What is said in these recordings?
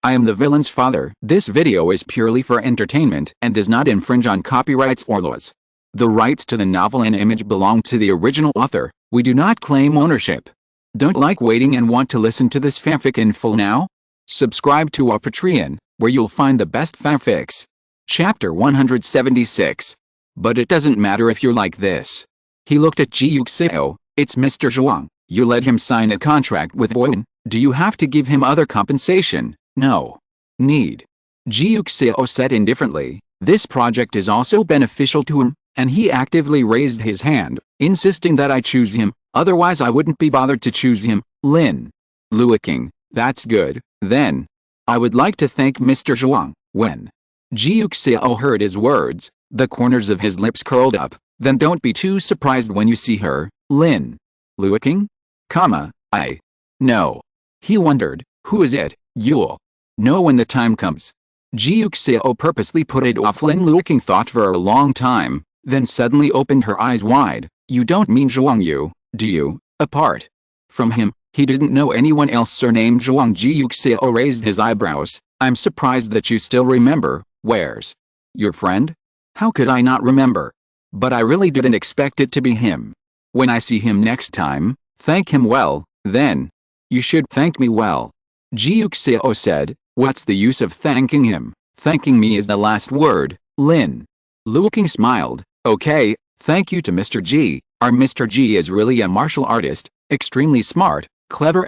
I am the villain's father. This video is purely for entertainment and does not infringe on copyrights or laws. The rights to the novel and image belong to the original author. We do not claim ownership. Don't like waiting and want to listen to this fanfic in full now? Subscribe to our Patreon, where you'll find the best fanfics. Chapter 176. But it doesn't matter if you're like this. He looked at Ji Yuxiao. It's Mr. Zhuang. You let him sign a contract with Boyan. Do you have to give him other compensation? No. Need. Ji Yuxiao said indifferently. This project is also beneficial to him, and he actively raised his hand, insisting that I choose him, otherwise I wouldn't be bothered to choose him. Lin Luoqing. That's good, then. I would like to thank Mr. Zhuang. When Ji Yuxiao heard his words, the corners of his lips curled up. Then don't be too surprised when you see her, Lin Luoqing? I know. He wondered, who is it? You'll know when the time comes. Ji Yuxiao purposely put it off. Lin Luoqing thought for a long time, then suddenly opened her eyes wide. You don't mean Zhuang, do you? Apart from him, he didn't know anyone else surnamed Zhuang. Ji Yuxiao raised his eyebrows. I'm surprised that you still remember. Where's your friend? How could I not remember? But I really didn't expect it to be him. When I see him next time, thank him well, then. You should thank me well. Ji Yuxiao said. What's the use of thanking him? Thanking me is the last word. Lin Luoqing smiled. Okay, thank you to Mr. Ji. Our Mr. Ji is really a martial artist, extremely smart, clever,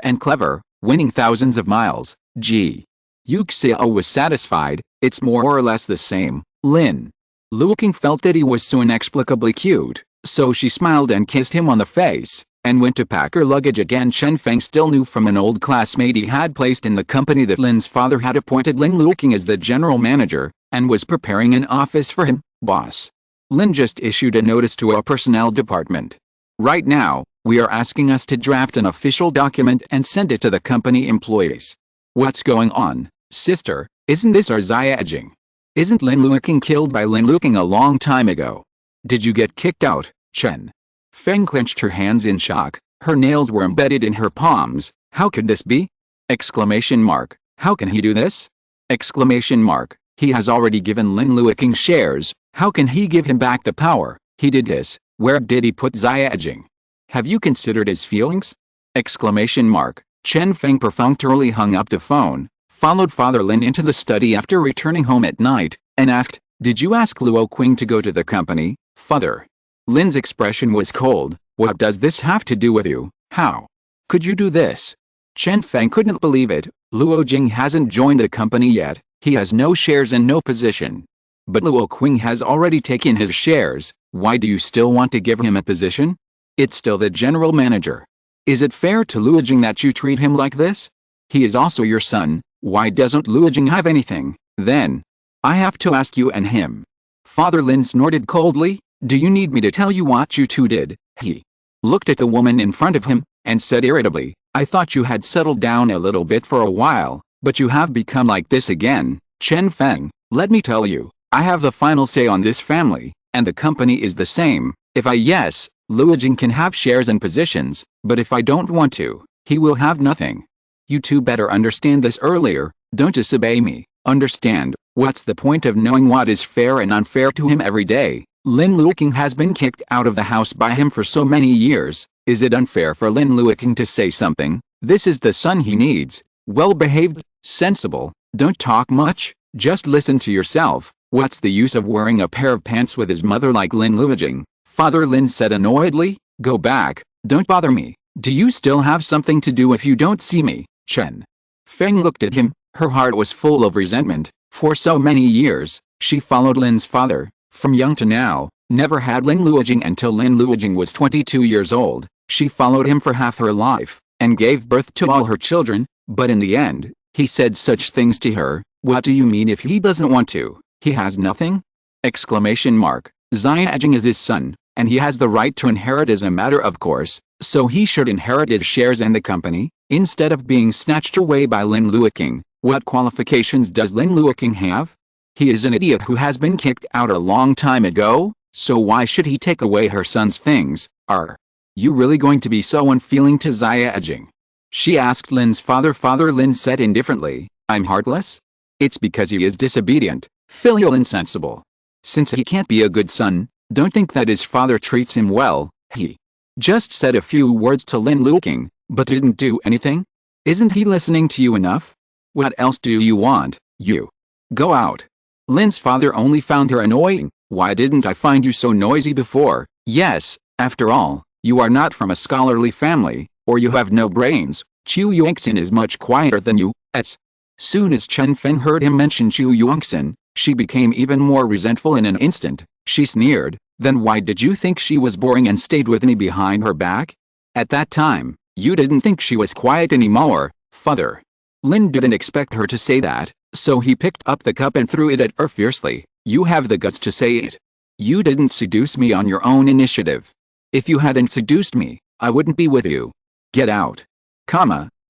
winning thousands of miles. Ji Yuxiao was satisfied. It's more or less the same. Lin Luoqing felt that he was so inexplicably cute, so she smiled and kissed him on the face, and went to pack her luggage again. Chen Feng still knew from an old classmate he had placed in the company that Lin's father had appointed Lin Luoqing as the general manager, and was preparing an office for him. Boss Lin just issued a notice to our personnel department. Right now, we are asking us to draft an official document and send it to the company employees. What's going on, sister? Isn't this our Xiaojing? Isn't Lin Luoqing killed by Lin Luoqing a long time ago? Did you get kicked out? Chen Feng clenched her hands in shock. Her nails were embedded in her palms. How could this be? Exclamation mark. How can he do this? Exclamation mark. He has already given Lin Luoqing shares. How can he give him back the power? He did this. Where did he put Xiaojing? Have you considered his feelings? Exclamation mark. Chen Feng perfunctorily hung up the phone, followed Father Lin into the study after returning home at night, and asked, Did you ask Luoqing to go to the company, Father? Lin's expression was cold. What does this have to do with you? How could you do this? Chen Feng couldn't believe it. Luoqing hasn't joined the company yet. He has no shares and no position. But Luoqing has already taken his shares. Why do you still want to give him a position? It's still the general manager. Is it fair to Luoqing that you treat him like this? He is also your son. Why doesn't Luoqing have anything, then? I have to ask you and him. Father Lin snorted coldly. Do you need me to tell you what you two did? He looked at the woman in front of him, and said irritably, I thought you had settled down a little bit for a while, but you have become like this again. Chen Feng, let me tell you, I have the final say on this family, and the company is the same. If yes, Luoqing can have shares and positions, but if I don't want to, he will have nothing. You two better understand this earlier. Don't disobey me. Understand, what's the point of knowing what is fair and unfair to him every day? Lin Luoqing has been kicked out of the house by him for so many years. Is it unfair for Lin Luoqing to say something? This is the son he needs. Well-behaved, sensible, don't talk much, just listen to yourself. What's the use of wearing a pair of pants with his mother like Lin Luoqing? Father Lin said annoyedly. Go back, don't bother me. Do you still have something to do if you don't see me? Chen Feng looked at him. Her heart was full of resentment. For so many years, she followed Lin's father. From young to now, never had Lin Luoqing until Lin Luoqing was 22 years old. She followed him for half her life, and gave birth to all her children, but in the end, he said such things to her. What do you mean if he doesn't want to? He has nothing? Exclamation mark. Xiaojing is his son, and he has the right to inherit as a matter of course, so he should inherit his shares in the company, instead of being snatched away by Lin Luoqing. What qualifications does Lin Luoqing have? He is an idiot who has been kicked out a long time ago, so why should he take away her son's things? Are you really going to be so unfeeling to Xiaojing? She asked Lin's father. Father Lin said indifferently, I'm heartless? It's because he is disobedient, filial insensible. Since he can't be a good son, don't think that his father treats him well. He just said a few words to Lin Luoqing, but didn't do anything? Isn't he listening to you enough? What else do you want, you? Go out. Lin's father only found her annoying. Why didn't I find you so noisy before? Yes, after all, you are not from a scholarly family, or you have no brains. Ji Yuxiao is much quieter than you. As soon as Chen Feng heard him mention Ji Yuxiao, she became even more resentful in an instant. She sneered, then why did you think she was boring and stayed with me behind her back? At that time, you didn't think she was quiet anymore, father. Lin didn't expect her to say that, so he picked up the cup and threw it at her fiercely. You have the guts to say it. You didn't seduce me on your own initiative. If you hadn't seduced me, I wouldn't be with you. Get out.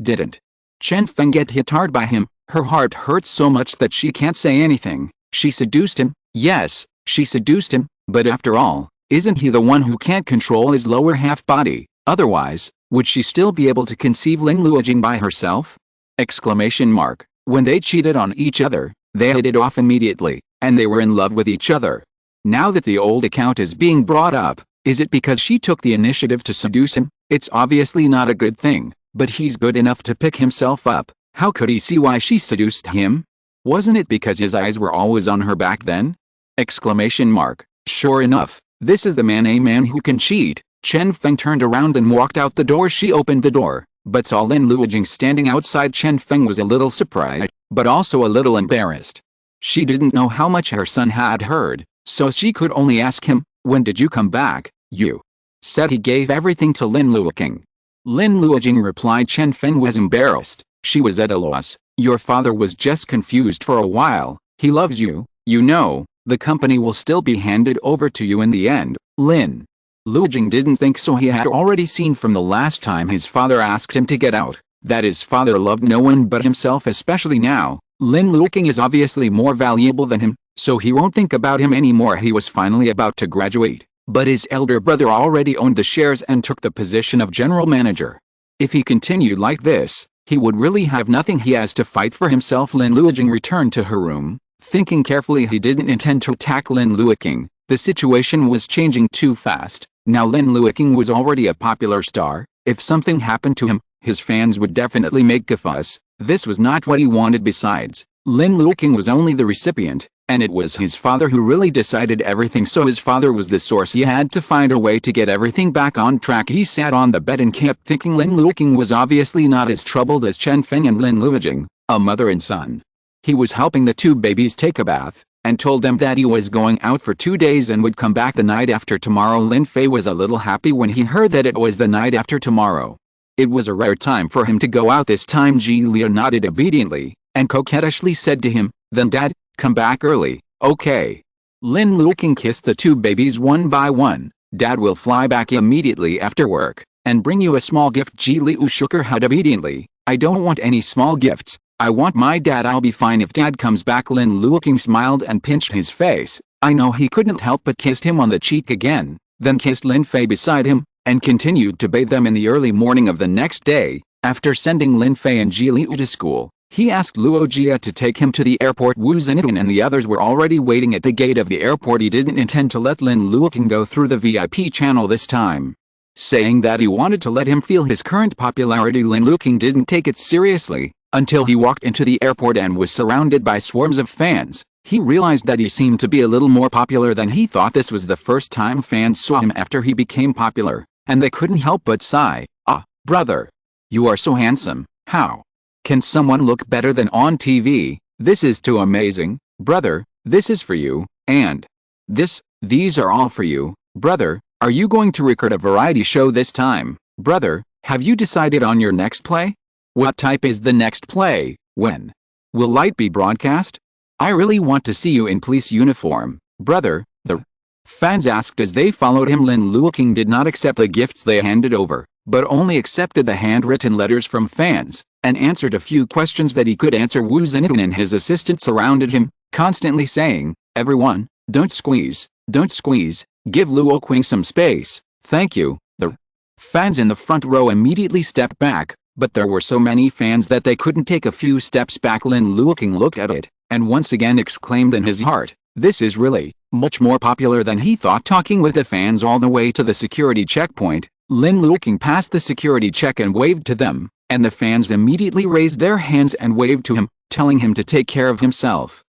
Didn't Chen Feng get hit hard by him? Her heart hurts so much that she can't say anything. She seduced him. Yes, she seduced him, but after all, isn't he the one who can't control his lower half body? Otherwise, would she still be able to conceive Lin Luoqing by herself? Exclamation mark. When they cheated on each other, they hit it off immediately, and they were in love with each other. Now that the old account is being brought up, is it because she took the initiative to seduce him? It's obviously not a good thing, but he's good enough to pick himself up. How could he see why she seduced him? Wasn't it because his eyes were always on her back then? Exclamation mark. Sure enough, this is the man, a man who can cheat. Chen Feng turned around and walked out the door. She opened the door, but saw Lin Luoqing standing outside. Chen Feng was a little surprised, but also a little embarrassed. She didn't know how much her son had heard, so she could only ask him, when did you come back? You said he gave everything to Lin Luoqing. Lin Luoqing replied. Chen Feng was embarrassed. She was at a loss. Your father was just confused for a while. He loves you, you know. The company will still be handed over to you in the end. Lin Luoqing didn't think so. He had already seen from the last time his father asked him to get out, that his father loved no one but himself, especially now. Lin Luoqing is obviously more valuable than him, so he won't think about him anymore. He was finally about to graduate, but his elder brother already owned the shares and took the position of general manager. If he continued like this, he would really have nothing. He has to fight for himself. Lin Luoqing returned to her room, thinking carefully. He didn't intend to attack Lin Luoqing. The situation was changing too fast. Now Lin Luoqing was already a popular star. If something happened to him, his fans would definitely make a fuss. This was not what he wanted. Besides, Lin Luoqing was only the recipient, and it was his father who really decided everything. So his father was the source. He had to find a way to get everything back on track. He sat on the bed and kept thinking. Lin Luoqing was obviously not as troubled as Chen Feng and Lin Luoqing, a mother and son. He was helping the two babies take a bath, and told them that he was going out for 2 days and would come back the night after tomorrow. Lin Fei was a little happy when he heard that it was the night after tomorrow. It was a rare time for him to go out this time. Ji Liu nodded obediently, and coquettishly said to him, then Dad, come back early, okay? Lin Luoqing kissed the two babies one by one. Dad will fly back immediately after work, and bring you a small gift. Ji Liu shook her head obediently. I don't want any small gifts. I want my dad. I'll be fine if Dad comes back. Lin Luoqing smiled and pinched his face. I know he couldn't help but kissed him on the cheek again, then kissed Lin Fei beside him, and continued to bathe them. In the early morning of the next day, after sending Lin Fei and Ji Liu to school, he asked Luo Jia to take him to the airport. Wu Zhenyan and the others were already waiting at the gate of the airport. He didn't intend to let Lin Luoqing go through the VIP channel this time, saying that he wanted to let him feel his current popularity. Lin Luoqing didn't take it seriously, until he walked into the airport and was surrounded by swarms of fans. He realized that he seemed to be a little more popular than he thought. This was the first time fans saw him after he became popular, and they couldn't help but sigh. Ah, brother, you are so handsome. How can someone look better than on TV? This is too amazing. Brother, this is for you, and these are all for you. Brother, are you going to record a variety show this time? Brother, have you decided on your next play? What type is the next play? When will light be broadcast? I really want to see you in police uniform. Brother, the fans asked as they followed him. Lin Luoqing did not accept the gifts they handed over, but only accepted the handwritten letters from fans, and answered a few questions that he could answer. Wu Zhenyan and his assistant surrounded him, constantly saying, everyone, don't squeeze, give Luoqing some space, thank you. The fans in the front row immediately stepped back, but there were so many fans that they couldn't take a few steps back. Lin Luoqing looked at it, and once again exclaimed in his heart, "This is really much more popular than he thought." Talking with the fans all the way to the security checkpoint, Lin Luoqing passed the security check and waved to them, and the fans immediately raised their hands and waved to him, telling him to take care of himself.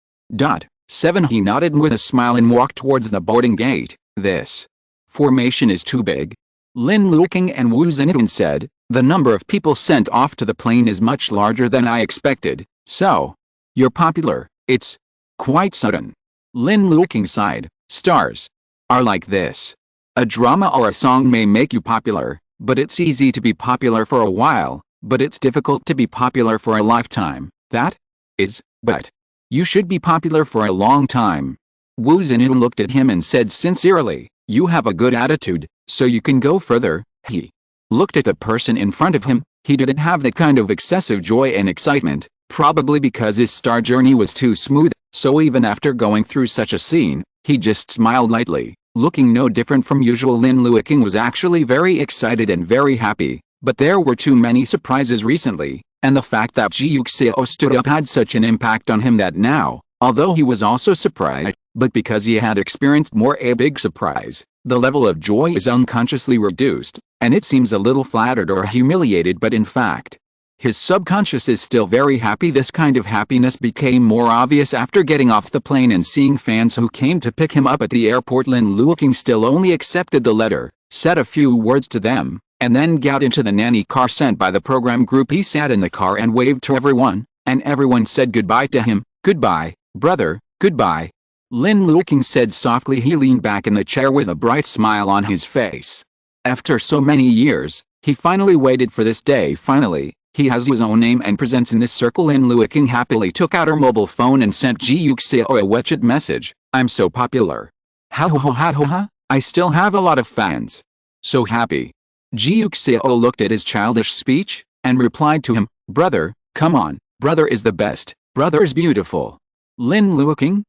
7. He nodded with a smile and walked towards the boarding gate. "This formation is too big," Lin Luoqing and Wu Zhenyan said. "The number of people sent off to the plane is much larger than I expected." "So you're popular. It's quite sudden." Lin Luoqing sighed. "Stars are like this. A drama or a song may make you popular, but it's easy to be popular for a while, but it's difficult to be popular for a lifetime. That is, but you should be popular for a long time." Wu Zhenyan looked at him and said sincerely, "You have a good attitude, so you can go further." He looked at the person in front of him. He didn't have that kind of excessive joy and excitement, probably because his star journey was too smooth, so even after going through such a scene, he just smiled lightly, looking no different from usual. Lin Luoqing was actually very excited and very happy, but there were too many surprises recently, and the fact that Ji Yuxiao stood up had such an impact on him that now, although he was also surprised, but because he had experienced a big surprise, the level of joy is unconsciously reduced, and it seems a little flattered or humiliated, but in fact, his subconscious is still very happy. This kind of happiness became more obvious after getting off the plane and seeing fans who came to pick him up at the airport. Lin Luoqing still only accepted the letter, said a few words to them, and then got into the nanny car sent by the program group. He sat in the car and waved to everyone, and everyone said goodbye to him. "Goodbye, brother, goodbye," Lin Luoqing said softly. He leaned back in the chair with a bright smile on his face. After so many years, he finally waited for this day. Finally, he has his own name and presents in this circle. Lin Luoqing happily took out her mobile phone and sent Ji Yuxiao a WeChat message. "I'm so popular. Ha ha ha ha ha, I still have a lot of fans. So happy." Ji Yuxiao looked at his childish speech, and replied to him, "Brother, come on, brother is the best, brother is beautiful." Lin Luoqing?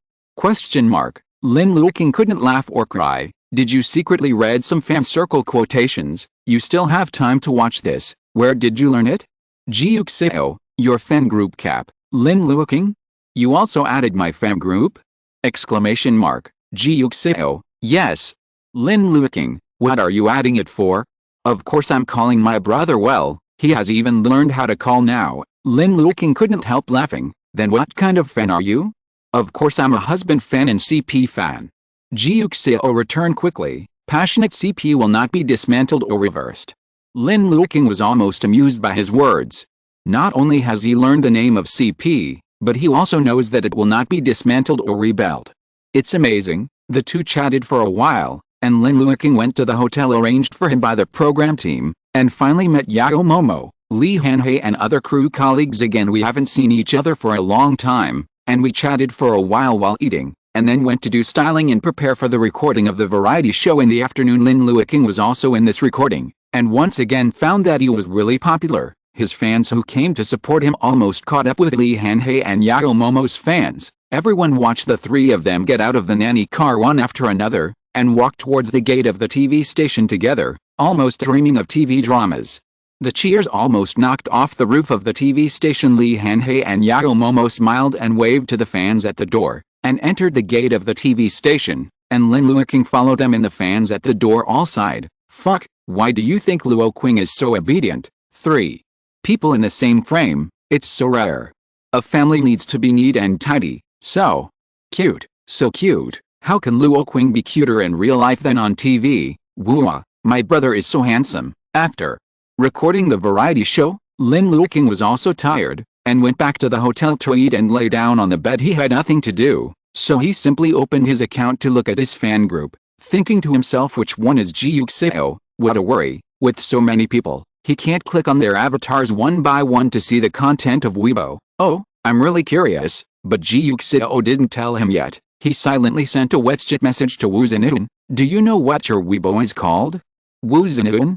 Lin Luoqing couldn't laugh or cry. "Did you secretly read some fan circle quotations? You still have time to watch this. Where did you learn it?" Ji Yuxiao, "Your fan group cap." Lin Luoqing? "You also added my fan group?" Ji Yuxiao, "Yes." Lin Luoqing, "What are you adding it for?" "Of course I'm calling my brother. Well, he has even learned how to call now." Lin Luoqing couldn't help laughing. "Then what kind of fan are you?" "Of course I'm a husband fan and CP fan." Ji Yuxiao returned quickly. "Passionate CP will not be dismantled or reversed." Lin Luoqing was almost amused by his words. Not only has he learned the name of CP, but he also knows that it will not be dismantled or rebuilt. It's amazing. The two chatted for a while, and Lin Luoqing went to the hotel arranged for him by the program team, and finally met Yao Momo, Li Hanhei and other crew colleagues again. "We haven't seen each other for a long time, and we chatted for a while eating, and then went to do styling and prepare for the recording of the variety show in the afternoon." Lin Luoqing was also in this recording, and once again found that he was really popular. His fans who came to support him almost caught up with Li Hanhei and Yao Momo's fans. Everyone watched the three of them get out of the nanny car one after another, and walk towards the gate of the TV station together, almost dreaming of TV dramas. The cheers almost knocked off the roof of the TV station. Li Hanhei and Yao Momo smiled and waved to the fans at the door, and entered the gate of the TV station, and Lin Luoqing followed them, and the fans at the door all sighed. "Fuck, why do you think Luoqing is so obedient?" 3. People in the same frame, it's so rare. A family needs to be neat and tidy. So cute, so cute. How can Luoqing be cuter in real life than on TV? Whoa, my brother is so handsome. After recording the variety show, Lin Luoqing was also tired, and went back to the hotel to eat and lay down on the bed. He had nothing to do, so he simply opened his account to look at his fan group, thinking to himself, which one is Ji Yuxiao? What a worry, with so many people, he can't click on their avatars one by one to see the content of Weibo. "Oh, I'm really curious," but Ji Yuxiao didn't tell him yet. He silently sent a WeChat message to Wu Zhenyan. "Do you know what your Weibo is called?" "Wu Zhenyan?"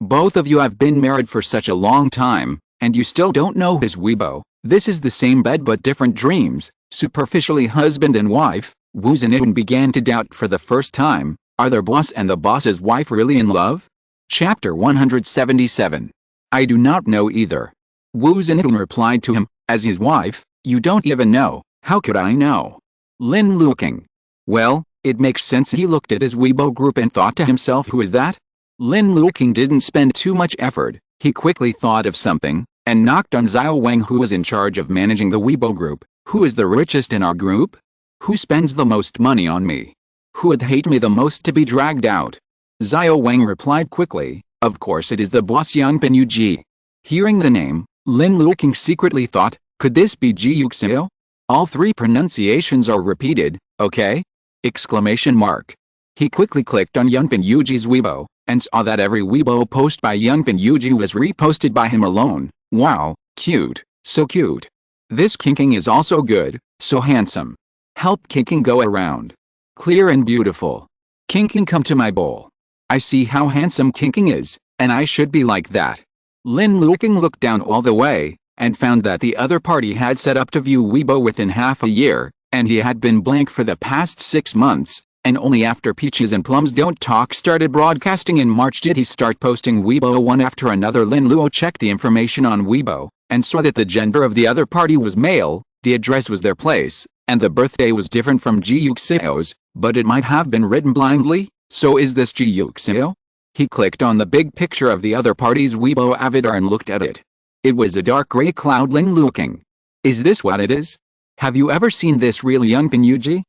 "Both of you have been married for such a long time, and you still don't know his Weibo. This is the same bed but different dreams, superficially husband and wife." Wu Zhenyan began to doubt for the first time. Are their boss and the boss's wife really in love? Chapter 177. I do not know either. Wu Zhenhong replied to him, as his wife, you don't even know, how could I know? Lin Luoqing. Well, it makes sense. He looked at his Weibo group and thought to himself, who is that? Lin Luoqing didn't spend too much effort. He quickly thought of something, and knocked on Xiao Wang, who was in charge of managing the Weibo group. Who is the richest in our group? Who spends the most money on me? Who would hate me the most to be dragged out? Xiao Wang replied quickly, of course it is the boss Yunpin Yuji. Hearing the name, Lin Luoqing secretly thought, could this be Ji Yuxiao? All three pronunciations are repeated, okay? Exclamation mark. He quickly clicked on Yunpin Yuji's Weibo, and saw that every Weibo post by Yunpin Yuji was reposted by him alone. Wow, cute, so cute. This Kinking is also good, so handsome. Help Kinking go around. Clear and beautiful. Kinking, come to my bowl. I see how handsome Kinking is, and I should be like that. Lin Luoqing looked down all the way, and found that the other party had set up to view Weibo within half a year, and he had been blank for the past 6 months, and only after Peaches and Plums Don't Talk started broadcasting in March did he start posting Weibo one after another. Lin Luo checked the information on Weibo, and saw that the gender of the other party was male, the address was their place, and the birthday was different from Ji Yuxiao's, but it might have been written blindly, so is this Ji Yuxiao? He clicked on the big picture of the other party's Weibo avatar and looked at it. It was a dark gray cloud. Lin Luoqing. Is this what it is? Have you ever seen this real Yunpin Yuji?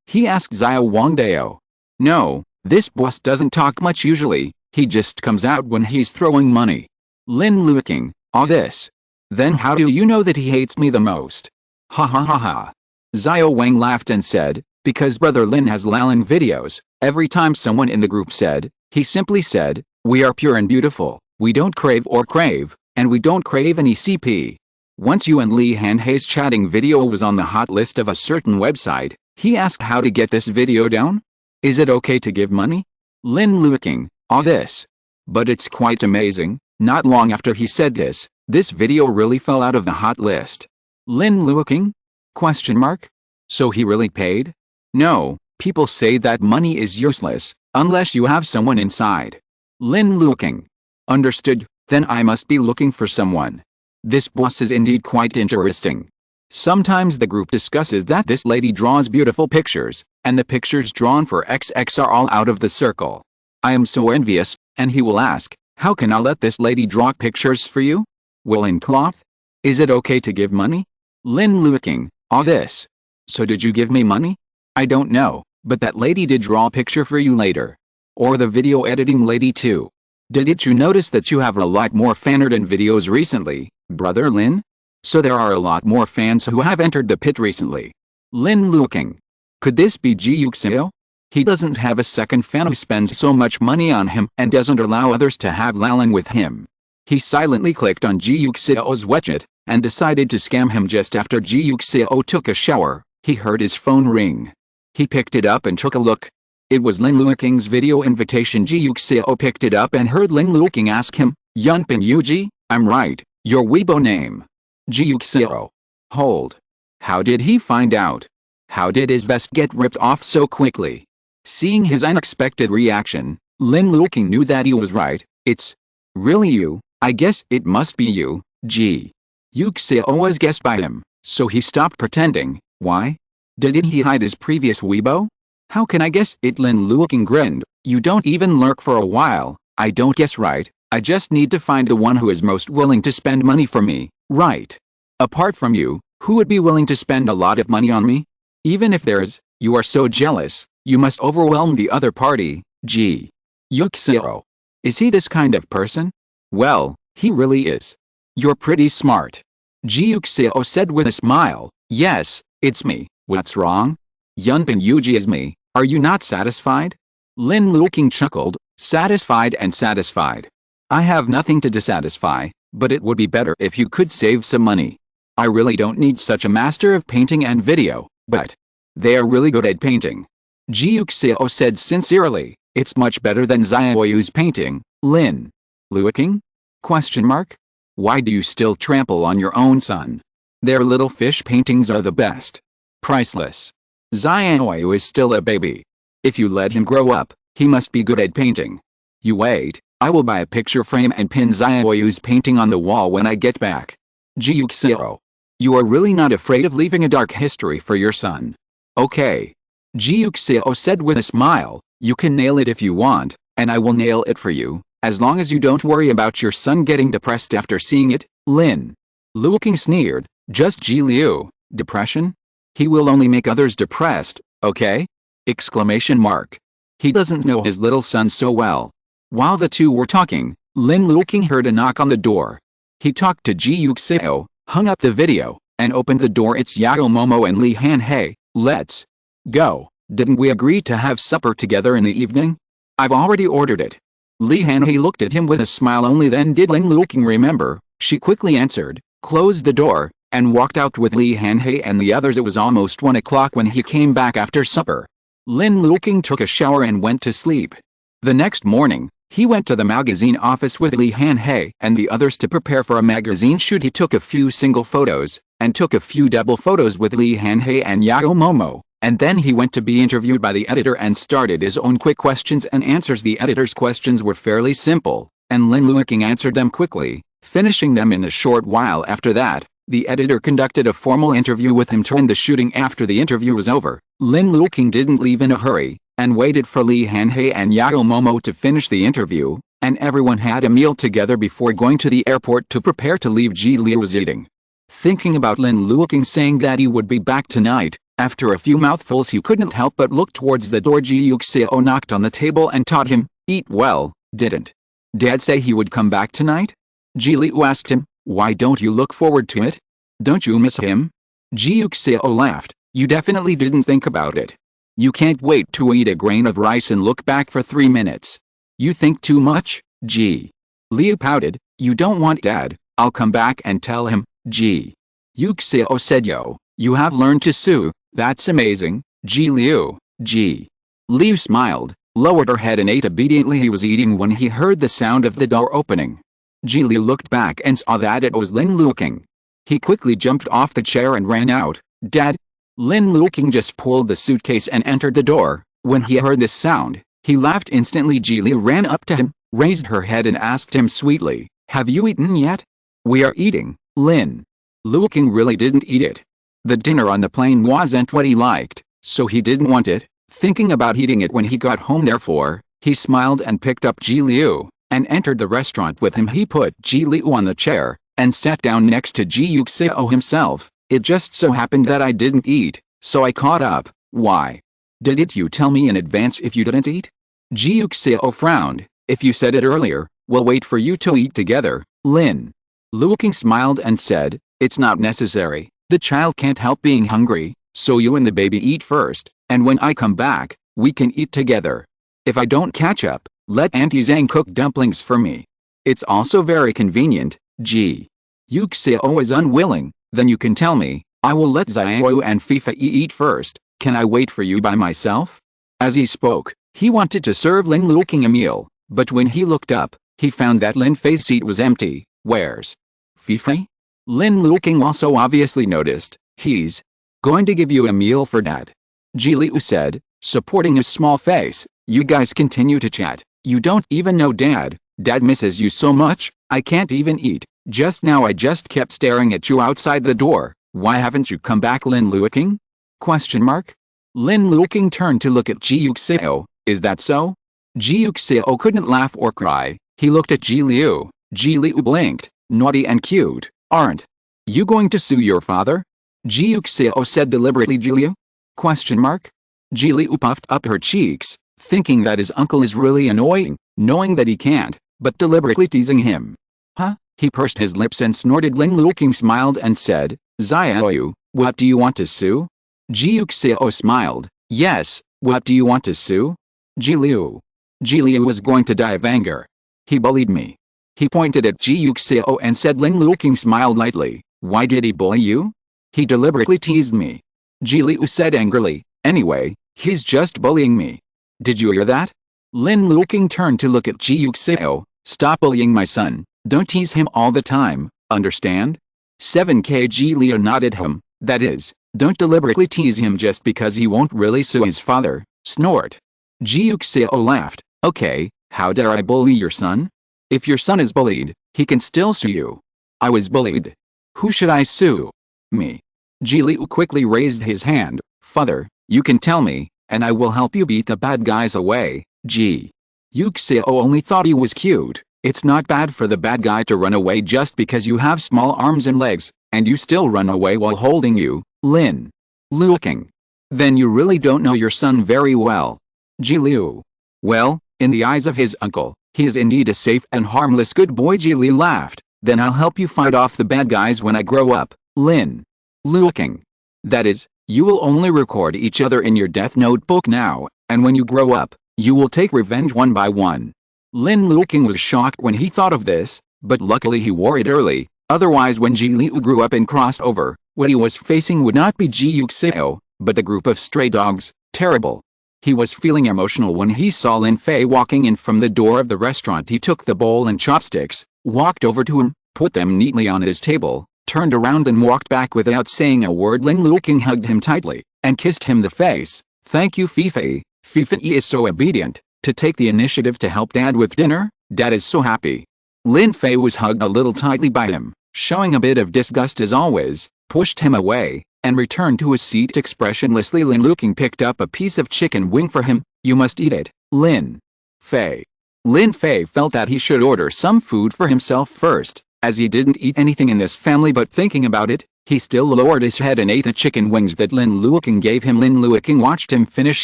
He asked Xiao Wangdao. No, this boss doesn't talk much usually, he just comes out when he's throwing money. Lin Luoqing. This. Then how do you know that he hates me the most? Ha ha ha ha. Xiao Wang laughed and said, because brother Lin has Lalin videos. Every time someone in the group said, he simply said, we are pure and beautiful, we don't crave or crave, and we don't crave any CP. Once you and Li Hanhei's chatting video was on the hot list of a certain website, he asked how to get this video down? Is it okay to give money? Lin Luoqing. This. But it's quite amazing, not long after he said this video really fell out of the hot list. Lin Luoqing? Question mark? So he really paid? No, people say that money is useless, unless you have someone inside. Lin Luoqing. Understood, then I must be looking for someone. This boss is indeed quite interesting. Sometimes the group discusses that this lady draws beautiful pictures, and the pictures drawn for XX are all out of the circle. I am so envious, and he will ask, how can I let this lady draw pictures for you? Woolen cloth? Is it okay to give money? Lin Luoqing. This. So did you give me money? I don't know, but that lady did draw a picture for you later. Or the video editing lady too. Didn't you notice that you have a lot more fanart in videos recently, brother Lin? So there are a lot more fans who have entered the pit recently. Lin Luoqing. Could this be Ji Yuxiao? He doesn't have a second fan who spends so much money on him and doesn't allow others to have Lalin with him. He silently clicked on Ji Yuxiao's widget, and decided to scam him. Just after Ji Yuxiao took a shower, he heard his phone ring. He picked it up and took a look. It was Lin Luoqing's video invitation. Ji Yuxiao picked it up and heard Lin Luoqing ask him, Yunpin Yuji, I'm right, your Weibo name. Ji Yuxiao. Hold. How did he find out? How did his vest get ripped off so quickly? Seeing his unexpected reaction, Lin Luoqing knew that he was right. It's really you, I guess it must be you, Ji Yuxiao was guessed by him, so he stopped pretending. Why? Didn't he hide his previous Weibo? How can I guess it? Lin Luoqing grinned. You don't even lurk for a while. I don't guess right, I just need to find the one who is most willing to spend money for me, right? Apart from you, who would be willing to spend a lot of money on me? Even if there's, you are so jealous, you must overwhelm the other party, Ji Yuxiao. Is he this kind of person? Well, he really is. You're pretty smart. Ji Yuxiao said with a smile. Yes, it's me. What's wrong? Yunpin Yuji is me. Are you not satisfied? Lin Luoqing chuckled, satisfied and satisfied. I have nothing to dissatisfy, but it would be better if you could save some money. I really don't need such a master of painting and video, but they are really good at painting. Ji Yuxiao said sincerely. It's much better than Xiaoyu's painting. Lin Luoqing? Question mark? Why do you still trample on your own son? Their little fish paintings are the best. Priceless. Xiaoyu is still a baby. If you let him grow up, he must be good at painting. You wait, I will buy a picture frame and pin Xiaoyu's painting on the wall when I get back. Ji Yuxiao. You are really not afraid of leaving a dark history for your son. Okay. Ji Yuxiao said with a smile, you can nail it if you want, and I will nail it for you, as long as you don't worry about your son getting depressed after seeing it. Lin Luoqing sneered, just Ji Liu, depression? He will only make others depressed, okay? Exclamation mark. He doesn't know his little son so well. While the two were talking, Lin Luoqing heard a knock on the door. He talked to Ji Yuxiao, hung up the video, and opened the door. It's Yao Momo and Li Han-hei. Let's go. Didn't we agree to have supper together in the evening? I've already ordered it. Li Han-hei looked at him with a smile. Only then did Lin Luoqing remember. She quickly answered, closed the door, and walked out with Li Han-hei and the others. It was almost 1 o'clock when he came back after supper. Lin Luoqing took a shower and went to sleep. The next morning, he went to the magazine office with Li Han-hei and the others to prepare for a magazine shoot. He took a few single photos, and took a few double photos with Li Han-hei and Yao Momo, and then he went to be interviewed by the editor and started his own quick questions and answers. The editor's questions were fairly simple, and Lin Luoqing answered them quickly, finishing them in a short while. After that, the editor conducted a formal interview with him during the shooting. After the interview was over, Lin Luoqing didn't leave in a hurry, and waited for Li Han-hei and Yao Momo to finish the interview, and everyone had a meal together before going to the airport to prepare to leave. Ji Liu was eating. Thinking about Lin Luoqing saying that he would be back tonight, after a few mouthfuls he couldn't help but look towards the door. Ji Yuxiao knocked on the table and taught him, eat well, didn't Dad say he would come back tonight? Ji Liu asked him, why don't you look forward to it? Don't you miss him? Ji Yuxiao laughed, you definitely didn't think about it. You can't wait to eat a grain of rice and look back for 3 minutes. You think too much, Ji Liu pouted, you don't want Dad, I'll come back and tell him. Ji Yuxiao said, yo, you have learned to sew, that's amazing, Ji Liu. Ji Liu smiled, lowered her head and ate obediently. He was eating when he heard the sound of the door opening. Ji Liu looked back and saw that it was Lin Luoqing. He quickly jumped off the chair and ran out. Dad? Lin Luoqing just pulled the suitcase and entered the door. When he heard this sound, he laughed instantly. Ji Liu ran up to him, raised her head and asked him sweetly, have you eaten yet? We are eating. Lin Luoqing really didn't eat it. The dinner on the plane wasn't what he liked, so he didn't want it, thinking about eating it when he got home. Therefore, he smiled and picked up Ji Liu, and entered the restaurant with him. He put Ji Liu on the chair, and sat down next to Ji Yuxiao himself. It just so happened that I didn't eat, so I caught up. Why didn't you tell me in advance if you didn't eat? Ji Yuxiao frowned, if you said it earlier, we'll wait for you to eat together. Lin Luoqing smiled and said, it's not necessary, the child can't help being hungry, so you and the baby eat first, and when I come back, we can eat together. If I don't catch up, let Auntie Zhang cook dumplings for me. It's also very convenient. Ji Yuxiao is unwilling, then you can tell me, I will let Xiao and Fei eat first, can I wait for you by myself? As he spoke, he wanted to serve Lin Luoqing a meal, but when he looked up, he found that Lin Fei's seat was empty. Where's Fei? Lin Luoqing also obviously noticed. He's going to give you a meal for Dad, Ji Liu said, supporting his small face. You guys continue to chat. You don't even know Dad. Dad misses you so much, I can't even eat. Just now I just kept staring at you outside the door. Why haven't you come back, Lin Luoqing? Question mark. Lin Luoqing turned to look at Ji Yuxiao. Is that so? Ji Yuxiao couldn't laugh or cry. He looked at Ji Liu. Ji Liu blinked. Naughty and cute, aren't you going to sue your father? Ji Yuxiao said deliberately. Ji Liu? Question mark. Ji Liu puffed up her cheeks, thinking that his uncle is really annoying, knowing that he can't, but deliberately teasing him. Huh? He pursed his lips and snorted. Lin Luoqing smiled and said, Xiao, what do you want to sue? Ji Yuxiao smiled. Yes, what do you want to sue? Ji Liu. Ji Liu was going to die of anger. He bullied me. He pointed at Ji Yuxiao and said. Lin Luoqing smiled lightly. Why did he bully you? He deliberately teased me. Ji Liu said angrily. Anyway, he's just bullying me. Did you hear that? Lin Luoqing turned to look at Ji Yuxiao. Stop bullying my son. Don't tease him all the time, understand? 7K. Ji Liu nodded him. That is, don't deliberately tease him just because he won't really sue his father. Snort. Ji Yuxiao laughed. Okay, How dare I bully your son? If your son is bullied, he can still sue you. I was bullied. Who should I sue? Me. Ji Liu quickly raised his hand. Father, you can tell me, and I will help you beat the bad guys away. Ji Yuxiao only thought he was cute. It's not bad for the bad guy to run away just because you have small arms and legs, and you still run away while holding you, Lin Luoqing. Then you really don't know your son very well. Ji Liu. Well, in the eyes of his uncle, he is indeed a safe and harmless good boy. Ji Liu laughed. Then I'll help you fight off the bad guys when I grow up, Lin Luoqing. That is, you will only record each other in your death notebook now, and when you grow up, you will take revenge one by one. Lin Luoqing was shocked when he thought of this, but luckily he wore it early, otherwise when Ji Liu grew up and crossed over, what he was facing would not be Ji Yuxiao, but a group of stray dogs. Terrible. He was feeling emotional when he saw Lin Fei walking in from the door of the restaurant. He took the bowl and chopsticks, walked over to him, put them neatly on his table, turned around and walked back without saying a word. Lin Luoqing hugged him tightly, and kissed him the face. Thank you Fei. Fei is so obedient, to take the initiative to help Dad with dinner. Dad is so happy. Lin Fei was hugged a little tightly by him, showing a bit of disgust as always, pushed him away, and returned to his seat expressionlessly. Lin Luoqing picked up a piece of chicken wing for him. You must eat it, Lin Fei. Lin Fei felt that he should order some food for himself first, as he didn't eat anything in this family, but thinking about it, he still lowered his head and ate the chicken wings that Lin Luoqing gave him. Lin Luoqing watched him finish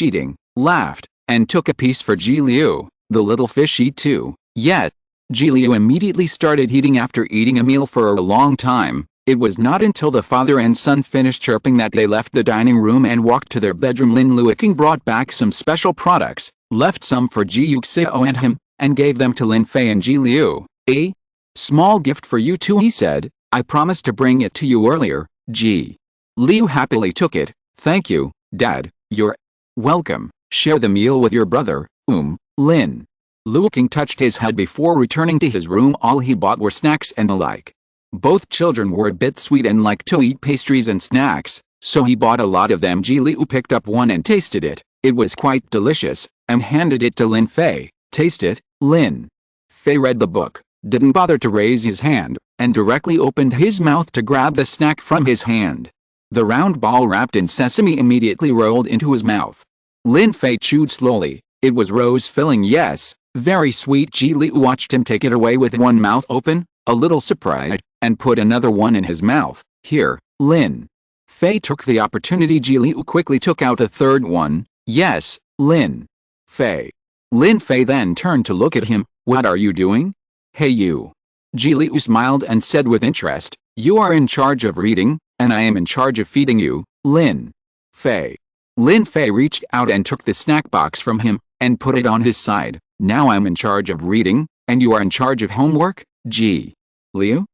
eating, laughed, and took a piece for Ji Liu. The little fish eat too. Yet, Ji Liu immediately started eating. After eating a meal for a long time, it was not until the father and son finished chirping that they left the dining room and walked to their bedroom. Lin Luoqing brought back some special products, left some for Ji Yuxiao and him, and gave them to Lin Fei and Ji Liu. A small gift for you too, he said. I promised to bring it to you earlier. Ji Liu happily took it. Thank you, Dad. You're welcome. Share the meal with your brother. Lin Luoqing touched his head before returning to his room. All he bought were snacks and the like. Both children were a bit sweet and liked to eat pastries and snacks, so he bought a lot of them. Ji Liu picked up one and tasted it. It was quite delicious, and handed it to Lin Fei. Taste it. Lin Fei read the book, didn't bother to raise his hand, and directly opened his mouth to grab the snack from his hand. The round ball wrapped in sesame immediately rolled into his mouth. Lin Fei chewed slowly. It was rose-filling, yes, very sweet. Ji Liu watched him take it away with one mouth open, a little surprised, and put another one in his mouth. Here, Lin Fei took the opportunity. Ji Liu quickly took out the third one. Yes, Lin Fei. Lin Fei then turned to look at him. What are you doing? Hey you. Ji Liu smiled and said with interest, you are in charge of reading, and I am in charge of feeding you, Lin Fei. Lin Fei reached out and took the snack box from him, and put it on his side. Now I'm in charge of reading, and you are in charge of homework, Ji Liu?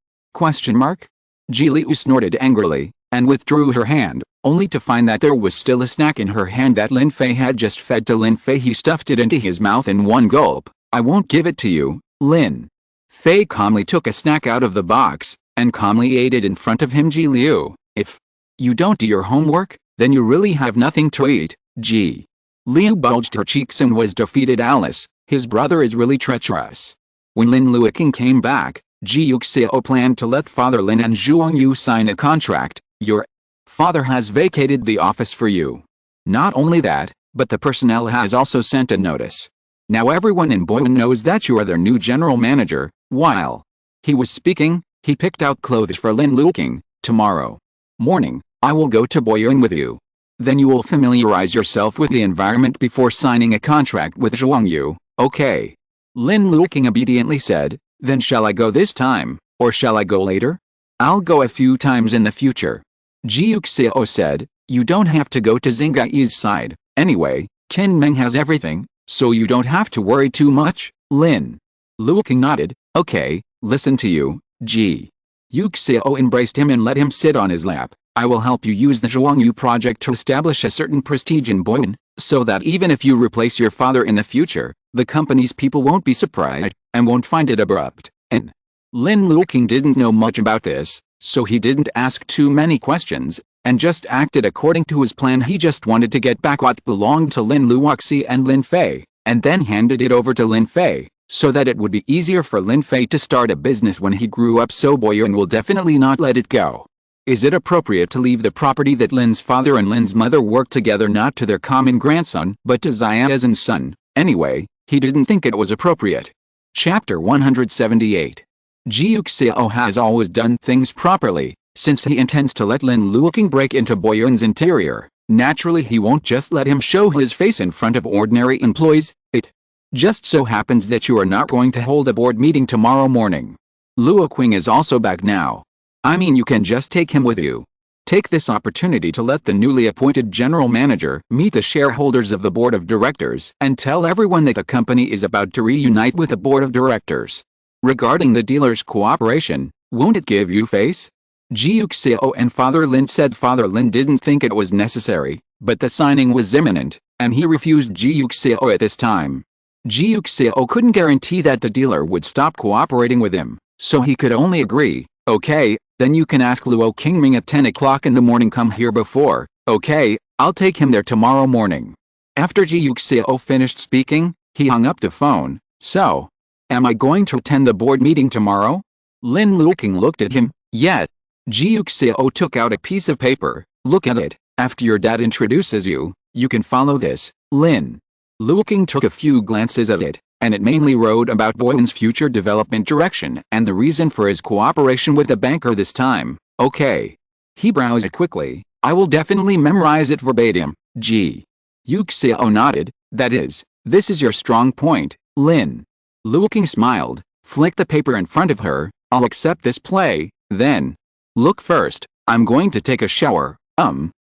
Ji Liu snorted angrily, and withdrew her hand, only to find that there was still a snack in her hand that Lin Fei had just fed to Lin Fei. He stuffed it into his mouth in one gulp. I won't give it to you. Lin Fei calmly took a snack out of the box, and calmly ate it in front of him. Ji Liu, if you don't do your homework, then you really have nothing to eat. Ji Liu bulged her cheeks and was defeated. Alice, his brother is really treacherous. When Lin Luoqing came back, Ji Yuxiao planned to let Father Lin and Zhuang Yu sign a contract. Your father has vacated the office for you. Not only that, but the personnel has also sent a notice. Now everyone in Boyuan knows that you are their new general manager. While he was speaking, he picked out clothes for Lin Luoqing. Tomorrow morning, I will go to Boyuan with you. Then you will familiarize yourself with the environment before signing a contract with Zhuang Yu. Okay. Lin Luoqing obediently said. Then shall I go this time, or shall I go later? I'll go a few times in the future. Ji Yuxiao said. You don't have to go to Xingai's side. Anyway, Qin Meng has everything, so you don't have to worry too much. Lin Luoqing nodded. Okay, listen to you. Ji Yuxiao embraced him and let him sit on his lap. I will help you use the Zhuang Yu project to establish a certain prestige in Boyuan, so that even if you replace your father in the future, the company's people won't be surprised, and won't find it abrupt. And Lin Luoqing didn't know much about this, so he didn't ask too many questions, and just acted according to his plan. He just wanted to get back what belonged to Lin Luoqing and Lin Fei, and then handed it over to Lin Fei, so that it would be easier for Lin Fei to start a business when he grew up, so Boyun will definitely not let it go. Is it appropriate to leave the property that Lin's father and Lin's mother worked together not to their common grandson but to Xiao's son? Anyway, he didn't think it was appropriate. Chapter 178. Ji Yuxiao has always done things properly. Since he intends to let Lin Luoqing break into Boyun's interior, naturally he won't just let him show his face in front of ordinary employees. It just so happens that you are not going to hold a board meeting tomorrow morning. Luoqing is also back now. I mean, you can just take him with you. Take this opportunity to let the newly appointed general manager meet the shareholders of the board of directors and tell everyone that the company is about to reunite with the board of directors. Regarding the dealer's cooperation, won't it give you face? Ji Yuxiao and Father Lin said Father Lin didn't think it was necessary, but the signing was imminent, and he refused Ji Yuxiao at this time. Ji Yuxiao couldn't guarantee that the dealer would stop cooperating with him, so he could only agree. Okay, then you can ask Luoqing at 10 o'clock in the morning, come here before. Okay, I'll take him there tomorrow morning. After Ji Yuxiao finished speaking, he hung up the phone. So, am I going to attend the board meeting tomorrow? Lin Luoqing looked at him. Yes. Ji Yuxiao took out a piece of paper. Look at it. After your dad introduces you, you can follow this. Lin Luoqing took a few glances at it, and it mainly wrote about Boyun's future development direction and the reason for his cooperation with the banker this time. Okay. He browsed it quickly. I will definitely memorize it verbatim. Ji Yuxiao nodded. That is, this is your strong point, Lin Luoqing smiled, flicked the paper in front of her. I'll accept this play, then. Look, first, I'm going to take a shower.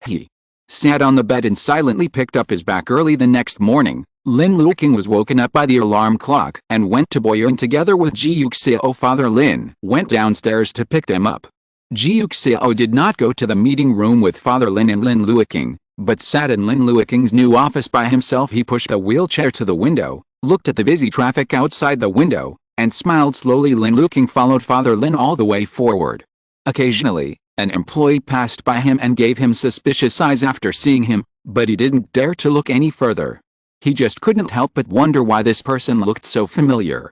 He sat on the bed and silently picked up his bag. Early the next morning, Lin Luoqing was woken up by the alarm clock and went to Boyun together with Ji Yuxiao. Father Lin went downstairs to pick them up. Ji Yuxiao did not go to the meeting room with Father Lin and Lin Luoqing, but sat in Lin Luoqing's new office by himself. He pushed the wheelchair to the window, looked at the busy traffic outside the window, and smiled slowly. Lin Luoqing followed Father Lin all the way forward. Occasionally, an employee passed by him and gave him suspicious eyes after seeing him, but he didn't dare to look any further. He just couldn't help but wonder why this person looked so familiar.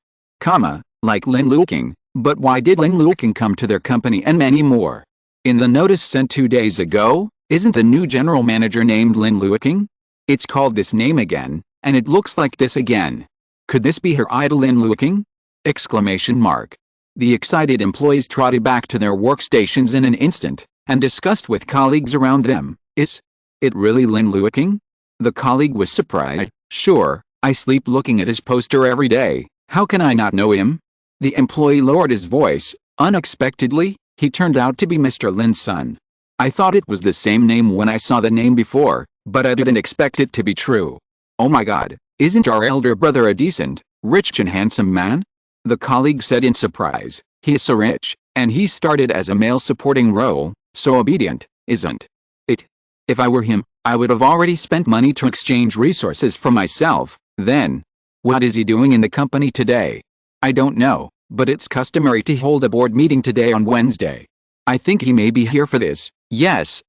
Like Lin Luoqing, but why did Lin Luoqing come to their company and many more? In the notice sent 2 days ago, isn't the new general manager named Lin Luoqing? It's called this name again, and it looks like this again. Could this be her idol Lin Luoqing? Exclamation mark. The excited employees trotted back to their workstations in an instant, and discussed with colleagues around them. Is it really Lin Luoqing? The colleague was surprised. Sure, I sleep looking at his poster every day. How can I not know him? The employee lowered his voice. Unexpectedly, he turned out to be Mr. Lin's son. I thought it was the same name when I saw the name before, but I didn't expect it to be true. Oh my god, isn't our elder brother a decent, rich and handsome man? The colleague said in surprise. He is so rich, and he started as a male supporting role, so obedient, isn't it? If I were him, I would have already spent money to exchange resources for myself, then. What is he doing in the company today? I don't know, but it's customary to hold a board meeting today on Wednesday. I think he may be here for this. Yes,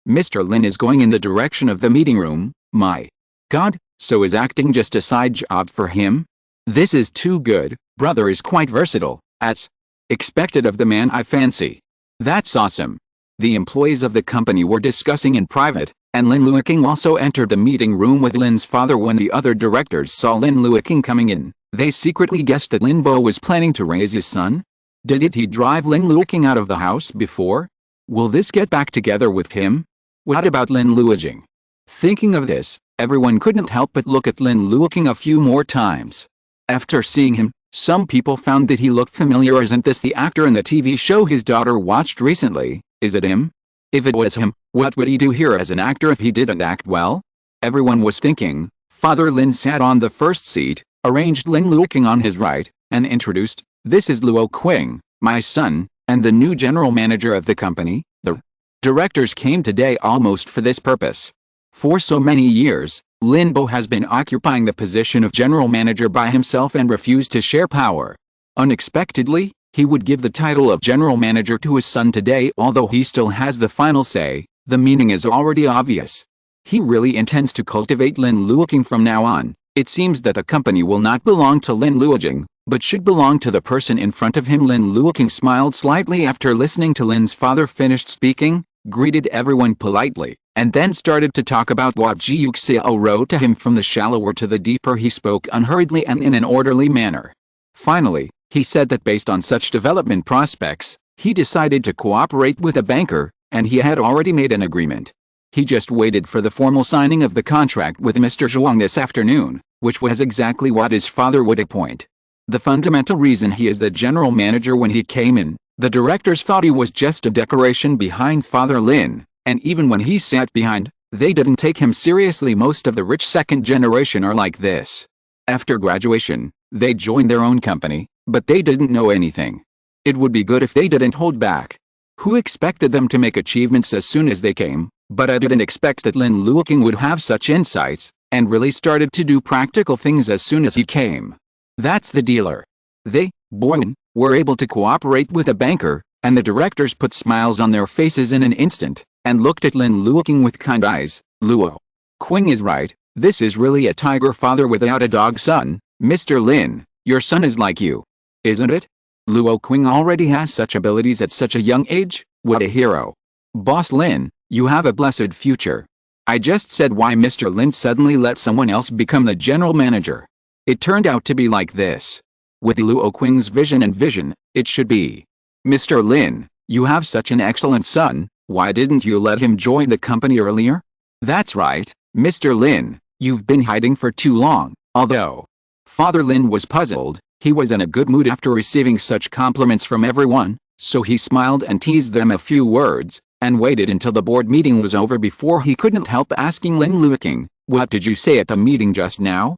Mr. Lin is going in the direction of the meeting room. My god, so is acting just a side job for him? This is too good. Brother is quite versatile, as expected of the man I fancy. That's awesome. The employees of the company were discussing in private, and Lin Luoqing also entered the meeting room with Lin's father. When the other directors saw Lin Luoqing coming in, they secretly guessed that Lin Bo was planning to raise his son. Did he drive Lin Luoqing out of the house before? Will this get back together with him? What about Lin Luoqing? Thinking of this, everyone couldn't help but look at Lin Luoqing a few more times. After seeing him, some people found that he looked familiar. Isn't this the actor in the TV show his daughter watched recently? Is it him? If it was him, what would he do here as an actor if he didn't act well? Everyone was thinking. Father Lin sat on the first seat, arranged Lin Luoqing on his right, and introduced, "This is Luoqing, my son, and the new general manager of the company." The directors came today almost for this purpose. For so many years, Lin Bo has been occupying the position of general manager by himself and refused to share power. Unexpectedly, he would give the title of general manager to his son today. Although he still has the final say, the meaning is already obvious. He really intends to cultivate Lin Luoqing from now on, It seems that the company will not belong to Lin Luoqing, but should belong to the person in front of him. Lin Luoqing smiled slightly after listening to Lin's father finished speaking, greeted everyone politely, and then started to talk about what Ji Yuxiao wrote to him. From the shallower to the deeper, he spoke unhurriedly and in an orderly manner. Finally, he said that based on such development prospects, he decided to cooperate with a banker, and he had already made an agreement. He just waited for the formal signing of the contract with Mr. Zhuang this afternoon, which was exactly what his father would appoint. The fundamental reason he is the general manager. When he came in, the directors thought he was just a decoration behind Father Lin, and even when he sat behind, they didn't take him seriously. Most of the rich second generation are like this. After graduation, they joined their own company, but they didn't know anything. It would be good if they didn't hold back. Who expected them to make achievements as soon as they came? But I didn't expect that Lin Luoqing would have such insights, and really started to do practical things as soon as he came. That's the dealer. They, Boyan, were able to cooperate with a banker, and the directors put smiles on their faces in an instant, and looked at Lin Luoqing with kind eyes. Luoqing is right, this is really a tiger father without a dog son. Mr. Lin, your son is like you. Isn't it? Luoqing already has such abilities at such a young age. What a hero. Boss Lin, you have a blessed future. I just said why Mr. Lin suddenly let someone else become the general manager. It turned out to be like this. With Luoqing's vision, it should be. Mr. Lin, you have such an excellent son, why didn't you let him join the company earlier? That's right, Mr. Lin, you've been hiding for too long. Although Father Lin was puzzled, he was in a good mood after receiving such compliments from everyone, so he smiled and teased them a few words, and waited until the board meeting was over before he couldn't help asking Lin Luoqing, what did you say at the meeting just now? ?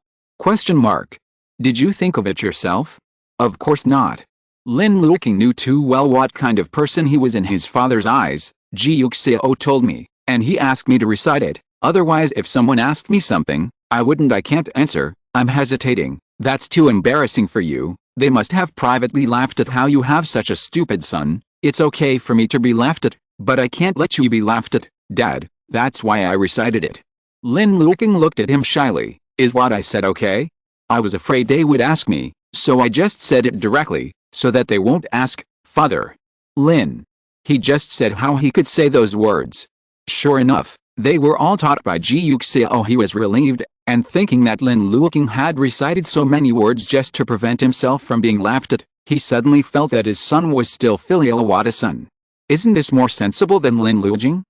Did you think of it yourself? Of course not. Lin Luoqing knew too well what kind of person he was in his father's eyes. Ji Yuxiao told me, and he asked me to recite it. Otherwise, if someone asked me something, I can't answer. I'm hesitating. That's too embarrassing for you. They must have privately laughed at how you have such a stupid son. It's okay for me to be laughed at, but I can't let you be laughed at, Dad. That's why I recited it. Lin Luoqing looked at him shyly. Is what I said okay? I was afraid they would ask me, so I just said it directly, so that they won't ask, Father Lin. He just said how he could say those words. Sure enough, they were all taught by Ji Yuxiao. He was relieved, and thinking that Lin Luoqing had recited so many words just to prevent himself from being laughed at, he suddenly felt that his son was still filial. What a son. Isn't this more sensible than Lin Luoqing? !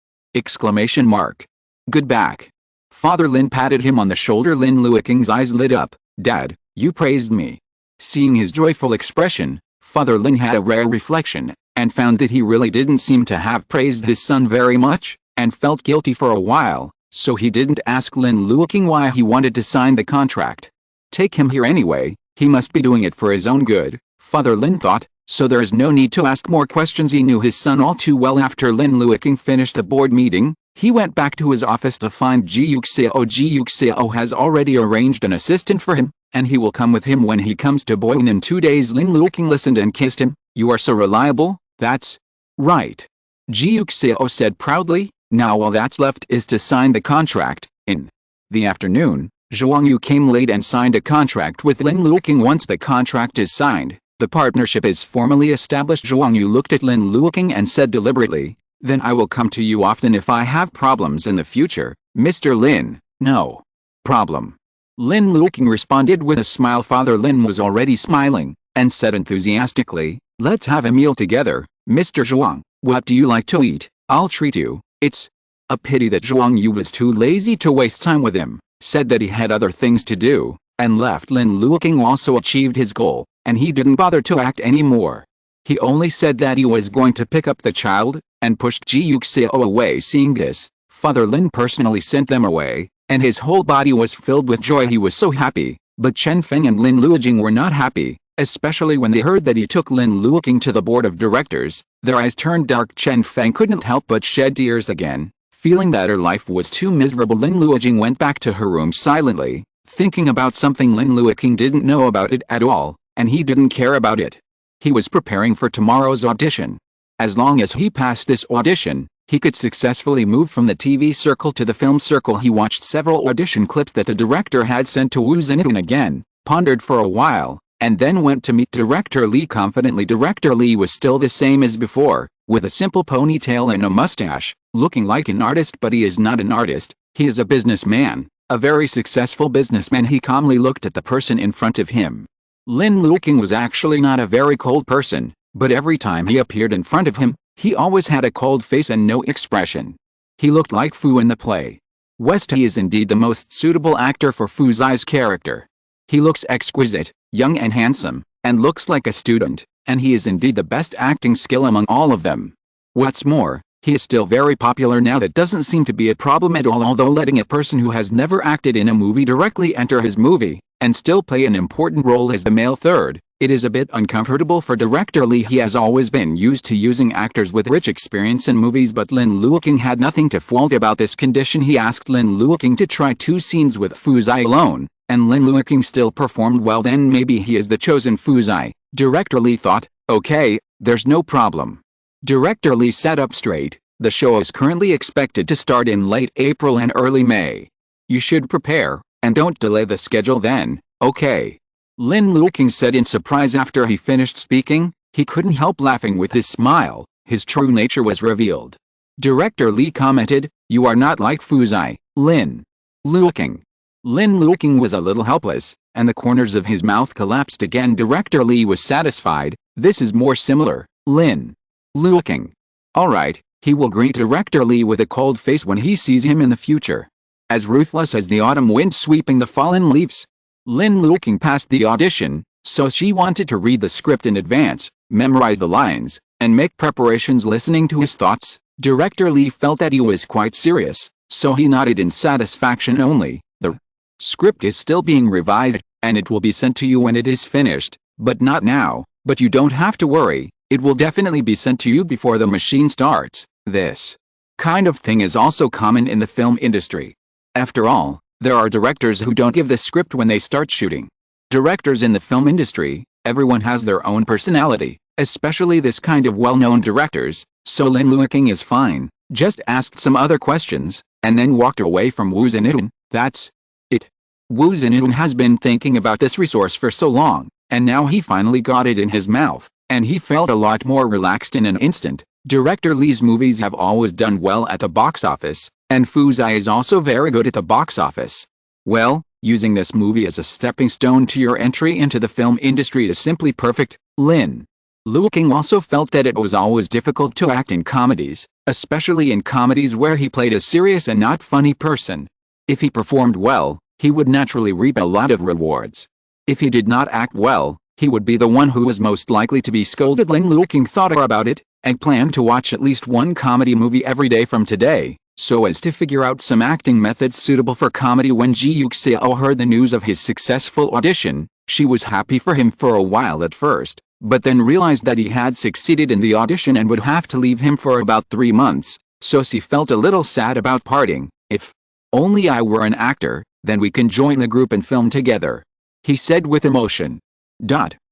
Good back. Father Lin patted him on the shoulder. Lin Luoqing's eyes lit up. Dad, you praised me. Seeing his joyful expression, Father Lin had a rare reflection, and found that he really didn't seem to have praised his son very much, and felt guilty for a while, so he didn't ask Lin Luoqing why he wanted to sign the contract. Take him here anyway, he must be doing it for his own good, Father Lin thought, so there is no need to ask more questions. He knew his son all too well. After Lin Luoqing finished the board meeting, he went back to his office to find Ji Yuxiao. Ji Yuxiao has already arranged an assistant for him, and he will come with him when he comes to Boyan in 2 days. Lin Luoqing listened and kissed him. You are so reliable. That's right. Ji Yuxiao said proudly. Now all that's left is to sign the contract. In the afternoon, Zhuang Yu came late and signed a contract with Lin Luoqing. Once the contract is signed, the partnership is formally established. Zhuang Yu looked at Lin Luoqing and said deliberately, then I will come to you often if I have problems in the future, Mr. Lin. No problem. Lin Luoqing responded with a smile. Father Lin was already smiling, and said enthusiastically, let's have a meal together, Mr. Zhuang. What do you like to eat? I'll treat you. It's a pity that Zhuang Yu was too lazy to waste time with him, said that he had other things to do, and left. Lin Luoqing also achieved his goal, and he didn't bother to act anymore. He only said that he was going to pick up the child, and pushed Ji Yuxiao away. Seeing this, Father Lin personally sent them away, and his whole body was filled with joy. He was so happy, but Chen Feng and Lin Luoqing were not happy, especially when they heard that he took Lin Luoqing to the board of directors. Their eyes turned dark. Chen Feng couldn't help but shed tears again, feeling that her life was too miserable. Lin Luoqing went back to her room silently, thinking about something. Lin Luoqing didn't know about it at all, and he didn't care about it. He was preparing for tomorrow's audition. As long as he passed this audition, He could successfully move from the TV circle to the film circle. He watched several audition clips that the director had sent to Wu Zhenyan again, pondered for a while, and then went to meet director Li confidently. Director Li was still the same as before, with a simple ponytail and a mustache, looking like an artist, but he is not an artist. He is a businessman, a very successful businessman. He calmly looked at the person in front of him. Lin Luoqing was actually not a very cold person, but every time he appeared in front of him, he always had a cold face and no expression. He looked like Fu in the play. He is indeed the most suitable actor for Fu Zai's character. He looks exquisite, young and handsome, and looks like a student, and he is indeed the best acting skill among all of them. What's more, he is still very popular now. That doesn't seem to be a problem at all, although letting a person who has never acted in a movie directly enter his movie, and still play an important role as the male third, it is a bit uncomfortable for director Li. He has always been used to using actors with rich experience in movies, but Lin Luoqing had nothing to fault about this condition. He asked Lin Luoqing to try 2 scenes with Fu Zai alone, and Lin Luoqing still performed well. Then maybe he is the chosen Fu Zai. Director Li thought, okay, there's no problem. Director Li sat up straight. The show is currently expected to start in late April and early May. You should prepare, and don't delay the schedule then, okay? Lin Luoqing said in surprise after he finished speaking. He couldn't help laughing with his smile. His true nature was revealed. Director Li commented, "You are not like Fu Zai, Lin Luoqing." Lin Luoqing was a little helpless, and the corners of his mouth collapsed again. Director Li was satisfied. This is more similar, Lin Luoqing. Alright, he will greet Director Li with a cold face when he sees him in the future. As ruthless as the autumn wind sweeping the fallen leaves. Lin Luoqing passed the audition, so she wanted to read the script in advance, memorize the lines, and make preparations. Listening to his thoughts, Director Li felt that he was quite serious, so he nodded in satisfaction only. The script is still being revised, and it will be sent to you when it is finished, but not now. But you don't have to worry, it will definitely be sent to you before the machine starts. This kind of thing is also common in the film industry. After all, there are directors who don't give the script when they start shooting. Directors in the film industry, everyone has their own personality, especially this kind of well-known directors, so Lin Luoqing is fine, just asked some other questions, and then walked away from Wu Zhenyan. That's it. Wu Zhenyan has been thinking about this resource for so long, and now he finally got it in his mouth, and he felt a lot more relaxed in an instant. Director Li's movies have always done well at the box office, and Fu Zai is also very good at the box office. Well, using this movie as a stepping stone to your entry into the film industry is simply perfect. Lin Luoqing also felt that it was always difficult to act in comedies, especially in comedies where he played a serious and not funny person. If he performed well, he would naturally reap a lot of rewards. If he did not act well, he would be the one who was most likely to be scolded. Lin Luoqing thought about it, and planned to watch at least one comedy movie every day from today, so as to figure out some acting methods suitable for comedy. When Ji Yuxiao heard the news of his successful audition, she was happy for him for a while at first, but then realized that he had succeeded in the audition and would have to leave him for about 3 months, so she felt a little sad about parting. "If only I were an actor, then we can join the group and film together," he said with emotion.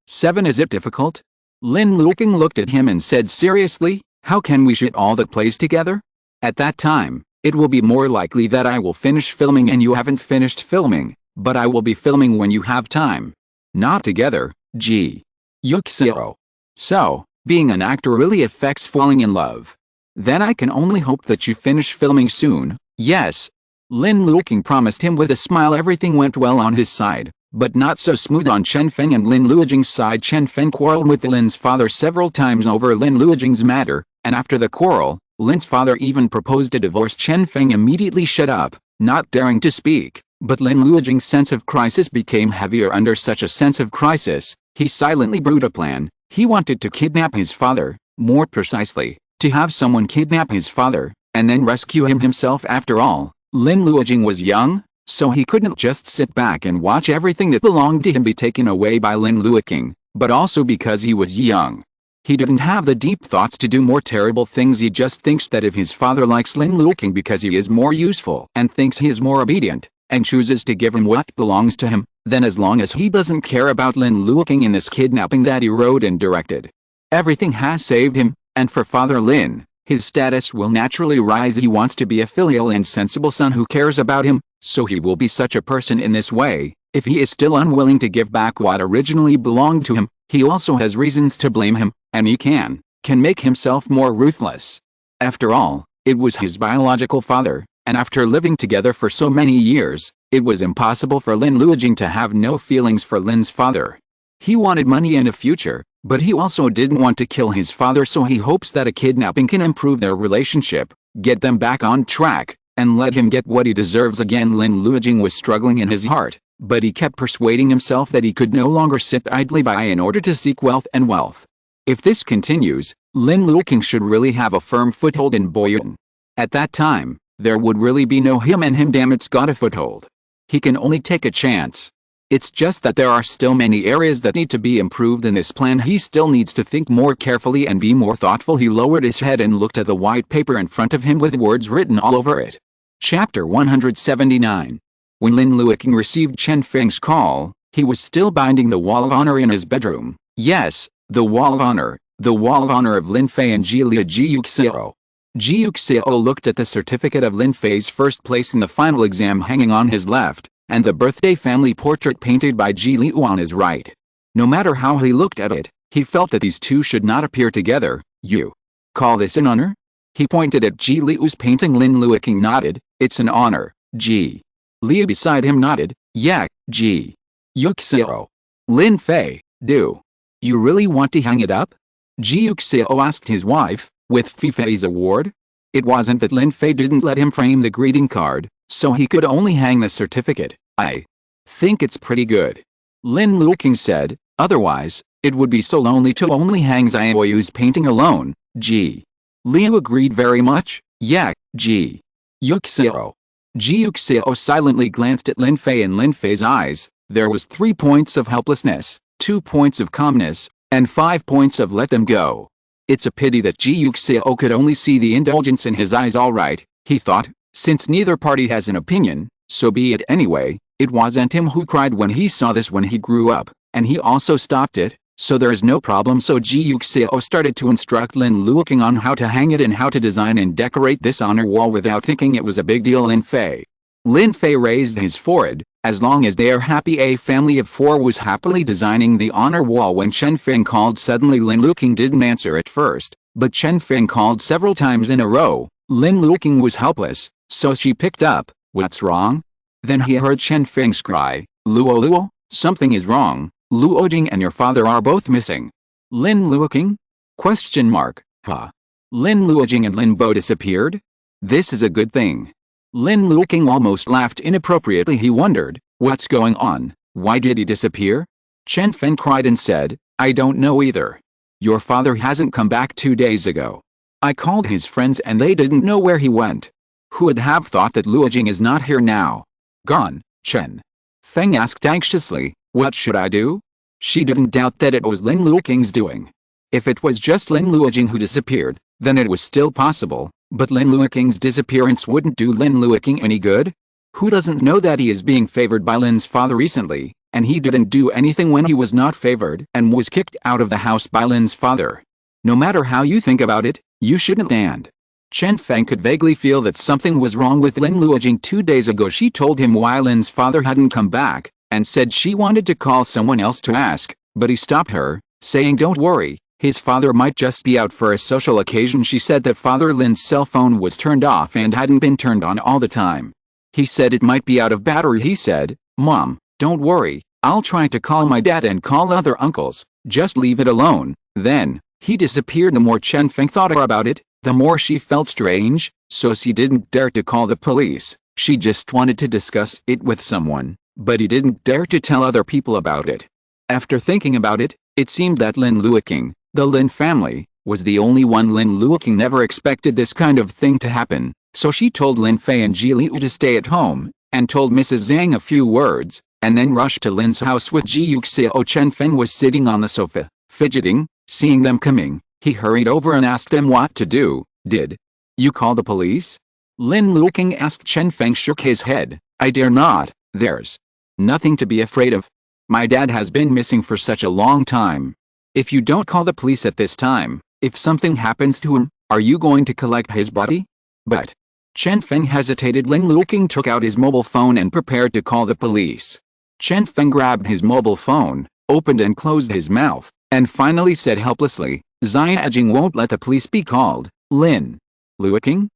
7 Is it difficult? Lin Luoqing looked at him and said seriously, "How can we shoot all the plays together? At that time, it will be more likely that I will finish filming and you haven't finished filming, but I will be filming when you have time. Not together, Ji Yuxiao. So, being an actor really affects falling in love. Then I can only hope that you finish filming soon." "Yes." Lin Luoqing promised him with a smile. Everything went well on his side, but not so smooth on Chen Feng and Lin Luoqing's side. Chen Feng quarreled with Lin's father several times over Lin Luoqing's matter, and after the quarrel, Lin's father even proposed a divorce. Chen Feng immediately shut up, not daring to speak, but Lin Luoqing's sense of crisis became heavier. Under such a sense of crisis, he silently brewed a plan. He wanted to kidnap his father, more precisely, to have someone kidnap his father, and then rescue him himself. After all, Lin Luoqing was young, so he couldn't just sit back and watch everything that belonged to him be taken away by Lin Luoqing, but also because he was young. He didn't have the deep thoughts to do more terrible things. He just thinks that if his father likes Lin Luoqing because he is more useful and thinks he is more obedient, and chooses to give him what belongs to him, then as long as he doesn't care about Lin Luoqing in this kidnapping that he wrote and directed, everything has saved him. And for Father Lin, His status will naturally rise. He wants to be a filial and sensible son who cares about him, so he will be such a person in this way. If he is still unwilling to give back what originally belonged to him, he also has reasons to blame him, and he can make himself more ruthless. After all, it was his biological father, and after living together for so many years, it was impossible for Lin Luoqing to have no feelings for Lin's father. He wanted money and a future, but he also didn't want to kill his father, so he hopes that a kidnapping can improve their relationship, get them back on track, and let him get what he deserves again. Lin Luoqing was struggling in his heart, but he kept persuading himself that he could no longer sit idly by in order to seek wealth and wealth. If this continues, Lin Luoqing should really have a firm foothold in Boyuan. At that time, there would really be no him and him. Damn, it's got a foothold. He can only take a chance. It's just that there are still many areas that need to be improved in this plan. He still needs to think more carefully and be more thoughtful. He lowered his head and looked at the white paper in front of him with words written all over it. Chapter 179. When Lin Luoqing received Chen Feng's call, he was still binding the wall of honor in his bedroom. Yes, the wall of honor. The wall of honor of Lin Fei and Ji Yuxiao. Ji Yuxiao looked at the certificate of Lin Fei's first place in the final exam hanging on his left, and the birthday family portrait painted by Ji Liu on his right. No matter how he looked at it, he felt that these two should not appear together. You call this an honor? He pointed at Ji Liu's painting. Lin Luoqing nodded. It's an honor. Ji Liu beside him nodded. Yeah, Ji Yuxiao. Lin Fei, do you really want to hang it up? Ji Yuxiao asked his wife, with Fei's award. It wasn't that Lin Fei didn't let him frame the greeting card, so he could only hang the certificate. I think it's pretty good, Lin Luoqing said, otherwise, it would be so lonely to only hang Xiaoyu's painting alone. Ji Liu agreed very much. Yeah, Ji Yuxiao. Ji Yuxiao silently glanced at Lin Fei. In Lin Fei's eyes, there was 3 points of helplessness, 2 points of calmness, and 5 points of let them go. It's a pity that Ji Yuxiao could only see the indulgence in his eyes. All right, he thought, since neither party has an opinion, so be it anyway. It wasn't him who cried when he saw this when he grew up, and he also stopped it, so there is no problem. So Ji Yuxiao started to instruct Lin Luoqing on how to hang it and how to design and decorate this honor wall without thinking it was a big deal. Lin Fei raised his forehead. As long as they are happy, a family of 4 was happily designing the honor wall when Chen Feng called. Suddenly Lin Luoqing didn't answer at first, but Chen Feng called several times in a row. Lin Luoqing was helpless, so she picked up. What's wrong? Then he heard Chen Feng's cry. Luo, something is wrong. Luoqing and your father are both missing. Lin Luoqing? Question mark. Huh? Lin Luoqing and Lin Bo disappeared? This is a good thing. Lin Luoqing almost laughed inappropriately. He wondered, what's going on? Why did he disappear? Chen Feng cried and said, I don't know either. Your father hasn't come back 2 days ago. I called his friends and they didn't know where he went. Who would have thought that Luoqing is not here now? Gone, Chen Feng asked anxiously. What should I do? She didn't doubt that it was Lin Luoqing's doing. If it was just Lin Luoqing who disappeared, then it was still possible. But Lin Luoqing's disappearance wouldn't do Lin Luoqing any good. Who doesn't know that he is being favored by Lin's father recently, and he didn't do anything when he was not favored and was kicked out of the house by Lin's father. No matter how you think about it, you shouldn't. And Chen Feng could vaguely feel that something was wrong with Lin Luoqing. 2 days ago she told him why Lin's father hadn't come back, and said she wanted to call someone else to ask, but he stopped her, saying don't worry. His father might just be out for a social occasion. She said that Father Lin's cell phone was turned off and hadn't been turned on all the time. He said it might be out of battery. He said, Mom, don't worry, I'll try to call my dad and call other uncles, just leave it alone. Then, he disappeared. The more Chen Feng thought about it, the more she felt strange, so she didn't dare to call the police. She just wanted to discuss it with someone, but he didn't dare to tell other people about it. After thinking about it, it seemed that Lin Luoqing, the Lin family, was the only one. Lin Luoqing never expected this kind of thing to happen, so she told Lin Fei and Ji Liu to stay at home, and told Mrs. Zhang a few words, and then rushed to Lin's house with Ji Yuxiao. Chen Feng was sitting on the sofa, fidgeting. Seeing them coming, he hurried over and asked them what to do. Did you call the police? Lin Luoqing asked. Chen Feng shook his head. I dare not. There's nothing to be afraid of. My dad has been missing for such a long time. If you don't call the police at this time, if something happens to him, Are you going to collect his body? But Chen Feng hesitated. Lin Luoqing took out his mobile phone and prepared to call the police. Chen Feng grabbed his mobile phone, opened and closed his mouth, and finally said helplessly, Xianjing won't let the police be called. Lin Luoqing?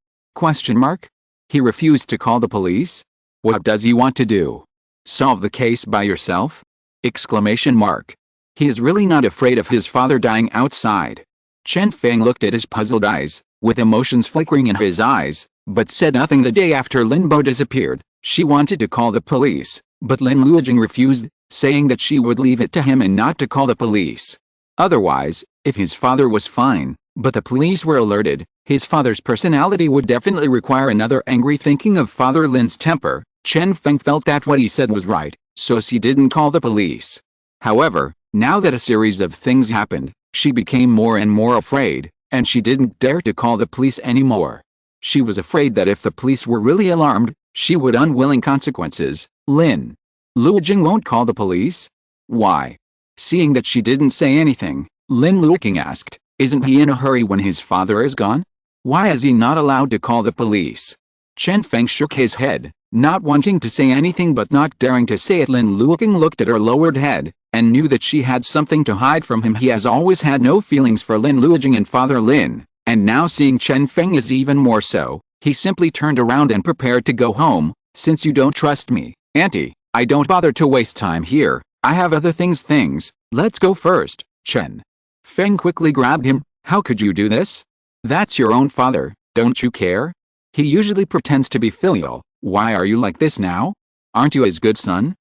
He refused to call the police? What does he want to do? Solve the case by yourself? He is really not afraid of his father dying outside. Chen Feng looked at his puzzled eyes, with emotions flickering in his eyes, but said nothing. The day after Lin Bo disappeared, she wanted to call the police, but Lin Luoqing refused, saying that she would leave it to him and not to call the police. Otherwise, if his father was fine, but the police were alerted, his father's personality would definitely require another angry. Thinking of Father Lin's temper, Chen Feng felt that what he said was right, so she didn't call the police. However, now that a series of things happened, she became more and more afraid, and she didn't dare to call the police anymore. She was afraid that if the police were really alarmed, she would unwilling consequences. Lin Luoqing won't call the police? Why? Seeing that she didn't say anything, Lin Luoqing asked, isn't he in a hurry when his father is gone? Why is he not allowed to call the police? Chen Feng shook his head, not wanting to say anything but not daring to say it. Lin Luoqing looked at her lowered head, and knew that she had something to hide from him. He has always had no feelings for Lin Luoqing and Father Lin, and now seeing Chen Feng is even more so. He simply turned around and prepared to go home. Since you don't trust me, Auntie, I don't bother to waste time here. I have other things. Let's go first. Chen Feng quickly grabbed him. How could you do this? That's your own father, don't you care? He usually pretends to be filial. Why are you like this now? Aren't you his good son?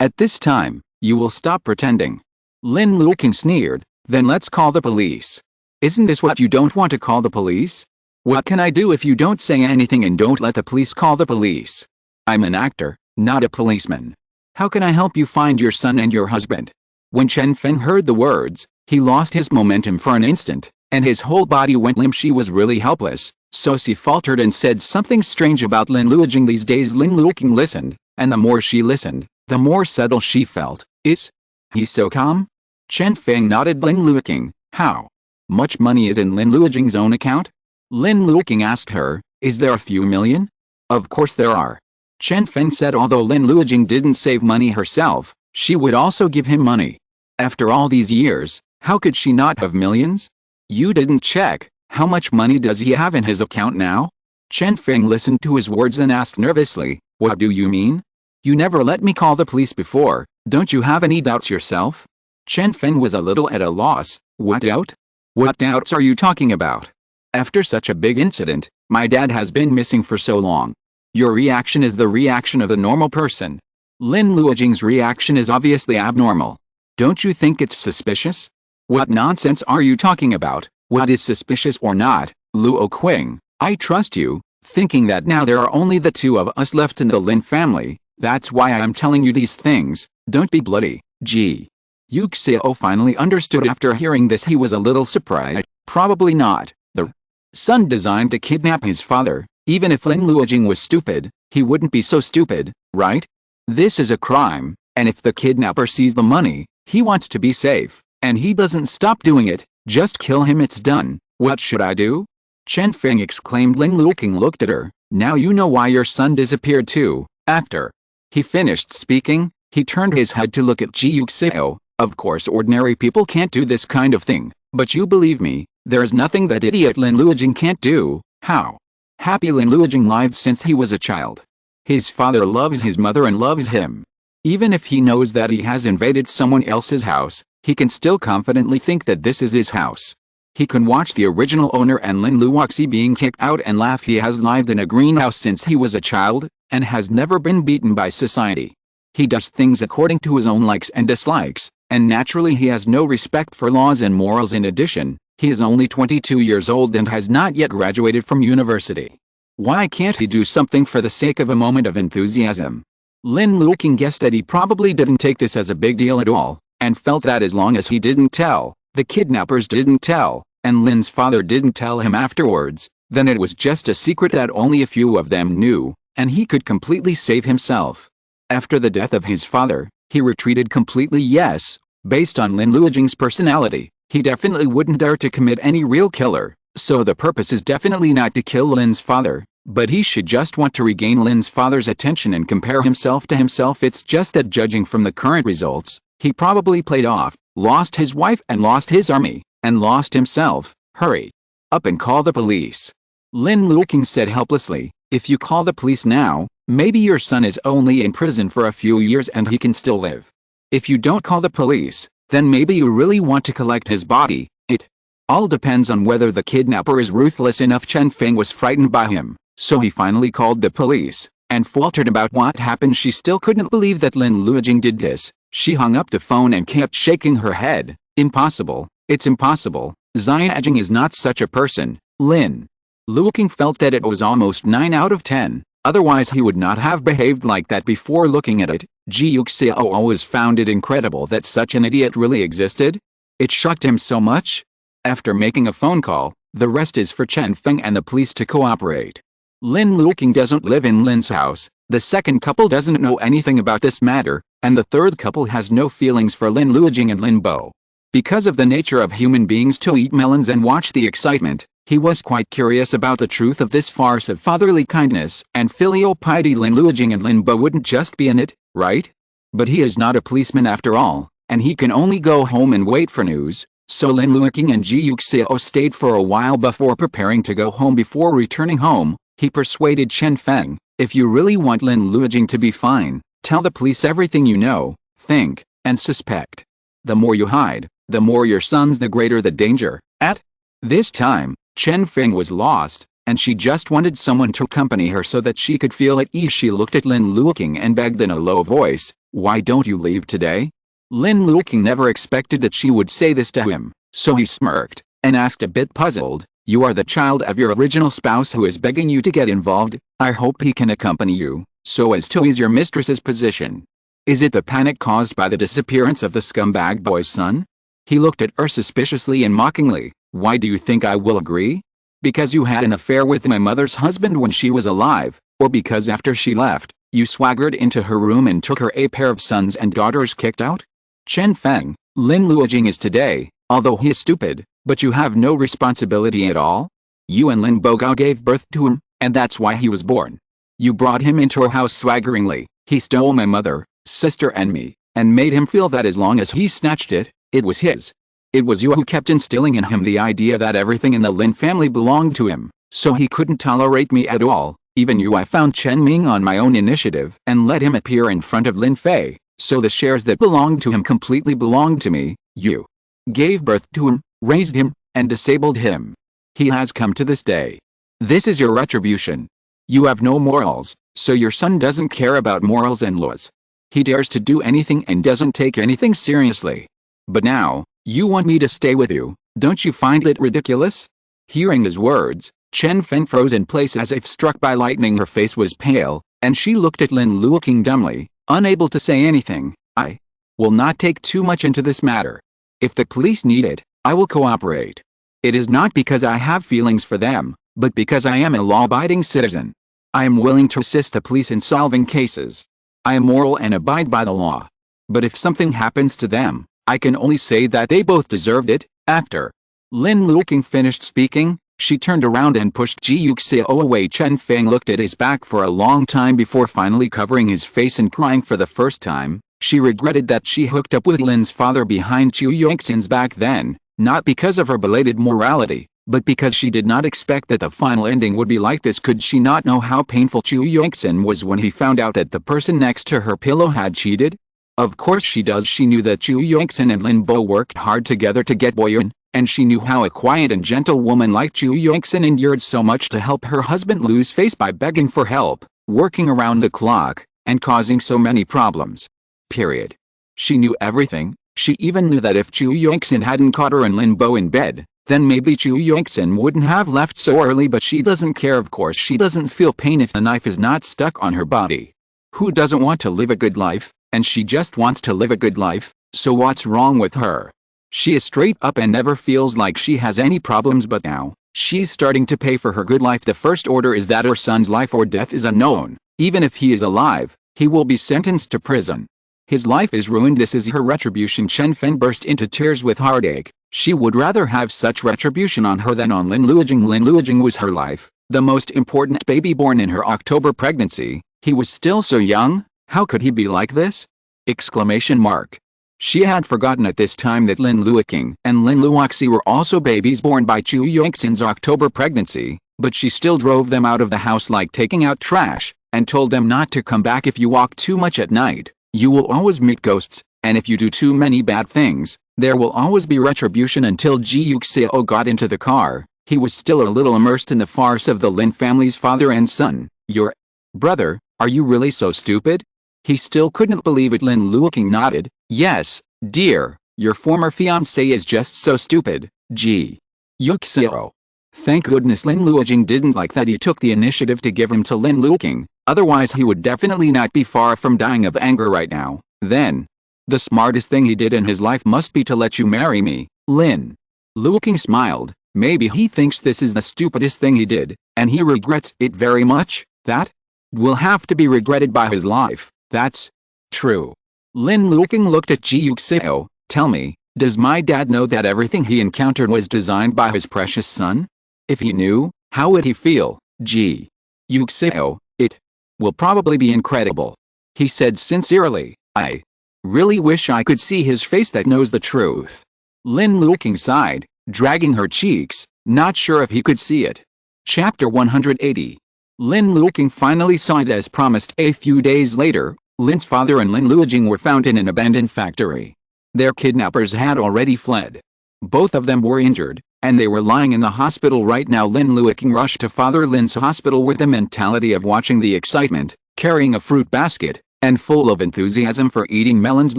At this time, you will stop pretending. Lin Luoqing sneered, then let's call the police. Isn't this what you don't want to call the police? What can I do if you don't say anything and don't let the police call the police? I'm an actor, not a policeman. How can I help you find your son and your husband? When Chen Feng heard the words, he lost his momentum for an instant, and his whole body went limp. She was really helpless, so she faltered and said something strange about Lin Luoqing these days. Lin Luoqing listened, and the more she listened, the more settled she felt. Is he so calm? Chen Feng nodded. Lin Luoqing, how much money is in Lin Luoqing's own account? Lin Luoqing asked her, is there a few million? Of course there are. Chen Feng said. Although Lin Luoqing didn't save money herself, she would also give him money. After all these years, how could she not have millions? You didn't check. How much money does he have in his account now? Chen Feng listened to his words and asked nervously, what do you mean? You never let me call the police before. Don't you have any doubts yourself? Chen Feng was a little at a loss. What doubt? What doubts are you talking about? After such a big incident, my dad has been missing for so long. Your reaction is the reaction of a normal person. Lin Luoqing's reaction is obviously abnormal. Don't you think it's suspicious? What nonsense are you talking about? What is suspicious or not? Luoqing, I trust you, thinking that now there are only the two of us left in the Lin family. That's why I am telling you these things. Don't be bloody. Ji Yuxiao finally understood. After hearing this, he was a little surprised. Probably not. The son designed to kidnap his father. Even if Lin Luoqing was stupid, he wouldn't be so stupid, right? This is a crime, and if the kidnapper sees the money, he wants to be safe, and he doesn't stop doing it. Just kill him. It's done. What should I do? Chen Feng exclaimed. Lin Luoqing looked at her. Now you know why your son disappeared too. After he finished speaking, he turned his head to look at Ji Yuxiao. Of course ordinary people can't do this kind of thing, but you believe me, there's nothing that idiot Lin Luoqing can't do. How happy Lin Luoqing lived since he was a child. His father loves his mother and loves him. Even if he knows that he has invaded someone else's house, he can still confidently think that this is his house. He can watch the original owner and Lin Luoqing being kicked out and laugh. He has lived in a greenhouse since he was a child, and has never been beaten by society. He does things according to his own likes and dislikes, and naturally he has no respect for laws and morals. In addition, he is only 22 years old and has not yet graduated from university. Why can't he do something for the sake of a moment of enthusiasm? Lin Luoqing guessed that he probably didn't take this as a big deal at all, and felt that as long as he didn't tell, the kidnappers didn't tell, and Lin's father didn't tell him afterwards, then it was just a secret that only a few of them knew, and he could completely save himself. After the death of his father, he retreated completely. Yes, based on Lin Luoqing's personality, He definitely wouldn't dare to commit any real killer, so the purpose is definitely not to kill Lin's father, but he should just want to regain Lin's father's attention and compare himself to himself. It's just that judging from the current results, he probably played off, lost his wife and lost his army, and lost himself. Hurry up and call the police. Lin Luoqing said helplessly, if you call the police now, maybe your son is only in prison for a few years and he can still live. If you don't call the police, then maybe you really want to collect his body. It all depends on whether the kidnapper is ruthless enough. Chen Feng was frightened by him, so he finally called the police, and faltered about what happened. She still couldn't believe that Lin Luoqing did this. She hung up the phone and kept shaking her head. Impossible, it's impossible. Xianjing is not such a person. Lin Luoqing felt that it was almost 9 out of 10, otherwise he would not have behaved like that before looking at it. Ji Yuxiao always found it incredible that such an idiot really existed. It shocked him so much. After making a phone call, the rest is for Chen Feng and the police to cooperate. Lin Luoqing doesn't live in Lin's house, the second couple doesn't know anything about this matter, and the third couple has no feelings for Lin Luoqing and Lin Bo. Because of the nature of human beings to eat melons and watch the excitement, he was quite curious about the truth of this farce of fatherly kindness and filial piety. Lin Luoqing and Lin Bo wouldn't just be in it, right? But he is not a policeman after all, and he can only go home and wait for news, so Lin Luoqing and Ji Yuxiao stayed for a while before preparing to go home. Before returning home, he persuaded Chen Feng, if you really want Lin Luoqing to be fine, tell the police everything you know, think, and suspect. The more you hide, the more your son's, the greater the danger. At this time, Chen Feng was lost, and she just wanted someone to accompany her so that she could feel at ease. She looked at Lin Luoqing and begged in a low voice, why don't you leave today? Lin Luoqing never expected that she would say this to him, so he smirked, and asked a bit puzzled, you are the child of your original spouse who is begging you to get involved. I hope he can accompany you, so as to ease your mistress's position. Is it the panic caused by the disappearance of the scumbag boy's son? He looked at her suspiciously and mockingly, why do you think I will agree? Because you had an affair with my mother's husband when she was alive, or because after she left, you swaggered into her room and took her a pair of sons and daughters kicked out? Chen Feng, Lin Luoqing is today, although he is stupid, but you have no responsibility at all? You and Lin Bogao gave birth to him, and that's why he was born. You brought him into our house swaggeringly. He stole my mother, sister and me, and made him feel that as long as he snatched it, it was his. It was you who kept instilling in him the idea that everything in the Lin family belonged to him, so he couldn't tolerate me at all. Even you. I found Chen Ming on my own initiative and let him appear in front of Lin Fei, so the shares that belonged to him completely belonged to me. You gave birth to him, raised him, and disabled him. He has come to this day. This is your retribution. You have no morals, so your son doesn't care about morals and laws. He dares to do anything and doesn't take anything seriously. But now, you want me to stay with you, don't you find it ridiculous? Hearing his words, Chen Feng froze in place as if struck by lightning. Her face was pale, and she looked at Lin Luoqing dumbly, unable to say anything. I will not take too much into this matter. If the police need it, I will cooperate. It is not because I have feelings for them, but because I am a law-abiding citizen. I am willing to assist the police in solving cases. I am moral and abide by the law. But if something happens to them, I can only say that they both deserved it. After Lin Luoqing finished speaking, she turned around and pushed Ji Yuxiao away. Chen Feng looked at his back for a long time before finally covering his face and crying for the first time. She regretted that she hooked up with Lin's father behind Ji Yuxiao's back then, not because of her belated morality, but because she did not expect that the final ending would be like this. Could she not know how painful Ji Yuxiao was when he found out that the person next to her pillow had cheated? Of course she does. She knew that Ji Yuxiao and Lin Bo worked hard together to get Boyun, and she knew how a quiet and gentle woman like Ji Yuxiao endured so much to help her husband lose face by begging for help, working around the clock, and causing so many problems. Period. She knew everything. She even knew that if Ji Yuxiao hadn't caught her and Lin Bo in bed, then maybe Ji Yuxiao wouldn't have left so early. But she doesn't care. Of course she doesn't feel pain if the knife is not stuck on her body. Who doesn't want to live a good life? And she just wants to live a good life, so what's wrong with her? She is straight up and never feels like she has any problems. But now, she's starting to pay for her good life. The first order is that her son's life or death is unknown. Even if he is alive, he will be sentenced to prison. His life is ruined. This is her retribution. Chen Feng burst into tears with heartache. She would rather have such retribution on her than on Lin Luoqing. Lin Luoqing was her life, the most important baby born in her October pregnancy. He was still so young, how could he be like this? Exclamation mark. She had forgotten at this time that Lin Luoqing and Lin Luoqing were also babies born by Ji Yuxiao's October pregnancy, but she still drove them out of the house like taking out trash, and told them not to come back if you walk too much at night. You will always meet ghosts, and if you do too many bad things, there will always be retribution. Until Ji Yuxiao got into the car, he was still a little immersed in the farce of the Lin family's father and son. Your brother, are you really so stupid? He still couldn't believe it. Lin Luoqing nodded. Yes, dear, your former fiancé is just so stupid, Ji Yuxiao. Thank goodness Lin Luoqing didn't like that he took the initiative to give him to Lin Luoqing, otherwise he would definitely not be far from dying of anger right now. Then, the smartest thing he did in his life must be to let you marry me. Lin Luoqing smiled. Maybe he thinks this is the stupidest thing he did, and he regrets it very much. That will have to be regretted by his life. That's true. Lin Luoqing looked at Ji Yuxiao. Tell me, does my dad know that everything he encountered was designed by his precious son? If he knew, how would he feel? Ji Yuxiao, it will probably be incredible. He said sincerely. I really wish I could see his face that knows the truth. Lin Luoqing sighed, dragging her cheeks, not sure if he could see it. Chapter 180. Lin Luoqing finally saw it as promised. A few days later, Lin's father and Lin Luoqing were found in an abandoned factory. Their kidnappers had already fled. Both of them were injured, and they were lying in the hospital right now. Lin Luoqing rushed to Father Lin's hospital with the mentality of watching the excitement, carrying a fruit basket, and full of enthusiasm for eating melons.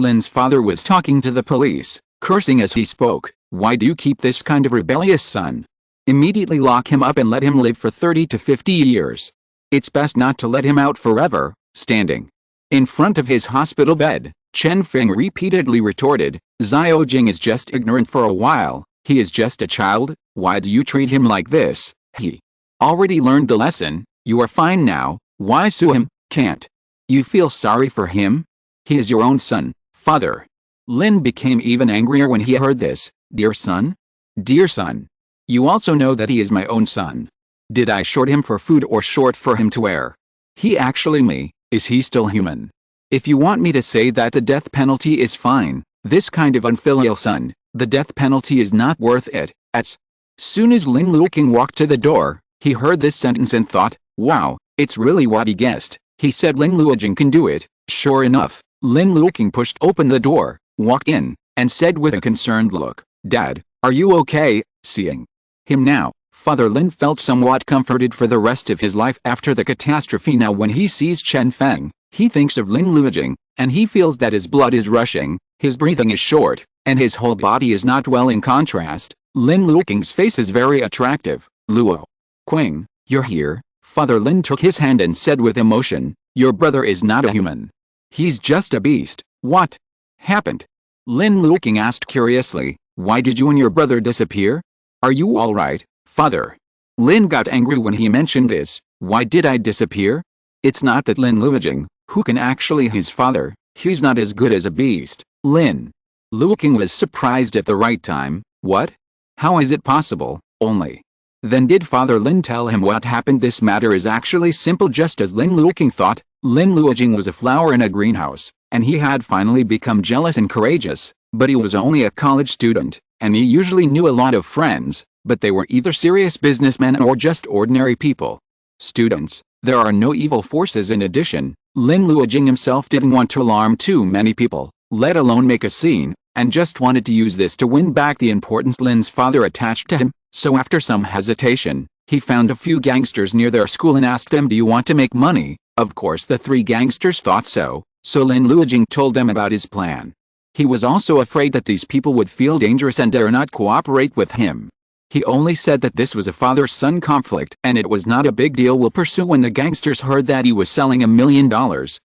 Lin's father was talking to the police, cursing as he spoke. Why do you keep this kind of rebellious son? Immediately lock him up and let him live for 30 to 50 years. It's best not to let him out forever. Standing in front of his hospital bed, Chen Feng repeatedly retorted, Xiao Jing is just ignorant for a while. He is just a child. Why do you treat him like this? He already learned the lesson. You are fine now. Why sue him? Can't you feel sorry for him? He is your own son, father. Lin became even angrier when he heard this. Dear son? Dear son. You also know that he is my own son. Did I short him for food or short for him to wear? He actually me. Is he still human? If you want me to say that the death penalty is fine, this kind of unfilial son, the death penalty is not worth it. As soon as Lin Luoqing walked to the door, he heard this sentence and thought, wow, it's really what he guessed. He said Lin Luoqing can do it. Sure enough, Lin Luoqing pushed open the door, walked in, and said with a concerned look, Dad, are you okay? Seeing him now, Father Lin felt somewhat comforted for the rest of his life after the catastrophe. Now when he sees Chen Feng, he thinks of Lin Luoqing, and he feels that his blood is rushing, his breathing is short, and his whole body is not well. In contrast, Lin Luoqing's face is very attractive. Luoqing, you're here. Father Lin took his hand and said with emotion, your brother is not a human. He's just a beast. What happened? Lin Luoqing asked curiously, why did you and your brother disappear? Are you all right, father? Lin got angry when he mentioned this. Why did I disappear? It's not that Lin Luoqing, who can actually his father, he's not as good as a beast. Lin Luoqing was surprised at the right time. What? How is it possible? Only then did Father Lin tell him what happened. This matter is actually simple, just as Lin Luoqing thought. Lin Luoqing was a flower in a greenhouse, and he had finally become jealous and courageous, but he was only a college student, and he usually knew a lot of friends, but they were either serious businessmen or just ordinary people. Students, there are no evil forces. In addition, Lin Luoqing himself didn't want to alarm too many people, let alone make a scene, and just wanted to use this to win back the importance Lin's father attached to him. So after some hesitation, he found a few gangsters near their school and asked them, do you want to make money? Of course the three gangsters thought so Lin Luoqing told them about his plan. He was also afraid that these people would feel dangerous and dare not cooperate with him. He only said that this was a father-son conflict and it was not a big deal. Will pursue. When the gangsters heard that he was selling $1 million,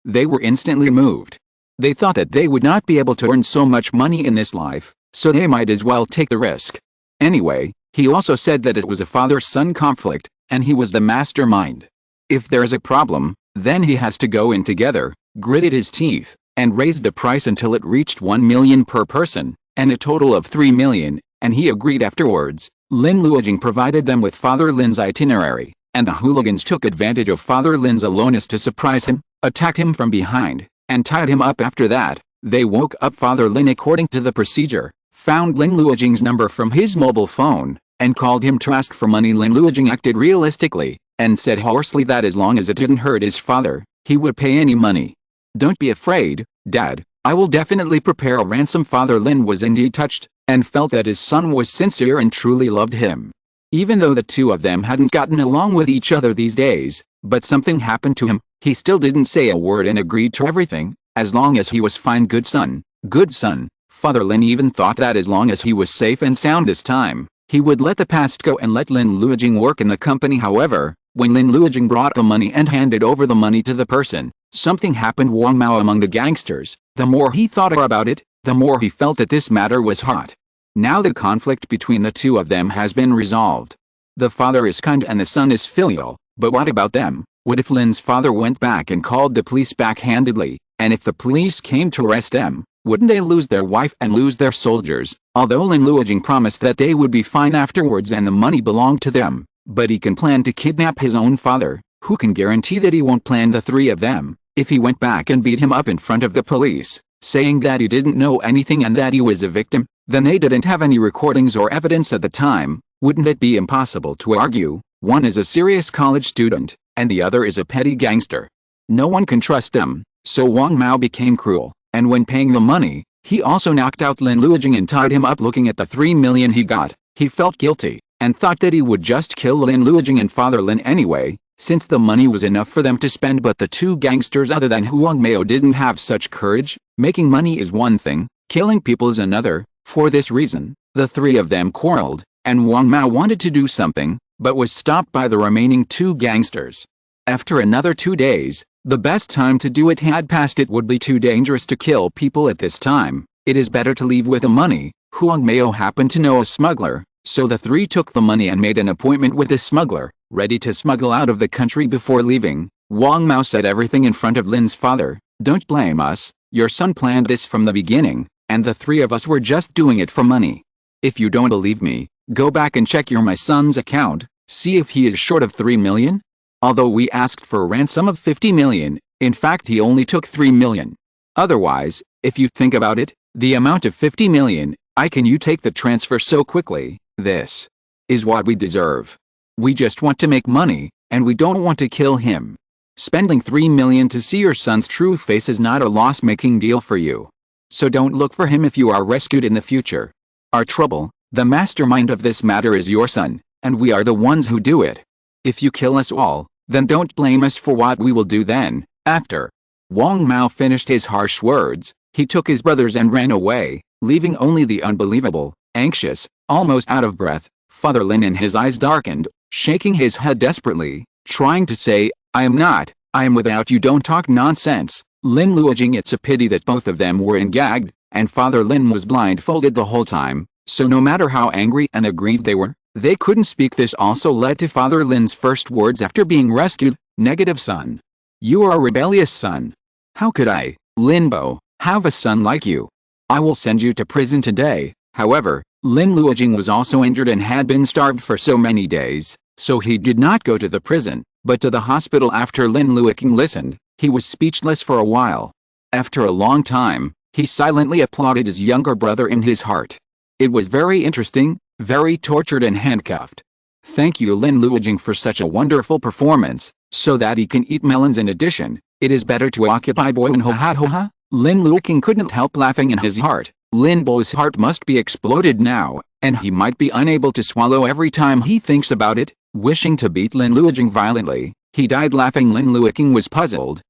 they were instantly moved. They thought that they would not be able to earn so much money in this life, so they might as well take the risk. Anyway, he also said that it was a father-son conflict, and he was the mastermind. If there's a problem, then he has to go in together, gritted his teeth, and raised the price until it reached $1 million per person, and a total of $3 million. and he agreed afterwards. Lin Luoqing provided them with Father Lin's itinerary, and the hooligans took advantage of Father Lin's aloneness to surprise him, attacked him from behind, and tied him up. After that, they woke up Father Lin according to the procedure, found Lin Luoqing's number from his mobile phone, and called him to ask for money. Lin Luoqing acted realistically, and said hoarsely that as long as it didn't hurt his father, he would pay any money. "Don't be afraid, Dad, I will definitely prepare a ransom." Father Lin was indeed touched, and felt that his son was sincere and truly loved him. Even though the two of them hadn't gotten along with each other these days, but something happened to him, he still didn't say a word and agreed to everything, as long as he was fine. Good son, good son. Father Lin even thought that as long as he was safe and sound this time, he would let the past go and let Lin Luoqing work in the company. However, when Lin Luoqing brought the money and handed over the money to the person, something happened. Wang Mao among the gangsters, the more he thought about it, the more he felt that this matter was hot. Now the conflict between the two of them has been resolved. The father is kind and the son is filial, but what about them? What if Lin's father went back and called the police backhandedly, and if the police came to arrest them, wouldn't they lose their wife and lose their soldiers? Although Lin Luoqing promised that they would be fine afterwards and the money belonged to them, but he can plan to kidnap his own father. Who can guarantee that he won't plan the three of them? If he went back and beat him up in front of the police, saying that he didn't know anything and that he was a victim, then they didn't have any recordings or evidence at the time, wouldn't it be impossible to argue? One is a serious college student, and the other is a petty gangster. No one can trust them, so Wang Mao became cruel, and when paying the money, he also knocked out Lin Luoqing and tied him up. Looking at the 3 million he got, he felt guilty, and thought that he would just kill Lin Luoqing and Father Lin anyway, since the money was enough for them to spend. But the two gangsters other than Wang Mao didn't have such courage. Making money is one thing, killing people is another. For this reason, the three of them quarreled, and Wang Mao wanted to do something, but was stopped by the remaining two gangsters. After another 2 days, the best time to do it had passed. It would be too dangerous to kill people at this time. It is better to leave with the money. Wang Mao happened to know a smuggler, so the three took the money and made an appointment with the smuggler, ready to smuggle out of the country. Before leaving, Wang Mao said everything in front of Lin's father. "Don't blame us, your son planned this from the beginning, and the three of us were just doing it for money. If you don't believe me, go back and check my son's account, see if he is short of 3 million. Although we asked for a ransom of 50 million, in fact he only took 3 million. Otherwise, if you think about it, the amount of 50 million, can you take the transfer so quickly? This is what we deserve. We just want to make money, and we don't want to kill him. Spending 3 million to see your son's true face is not a loss-making deal for you. So don't look for him if you are rescued in the future. Our trouble, the mastermind of this matter is your son, and we are the ones who do it. If you kill us all, then don't blame us for what we will do then, after." Wang Mao finished his harsh words, he took his brothers and ran away, leaving only the unbelievable, anxious, almost out of breath, Father Lin, and his eyes darkened, shaking his head desperately, trying to say, I am without you. Don't talk nonsense, Lin Luoqing. It's a pity that both of them were gagged, and Father Lin was blindfolded the whole time, so no matter how angry and aggrieved they were, they couldn't speak. This also led to Father Lin's first words after being rescued, "Negative son. You are a rebellious son. How could I, Lin Bo, have a son like you? I will send you to prison today." However, Lin Luoqing was also injured and had been starved for so many days, so he did not go to the prison, but to the hospital. After Lin Luoqing listened, he was speechless for a while. After a long time, he silently applauded his younger brother in his heart. It was very interesting, very tortured and handcuffed. "Thank you, Lin Luoqing, for such a wonderful performance, so that he can eat melons. In addition, it is better to occupy boy and ho-ha-ho-ha." Lin Luoqing couldn't help laughing in his heart. Lin Bo's heart must be exploded now, and he might be unable to swallow every time he thinks about it. Wishing to beat Lin Luoqing violently, he died laughing. Lin Luoqing was puzzled.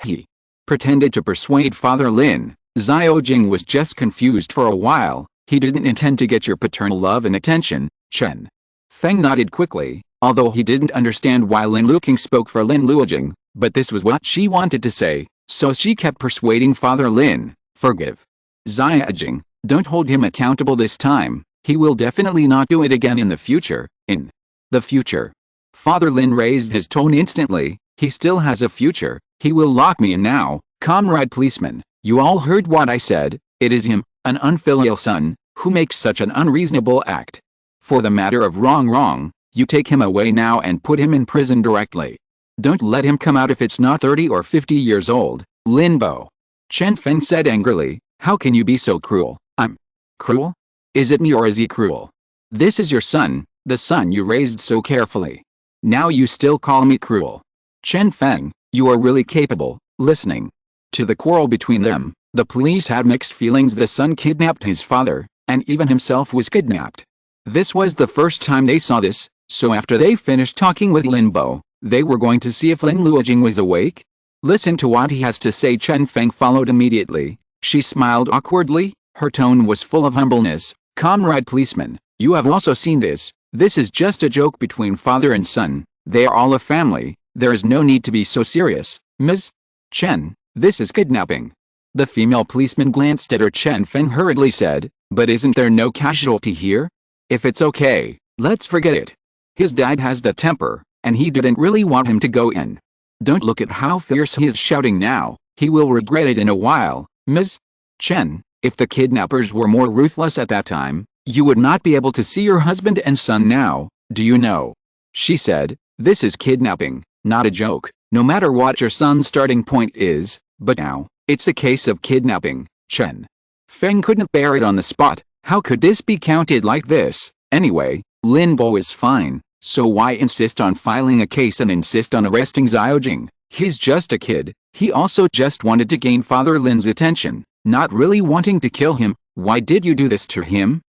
He pretended to persuade Father Lin. Xiaojing was just confused for a while. He didn't intend to get your paternal love and attention. Chen Feng nodded quickly, although he didn't understand why Lin Luoqing spoke for Lin Luoqing, but this was what she wanted to say, so she kept persuading Father Lin. "Forgive Xiaojing, don't hold him accountable this time. He will definitely not do it again in the future." In the future? Father Lin raised his tone instantly. "He still has a future. He will lock me in now." "Comrade policeman, you all heard what I said. It is him, an unfilial son, Who makes such an unreasonable act? For the matter of wrong, you take him away now and put him in prison directly. Don't let him come out if it's not 30 or 50 years old, Lin Bo. Chen Feng said angrily, how can you be so cruel? I'm cruel? Is it me or is he cruel? This is your son, the son you raised so carefully. Now you still call me cruel. Chen Feng, you are really capable. Listening to the quarrel between them, the police had mixed feelings. The son kidnapped his father, and even himself was kidnapped. This was the first time they saw this, so after they finished talking with Lin Bo, they were going to see if Lin Luoqing was awake. Listen to what he has to say. Chen Feng followed immediately. She smiled awkwardly, her tone was full of humbleness. Comrade policeman, you have also seen this. This is just a joke between father and son. They are all a family. There is no need to be so serious, Ms. Chen. This is kidnapping. The female policeman glanced at her. Chen Feng hurriedly said, but isn't there no casualty here? If it's okay, let's forget it. His dad has the temper, and he didn't really want him to go in. Don't look at how fierce he is shouting now. He will regret it in a while, Ms. Chen. If the kidnappers were more ruthless at that time, you would not be able to see your husband and son now, do you know? She said, this is kidnapping, not a joke, no matter what your son's starting point is, but now, it's a case of kidnapping. Chen Feng couldn't bear it on the spot. How could this be counted like this? Anyway, Lin Bo is fine, so why insist on filing a case and insist on arresting Xiaojing? He's just a kid. He also just wanted to gain Father Lin's attention, not really wanting to kill him. Why did you do this to him?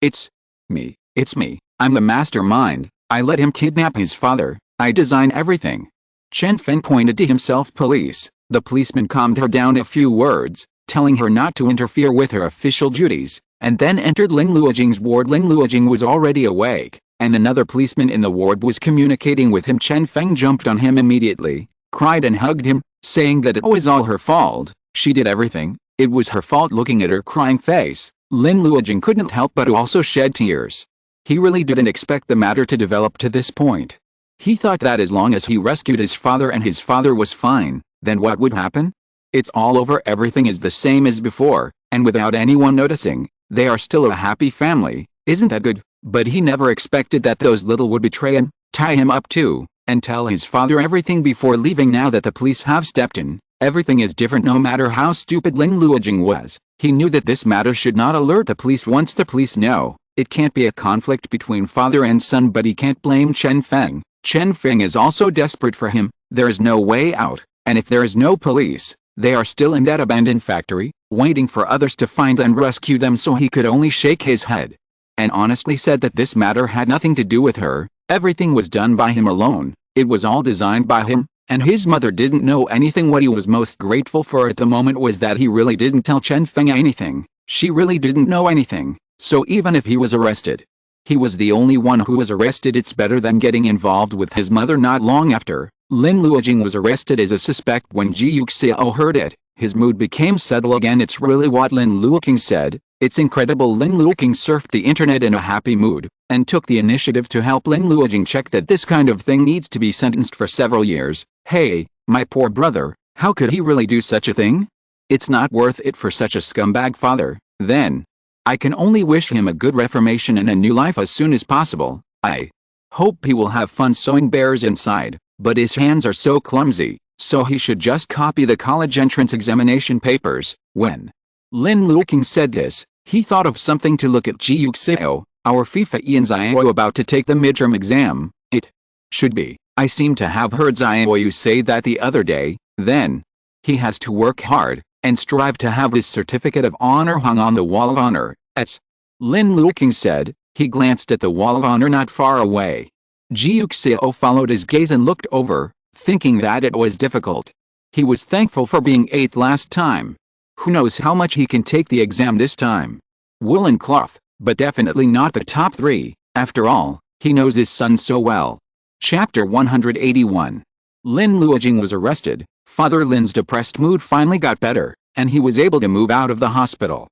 It's me. I'm the mastermind. I let him kidnap his father. I design everything. Chen Feng pointed to himself. Police. The policeman calmed her down a few words, telling her not to interfere with her official duties, and then entered Lin Luoqing's ward. Lin Luoqing was already awake, and another policeman in the ward was communicating with him. Chen Feng jumped on him immediately, cried and hugged him, saying that it was all her fault. She did everything. It was her fault. Looking at her crying face, Lin Luoqing couldn't help but also shed tears. He really didn't expect the matter to develop to this point. He thought that as long as he rescued his father and his father was fine, then what would happen? It's all over. Everything is the same as before, and without anyone noticing, they are still a happy family. Isn't that good? But he never expected that those little would betray him, tie him up too, and tell his father everything before leaving. Now that the police have stepped in, everything is different. No matter how stupid Lin Luoqing was, he knew that this matter should not alert the police. Once the police know, it can't be a conflict between father and son. But he can't blame Chen Feng. Chen Feng is also desperate for him. There is no way out, and if there is no police, they are still in that abandoned factory, waiting for others to find and rescue them. So he could only shake his head and honestly said that this matter had nothing to do with her. Everything was done by him alone. It was all designed by him, and his mother didn't know anything. What he was most grateful for at the moment was that he really didn't tell Chen Feng anything. She really didn't know anything, so even if he was arrested, he was the only one who was arrested. It's better than getting involved with his mother. Not long after, Lin Luoqing was arrested as a suspect. When Ji Yuxiao heard it, his mood became subtle again. It's really what Lin Luoqing said. It's incredible. Lin Luoqing surfed the internet in a happy mood, and took the initiative to help Lin Luoqing check that this kind of thing needs to be sentenced for several years. Hey, my poor brother, how could he really do such a thing? It's not worth it for such a scumbag father. Then, I can only wish him a good reformation and a new life as soon as possible. I hope he will have fun sewing bears inside, but his hands are so clumsy, so he should just copy the college entrance examination papers. When Lin Luoqing said this, he thought of something to look at Ji Yuxiao, our FIFA Ian Xiao about to take the midterm exam. It should be. I seem to have heard Xiao say that the other day. Then, he has to work hard, and strive to have his certificate of honor hung on the wall of honor. As Lin Luoqing said, he glanced at the wall of honor not far away. Ji Yuxiao followed his gaze and looked over, thinking that it was difficult. He was thankful for being 8th last time. Who knows how much he can take the exam this time. Woolen cloth, but definitely not the top 3. After all, he knows his son so well. Chapter 181. Lin Luoqing was arrested. Father Lin's depressed mood finally got better, and he was able to move out of the hospital.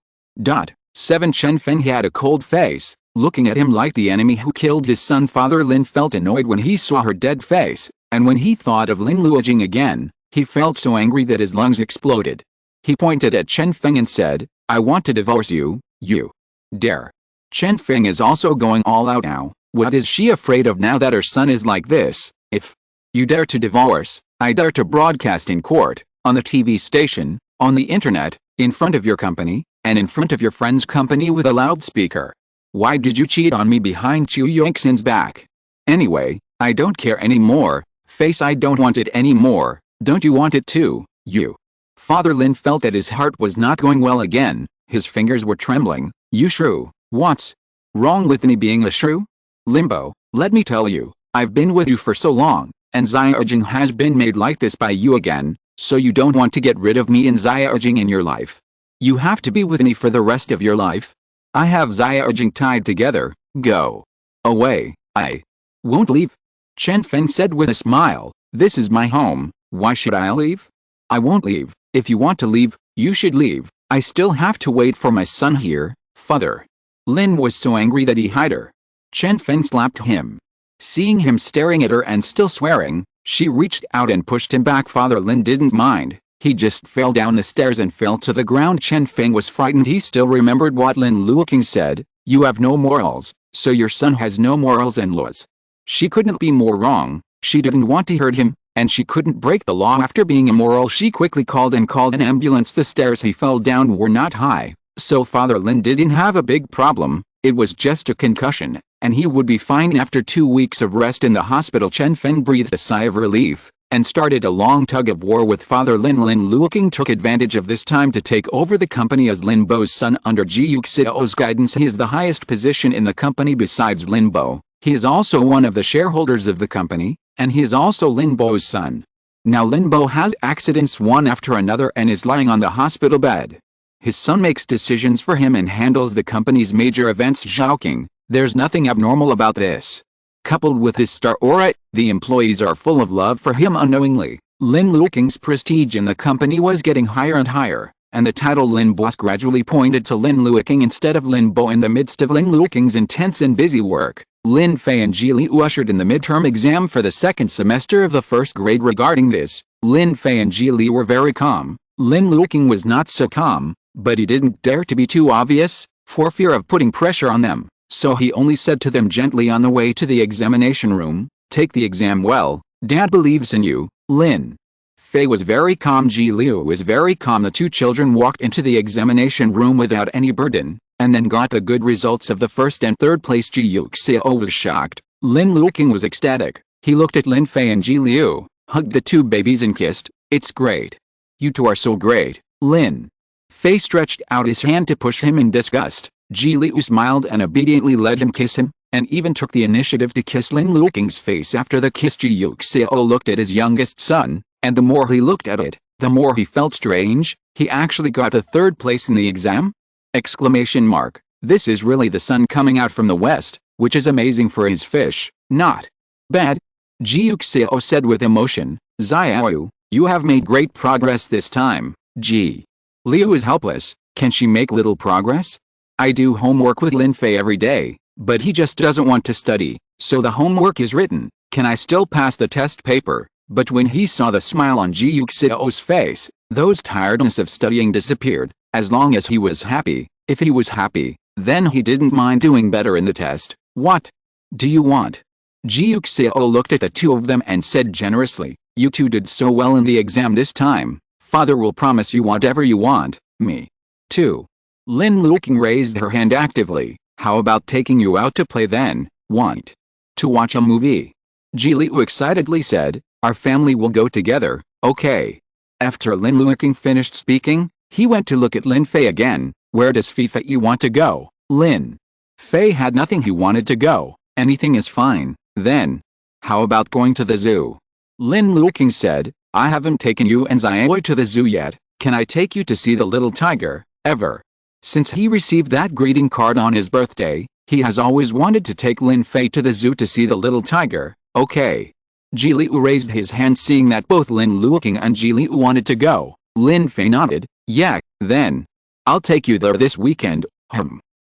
7 Chen Feng had a cold face, looking at him like the enemy who killed his son. Father Lin felt annoyed when he saw her dead face, and when he thought of Lin Luoqing again, he felt so angry that his lungs exploded. He pointed at Chen Feng and said, I want to divorce you, you Dare. Chen Feng is also going all out now. What is she afraid of now that her son is like this? If you dare to divorce, I dare to broadcast in court, on the TV station, on the internet, in front of your company, and in front of your friend's company with a loudspeaker. Why did you cheat on me behind Ji Yuxiao's back? Anyway, I don't care anymore. Face, I don't want it anymore. Don't you want it too, you? Father Lin felt that his heart was not going well again. His fingers were trembling. You shrew, what's wrong with me being a shrew? Limbo, let me tell you, I've been with you for so long, and Xiaojing has been made like this by you again, so you don't want to get rid of me and Xiaojing in your life. You have to be with me for the rest of your life. I have Xiaojing tied together. Go away. I won't leave. Chen Feng said with a smile. This is my home. Why should I leave? I won't leave. If you want to leave, you should leave. I still have to wait for my son here, father. Lin was so angry that he hid her. Chen Feng slapped him. Seeing him staring at her and still swearing, she reached out and pushed him back. Father Lin didn't mind. He just fell down the stairs and fell to the ground. Chen Feng was frightened. He still remembered what Lin Luoqing said. You have no morals, so your son has no morals and laws. She couldn't be more wrong. She didn't want to hurt him, and she couldn't break the law after being immoral. She quickly called an ambulance. The stairs he fell down were not high, so Father Lin didn't have a big problem. It was just a concussion, and he would be fine after 2 weeks of rest in the hospital. Chen Feng breathed a sigh of relief, and started a long tug-of-war with Father Lin. Lin Luoqing took advantage of this time to take over the company as Lin Bo's son under Ji Yuxiao's guidance. He is the highest position in the company besides Lin Bo. He is also one of the shareholders of the company, and he is also Lin Bo's son. Now Lin Bo has accidents one after another and is lying on the hospital bed. His son makes decisions for him and handles the company's major events. Zhaoqing, there's nothing abnormal about this. Coupled with his star aura, the employees are full of love for him unknowingly. Lin Luoqing's prestige in the company was getting higher and higher, and the title Lin Boss gradually pointed to Lin Luoqing instead of Lin Bo. In the midst of Lin Luoqing's intense and busy work, Lin Fei and Ji Liu ushered in the midterm exam for the second semester of the first grade. Regarding this, Lin Fei and Ji Liu were very calm. Lin Luoqing was not so calm, but he didn't dare to be too obvious, for fear of putting pressure on them. So he only said to them gently on the way to the examination room, take the exam well, Dad believes in you. Lin Fei was very calm. Ji Liu was very calm. The two children walked into the examination room without any burden, and then got the good results of the first and third place. Ji Yuxiao was shocked. Lin Luoqing was ecstatic. He looked at Lin Fei and Ji Liu, hugged the two babies and kissed. It's great. You two are so great. Lin Fei stretched out his hand to push him in disgust. Ji Liu smiled and obediently let him kiss him, and even took the initiative to kiss Lin Luoqing's face. After the kiss, Ji Yuxiao looked at his youngest son, and the more he looked at it, the more he felt strange. He actually got the third place in the exam? Exclamation mark. This is really the sun coming out from the west, which is amazing for his fish. Not bad. Ji Yuxiao said with emotion. Xiao, you have made great progress this time. Ji Liu is helpless. Can she make little progress? I do homework with Lin Fei every day, but he just doesn't want to study, so the homework is written. Can I still pass the test paper? But when he saw the smile on Ji Yuxiao's face, those tiredness of studying disappeared. As long as he was happy, if he was happy, then he didn't mind doing better in the test. What do you want? Ji Yuxiao looked at the two of them and said generously, you two did so well in the exam this time. Father will promise you whatever you want. Me too. Lin Luoqing raised her hand actively. How about taking you out to play then? Want to watch a movie? Ji Liu excitedly said, our family will go together, okay. After Lin Luoqing finished speaking, he went to look at Lin Fei again. Where does Fei want to go? Lin Fei had nothing. He wanted to go. Anything is fine. Then, how about going to the zoo? Lin Luoqing said, I haven't taken you and Xiao to the zoo yet. Can I take you to see the little tiger, ever? Since he received that greeting card on his birthday, he has always wanted to take Lin Fei to the zoo to see the little tiger. Okay. Ji Liu raised his hand, seeing that both Lin Luoqing and Ji Liu wanted to go. Lin Fei nodded. Yeah, then I'll take you there this weekend.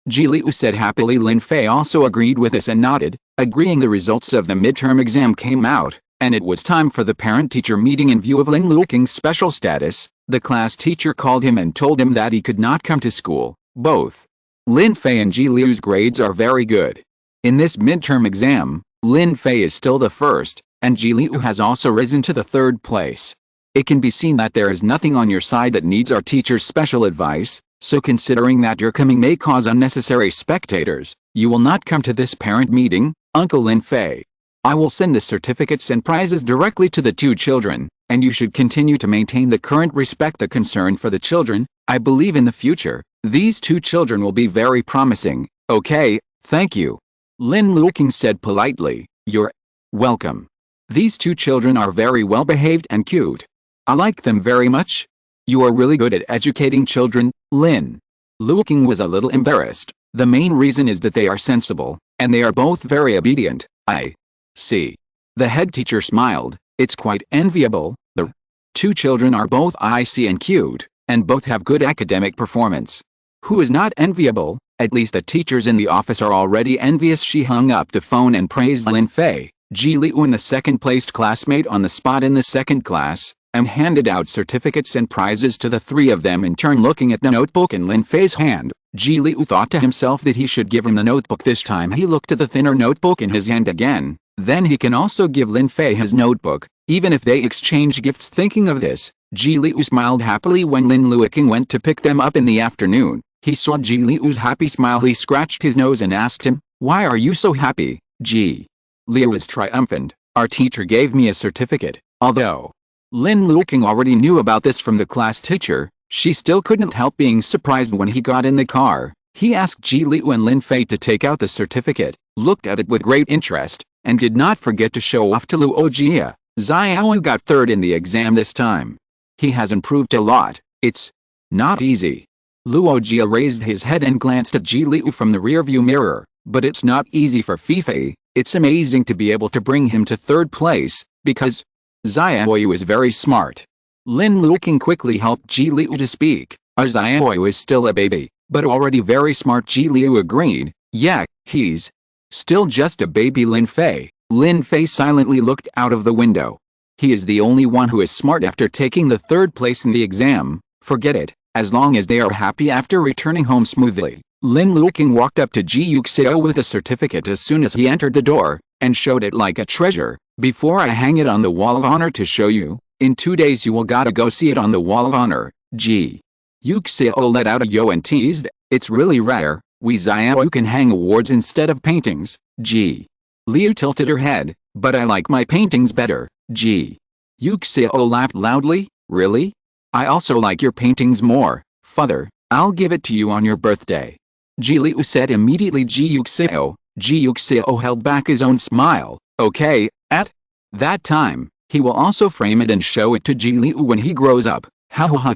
Ji Liu said happily. Lin Fei also agreed with this and nodded, agreeing. The results of the midterm exam came out, and it was time for the parent-teacher meeting. In view of Lin Luoqing's special status, the class teacher called him and told him that he could not come to school. Both Lin Fei and Ji Liu's grades are very good. In this midterm exam, Lin Fei is still the first, and Ji Liu has also risen to the third place. It can be seen that there is nothing on your side that needs our teacher's special advice, so considering that your coming may cause unnecessary spectators, you will not come to this parent meeting, Uncle Lin Fei. I will send the certificates and prizes directly to the two children, and you should continue to maintain the current respect the concern for the children. I believe in the future, these two children will be very promising. Okay, thank you. Lin Luoqing said politely. You're welcome. These two children are very well behaved and cute. I like them very much. You are really good at educating children, Lin. Luoqing was a little embarrassed. The main reason is that they are sensible, and they are both very obedient. I see. The head teacher smiled. It's quite enviable. The two children are both icy and cute, and both have good academic performance. Who is not enviable? At least the teachers in the office are already envious. She hung up the phone and praised Lin Fei, Ji Liu and the second-placed classmate on the spot in the second class, and handed out certificates and prizes to the three of them in turn. Looking at the notebook in Lin Fei's hand, Ji Liu thought to himself that he should give him the notebook this time. He looked at the thinner notebook in his hand again. Then he can also give Lin Fei his notebook, even if they exchange gifts. Thinking of this, Ji Liu smiled happily when Lin Luoqing went to pick them up in the afternoon. He saw Ji Liu's happy smile. He scratched his nose and asked him, "Why are you so happy, Ji?" Liu was triumphant. "Our teacher gave me a certificate." Although Lin Luoqing already knew about this from the class teacher, she still couldn't help being surprised when he got in the car. He asked Ji Liu and Lin Fei to take out the certificate, looked at it with great interest, and did not forget to show off to Luoqing. Xiao got third in the exam this time. He has improved a lot. It's not easy. Luoqing raised his head and glanced at Ji Liu from the rearview mirror. But it's not easy for Fei. It's amazing to be able to bring him to third place, because Xiao is very smart. Lin Luoqing quickly helped Ji Liu to speak. Xiao is still a baby, but already very smart. Ji Liu agreed. Yeah, he's still just a baby. Lin Fei silently looked out of the window. He is the only one who is smart after taking the third place in the exam. Forget it, as long as they are happy after returning home smoothly. Lin Luoqing walked up to Ji Yuxiao with a certificate as soon as he entered the door, and showed it like a treasure. "Before I hang it on the wall of honor to show you, in 2 days you will gotta go see it on the wall of honor." Ji Yuxiao let out a yo and teased, "It's really rare, we Xiao can hang awards instead of paintings." Ji Liu tilted her head, "But I like my paintings better." Ji Yuxiao laughed loudly, "Really? I also like your paintings more, father. I'll give it to you on your birthday." Ji Liu said immediately. Ji Yuxiao held back his own smile. "Okay, at that time, he will also frame it and show it to Ji Liu when he grows up."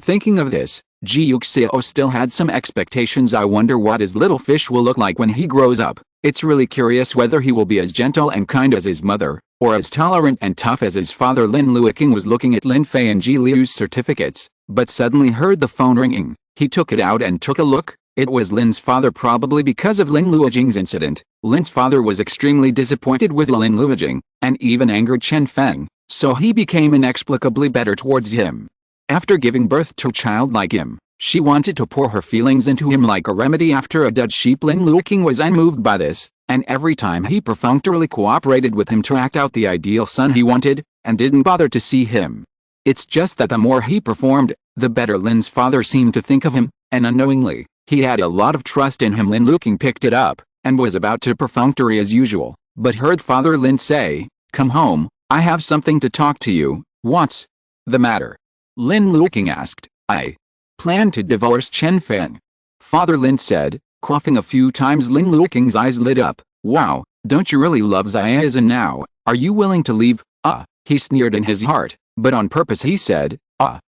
Thinking of this, Ji Yuxiao still had some expectations. "I wonder what his little fish will look like when he grows up. It's really curious whether he will be as gentle and kind as his mother, or as tolerant and tough as his father." Lin Luoqing was looking at Lin Fei and Ji Liu's certificates, but suddenly heard the phone ringing. He took it out and took a look. It was Lin's father. Probably because of Lin Luoqing's incident, Lin's father was extremely disappointed with Lin Luoqing, and even angered Chen Feng, so he became inexplicably better towards him. After giving birth to a child like him, she wanted to pour her feelings into him like a remedy after a dead sheep. Lin Luoqing was unmoved by this, and every time he perfunctorily cooperated with him to act out the ideal son he wanted, and didn't bother to see him. It's just that the more he performed, the better Lin's father seemed to think of him, and unknowingly, he had a lot of trust in him. Lin Luoqing picked it up, and was about to perfunctory as usual, but heard Father Lin say, "Come home, I have something to talk to you." "What's the matter?" Lin Luoqing asked. "I plan to divorce Chen Feng," Father Lin said, coughing a few times. Lin Luoqing's eyes lit up. "Wow, don't you really love Xiao now? Are you willing to leave?" He sneered in his heart, but on purpose he said,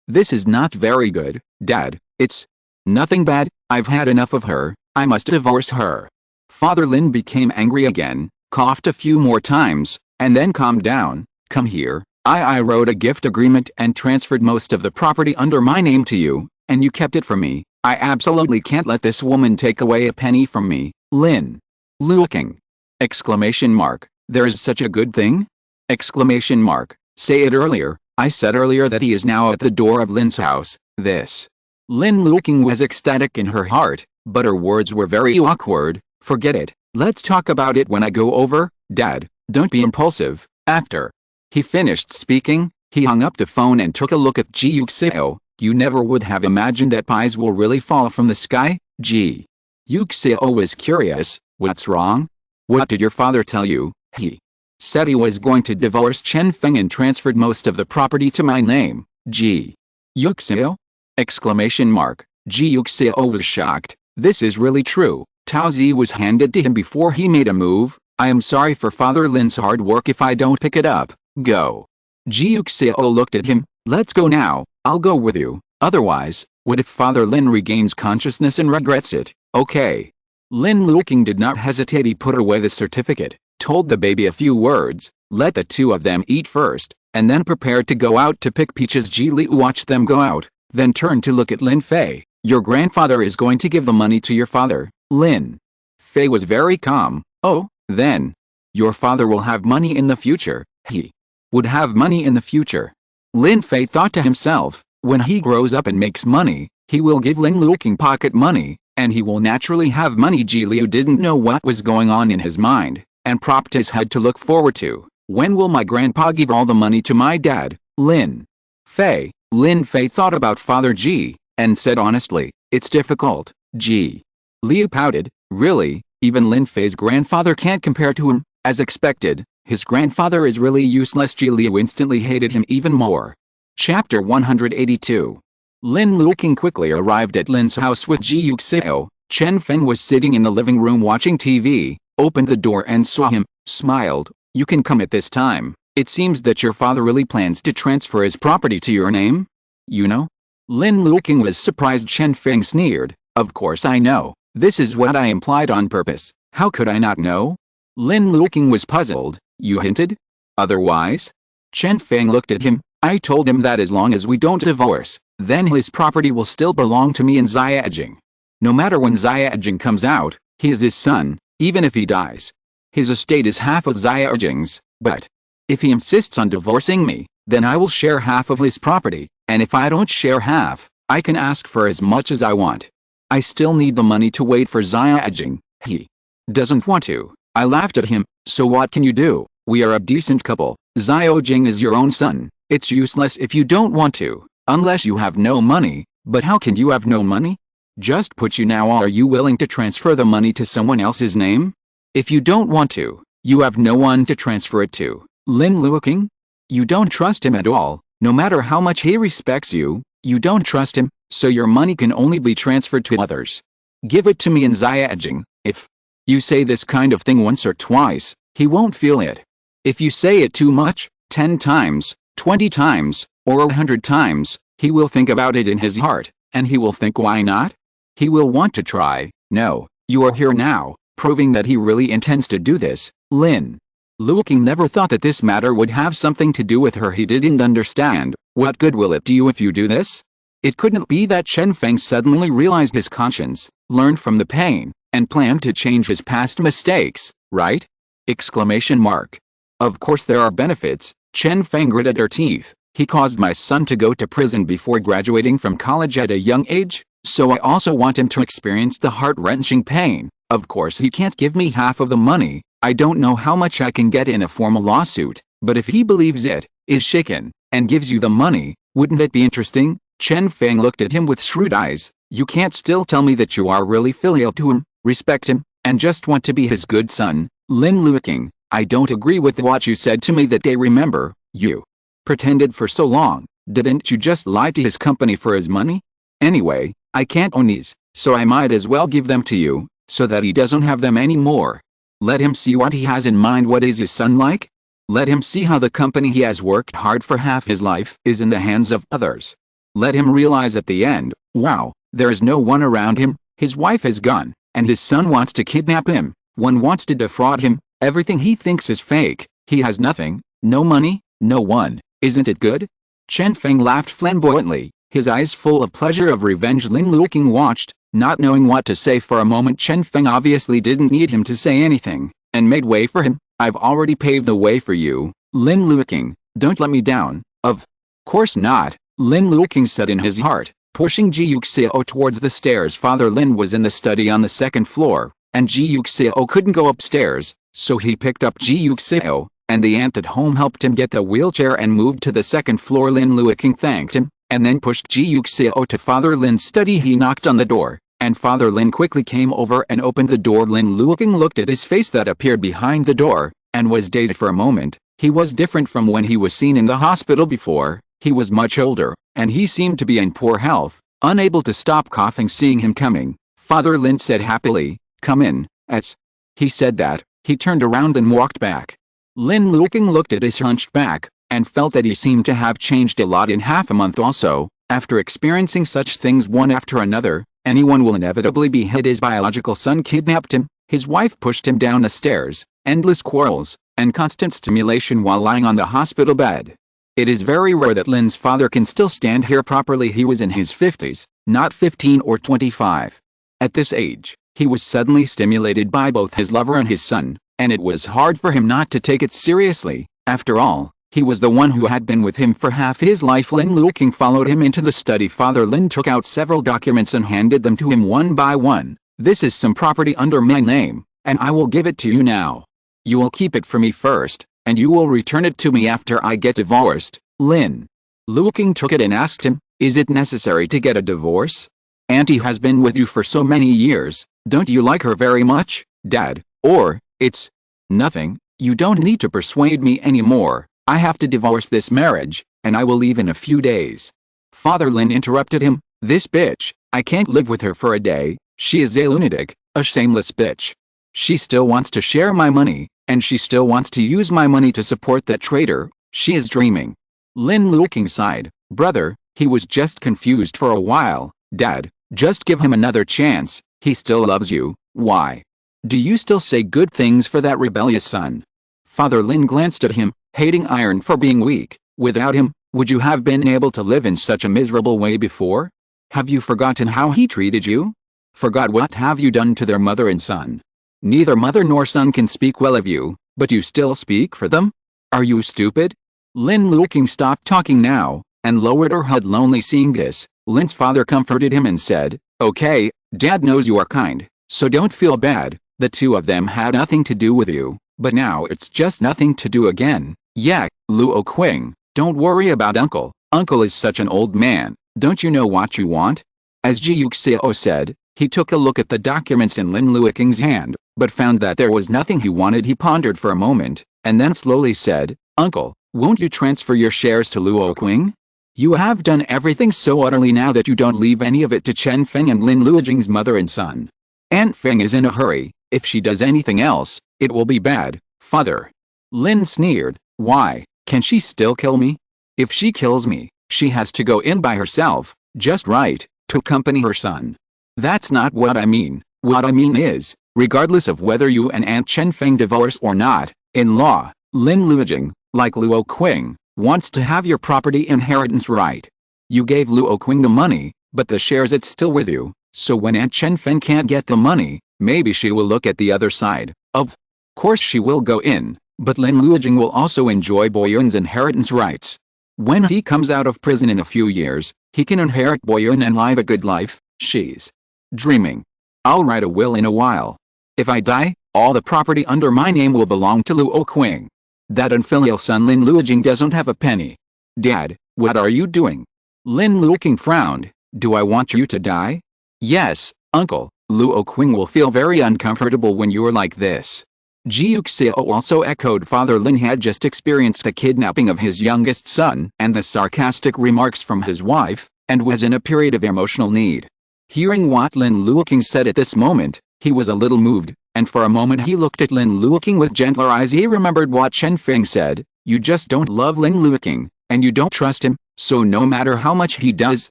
"This is not very good, Dad. It's nothing bad. I've had enough of her. I must divorce her." Father Lin became angry again, coughed a few more times, and then calmed down. "Come here. I wrote a gift agreement and transferred most of the property under my name to you, and you kept it from me. I absolutely can't let this woman take away a penny from me." Lin Luoqing! Exclamation mark. "There is such a good thing?" Exclamation mark. "Say it earlier. I said earlier that he is now at the door of Lin's house." This Lin Luoqing was ecstatic in her heart. But her words were very awkward. Forget it. Let's talk about it when I go over. Dad, don't be impulsive. After he finished speaking, he hung up the phone and took a look at Ji Yuxiao. You never would have imagined that pies will really fall from the sky. Ji Yuxiao was curious. What's wrong? What did your father tell you? He said he was going to divorce Chen Feng and transferred most of the property to my name. Ji Yuxiao? Exclamation mark. Ji Yuxiao was shocked. This is really true. Tao Zi was handed to him before he made a move. I am sorry for Father Lin's hard work if I don't pick it up. Go. Ji Yuxiao looked at him. Let's go now. I'll go with you. Otherwise, what if Father Lin regains consciousness and regrets it? Okay. Lin Luoqing did not hesitate. He put away the certificate, told the baby a few words, let the two of them eat first, and then prepared to go out to pick peaches. Ji Liu watched them go out, then turned to look at Lin Fei. Your grandfather is going to give the money to your father. Lin Fei was very calm. Oh, then. Your father will have money in the future. He would have money in the future. Lin Fei thought to himself, when he grows up and makes money, he will give Lin Luoqing pocket money, and he will naturally have money. Ji Liu didn't know what was going on in his mind, and propped his head to look forward to. When will my grandpa give all the money to my dad? Lin Fei. Lin Fei thought about Father Ji, and said honestly, it's difficult. Ji Liu pouted. Really, even Lin Fei's grandfather can't compare to him. As expected, his grandfather is really useless. Ji Liu instantly hated him even more. Chapter 182. Lin Luoqing quickly arrived at Lin's house with Ji Yuxiao. Chen Feng was sitting in the living room watching TV, opened the door and saw him, smiled. You can come at this time. It seems that your father really plans to transfer his property to your name? You know? Lin Luoqing was surprised. Chen Feng sneered. Of course I know. This is what I implied on purpose. How could I not know? Lin Luoqing was puzzled. You hinted? Otherwise? Chen Feng looked at him. I told him that as long as we don't divorce, then his property will still belong to me and Xiaojing. No matter when Xiaojing comes out, he is his son, even if he dies. His estate is half of Xiaojing's, but if he insists on divorcing me, then I will share half of his property, and if I don't share half, I can ask for as much as I want. I still need the money to wait for Xiaojing. He doesn't want to. I laughed at him. So what can you do? We are a decent couple. Xiaojing is your own son. It's useless if you don't want to, unless you have no money. But how can you have no money? Just put you now. Are you willing to transfer the money to someone else's name? If you don't want to, you have no one to transfer it to. Lin Luoqing? You don't trust him at all. No matter how much he respects you, you don't trust him, so your money can only be transferred to others. Give it to me and Xiaojing. If you say this kind of thing once or twice, he won't feel it. If you say it too much, 10 times, 20 times, or 100 times, he will think about it in his heart, and he will think why not? He will want to try. No, you are here now, proving that he really intends to do this. Lin Luoqing never thought that this matter would have something to do with her. He didn't understand. What good will it do you if you do this? It couldn't be that Chen Feng suddenly realized his conscience, learned from the pain, and planned to change his past mistakes, right? Exclamation mark. Of course there are benefits. Chen Feng gritted her teeth. He caused my son to go to prison before graduating from college at a young age, so I also want him to experience the heart-wrenching pain. Of course he can't give me half of the money. I don't know how much I can get in a formal lawsuit, but if he believes it, is shaken, and gives you the money, wouldn't it be interesting? Chen Feng looked at him with shrewd eyes. You can't still tell me that you are really filial to him, respect him, and just want to be his good son. Lin Luoqing, I don't agree with what you said to me that day. Remember, you pretended for so long. Didn't you just lie to his company for his money? Anyway, I can't own these, so I might as well give them to you, so that he doesn't have them anymore. Let him see what he has in mind. What is his son like? Let him see how the company he has worked hard for half his life is in the hands of others. Let him realize at the end, wow, there is no one around him, his wife is gone, and his son wants to kidnap him, one wants to defraud him, everything he thinks is fake, he has nothing, no money, no one, isn't it good? Chen Feng laughed flamboyantly, his eyes full of pleasure of revenge. Lin Luoqing watched, not knowing what to say for a moment. Chen Feng obviously didn't need him to say anything, and made way for him. I've already paved the way for you, Lin Luoqing, don't let me down. Of course not, Lin Luoqing said in his heart. Pushing Ji Yuxiao towards the stairs. Father Lin was in the study on the second floor, and Ji Yuxiao couldn't go upstairs, so he picked up Ji Yuxiao, and the aunt at home helped him get the wheelchair and moved to the second floor. Lin Luoqing thanked him, and then pushed Ji Yuxiao to Father Lin's study. He knocked on the door, and Father Lin quickly came over and opened the door. Lin Luoqing looked at his face that appeared behind the door, and was dazed for a moment. He was different from when he was seen in the hospital before. He was much older, and he seemed to be in poor health, unable to stop coughing. Seeing him coming, Father Lin said happily, "Come in, Ets." He said that, he turned around and walked back. Lin Luoqing looked at his hunched back, and felt that he seemed to have changed a lot in half a month. Also, after experiencing such things one after another, anyone will inevitably be hit. His biological son kidnapped him, his wife pushed him down the stairs, endless quarrels, and constant stimulation while lying on the hospital bed. It is very rare that Lin's father can still stand here properly. He was in his 50s, not 15 or 25. At this age, he was suddenly stimulated by both his lover and his son, and it was hard for him not to take it seriously. After all, he was the one who had been with him for half his life. Lin Luoqing followed him into the study. Father Lin took out several documents and handed them to him one by one. "This is some property under my name, and I will give it to you now. You will keep it for me first, and you will return it to me after I get divorced." Lin Luoqing took it and asked him, "Is it necessary to get a divorce? Auntie has been with you for so many years, don't you like her very much, Dad? Or, it's nothing, you don't need to persuade me anymore. I have to divorce this marriage, and I will leave in a few days." Father Lin interrupted him, "This bitch, I can't live with her for a day. She is a lunatic, a shameless bitch. She still wants to share my money, and she still wants to use my money to support that traitor. She is dreaming." Lin Luoqing sighed, "Brother, he was just confused for a while. Dad, just give him another chance, he still loves you. Why do you still say good things for that rebellious son?" Father Lin glanced at him, hating iron for being weak. "Without him, would you have been able to live in such a miserable way before? Have you forgotten how he treated you? Forgot what have you done to their mother and son? Neither mother nor son can speak well of you, but you still speak for them? Are you stupid?" Lin Luoqing stopped talking now, and lowered her head. Lonely seeing this, Lin's father comforted him and said, "Okay, Dad knows you are kind, so don't feel bad. The two of them had nothing to do with you, but now it's just nothing to do again. Yeah, Luoqing, don't worry about Uncle. Uncle is such an old man, don't you know what you want?" As Ji Yuxiao said, he took a look at the documents in Lin Luoqing's hand, but found that there was nothing he wanted. He pondered for a moment, and then slowly said, "Uncle, won't you transfer your shares to Luoqing? You have done everything so utterly now that you don't leave any of it to Chen Feng and Lin Luoqing's mother and son. Aunt Feng is in a hurry. If she does anything else, it will be bad, Father." Lin sneered, "Why, can she still kill me? If she kills me, she has to go in by herself, just right, to accompany her son. That's not what I mean. What I mean is, regardless of whether you and Aunt Chen Feng divorce or not, in law, Lin Luoqing, like Luoqing, wants to have your property inheritance right. You gave Luoqing the money, but the shares it's still with you, so when Aunt Chen Feng can't get the money, maybe she will look at the other side. Of course she will go in, but Lin Luoqing will also enjoy Boyun's inheritance rights. When he comes out of prison in a few years, he can inherit Boyun and live a good life. She's dreaming. I'll write a will in a while. If I die, all the property under my name will belong to Luoqing. That unfilial son Lin Luoqing doesn't have a penny. Dad, what are you doing?" Lin Luoqing frowned. "Do I want you to die?" "Yes, Uncle. Luoqing will feel very uncomfortable when you're like this." Ji Yuxiao also echoed. Father Lin had just experienced the kidnapping of his youngest son and the sarcastic remarks from his wife, and was in a period of emotional need. Hearing what Lin Luoqing said at this moment, he was a little moved, and for a moment he looked at Lin Luoqing with gentler eyes. He remembered what Chen Feng said, "You just don't love Lin Luoqing, and you don't trust him, so no matter how much he does,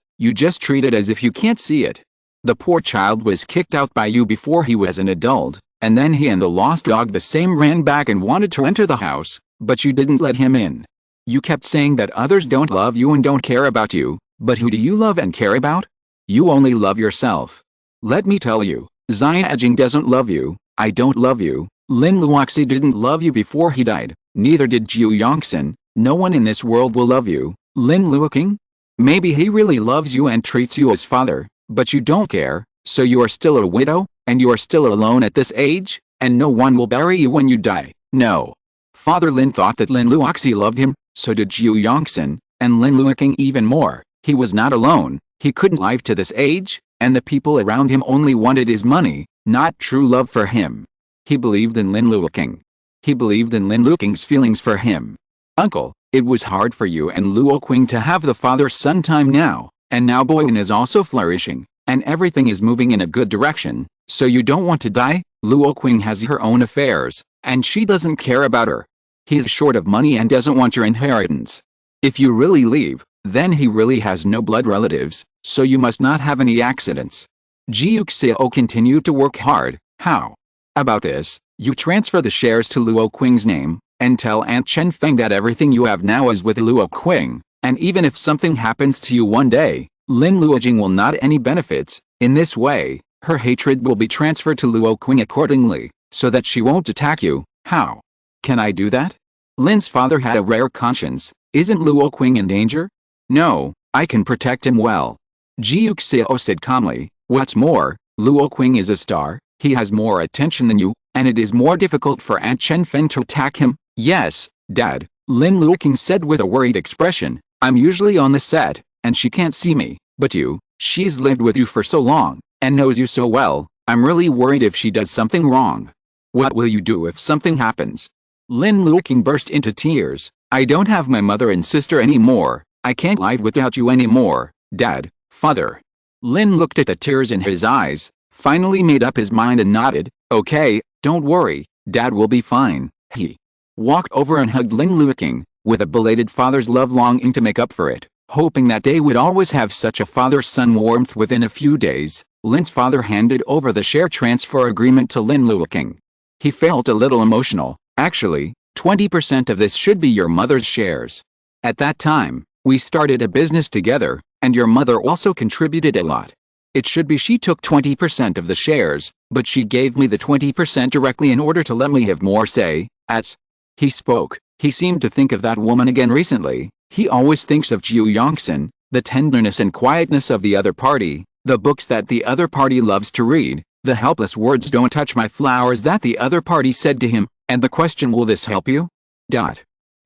you just treat it as if you can't see it. The poor child was kicked out by you before he was an adult, and then he and the lost dog the same ran back and wanted to enter the house, but you didn't let him in. You kept saying that others don't love you and don't care about you, but who do you love and care about? You only love yourself. Let me tell you, Xianjing doesn't love you, I don't love you, Lin Luoqing didn't love you before he died, neither did Ji Yuxiao. No one in this world will love you, Lin Luoqing." Maybe he really loves you and treats you as father, but you don't care, so you are still a widow, and you are still alone at this age, and no one will bury you when you die. No. Father Lin thought that Lin Luoqing loved him, so did Ji Yuxiao, and Lin Luoqing even more. He was not alone, he couldn't live to this age, and the people around him only wanted his money, not true love for him. He believed in Lin Luoqing. He believed in Lin Luoqing's feelings for him. Uncle, it was hard for you and Luoqing to have the father-son time now, and now Boyan is also flourishing, and everything is moving in a good direction, so you don't want to die? Luoqing has her own affairs, and she doesn't care about her. He is short of money and doesn't want your inheritance. If you really leave, then he really has no blood relatives, so you must not have any accidents. Ji Yuxiao continued to work hard. How about this? You transfer the shares to Luoqing's name, and tell Aunt Chen Feng that everything you have now is with Luoqing, and even if something happens to you one day, Lin Luoqing will not any benefits. In this way, her hatred will be transferred to Luoqing accordingly, so that she won't attack you. How can I do that? Lin's father had a rare conscience. Isn't Luoqing in danger? No, I can protect him well. Ji Yuxiao said calmly. What's more, Luoqing is a star, he has more attention than you, and it is more difficult for Aunt Chen Feng to attack him. Yes, Dad, Lin Luoqing said with a worried expression. I'm usually on the set, and she can't see me, but she's lived with you for so long, and knows you so well, I'm really worried if she does something wrong. What will you do if something happens? Lin Luoqing burst into tears. I don't have my mother and sister anymore, I can't live without you anymore, Dad, Father. Lin looked at the tears in his eyes, finally made up his mind and nodded. Okay, don't worry, Dad will be fine. He walked over and hugged Lin Luoqing, with a belated father's love longing to make up for it, hoping that they would always have such a father-son warmth. Within a few days, Lin's father handed over the share transfer agreement to Lin Luoqing. He felt a little emotional. Actually, 20% of this should be your mother's shares. At that time, we started a business together, and your mother also contributed a lot. It should be she took 20% of the shares, but she gave me the 20% directly in order to let me have more say. As he spoke, he seemed to think of that woman again recently. He always thinks of Ji Yuxiao, the tenderness and quietness of the other party, the books that the other party loves to read, the helpless words "don't touch my flowers" that the other party said to him, and the question, will this help you?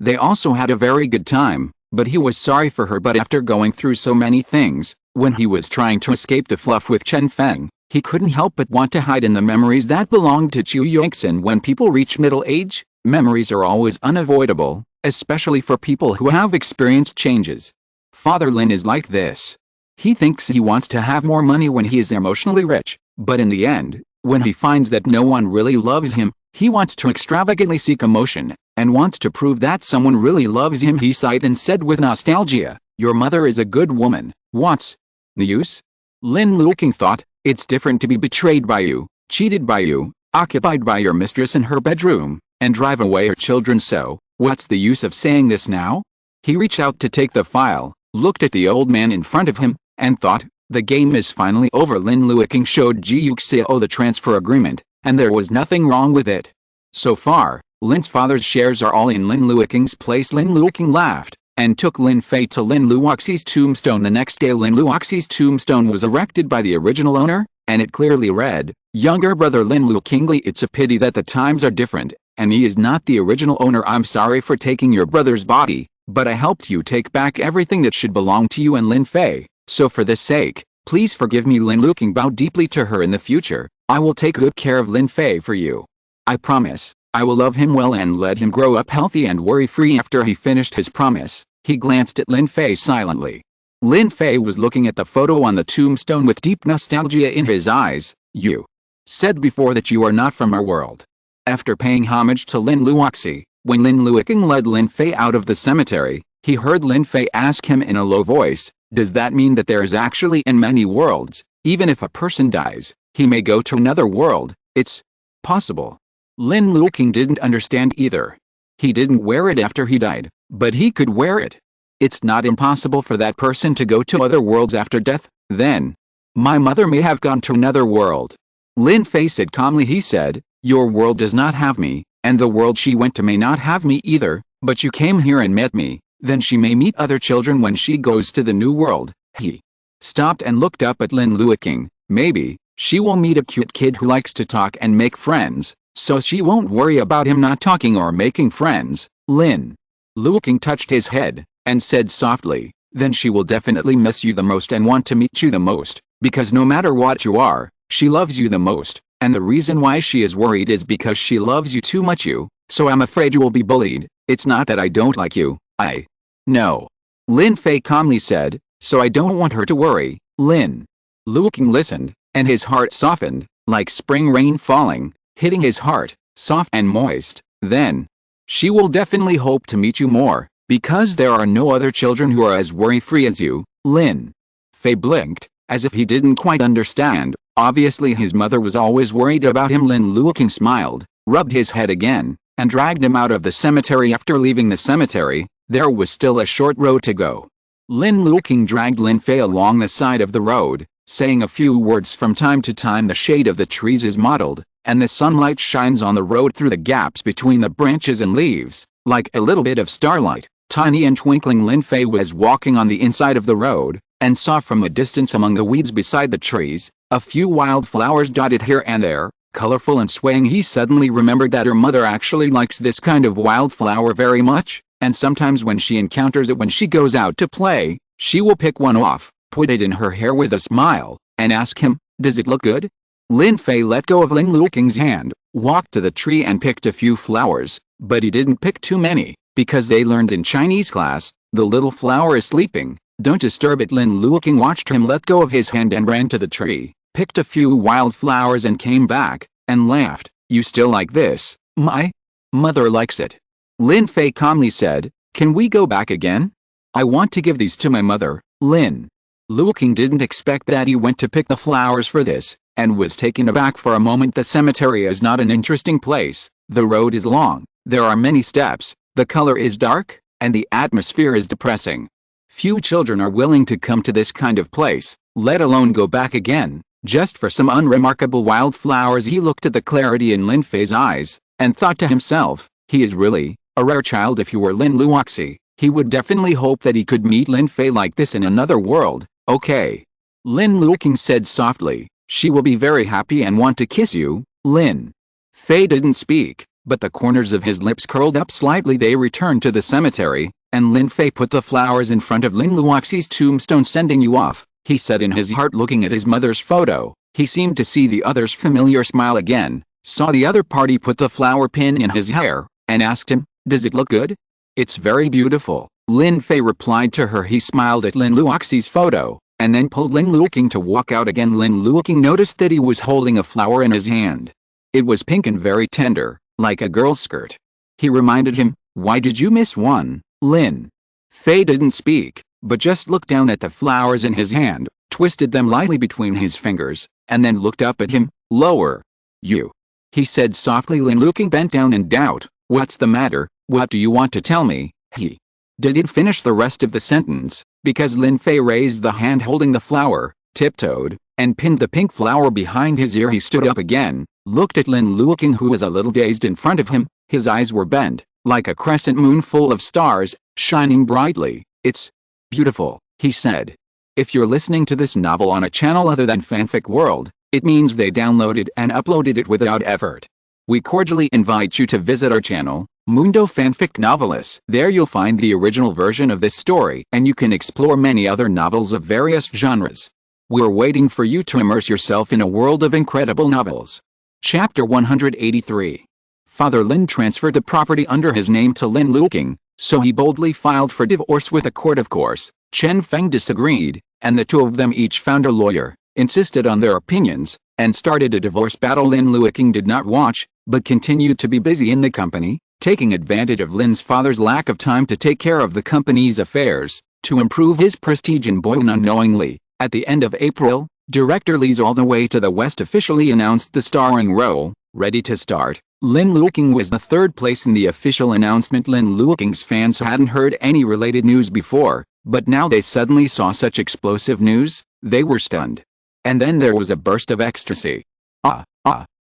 They also had a very good time, but he was sorry for her. But after going through so many things, when he was trying to escape the fluff with Chen Feng, he couldn't help but want to hide in the memories that belonged to Ji Yuxiao. When people reach middle age, memories are always unavoidable, especially for people who have experienced changes. Father Lin is like this. He thinks he wants to have more money when he is emotionally rich, but in the end, when he finds that no one really loves him, he wants to extravagantly seek emotion, and wants to prove that someone really loves him. He sighed and said with nostalgia, your mother is a good woman. What's the use? Lin Luoqing thought, it's different to be betrayed by you, cheated by you, occupied by your mistress in her bedroom, and drive away her children, so what's the use of saying this now? He reached out to take the file, looked at the old man in front of him, and thought, the game is finally over. Lin Luoqing showed Ji Yuxiao the transfer agreement, and there was nothing wrong with it. So far, Lin's father's shares are all in Lin Luoqing's place. Lin Luoqing laughed, and took Lin Fei to Lin Luoqing's tombstone. The next day Lin Luoqing's tombstone was erected by the original owner, and it clearly read, younger brother Lin Luoqing. It's a pity that the times are different, and he is not the original owner. I'm sorry for taking your brother's body, but I helped you take back everything that should belong to you and Lin Fei, so for this sake, please forgive me. Lin Luoqing bowed deeply to her. In the future, I will take good care of Lin Fei for you. I promise, I will love him well and let him grow up healthy and worry-free. After he finished his promise, he glanced at Lin Fei silently. Lin Fei was looking at the photo on the tombstone with deep nostalgia in his eyes. You said before that you are not from our world. After paying homage to Lin Luoqing, when Lin Luoqing led Lin Fei out of the cemetery, he heard Lin Fei ask him in a low voice, does that mean that there is actually in many worlds, even if a person dies, he may go to another world? It's possible. Lin Luoqing didn't understand either. He didn't wear it after he died, but he could wear it. It's not impossible for that person to go to other worlds after death. Then, my mother may have gone to another world. Lin Fei said calmly. He said, your world does not have me, and the world she went to may not have me either, but you came here and met me. then she may meet other children when she goes to the new world. He stopped and looked up at Lin Luoqing. Maybe she will meet a cute kid who likes to talk and make friends, so she won't worry about him not talking or making friends. Lin Luoqing touched his head and said softly, then she will definitely miss you the most and want to meet you the most, because no matter what you are, she loves you the most, and the reason why she is worried is because she loves you too much. So I'm afraid you will be bullied. It's not that I don't like you, I know. Lin Fei calmly said, so I don't want her to worry. Lin Luoqing listened, and his heart softened, like spring rain falling, hitting his heart, soft and moist. Then, she will definitely hope to meet you more, because there are no other children who are as worry-free as you. Lin Fei blinked, as if he didn't quite understand. Obviously his mother was always worried about him. Lin Luoqing smiled, rubbed his head again, and dragged him out of the cemetery. After leaving the cemetery, there was still a short road to go. Lin Luoqing dragged Lin Fei along the side of the road, saying a few words from time to time. The shade of the trees is mottled, and the sunlight shines on the road through the gaps between the branches and leaves, like a little bit of starlight. Tiny and twinkling, Lin Fei was walking on the inside of the road, and saw from a distance among the weeds beside the trees, a few wild flowers dotted here and there, colorful and swaying. He suddenly remembered that her mother actually likes this kind of wildflower very much, and sometimes when she encounters it when she goes out to play, she will pick one off, put it in her hair with a smile, and ask him, does it look good? Lin Fei let go of Lin Luoqing's hand, walked to the tree and picked a few flowers, but he didn't pick too many, because they learned in Chinese class, the little flower is sleeping, don't disturb it. Lin Luoqing watched him let go of his hand and ran to the tree, picked a few wild flowers and came back, and laughed. You still like this? My mother likes it. Lin Fei calmly said, can we go back again? I want to give these to my mother. Lin Luoqing didn't expect that he went to pick the flowers for this, and was taken aback for a moment. The cemetery is not an interesting place. The road is long, there are many steps, the color is dark, and the atmosphere is depressing. Few children are willing to come to this kind of place, let alone go back again, just for some unremarkable wildflowers. He looked at the clarity in Lin Fei's eyes, and thought to himself, he is really a rare child. If he were Lin Luoqing, he would definitely hope that he could meet Lin Fei like this in another world. Okay. Lin Luoqing said softly, she will be very happy and want to kiss you. Lin Fei didn't speak, but the corners of his lips curled up slightly. They returned to the cemetery, and Lin Fei put the flowers in front of Lin Luoqing's tombstone. Sending you off, he said in his heart. Looking at his mother's photo, he seemed to see the other's familiar smile again, saw the other party put the flower pin in his hair, and asked him, does it look good? It's very beautiful, Lin Fei replied to her. He smiled at Lin Luoqing's photo, and then pulled Lin Luoqing to walk out again. Lin Luoqing noticed that he was holding a flower in his hand. It was pink and very tender, like a girl's skirt. He reminded him, why did you miss one? Lin Fei didn't speak, but just looked down at the flowers in his hand, twisted them lightly between his fingers, and then looked up at him. Lower. You. He said softly. Lin Luoqing bent down in doubt. What's the matter? What do you want to tell me? He didn't finish the rest of the sentence, because Lin Fei raised the hand holding the flower, tiptoed, and pinned the pink flower behind his ear. He stood up again, looked at Lin Luoqing, who was a little dazed in front of him. His eyes were bent, like a crescent moon full of stars, shining brightly. It's beautiful, he said. If you're listening to this novel on a channel other than Fanfic World, it means they downloaded and uploaded it without effort. We cordially invite you to visit our channel, Mundo Fanfic Novelist. There you'll find the original version of this story, and you can explore many other novels of various genres. We're waiting for you to immerse yourself in a world of incredible novels. Chapter 183. Father Lin transferred the property under his name to Lin Luoqing, so he boldly filed for divorce with the court. Of course, Chen Feng disagreed, and the two of them each found a lawyer, insisted on their opinions, and started a divorce battle. Lin Luoqing did not watch, but continued to be busy in the company, taking advantage of Lin's father's lack of time to take care of the company's affairs, to improve his prestige in Boyuan. Unknowingly, at the end of April, director Li's All the Way to the West officially announced the starring role, ready to start. Lin Luoqing was the third place in the official announcement. Lin Luoqing's fans hadn't heard any related news before, but now they suddenly saw such explosive news, they were stunned. And then there was a burst of ecstasy.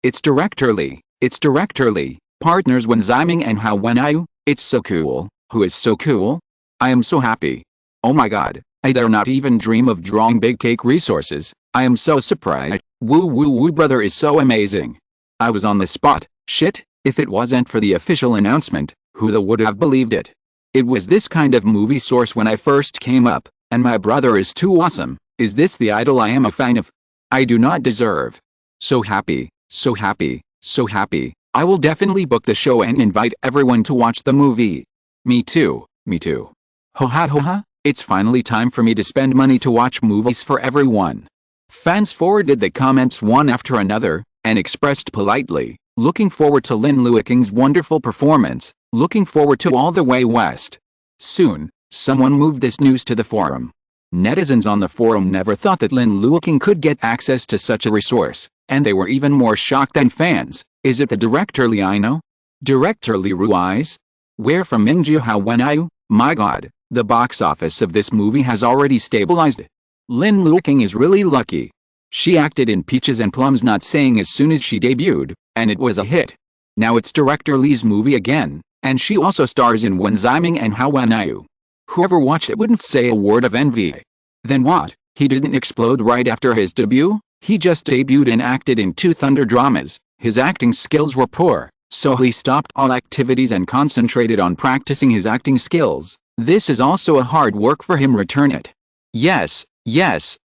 It's director Li. It's director Li. Partners Wen Ziming and Hao Wenyu. It's so cool. Who is so cool? I am so happy. Oh my god, I dare not even dream of drawing big cake resources. I am so surprised. Woo woo woo, brother is so amazing. I was on the spot. Shit, if it wasn't for the official announcement, who the would have believed it? It was this kind of movie source when I first came up, and my brother is too awesome. Is this the idol I am a fan of? I do not deserve. So happy, so happy, so happy. I will definitely book the show and invite everyone to watch the movie. Me too, me too. Ho ha ho ha, it's finally time for me to spend money to watch movies for everyone. Fans forwarded the comments one after another, and expressed politely, looking forward to Lin Luoqing's wonderful performance, looking forward to All the Way West. Soon, someone moved this news to the forum. Netizens on the forum never thought that Lin Luoqing could get access to such a resource, and they were even more shocked than fans. Is it the director Leyu? Director Li Rui's? Where from Ji Yuxiao Wenayu? My god, the box office of this movie has already stabilized. Lin Luoqing is really lucky. She acted in Peaches and Plums Not Saying as soon as she debuted, and it was a hit. Now it's director Li's movie again, and she also stars in Wenziming and How Wenayu. Whoever watched it wouldn't say a word of envy. Then what? He didn't explode right after his debut? He just debuted and acted in 2 Thunder dramas. His acting skills were poor, so he stopped all activities and concentrated on practicing his acting skills. This is also a hard work for him. Return it. Yes,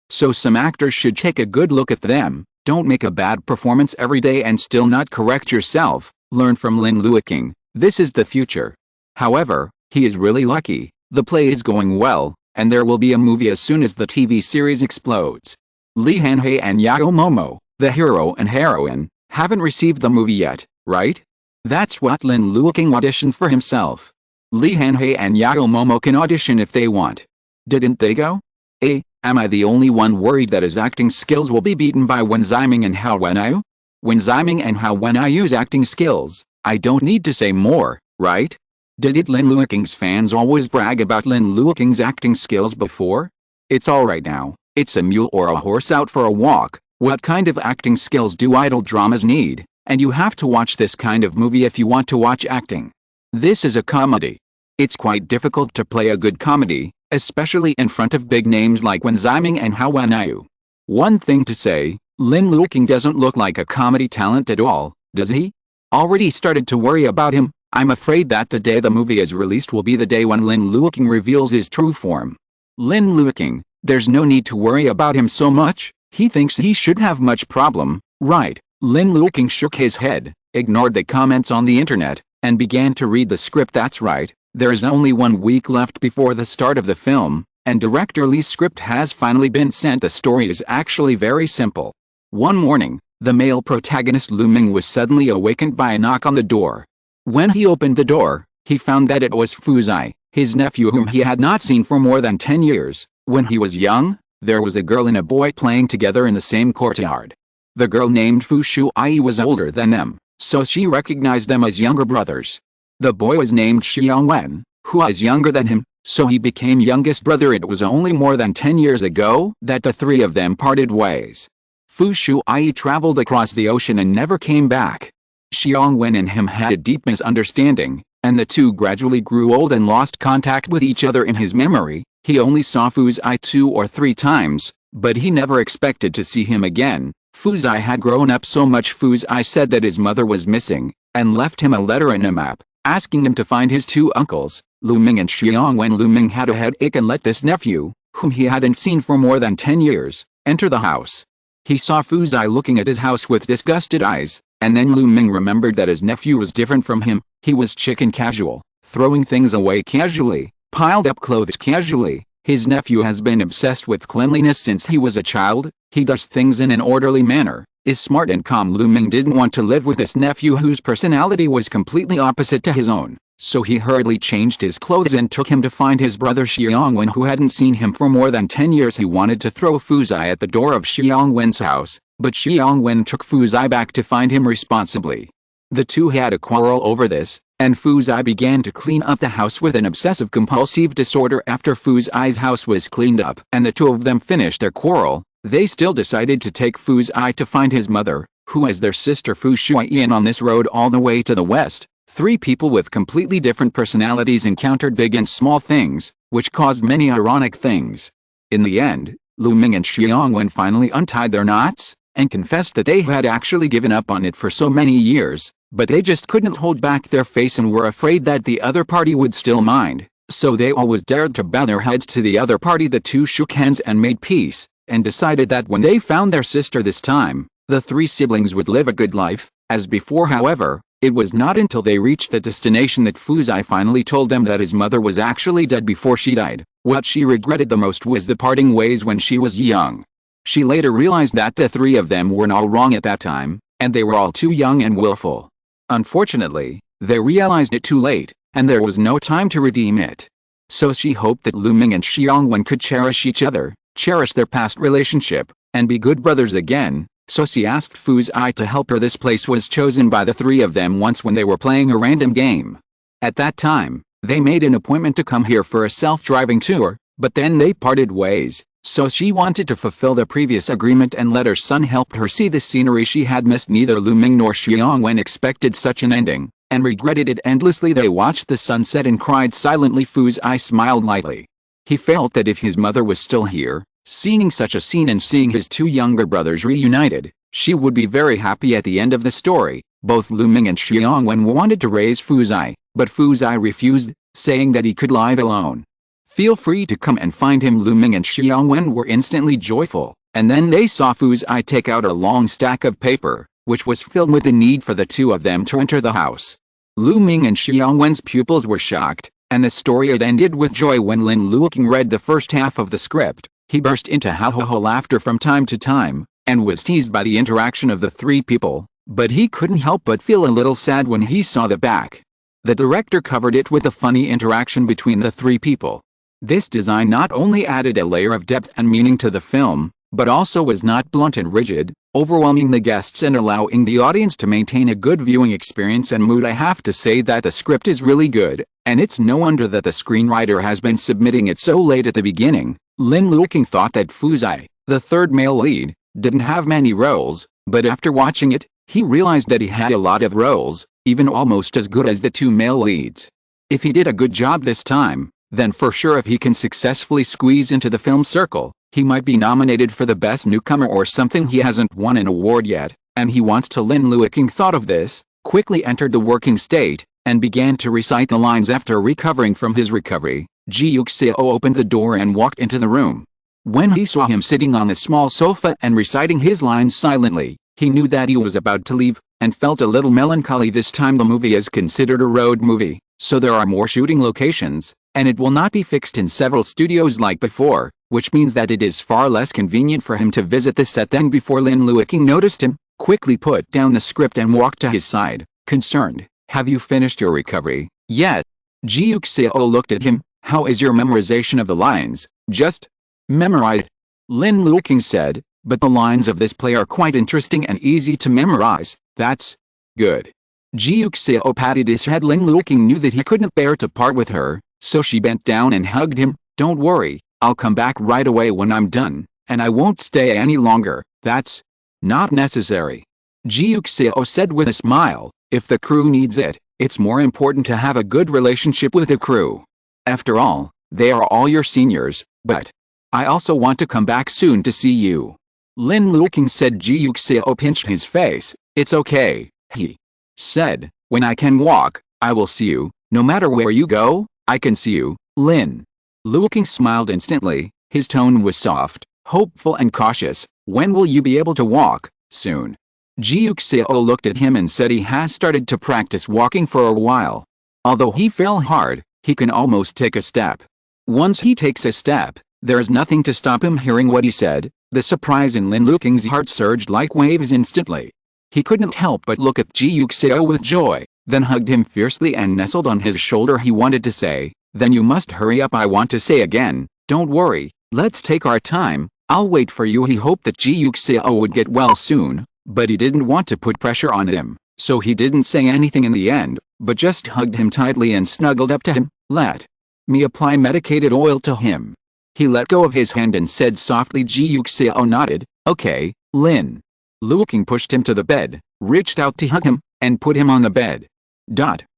so some actors should take a good look at them. Don't make a bad performance every day and still not correct yourself. Learn from Lin Luoqing. This is the future. However, he is really lucky. The play is going well, and there will be a movie as soon as the TV series explodes. Li Hanhei and Yao Momo, the hero and heroine, haven't received the movie yet, right? That's what Lin Luoqing auditioned for himself. Li Hanhei and Yao Momo can audition if they want. Didn't they go? Am I the only one worried that his acting skills will be beaten by Wenziming and How Wenayu? Wenziming and How Wenayu's acting skills, I don't need to say more, right? Did Lin Luoqing's fans always brag about Lin Luoqing's acting skills before? It's alright now. It's a mule or a horse out for a walk. What kind of acting skills do idol dramas need? And you have to watch this kind of movie if you want to watch acting. This is a comedy. It's quite difficult to play a good comedy, especially in front of big names like Wenziming and How Wenayu. One thing to say, Lin Luoqing doesn't look like a comedy talent at all, does he? Already started to worry about him. I'm afraid that the day the movie is released will be the day when Lin Luoqing reveals his true form. Lin Luoqing, there's no need to worry about him so much. He thinks he should have much problem, right? Lin Luoqing shook his head, ignored the comments on the internet, and began to read the script. That's right, there is only 1 week left before the start of the film, and director Li's script has finally been sent. The story is actually very simple. One morning, the male protagonist Lu Ming was suddenly awakened by a knock on the door. When he opened the door, he found that it was Fu Zai, his nephew whom he had not seen for more than 10 years. When he was young, there was a girl and a boy playing together in the same courtyard. The girl named Fu Shuai was older than them, so she recognized them as younger brothers. The boy was named Xiangwen, who was younger than him, so he became youngest brother. It was only more than 10 years ago that the 3 of them parted ways. Fu Shuai traveled across the ocean and never came back. Xiangwen and him had a deep misunderstanding, and the 2 gradually grew old and lost contact with each other. In his memory, he only saw Fu Zai 2 or 3 times, but he never expected to see him again. Fu Zai had grown up so much. Fu Zai said that his mother was missing, and left him a letter and a map, asking him to find his 2 uncles, Lu Ming and Xiangwen. Lu Ming had a headache and let this nephew, whom he hadn't seen for more than 10 years, enter the house. He saw Fu Zai looking at his house with disgusted eyes, and then Lu Ming remembered that his nephew was different from him. He was chicken casual, throwing things away casually, piled up clothes casually. His nephew has been obsessed with cleanliness since he was a child. He does things in an orderly manner, is smart and calm. Lu Ming didn't want to live with this nephew whose personality was completely opposite to his own, so he hurriedly changed his clothes and took him to find his brother Xiangwen, who hadn't seen him for more than 10 years. He wanted to throw Fu Zai at the door of Xiangwen's house, but Xiangwen took Fu Zai back to find him responsibly. The 2 had a quarrel over this, and Fu Zai began to clean up the house with an obsessive-compulsive disorder. After Fu Zai's house was cleaned up and the 2 of them finished their quarrel, they still decided to take Fu Zai to find his mother, who is their sister Fu Shuai. And on this road all the way to the west, 3 people with completely different personalities encountered big and small things, which caused many ironic things. In the end, Lu Ming and Xiangwen finally untied their knots, and confessed that they had actually given up on it for so many years, but they just couldn't hold back their face and were afraid that the other party would still mind, so they always dared to bow their heads to the other party. The two shook hands and made peace, and decided that when they found their sister this time, the three siblings would live a good life. As before, however, it was not until they reached the destination that Fuzai finally told them that his mother was actually dead before she died. What she regretted the most was the parting ways when she was young. She later realized that the three of them were all wrong at that time, and they were all too young and willful. Unfortunately, they realized it too late, and there was no time to redeem it. So she hoped that Lu Ming and Xiangwen could cherish each other, cherish their past relationship, and be good brothers again. So she asked Fuzai to help her. This place was chosen by the three of them once when they were playing a random game. At that time, they made an appointment to come here for a self-driving tour, but then they parted ways, so she wanted to fulfill the previous agreement and let her son help her see the scenery she had missed. Neither Lu Ming nor Xiangwen expected such an ending, and regretted it endlessly. They watched the sunset and cried silently. Fuzai smiled lightly. He felt that if his mother was still here, seeing such a scene and seeing his two younger brothers reunited, she would be very happy. At the end of the story, both Lu Ming and Xiangwen wanted to raise Fuzai, but Fuzai refused, saying that he could live alone. Feel free to come and find him. Lu Ming and Xiangwen were instantly joyful, and then they saw Fuzai take out a long stack of paper, which was filled with the need for the two of them to enter the house. Lu Ming and Xiangwen's pupils were shocked, and the story had ended with joy. When Lin Luoqing read the first half of the script, he burst into ha-ha-ha laughter from time to time, and was teased by the interaction of the three people, but he couldn't help but feel a little sad when he saw the back. The director covered it with a funny interaction between the three people. This design not only added a layer of depth and meaning to the film, but also was not blunt and rigid, overwhelming the guests and allowing the audience to maintain a good viewing experience and mood. I have to say that the script is really good, and it's no wonder that the screenwriter has been submitting it so late at the beginning. Lin Luoqing thought that Fuzai, the third male lead, didn't have many roles, but after watching it, he realized that he had a lot of roles, even almost as good as the two male leads. If he did a good job this time, then for sure if he can successfully squeeze into the film circle, he might be nominated for the best newcomer or something. He hasn't won an award yet, and he wants to. Lin Luoqing thought of this, quickly entered the working state, and began to recite the lines. After recovering from his recovery, Ji Yuxiao opened the door and walked into the room. When he saw him sitting on a small sofa and reciting his lines silently, he knew that he was about to leave, and felt a little melancholy. This time the movie is considered a road movie, so there are more shooting locations, and it will not be fixed in several studios like before, which means that it is far less convenient for him to visit the set than before. Lin Luoqing noticed him, quickly put down the script and walked to his side, concerned. Have you finished your recovery yet? Ji Yuxiao looked at him. How is your memorization of the lines? Just memorized, Lin Luoqing said, but the lines of this play are quite interesting and easy to memorize. That's good. Ji Yuxiao patted his head. Lin Luoqing knew that he couldn't bear to part with her, so she bent down and hugged him. Don't worry, I'll come back right away when I'm done, and I won't stay any longer. That's not necessary, Ji Yuxiao said with a smile. If the crew needs it, it's more important to have a good relationship with the crew. After all, they are all your seniors, but I also want to come back soon to see you, Lin Luoqing said. Ji Yuxiao pinched his face. It's okay, he said. When I can walk, I will see you. No matter where you go, I can see you. Lin Luoqing smiled instantly. His tone was soft, hopeful and cautious. When will you be able to walk? Soon. Ji Yuxiao looked at him and said he has started to practice walking for a while. Although he fell hard, he can almost take a step. Once he takes a step, there's nothing to stop him. Hearing what he said, the surprise in Lin Luoqing's heart surged like waves instantly. He couldn't help but look at Ji Yuxiao with joy, then hugged him fiercely and nestled on his shoulder. He wanted to say, then you must hurry up. I want to say again, don't worry, let's take our time, I'll wait for you. He hoped that Ji Yuxiao would get well soon, but he didn't want to put pressure on him, so he didn't say anything in the end, but just hugged him tightly and snuggled up to him. Let me apply medicated oil to him. He let go of his hand and said softly. Ji Yuxiao nodded. Okay, Lin Luoqing pushed him to the bed, reached out to hug him, and put him on the bed.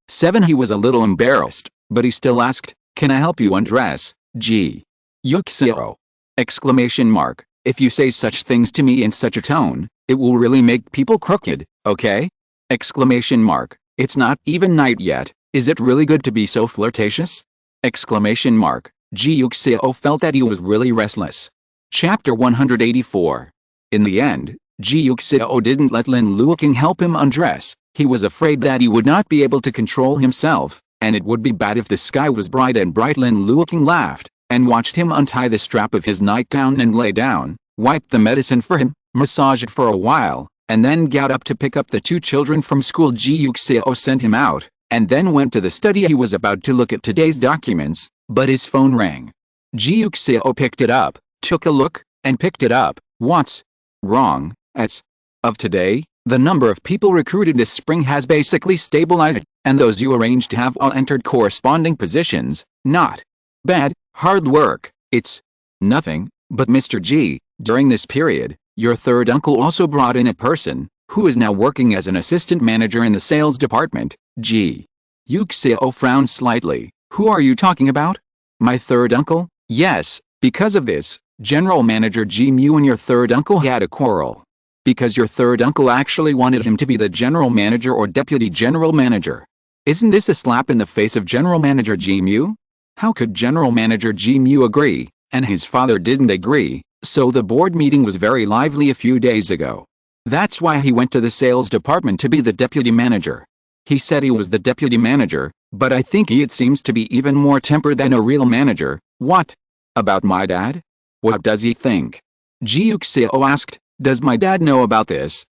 7. He was a little embarrassed, but he still asked, can I help you undress? Ji Yuxiao! Exclamation mark. If you say such things to me in such a tone, it will really make people crooked, okay? Exclamation mark. It's not even night yet. Is it really good to be so flirtatious? Exclamation mark. Ji Yuxiao felt that he was really restless. Chapter 184. In the end, Ji Yuxiao didn't let Lin Luoqing help him undress. He was afraid that he would not be able to control himself, and it would be bad if the sky was bright and bright. Lin Luoqing laughed, and watched him untie the strap of his nightgown and lay down, wipe the medicine for him, massage it for a while, and then got up to pick up the two children from school. Ji Yuxiao sent him out, and then went to the study. He was about to look at today's documents, but his phone rang. Ji Yuxiao picked it up, took a look, and picked it up. What's wrong? As of today, the number of people recruited this spring has basically stabilized, and those you arranged to have all entered corresponding positions. Not bad, hard work. It's nothing, but Mr. Ji, during this period, your third uncle also brought in a person, who is now working as an assistant manager in the sales department. Ji Yuxiao frowned slightly. Who are you talking about? My third uncle? Yes, because of this, General Manager Ji Mu and your third uncle had a quarrel. Because your third uncle actually wanted him to be the general manager or deputy general manager. Isn't this a slap in the face of General Manager Ji Mu? How could General Manager Ji Mu agree, and his father didn't agree? So the board meeting was very lively a few days ago. That's why he went to the sales department to be the deputy manager. He said he was the deputy manager, but I think it seems to be even more tempered than a real manager. What? About my dad? What does he think? Ji Yuxiao asked. Does my dad know about this?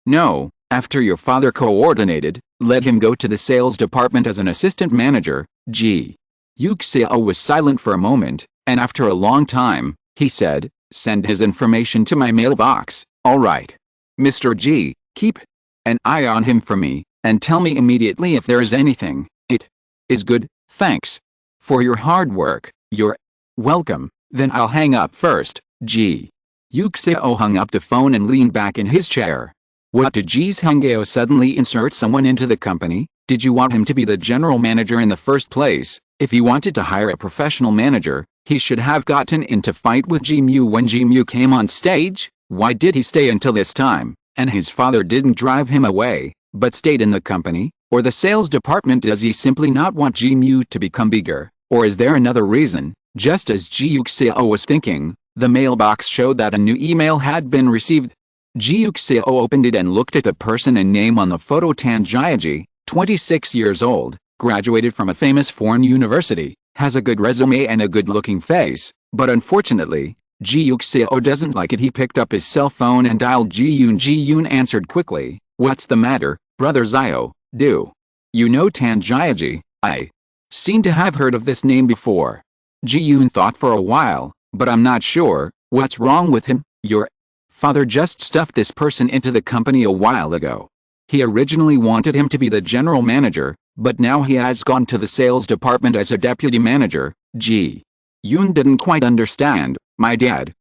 No. After your father coordinated, let him go to the sales department as an assistant manager. Ji Yuxiao was silent for a moment, and after a long time, he said, send his information to my mailbox. All right. Mr. Ji, keep an eye on him for me, and tell me immediately if there is anything. It is good, thanks for your hard work. You're welcome. Then I'll hang up first. Ji Yuxiao hung up the phone and leaned back in his chair. What, did Ji Yuxiao suddenly insert someone into the company? Did you want him to be the general manager in the first place? If he wanted to hire a professional manager, he should have gotten into fight with Ji Mu when Ji Mu came on stage. Why did he stay until this time, and his father didn't drive him away, but stayed in the company, or the sales department? Does he simply not want Ji Mu to become bigger, or is there another reason? Just as Ji Yuxiao was thinking, the mailbox showed that a new email had been received. Ji Yuxiao opened it and looked at the person and name on the photo. Tan Jiaji, 26 years old, graduated from a famous foreign university, has a good resume and a good-looking face, but unfortunately, Ji Yuxiao doesn't like it. He picked up his cell phone and dialed Ji Yun. Ji Yun answered quickly. What's the matter, brother Zio? Do you know Tan Jiaji? I seem to have heard of this name before. Ji Yun thought for a while, but I'm not sure. What's wrong with him? Your father just stuffed this person into the company a while ago. He originally wanted him to be the general manager, but now he has gone to the sales department as a deputy manager. Ji Yun didn't quite understand. My dad,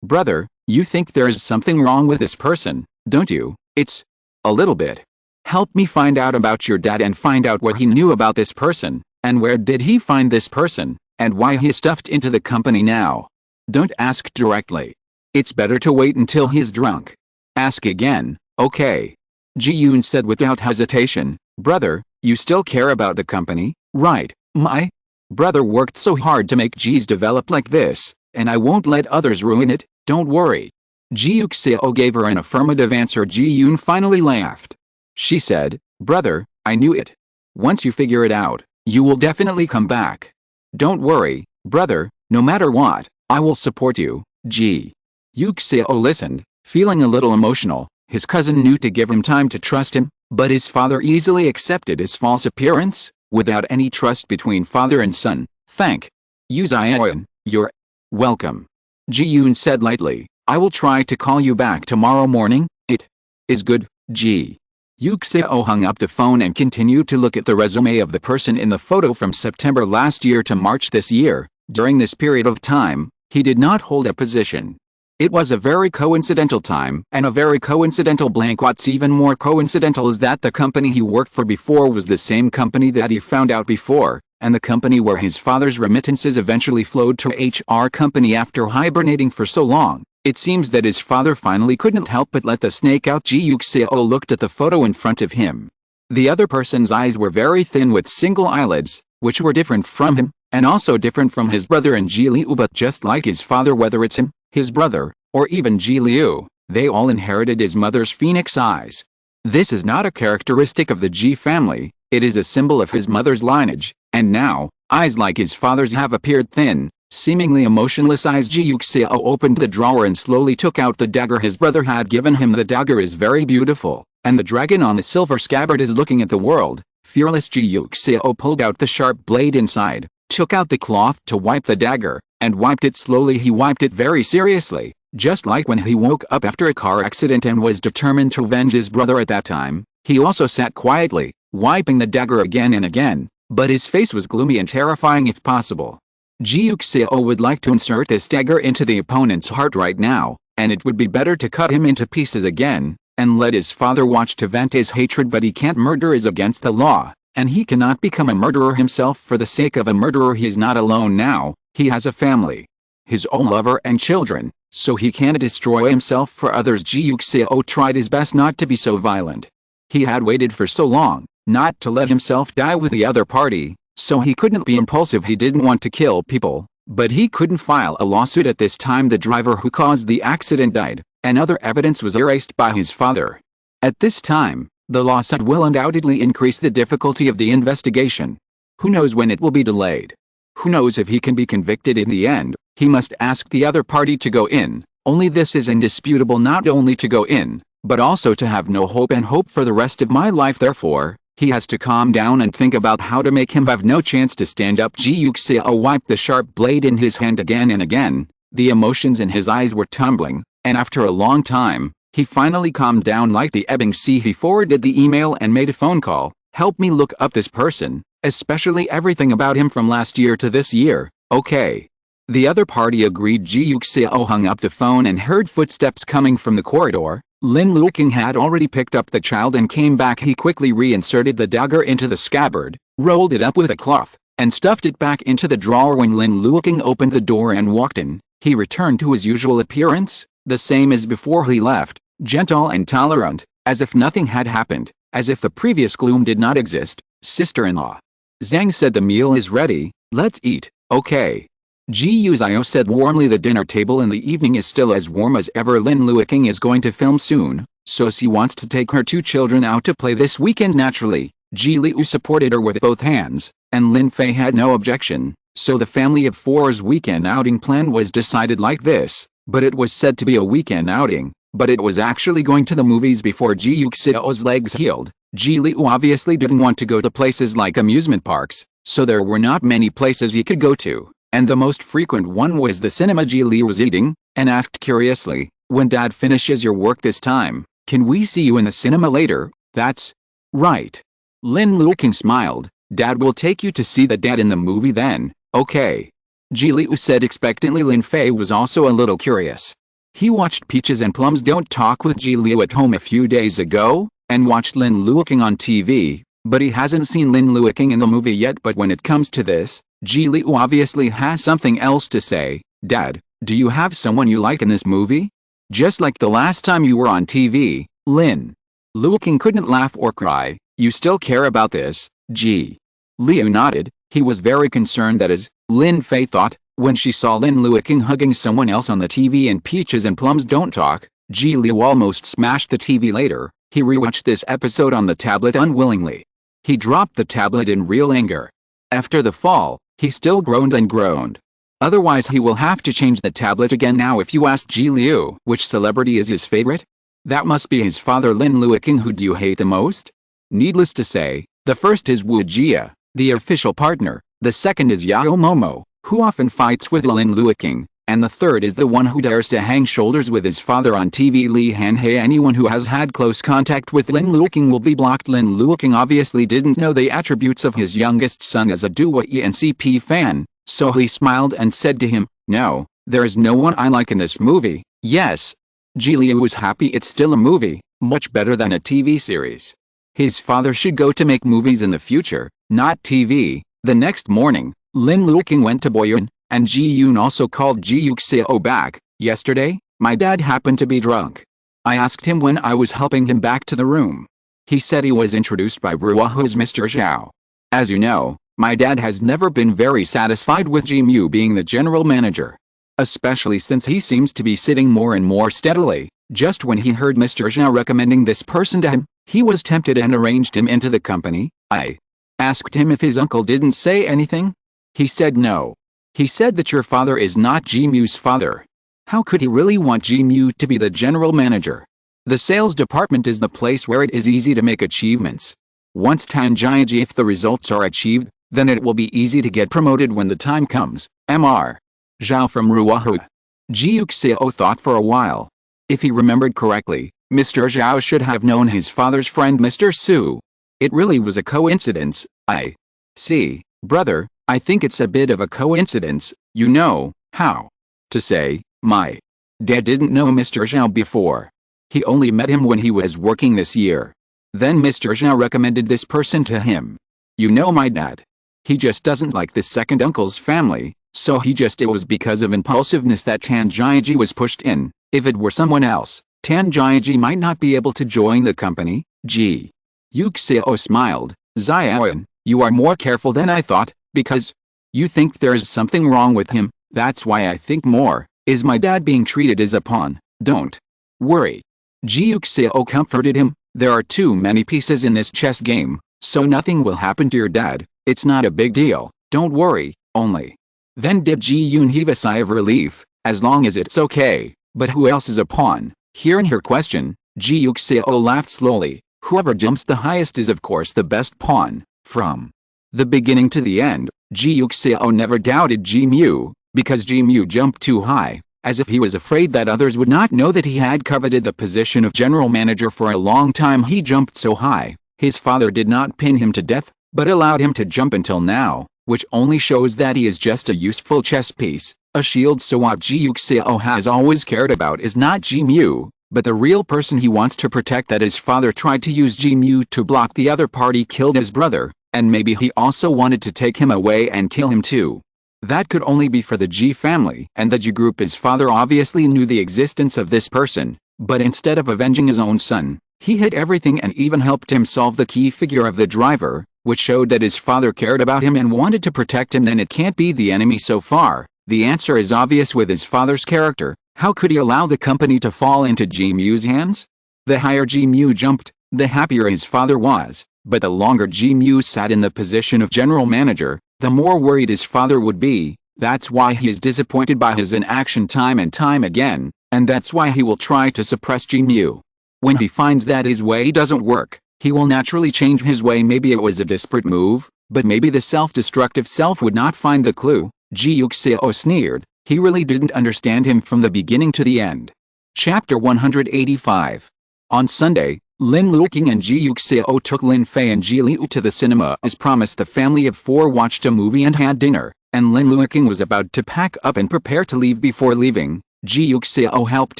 brother, you think there is something wrong with this person, don't you? It's a little bit. Help me find out about your dad and find out what he knew about this person, and where did he find this person, and why he's stuffed into the company now. Don't ask directly. It's better to wait until he's drunk. Ask again, okay? Ji Yun said without hesitation. Brother, you still care about the company, right? My brother worked so hard to make Ji's develop like this, and I won't let others ruin it, don't worry. Ji Yuxiao gave her an affirmative answer. Ji Yun finally laughed. She said, brother, I knew it. Once you figure it out, you will definitely come back. Don't worry, brother, no matter what, I will support you. Ji Yuxiao listened, feeling a little emotional. His cousin knew to give him time to trust him, but his father easily accepted his false appearance, without any trust between father and son. Thank you, Zion. You're welcome. Ji Yun said lightly. I will try to call you back tomorrow morning. It is good. Ji Yuxiao hung up the phone and continued to look at the resume of the person in the photo from September last year to March this year. During this period of time, he did not hold a position. It was a very coincidental time and a very coincidental blank. What's even more coincidental is that the company he worked for before was the same company that he found out before. and the company where his father's remittances eventually flowed to HR company after hibernating for so long. It seems that his father finally couldn't help but let the snake out. Ji Yuxiao looked at the photo in front of him. The other person's eyes were very thin with single eyelids, which were different from him, and also different from his brother and Ji Liu, but just like his father, whether it's him, his brother, or even Ji Liu, they all inherited his mother's phoenix eyes. This is not a characteristic of the Ji family, it is a symbol of his mother's lineage, and now, eyes like his father's have appeared thin, seemingly emotionless eyes. Ji Yuxiao opened the drawer and slowly took out the dagger his brother had given him. The dagger is very beautiful, and the dragon on the silver scabbard is looking at the world. Fearless. Ji Yuxiao pulled out the sharp blade inside, took out the cloth to wipe the dagger, and wiped it slowly. He wiped it very seriously, just like when he woke up after a car accident and was determined to avenge his brother at that time. He also sat quietly, wiping the dagger again and again, but his face was gloomy and terrifying if possible. Ji Yuxiao would like to insert this dagger into the opponent's heart right now, and it would be better to cut him into pieces again, and let his father watch to vent his hatred, but he can't. Murder is against the law, and he cannot become a murderer himself for the sake of a murderer. He is not alone now, he has a family, his own lover and children, so he can't destroy himself for others. Ji Yuxiao tried his best not to be so violent. He had waited for so long, not to let himself die with the other party, so he couldn't be impulsive. He didn't want to kill people, but he couldn't file a lawsuit at this time. The driver who caused the accident died, and other evidence was erased by his father. At this time, the lawsuit will undoubtedly increase the difficulty of the investigation. Who knows when it will be delayed? Who knows if he can be convicted in the end? He must ask the other party to go in. Only this is indisputable, not only to go in, but also to have no hope and hope for the rest of my life. Therefore, he has to calm down and think about how to make him have no chance to stand up. Ji Yuxiao wiped the sharp blade in his hand again and again. The emotions in his eyes were tumbling, and after a long time, he finally calmed down like the ebbing sea. He forwarded the email and made a phone call. Help me look up this person, especially everything about him from last year to this year. Okay. The other party agreed. Ji Yuxiao hung up the phone and heard footsteps coming from the corridor. Lin Luoqing had already picked up the child and came back. He quickly reinserted the dagger into the scabbard, rolled it up with a cloth, and stuffed it back into the drawer. When Lin Luoqing opened the door and walked in, he returned to his usual appearance, the same as before he left, gentle and tolerant, as if nothing had happened, as if the previous gloom did not exist. Sister-in-law Zhang said, the meal is ready, let's eat. Okay. Ji Yuxiao said warmly. The dinner table in the evening is still as warm as ever. Lin Luoqing is going to film soon, so she wants to take her two children out to play this weekend. Naturally, Ji Liu supported her with both hands, and Lin Fei had no objection, so the family of four's weekend outing plan was decided like this. But it was said to be a weekend outing, but it was actually going to the movies before Ji Yuxiao's legs healed. Ji Liu obviously didn't want to go to places like amusement parks, so there were not many places he could go to, and the most frequent one was the cinema. Ji Liu was eating, and asked curiously, when Dad finishes your work this time, can we see you in the cinema later? That's right. Lin Luoqing smiled. Dad will take you to see the dad in the movie then, okay. Ji Liu said expectantly. Lin Fei was also a little curious. He watched Peaches and Plums Don't Talk with Ji Liu at home a few days ago, and watched Lin Luoqing on TV, but he hasn't seen Lin Luoqing in the movie yet. But when it comes to this, Ji Liu obviously has something else to say. Dad, do you have someone you like in this movie? Just like the last time you were on TV, Lin Luoqing couldn't laugh or cry. You still care about this? Ji Liu nodded. He was very concerned that, as Lin Fei thought, when she saw Lin Luoqing hugging someone else on the TV in Peaches and Plums Don't Talk, Ji Liu almost smashed the TV. Later, he rewatched this episode on the tablet unwillingly. He dropped the tablet in real anger. After the fall, he still groaned and groaned. Otherwise he will have to change the tablet again. Now if you ask Ji Liu which celebrity is his favorite, that must be his father Lin Luoqing. Who do you hate the most? Needless to say, the first is Wu Jia, the official partner, the second is Yao Momo, who often fights with Lin Luoqing, and the third is the one who dares to hang shoulders with his father on TV, Li Hanhei. Anyone who has had close contact with Lin Luoqing will be blocked. Lin Luoqing obviously didn't know the attributes of his youngest son as a Duo ENCP fan, so he smiled and said to him, no, there is no one I like in this movie. Yes. Ji Liu was happy. It's still a movie, much better than a TV series. His father should go to make movies in the future, not TV. The next morning, Lin Luoqing went to Boyun, and Ji Yun also called Ji Yuxiao back. Yesterday, my dad happened to be drunk. I asked him when I was helping him back to the room. He said he was introduced by Ruohu as Mr. Zhao. As you know, my dad has never been very satisfied with Ji Mu being the general manager. Especially since he seems to be sitting more and more steadily. Just when he heard Mr. Zhao recommending this person to him, he was tempted and arranged him into the company. I asked him if his uncle didn't say anything. He said no. He said that your father is not Ji Mu's father. How could he really want Ji Mu to be the general manager? The sales department is the place where it is easy to make achievements. Once Tanjiaji, if the results are achieved, then it will be easy to get promoted when the time comes. Mr. Zhao from Ruohu. Ji Yuxiao thought for a while. If he remembered correctly, Mr. Zhao should have known his father's friend Mr. Su. It really was a coincidence. I see, brother, I think it's a bit of a coincidence. You know, how to say, my dad didn't know Mr. Zhao before. He only met him when he was working this year. Then Mr. Zhao recommended this person to him. You know my dad. He just doesn't like this second uncle's family, so it was because of impulsiveness that Tanjiaji was pushed in. If it were someone else, Tanjiaji might not be able to join the company. Ji Yuxiao smiled. Xiaoyan, you are more careful than I thought, because you think there is something wrong with him. That's why I think more. Is my dad being treated as a pawn? Don't worry. Ji Yuxiao comforted him. There are too many pieces in this chess game, so nothing will happen to your dad. It's not a big deal. Don't worry, only. Then did Ji Yun heave a sigh of relief, as long as it's okay. But who else is a pawn? Hearing her question, Ji Yuxiao laughed slowly. Whoever jumps the highest is of course the best pawn. From the beginning to the end, Ji Yuxiao never doubted Ji Mu, because Ji Mu jumped too high, as if he was afraid that others would not know that he had coveted the position of general manager for a long time. He jumped so high, his father did not pin him to death, but allowed him to jump until now, which only shows that he is just a useful chess piece. A shield. So what Ji Yuxiao has always cared about is not Ji Mu, but the real person he wants to protect. That his father tried to use Ji Mu to block the other party, killed his brother, and maybe he also wanted to take him away and kill him too. That could only be for the Ji family and the Ji group. His father obviously knew the existence of this person, but instead of avenging his own son, he hid everything and even helped him solve the key figure of the driver, which showed that his father cared about him and wanted to protect him. Then it can't be the enemy so far. The answer is obvious with his father's character. How could he allow the company to fall into Ji Mu's hands? The higher Ji Mu jumped, the happier his father was, but the longer Ji Mu sat in the position of general manager, the more worried his father would be. That's why he is disappointed by his inaction time and time again, and that's why he will try to suppress Ji Mu. When he finds that his way doesn't work, he will naturally change his way. Maybe it was a desperate move, but maybe the self-destructive self would not find the clue. Ji Yuxiao sneered. He really didn't understand him from the beginning to the end. Chapter 185. On Sunday, Lin Luoqing and Ji Yuxiao took Lin Fei and Ji Leyu to the cinema. As promised, the family of four watched a movie and had dinner, and Lin Luoqing was about to pack up and prepare to leave. Before leaving, Ji Yuxiao helped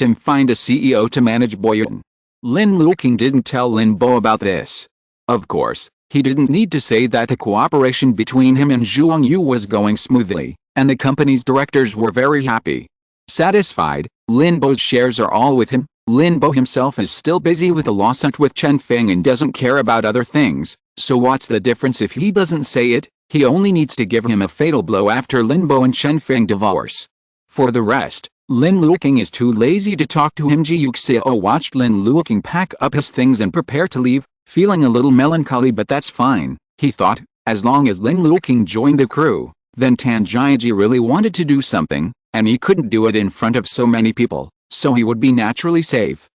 him find a CEO to manage Boyun. Lin Luoqing didn't tell Lin Bo about this. Of course, he didn't need to say that the cooperation between him and Zhuang Yu was going smoothly, and the company's directors were very happy. Satisfied, Lin Bo's shares are all with him. Lin Bo himself is still busy with a lawsuit with Chen Feng and doesn't care about other things, so what's the difference if he doesn't say it? He only needs to give him a fatal blow after Lin Bo and Chen Feng divorce. For the rest, Lin Luoqing is too lazy to talk to him. Ji Yuxiao watched Lin Luoqing pack up his things and prepare to leave, feeling a little melancholy, but that's fine, he thought, as long as Lin Luoqing joined the crew. Then Tanjiaji really wanted to do something, and he couldn't do it in front of so many people, so he would be naturally safe.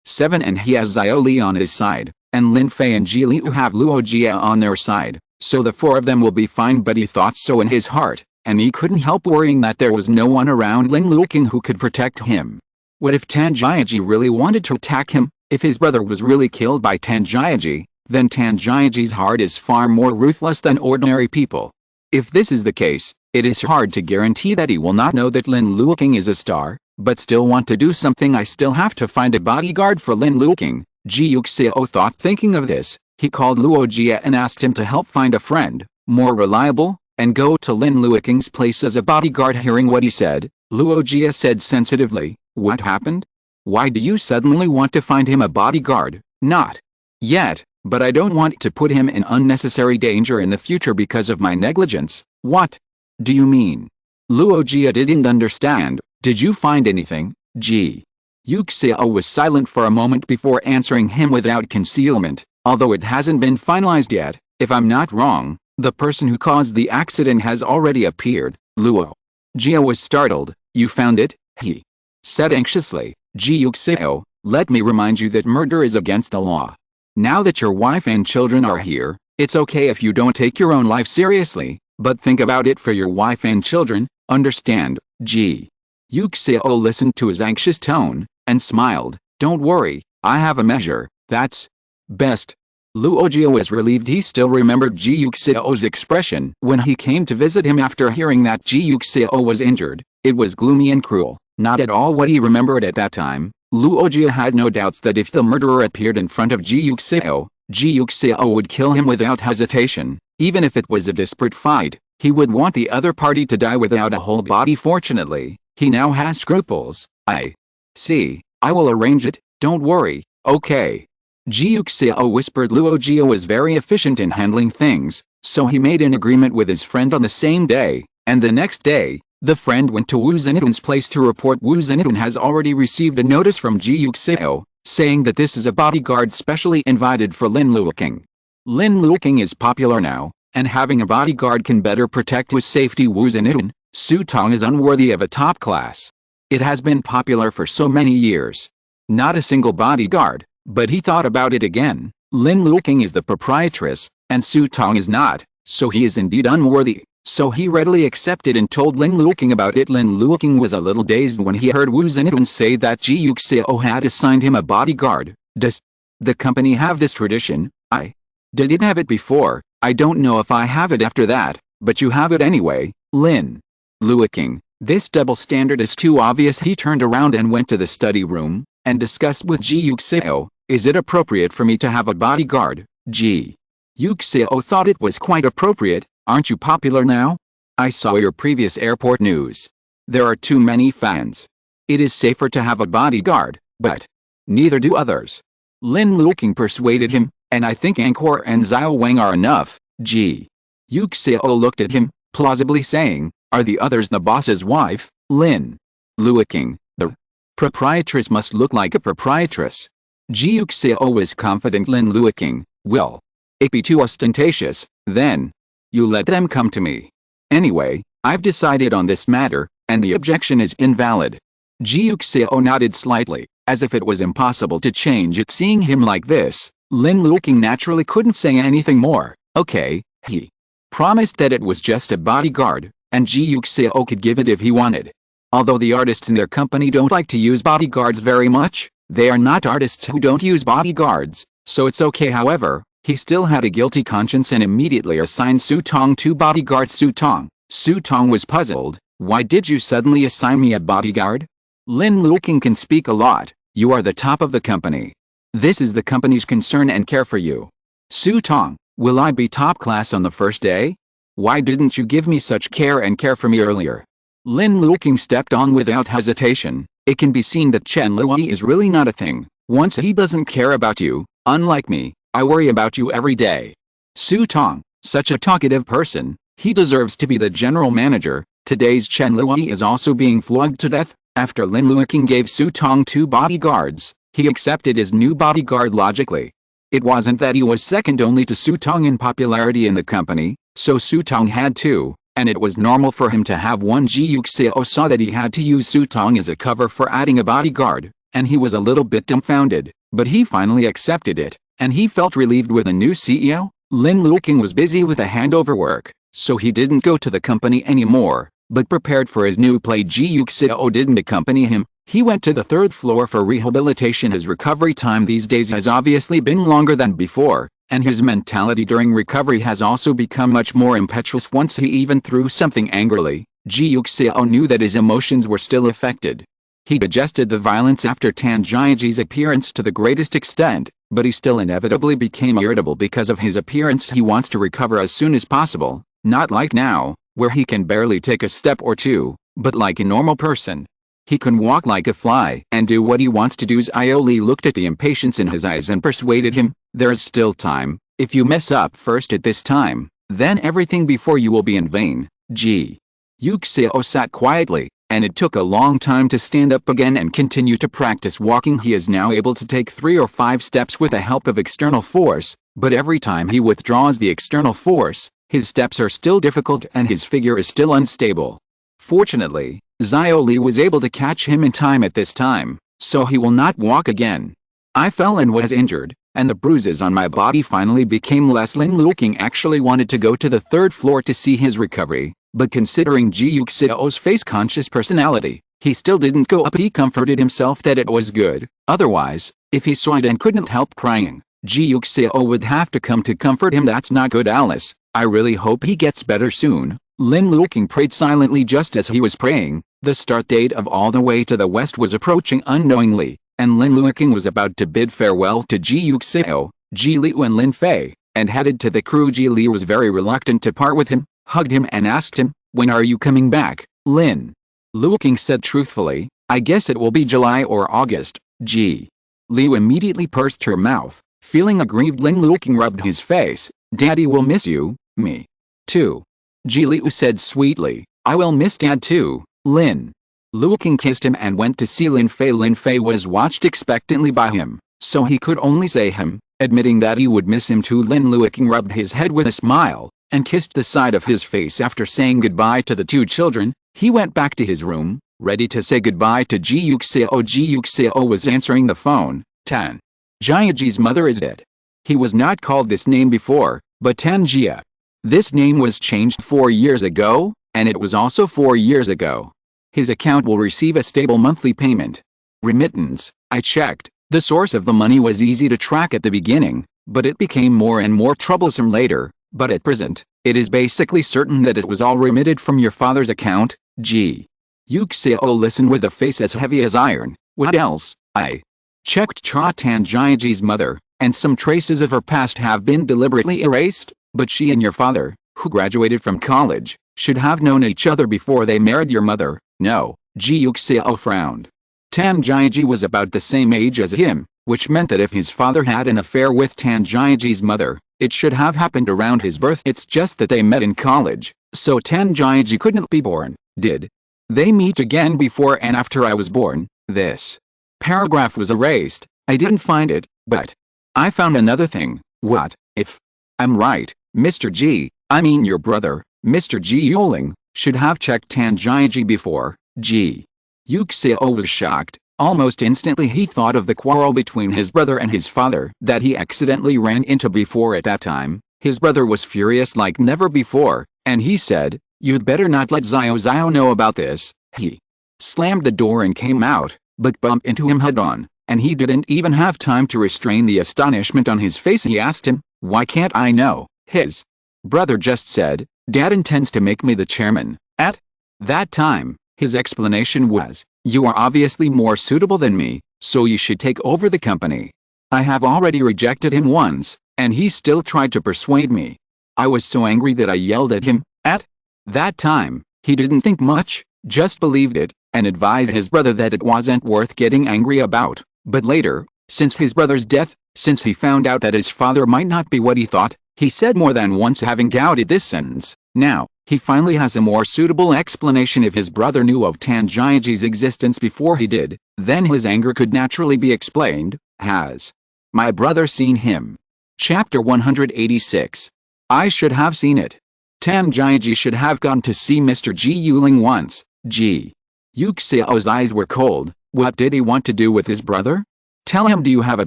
7 And he has Xiao Li on his side, and Lin Fei and Ji Leyu have Luo Jia on their side, so the four of them will be fine. But he thought so in his heart, and he couldn't help worrying that there was no one around Lin Luoqing who could protect him. What if Tanjiaji really wanted to attack him? If his brother was really killed by Tanjiaji, then Tanjiaji's heart is far more ruthless than ordinary people. If this is the case, it is hard to guarantee that he will not know that Lin Luoqing is a star, but still want to do something. I still have to find a bodyguard for Lin Luoqing, Ji Yuxiao thought. Thinking of this, he called Luo Jia and asked him to help find a friend. more reliable, and go to Lin Luoqing's place as a bodyguard. Hearing what he said, Luo said sensitively, "What happened? Why do you suddenly want to find him a bodyguard?" "Not yet, but I don't want to put him in unnecessary danger in the future because of my negligence." "What do you mean?" Luo didn't understand. "Did you find anything?" Ji Yuxiao was silent for a moment before answering him without concealment. "Although it hasn't been finalized yet, if I'm not wrong, the person who caused the accident has already appeared." Luo was startled. "You found it?" he said anxiously. "Ji Yuxiao, let me remind you that murder is against the law. Now that your wife and children are here, it's okay if you don't take your own life seriously, but think about it for your wife and children, understand?" Ji Yuxiao listened to his anxious tone, and smiled. "Don't worry, I have a measure, that's best." Luo was relieved he still remembered Ji Yuxiao's expression when he came to visit him after hearing that Ji Yuxiao was injured. It was gloomy and cruel, not at all what he remembered at that time. Luo had no doubts that if the murderer appeared in front of Ji Yuxiao would kill him without hesitation. Even if it was a desperate fight, he would want the other party to die without a whole body. Fortunately, he now has scruples. "I see, I will arrange it, don't worry, okay." Ji Yuxiao whispered. Luo was very efficient in handling things, so he made an agreement with his friend on the same day, and the next day, the friend went to Wu Zhenitun's place to report Wu Zhenitun has already received a notice from Ji Yuxiao, saying that this is a bodyguard specially invited for Lin Luoqing. Lin Luoqing is popular now, and having a bodyguard can better protect his safety. Wu Zhenitun, Su Tong is unworthy of a top class. It has been popular for so many years. Not a single bodyguard, but he thought about it again. Lin Luoqing is the proprietress, and Su Tong is not, so he is indeed unworthy. So he readily accepted and told Lin Luoqing about it. Lin Luoqing was a little dazed when he heard Wu Zhenitun say that Ji Yuxiao had assigned him a bodyguard. Does the company have this tradition? I didn't have it before. I don't know if I have it after that, but you have it anyway, Lin Luoqing. This double standard is too obvious. He turned around and went to the study room, and discussed with Ji Yuxiao, "Is it appropriate for me to have a bodyguard?" Ji Yuxiao thought it was quite appropriate. "Aren't you popular now? I saw your previous airport news. There are too many fans. It is safer to have a bodyguard, but neither do others." Lin Luoqing persuaded him, "And I think Angkor and Xiao Wang are enough." Ji Yuxiao looked at him, plausibly saying, "Are the others the boss's wife?" Lin Luoqing, "The proprietress must look like a proprietress." Ji Yuxiao was confident. Lin Luoqing, "Will it be too ostentatious, then? You let them come to me. Anyway, I've decided on this matter, and the objection is invalid." Ji Yuxiao nodded slightly, as if it was impossible to change it. Seeing him like this, Lin Luoqing naturally couldn't say anything more. Okay, he promised that it was just a bodyguard, and Ji Yuxiao could give it if he wanted. Although the artists in their company don't like to use bodyguards very much, they are not artists who don't use bodyguards, so it's okay. However, he still had a guilty conscience and immediately assigned Su Tong to bodyguard. Su Tong was puzzled. "Why did you suddenly assign me a bodyguard?" Lin Luoqing can speak a lot. "You are the top of the company. This is the company's concern and care for you." "Su Tong, will I be top class on the first day? Why didn't you give me such care for me earlier?" Lin Luoqing stepped on without hesitation. "It can be seen that Chen Luoyi is really not a thing. Once he doesn't care about you, unlike me, I worry about you every day. Su Tong, such a talkative person, he deserves to be the general manager." Today's Chen Luoyi is also being flogged to death. After Lin Luoqing gave Su Tong 2 bodyguards, he accepted his new bodyguard logically. It wasn't that he was second only to Su Tong in popularity in the company, so Su Tong had 2, and it was normal for him to have 1. Ji Yuxiao saw that he had to use Su Tong as a cover for adding a bodyguard, and he was a little bit dumbfounded, but he finally accepted it, and he felt relieved with a new CEO. Lin Luoqing was busy with the handover work, so he didn't go to the company anymore, but prepared for his new play. Ji Yuxiao didn't accompany him. He went to the 3rd floor for rehabilitation. His recovery time these days has obviously been longer than before, and his mentality during recovery has also become much more impetuous. Once he even threw something angrily, Ji Yuxiao knew that his emotions were still affected. He digested the violence after Tan Jiaji's appearance to the greatest extent, but he still inevitably became irritable because of his appearance. He wants to recover as soon as possible, not like now, where he can barely take a step or two, but like a normal person. He can walk like a fly and do what he wants to do. Li looked at the impatience in his eyes and persuaded him, there's still time. If you mess up first at this time, then everything before you will be in vain. Ji Yuxiao sat quietly, and it took a long time to stand up again and continue to practice walking. He is now able to take 3 or 5 steps with the help of external force, but every time he withdraws the external force, his steps are still difficult and his figure is still unstable. Fortunately, Li was able to catch him in time at this time, so he will not walk again. I fell and was injured, and the bruises on my body finally became less. Lin Luoqing actually wanted to go to the 3rd floor to see his recovery, but considering Ji Yuxiao's face-conscious personality, he still didn't go up. He comforted himself that it was good, otherwise, if he saw it and couldn't help crying, Ji Yuxiao would have to come to comfort him. That's not good, Alice. I really hope he gets better soon. Lin Luoqing prayed silently. Just as he was praying, the start date of All the Way to the West was approaching unknowingly, and Lin Luoqing was about to bid farewell to Ji Yuxiao, Ji Liu and Lin Fei, and headed to the crew. Ji Liu was very reluctant to part with him, hugged him and asked him, when are you coming back, Lin? Luoqing said truthfully, I guess it will be July or August. Ji Liu immediately pursed her mouth, feeling aggrieved. Lin Luoqing rubbed his face, Daddy will miss you, me too. Ji Liu said sweetly, I will miss Dad too, Lin. Luoqing kissed him and went to see Lin Fei. Lin Fei was watched expectantly by him, so he could only say admitting that he would miss him too. Lin Luoqing rubbed his head with a smile, and kissed the side of his face. After saying goodbye to the 2 children, he went back to his room, ready to say goodbye to Ji Yuxiao. Ji Yuxiao was answering the phone. Tan Jiaji's mother is dead. He was not called this name before, but Tan Jia. This name was changed 4 years ago, and it was also 4 years ago. His account will receive a stable monthly payment. Remittance, I checked. The source of the money was easy to track at the beginning, but it became more and more troublesome later. But at present, it is basically certain that it was all remitted from your father's account. Ji Yuxiao listened with a face as heavy as iron. What else? I checked Tan Jiaji's mother, and some traces of her past have been deliberately erased, but she and your father, who graduated from college, should have known each other before they married your mother. No, Ji Yuxiao frowned. Tan Jiaji was about the same age as him, which meant that if his father had an affair with Tan Jiaji's mother, it should have happened around his birth. It's just that they met in college, so Tan Jiaji couldn't be born. Did they meet again before and after I was born? This paragraph was erased. I didn't find it, but I found another thing. What if I'm right? Mr. Ji, I mean your brother, Mr. Ji Yuling, should have checked Tan Jiaji before. Ji Yuxiao was shocked. Almost instantly he thought of the quarrel between his brother and his father that he accidentally ran into before. At that time, his brother was furious like never before, and he said, you'd better not let Xiao know about this. He slammed the door and came out, but bumped into him head-on, and he didn't even have time to restrain the astonishment on his face. He asked him, why can't I know? His brother just said, Dad intends to make me the chairman. At that time, his explanation was, you are obviously more suitable than me, so you should take over the company. I have already rejected him once, and he still tried to persuade me. I was so angry that I yelled at him. At that time, he didn't think much, just believed it, and advised his brother that it wasn't worth getting angry about. But later, since his brother's death, since he found out that his father might not be what he thought, he said more than once, having doubted this sentence. Now, he finally has a more suitable explanation. If his brother knew of Tan Jiaji's existence before he did, then his anger could naturally be explained. Has my brother seen him? Chapter 186. I should have seen it. Tan Jiaji should have gone to see Mr. Ji Yuling once. Ji Yuxiao's eyes were cold. What did he want to do with his brother? Tell him, do you have a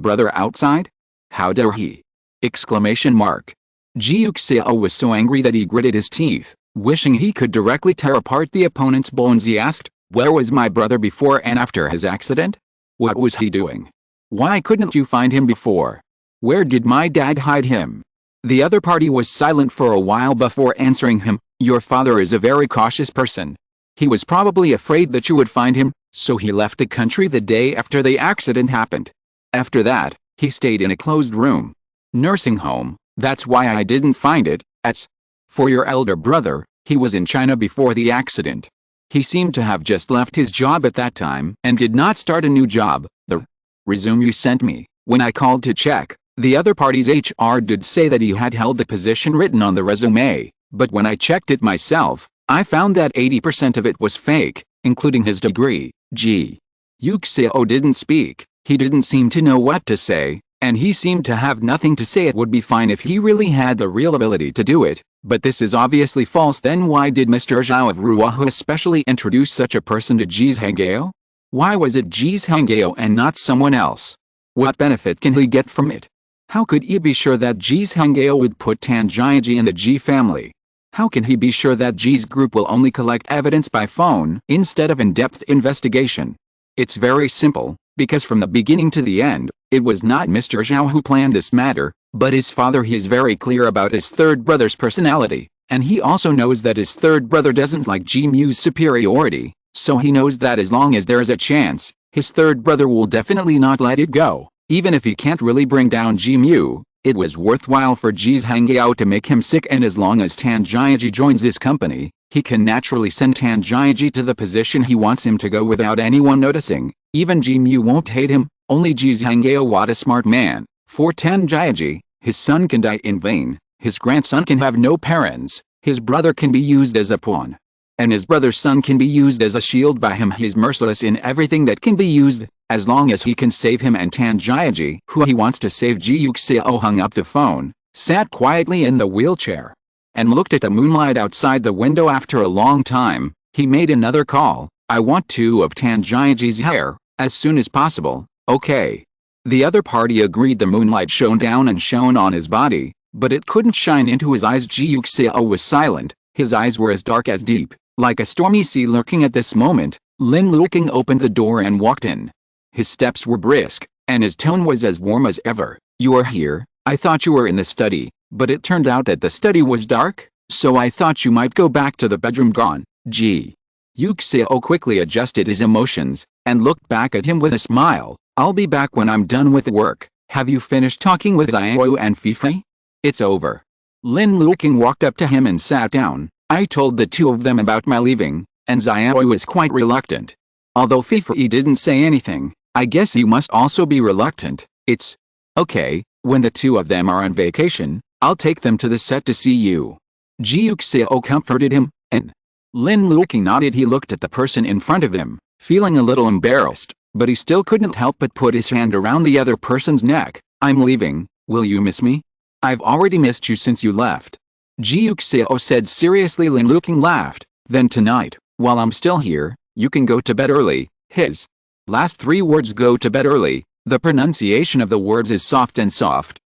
brother outside? How dare he? Exclamation mark. Ji Yuxiao was so angry that he gritted his teeth, wishing he could directly tear apart the opponent's bones. He asked, where was my brother before and after his accident? What was he doing? Why couldn't you find him before? Where did my dad hide him? The other party was silent for a while before answering him. Your father is a very cautious person. He was probably afraid that you would find him, so he left the country the day after the accident happened. After that, He stayed in a closed room. Nursing home, that's why I didn't find it. As for your elder brother, he was in China before the accident. He seemed to have just left his job at that time and did not start a new job. The resume you sent me, when I called to check, the other party's HR did say that he had held the position written on the resume, but when I checked it myself, I found that 80% of it was fake, including his degree. Ji Yuxiao didn't speak. He didn't seem to know what to say, and he seemed to have nothing to say. It would be fine if he really had the real ability to do it, but this is obviously false. Then why did Mr. Zhao of Ruohu especially introduce such a person to Ji's Hangeo? Why was it Ji's Hangeo and not someone else? What benefit can he get from it? How could he be sure that Ji's Hangeo would put Tan Jiaji in the Ji family? How can he be sure that Ji's group will only collect evidence by phone instead of in-depth investigation? It's very simple, because from the beginning to the end, it was not Mr. Zhao who planned this matter, but his father. He is very clear about his third brother's personality, and he also knows that his third brother doesn't like Ji Mu's superiority, so he knows that as long as there is a chance, his third brother will definitely not let it go. Even if he can't really bring down Ji Mu, it was worthwhile for Ji's Hangeo to make him sick, and as long as Tan Jiaji joins this company, he can naturally send Tan Jiaji to the position he wants him to go without anyone noticing. Even Ji Mu won't hate him, only Ji's Hangeo. What a smart man. For Tan Jiaji, his son can die in vain, his grandson can have no parents, his brother can be used as a pawn, and his brother's son can be used as a shield by him. He's merciless in everything that can be used, as long as he can save him. And Tan Jiaji, who he wants to save. Ji Yuxiao hung up the phone, sat quietly in the wheelchair, and looked at the moonlight outside the window. After a long time, he made another call. I want 2 of Tan Jiaji's hair, as soon as possible. Okay. The other party agreed. The moonlight shone down and shone on his body, but it couldn't shine into his eyes. Ji Yuxiao was silent. His eyes were as dark as deep, like a stormy sea lurking. At this moment, Lin Luoqing opened the door and walked in. His steps were brisk, and his tone was as warm as ever. You are here? I thought you were in the study, but it turned out that the study was dark, so I thought you might go back to the bedroom. Gone. Ji Yuxiao quickly adjusted his emotions, and looked back at him with a smile. I'll be back when I'm done with work. Have you finished talking with Xiao and Fifei? It's over. Lin Luoqing walked up to him and sat down. I told the 2 of them about my leaving, and Xiao was quite reluctant. Although Fifei didn't say anything, I guess you must also be reluctant. It's okay. When the 2 of them are on vacation, I'll take them to the set to see you. Ji Yuxiao comforted him, and Lin Luoqing nodded. He looked at the person in front of him, feeling a little embarrassed, but he still couldn't help but put his hand around the other person's neck. I'm leaving. Will you miss me? I've already missed you since you left. Ji Yuxiao said seriously. Lin Luoqing laughed. Then tonight, while I'm still here, you can go to bed early. His last 3 words, go to bed early. The pronunciation of the words is soft,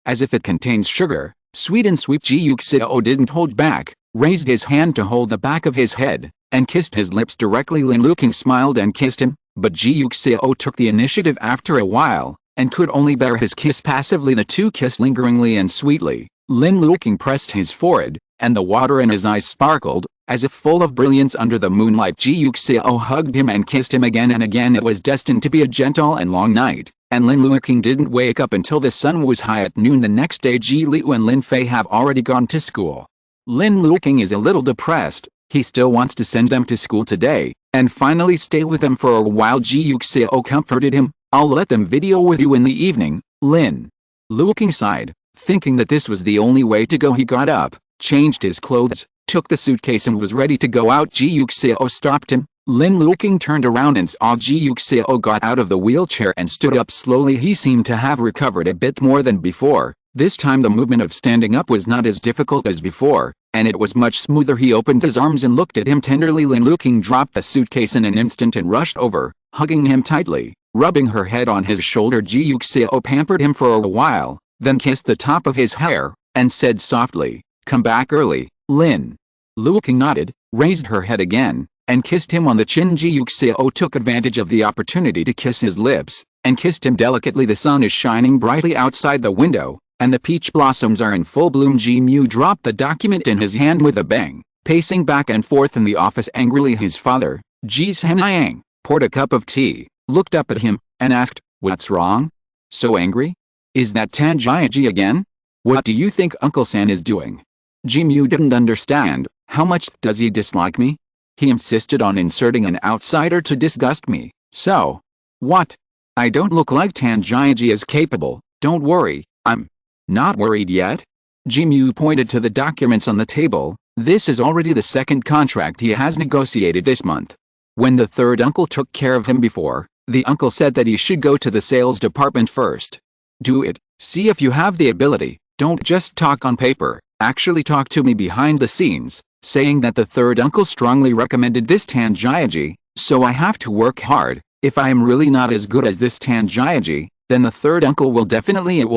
as if it contains sugar, sweet and sweet. Ji Yuxiao didn't hold back, raised his hand to hold the back of his head, and kissed his lips directly. Lin Luoqing smiled and kissed him, but Ji Yuxiao took the initiative after a while, and could only bear his kiss passively. The 2 kissed lingeringly and sweetly. Lin Luoqing pressed his forehead, and the water in his eyes sparkled, as if full of brilliance under the moonlight. Ji Yuxiao hugged him and kissed him again and again. It was destined to be a gentle and long night, and Lin Luoqing didn't wake up until the sun was high. At noon the next day, Ji Liu and Lin Fei have already gone to school. Lin Luoqing is a little depressed. He still wants to send them to school today, and finally stay with them for a while. Ji Yuxiao comforted him. I'll let them video with you in the evening. Lin Luoqing sighed, thinking that this was the only way to go. He got up, changed his clothes, took the suitcase and was ready to go out. Ji Yuxiao stopped him. Lin Luoqing turned around and saw Ji Yuxiao got out of the wheelchair and stood up slowly. He seemed to have recovered a bit more than before. This time the movement of standing up was not as difficult as before, and it was much smoother. He opened his arms and looked at him tenderly. Lin Luoqing dropped the suitcase in an instant and rushed over, hugging him tightly, rubbing her head on his shoulder. Ji Yuxiao pampered him for a while, then kissed the top of his hair, and said softly, come back early. Lin Luoqing nodded, raised her head again, and kissed him on the chin. Ji Yuxiao took advantage of the opportunity to kiss his lips, and kissed him delicately. The sun is shining brightly outside the window, and the peach blossoms are in full bloom. Ji Mu dropped the document in his hand with a bang, pacing back and forth in the office angrily. His father, Ji Yuxiao, poured a cup of tea, looked up at him, and asked, what's wrong? So angry? Is that Tanjiaji again? What do you think Uncle San is doing? Ji Mu didn't understand. How much does he dislike me? He insisted on inserting an outsider to disgust me. So, what? I don't look like Tanjiaji is capable. Don't worry, I'm not worried yet. Ji Mu pointed to the documents on the table. This is already the second contract he has negotiated this month. When the third uncle took care of him before, the uncle said that he should go to the sales department first. Do it. See if you have the ability. Don't just talk on paper. Actually talk to me behind the scenes, saying that the third uncle strongly recommended this Tanjiaji, so I have to work hard. If I am really not as good as this Tanjiaji, then the third uncle will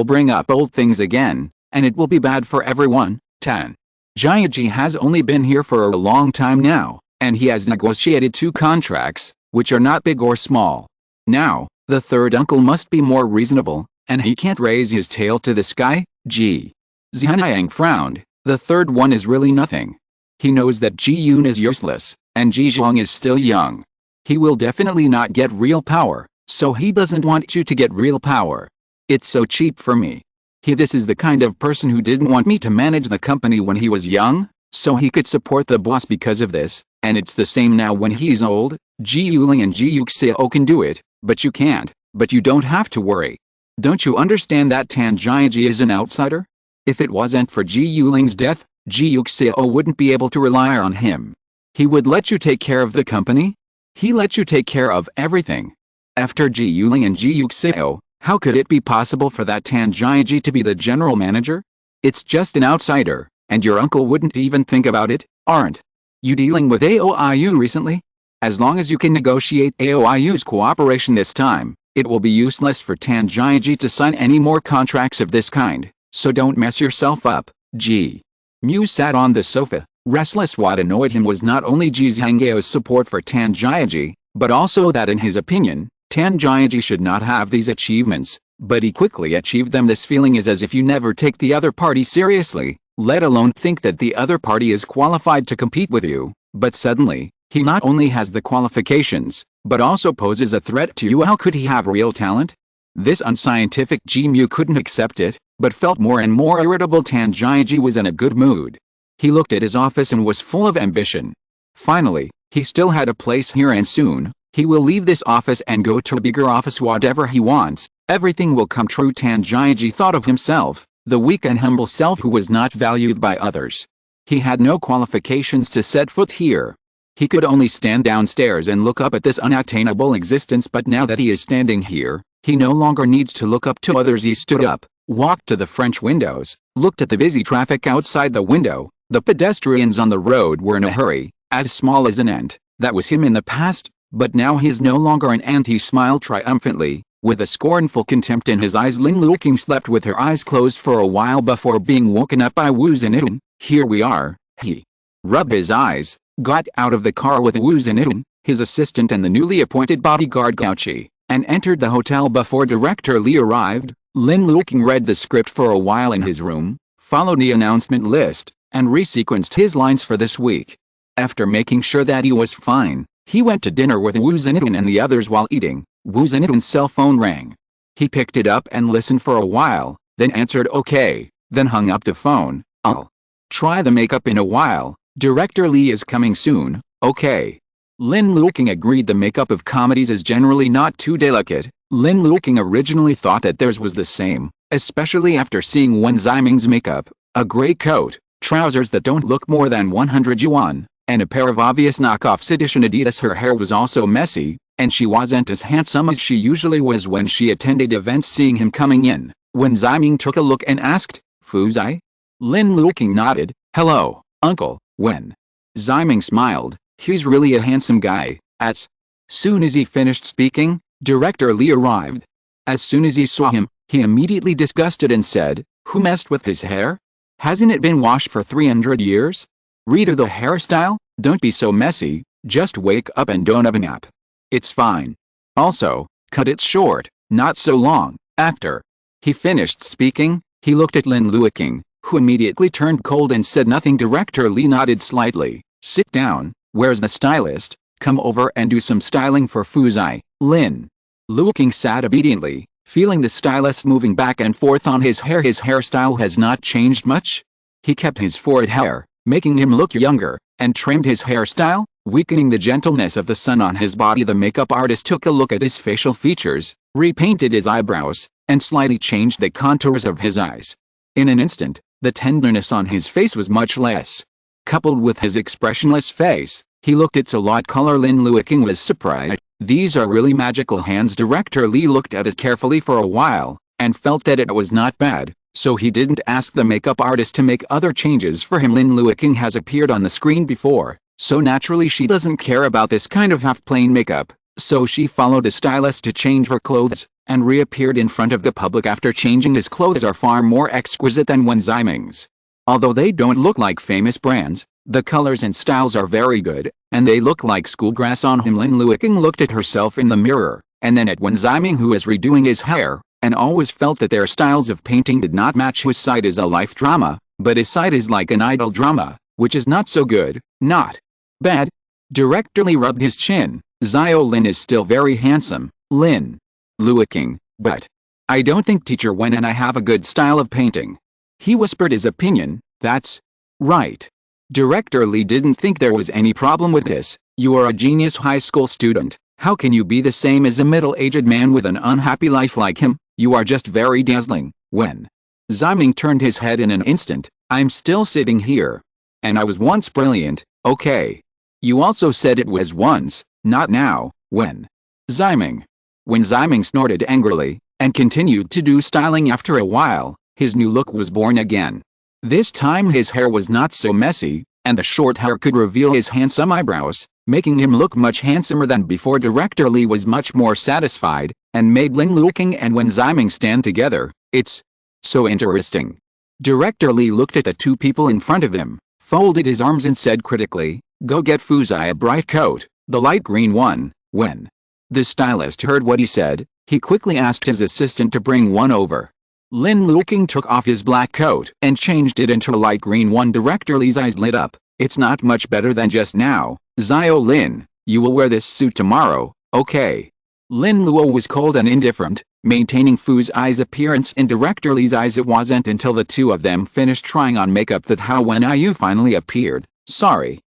bring up old things again, and it will be bad for everyone. Tanjiaji has only been here for a long time now, and he has negotiated 2 contracts, which are not big or small. Now, the third uncle must be more reasonable, and he can't raise his tail to the sky. Ji Yuxiao frowned. The third one is really nothing. He knows that Ji Yun is useless, and Ji Zhang is still young. He will definitely not get real power, so he doesn't want you to get real power. It's so cheap for me. This is the kind of person who didn't want me to manage the company when he was young, so he could support the boss because of this, and it's the same now when he's old. Ji Yuling and Ji Yuxiao can do it, but you can't. But you don't have to worry. Don't you understand that Tanjiaji is an outsider? If it wasn't for Ji Yuling's death, Ji Yuxiao wouldn't be able to rely on him. He would let you take care of the company? He let you take care of everything. After Ji Yuling and Ji Yuxiao, how could it be possible for that Tanjiaji to be the general manager? It's just an outsider, and your uncle wouldn't even think about it, aren't you dealing with AOIU recently? As long as you can negotiate AOIU's cooperation this time, it will be useless for Tanjiaji to sign any more contracts of this kind, so don't mess yourself up. Ji Mu sat on the sofa, restless. What annoyed him was not only Ji Zhangyao's support for Tanjiaji, but also that in his opinion, Tanjiaji should not have these achievements, but he quickly achieved them. This feeling is as if you never take the other party seriously, let alone think that the other party is qualified to compete with you, but suddenly, he not only has the qualifications, but also poses a threat to you. How could he have real talent? This unscientific Ji Mu couldn't accept it, but felt more and more irritable. Tanjiaji was in a good mood. He looked at his office and was full of ambition. Finally, he still had a place here, and soon, he will leave this office and go to a bigger office. Whatever he wants, everything will come true. Tanjiaji thought of himself, the weak and humble self who was not valued by others. He had no qualifications to set foot here. He could only stand downstairs and look up at this unattainable existence, but now that he is standing here, he no longer needs to look up to others. He stood up, walked to the French windows, looked at the busy traffic outside the window. The pedestrians on the road were in a hurry, as small as an ant. That was him in the past, but now he is no longer an ant. He smiled triumphantly, with a scornful contempt in his eyes. Lin Luoqing slept with her eyes closed for a while before being woken up by Wu Zhenitun. Here we are. He rubbed his eyes, got out of the car with Wu Zhenitun, his assistant and the newly appointed bodyguard Gauchi, and entered the hotel before Director Li arrived. Lin Luoqing read the script for a while in his room, followed the announcement list, and resequenced his lines for this week. After making sure that he was fine, he went to dinner with Wu Zhenitun and the others. While eating, Wu Zhenitun's cell phone rang. He picked it up and listened for a while, then answered okay, then hung up the phone. I'll try the makeup in a while. Director Li is coming soon, okay. Lin Luoqing agreed. The makeup of comedies is generally not too delicate. Lin Luoqing originally thought that theirs was the same, especially after seeing Wen Ziming's makeup, a gray coat, trousers that don't look more than 100 yuan, and a pair of obvious knockoffs edition Adidas. Her hair was also messy, and she wasn't as handsome as she usually was when she attended events. Seeing him coming in, Wen Ziming took a look and asked, Fuzai? Lin Luoqing nodded. Hello, Uncle Wen. Ziming smiled. He's really a handsome guy. As soon as he finished speaking, Director Li arrived. As soon as he saw him, he immediately disgusted and said, who messed with his hair? Hasn't it been washed for 300 years? Redo the hairstyle? Don't be so messy, just wake up and don't have a nap. It's fine. Also, cut it short, not so long. After he finished speaking, he looked at Lin Luoqing, who immediately turned cold and said nothing. Director Li nodded slightly. Sit down. Where's the stylist? Come over and do some styling for Fuzai. Lin Luoqing sat obediently, feeling the stylist moving back and forth on his hair. His hairstyle has not changed much. He kept his forehead hair, making him look younger, and trimmed his hairstyle, weakening the gentleness of the sun on his body. The makeup artist took a look at his facial features, repainted his eyebrows, and slightly changed the contours of his eyes. In an instant, the tenderness on his face was much less. Coupled with his expressionless face, he looked at salad color. Lin Luoqing was surprised. These are really magical hands. Director Li looked at it carefully for a while, and felt that it was not bad, so he didn't ask the makeup artist to make other changes for him. Lin Luoqing has appeared on the screen before, so naturally she doesn't care about this kind of half-plain makeup, so she followed the stylist to change her clothes, and reappeared in front of the public after changing. His clothes are far more exquisite than Wen Ximing's. Although they don't look like famous brands, the colors and styles are very good, and they look like schoolgrass on him. Lin Luoqing looked at herself in the mirror, and then at Wen Ximing, who is redoing his hair, and always felt that their styles of painting did not match. His side is a life drama, but his side is like an idol drama, which is not so good, not bad. Director Li rubbed his chin. Xiao Lin is still very handsome, Lin Luoqing, but I don't think teacher Wen and I have a good style of painting. He whispered his opinion. That's right. Director Li didn't think there was any problem with this. You are a genius high school student. How can you be the same as a middle-aged man with an unhappy life like him? You are just very dazzling. Wen Ximing turned his head in an instant. I'm still sitting here. And I was once brilliant, okay. You also said it was once, not now, Wen Ximing. Wen Ximing snorted angrily, and continued to do styling. After a while, his new look was born again. This time his hair was not so messy, and the short hair could reveal his handsome eyebrows, making him look much handsomer than before. Director Li was much more satisfied, and made Lin Luoqing and Wen Ximing stand together. It's so interesting. Director Li looked at the two people in front of him, folded his arms and said critically, "Go get Fuzai a bright coat, the light green one." When the stylist heard what he said, he quickly asked his assistant to bring one over. Lin Luoqing took off his black coat and changed it into a light green one. Director Li's eyes lit up. It's not much better than just now. Xiao Lin, you will wear this suit tomorrow, okay? Lin Luo was cold and indifferent, maintaining Fuzai's appearance in Director Li's eyes. It wasn't until the two of them finished trying on makeup that Hao Wenyu finally appeared. Sorry,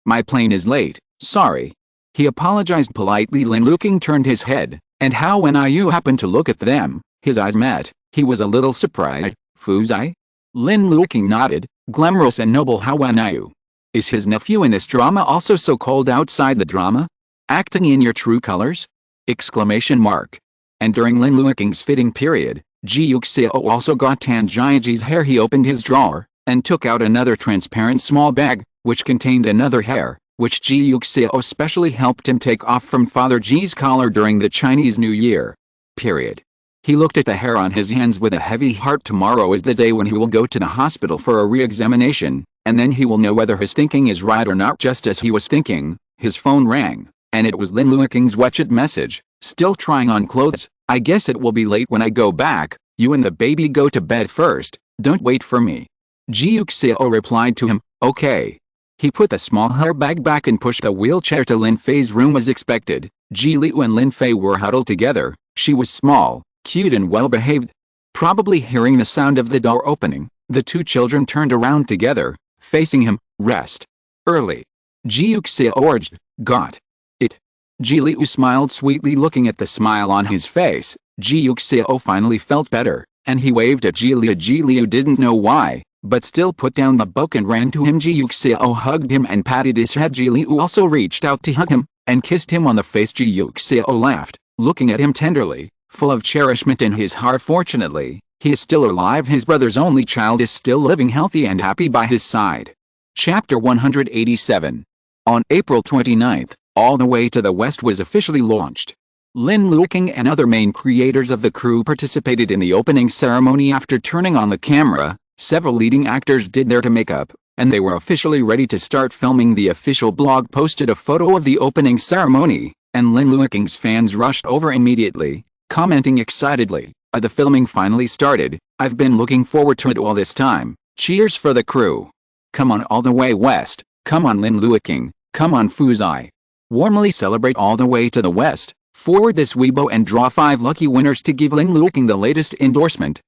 my plane is late, sorry. He apologized politely. Lin Luoqing turned his head, and Hao Wenyu happened to look at them. His eyes met. He was a little surprised. Fuzai? Lin Luoqing nodded. Glamorous and noble Hao Wenyu. Is his nephew in this drama also so cold outside the drama? Acting in your true colors? Exclamation mark. And during Lin Luoqing's fitting period, Ji Yuxiao also got Tan Jiaji's hair. He opened his drawer, and took out another transparent small bag, which contained another hair, which Ji Yuxiao specially helped him take off from Father Ji's collar during the Chinese New Year. Period. He looked at the hair on his hands with a heavy heart. Tomorrow is the day when he will go to the hospital for a re-examination, and then he will know whether his thinking is right or not. Just as he was thinking, his phone rang, and it was Lin Luoqing's WeChat message. Still trying on clothes? I guess it will be late when I go back. You and the baby go to bed first, don't wait for me. Ji Yuxiao replied to him, okay. He put the small hair bag back and pushed the wheelchair to Lin Fei's room as expected. Ji Liu and Lin Fei were huddled together. She was small, cute and well-behaved. Probably hearing the sound of the door opening, the two children turned around together, facing him. Rest early. Ji Yuxiao urged. Got it. Ji Liu smiled sweetly. Looking at the smile on his face, Ji Yuxiao finally felt better, and he waved at Ji Liu. Ji Liu didn't know why, but still put down the book and ran to him. Ji Yuxiao hugged him and patted his head. Ji Liu also reached out to hug him, and kissed him on the face. Ji Yuxiao laughed, looking at him tenderly, full of cherishment in his heart. Fortunately, he is still alive. His brother's only child is still living healthy and happy by his side. Chapter 187. On April 29th, All the Way to the West was officially launched. Lin Luoqing and other main creators of the crew participated in the opening ceremony. After turning on the camera, several leading actors did their makeup, and they were officially ready to start filming. The official blog posted a photo of the opening ceremony, and Lin Luoqing's fans rushed over immediately, commenting excitedly, the filming finally started. I've been looking forward to it all this time. Cheers for the crew. Come on all the way west. Come on Lin Luoqing. Come on Fuzai. Warmly celebrate all the way to the west. Forward this Weibo and draw 5 lucky winners to give Lin Luoqing the latest endorsement.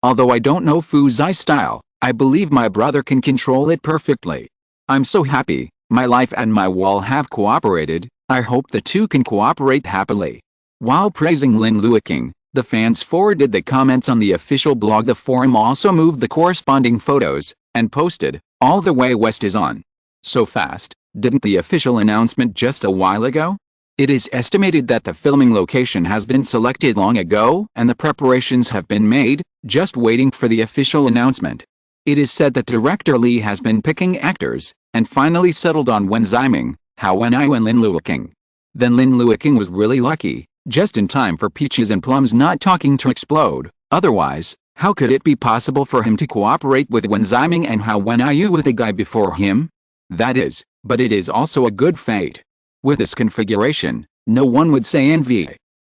Although I don't know Fu Zai's style, I believe my brother can control it perfectly. I'm so happy, my life and my wall have cooperated, I hope the two can cooperate happily. While praising Lin Luoqing, the fans forwarded the comments on the official blog. The forum also moved the corresponding photos, and posted, "All the way west is on." So fast, didn't the official announcement just a while ago? It is estimated that the filming location has been selected long ago and the preparations have been made, just waiting for the official announcement. It is said that director Li has been picking actors, and finally settled on Wen Ziming, Hao Wenyu and Lin Luoqing. Then Lin Luoqing was really lucky, just in time for Peaches and Plums not talking to explode. Otherwise, how could it be possible for him to cooperate with Wen Ziming and Hao Wenyu with the guy before him? That is, but it is also a good fate. With this configuration, no one would say envy.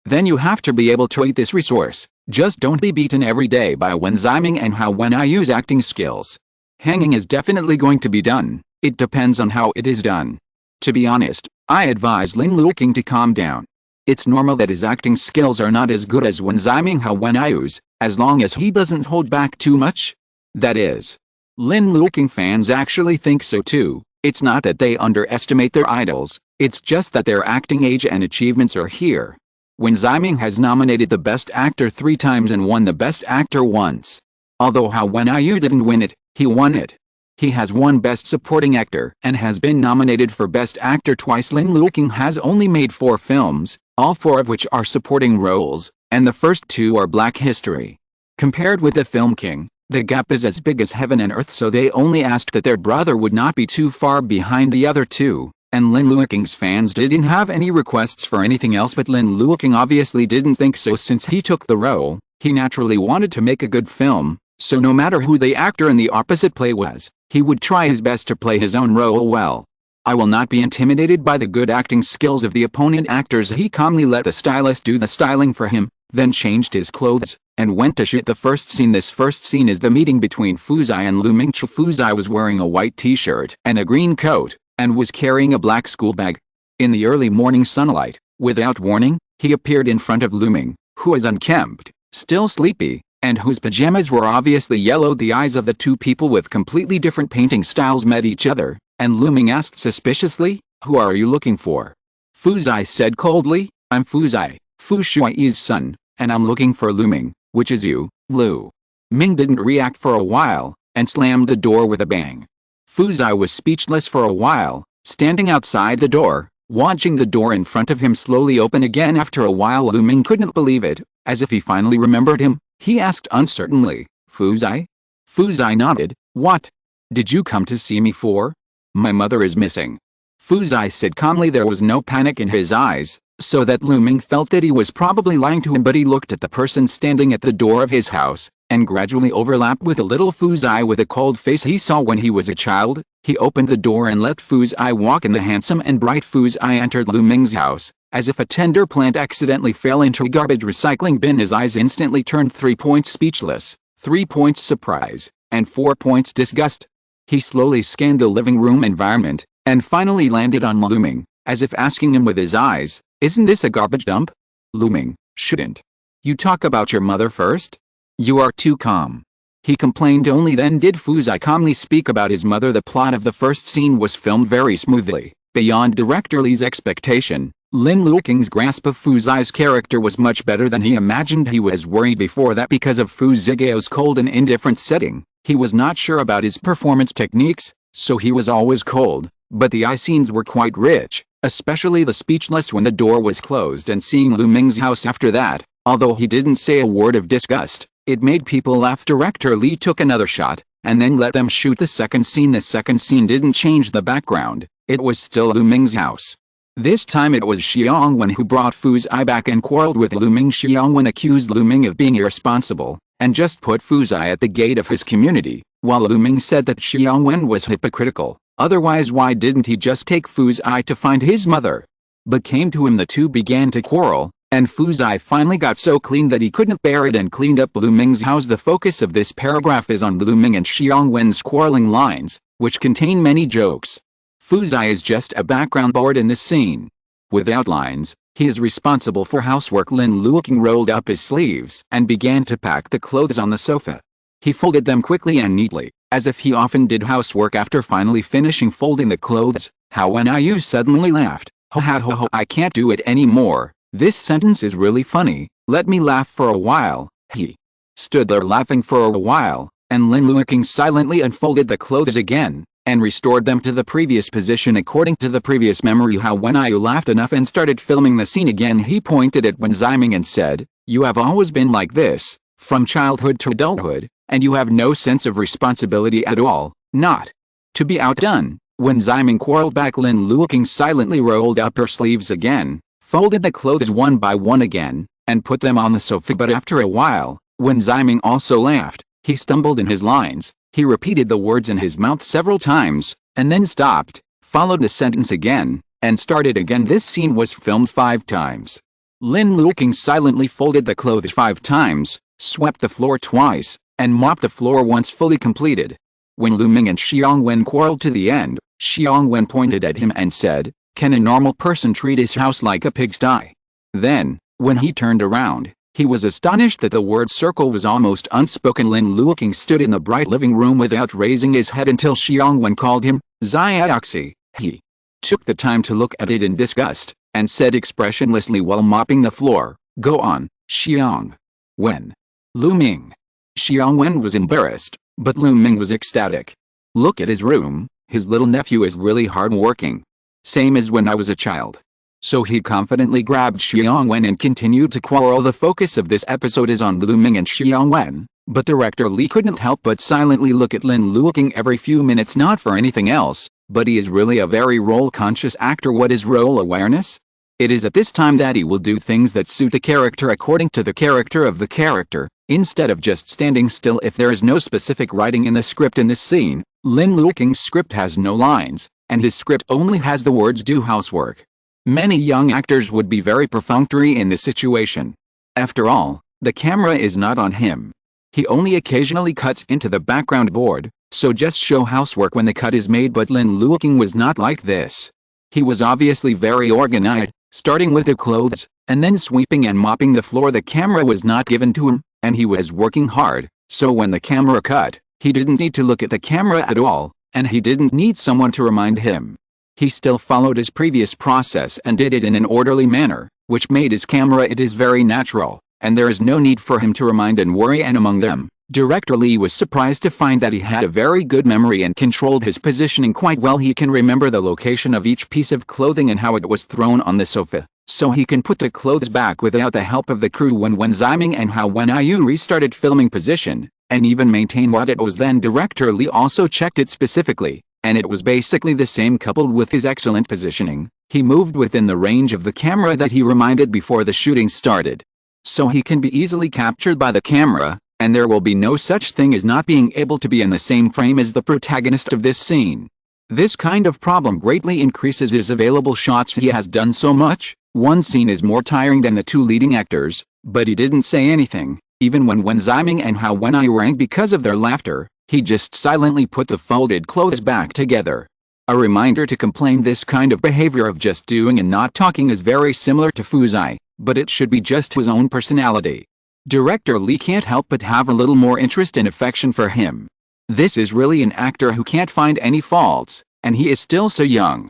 Then you have to be able to eat this resource, just don't be beaten every day by Wen Ziming and Hao Wenyu's acting skills. Hanging is definitely going to be done, it depends on how it is done. To be honest, I advise Lin Luoqing to calm down. It's normal that his acting skills are not as good as Wen Ziming Hao Wenyu's, as long as he doesn't hold back too much. That is. Lin Luoqing fans actually think so too. It's not that they underestimate their idols, it's just that their acting age and achievements are here. Wen Ziming has nominated the Best Actor 3 times and won the Best Actor once. Although Hao Wenyu didn't win it, he won it. He has won Best Supporting Actor and has been nominated for Best Actor twice. Lin Luoqing has only made 4 films, all 4 of which are supporting roles, and the first 2 are black history. Compared with the film King, the gap is as big as heaven and earth, so they only asked that their brother would not be too far behind the other 2, and Lin Luoqing's fans didn't have any requests for anything else, but Lin Luoqing obviously didn't think so. Since he took the role, he naturally wanted to make a good film, so no matter who the actor in the opposite play was, he would try his best to play his own role well. I will not be intimidated by the good acting skills of the opponent actors. He calmly let the stylist do the styling for him, then changed his clothes, and went to shoot the first scene. This first scene is the meeting between Fu Zai and Lu Mingqiu. Fu Zai was wearing a white t-shirt and a green coat, and was carrying a black school bag. In the early morning sunlight, without warning, he appeared in front of Lu Ming, who was unkempt, still sleepy, and whose pajamas were obviously yellow. The eyes of the 2 people with completely different painting styles met each other, and Lu Ming asked suspiciously, "Who are you looking for?" Fu Zai said coldly, "I'm Fu Zai, Fu Shui's son, and I'm looking for Lu Ming, which is you, Lu." Ming didn't react for a while, and slammed the door with a bang. Fu Zai was speechless for a while, standing outside the door, watching the door in front of him slowly open again. After a while Lu Ming couldn't believe it, as if he finally remembered him. He asked uncertainly, "Fu Zai?" Fu Zai nodded. "What did you come to see me for?" "My mother is missing," Fu Zai said calmly. There was no panic in his eyes, so that Lu Ming felt that he was probably lying to him, but he looked at the person standing at the door of his house, and gradually overlapped with a little Fu Zai with a cold face he saw when he was a child. He opened the door and let Fu Zai walk in. The handsome and bright Fu Zai entered Lu Ming's house, as if a tender plant accidentally fell into a garbage recycling bin. His eyes instantly turned 3 points speechless, 3 points surprise, and 4 points disgust. He slowly scanned the living room environment, and finally landed on Lu Ming, as if asking him with his eyes, "Isn't this a garbage dump?" "Lu Ming, shouldn't you talk about your mother first? You are too calm," he complained. Only then did Fu Zai calmly speak about his mother. The plot of the first scene was filmed very smoothly, beyond director Li's expectation. Lin Luoqing's grasp of Fu Zai's character was much better than he imagined. He was worried before that because of Fu Zigao's cold and indifferent setting. He was not sure about his performance techniques, so he was always cold, but the eye scenes were quite rich, especially the speechless when the door was closed and seeing Lu Ming's house after that. Although he didn't say a word of disgust, it made people laugh. Director Li took another shot, and then let them shoot the second scene. The second scene didn't change the background, it was still Lu Ming's house. This time it was Xiangwen who brought Fu Zai back and quarreled with Lu Ming. Xiangwen accused Lu Ming of being irresponsible, and just put Fu Zai at the gate of his community, while Lu Ming said that Xiangwen was hypocritical. Otherwise why didn't he just take Fu Zai to find his mother? But came to him. The two began to quarrel, and Fu Zai finally got so clean that he couldn't bear it and cleaned up Lu Ming's house. The focus of this paragraph is on Lu Ming and Xiangwen's quarreling lines, which contain many jokes. Fuzai is just a background board in this scene. Without lines, he is responsible for housework. Lin Luoqing rolled up his sleeves and began to pack the clothes on the sofa. He folded them quickly and neatly, as if he often did housework. After finally finishing folding the clothes, Leyu suddenly laughed. Ho ha ho ho, I can't do it anymore. This sentence is really funny, let me laugh for a while. He stood there laughing for a while, and Lin Luoqing silently unfolded the clothes again, and restored them to the previous position according to the previous memory. Leyu laughed enough and started filming the scene again. He pointed at Wen Ziming and said, "You have always been like this, from childhood to adulthood, and you have no sense of responsibility at all, not to be outdone." Wen Ziming quarreled back. Lin Luoqing silently rolled up her sleeves again, folded the clothes one by one again, and put them on the sofa. But after a while, Wen Ziming also laughed. He stumbled in his lines. He repeated the words in his mouth several times, and then stopped, followed the sentence again, and started again. This scene was filmed 5 times. Lin Luoqing silently folded the clothes 5 times, swept the floor twice, and mopped the floor once. Fully completed. When Lu Ming and Xiangwen quarreled to the end, Xiangwen pointed at him and said, "Can a normal person treat his house like a pigsty?" Then, when he turned around, he was astonished that the word circle was almost unspoken. Lin Luoqing stood in the bright living room without raising his head until Xiangwen called him Xiaoxi. He took the time to look at it in disgust, and said expressionlessly while mopping the floor, "Go on, Xiangwen." Lu Ming. Xiangwen was embarrassed, but Lu Ming was ecstatic. "Look at his room, his little nephew is really hard-working. Same as when I was a child." So he confidently grabbed Xiangwen and continued to quarrel. The focus of this episode is on Lu Ming and Xiangwen, but director Li couldn't help but silently look at Lin Luoqing every few minutes, not for anything else, but he is really a very role-conscious actor. What is role awareness? It is at this time that he will do things that suit the character according to the character of the character, instead of just standing still. If there is no specific writing in the script in this scene, Lin Luoqing's script has no lines, and his script only has the words "do housework." Many young actors would be very perfunctory in this situation. After all, the camera is not on him. He only occasionally cuts into the background board, so just show housework when the cut is made. But Lin Luoqing was not like this. He was obviously very organized, starting with the clothes, and then sweeping and mopping the floor. The camera was not given to him, and he was working hard, so when the camera cut, he didn't need to look at the camera at all, and he didn't need someone to remind him. He still followed his previous process and did it in an orderly manner, which made his camera it is very natural, and there is no need for him to remind and worry. And among them, director Li was surprised to find that he had a very good memory and controlled his positioning quite well. He can remember the location of each piece of clothing and how it was thrown on the sofa, so he can put the clothes back without the help of the crew. When Wen Ziming and Leyu restarted filming position, and even maintain what it was, then director Li also checked it specifically, and it was basically the same. Coupled with his excellent positioning, he moved within the range of the camera that he reminded before the shooting started. So he can be easily captured by the camera, and there will be no such thing as not being able to be in the same frame as the protagonist of this scene. This kind of problem greatly increases his available shots. He has done so much, one scene is more tiring than the 2 leading actors, but he didn't say anything, even when Wen Ziming and Leyu rang because of their laughter. He just silently put the folded clothes back together. A reminder to complain. This kind of behavior of just doing and not talking is very similar to Fuzai, but it should be just his own personality. Director Li can't help but have a little more interest and affection for him. This is really an actor who can't find any faults, and he is still so young.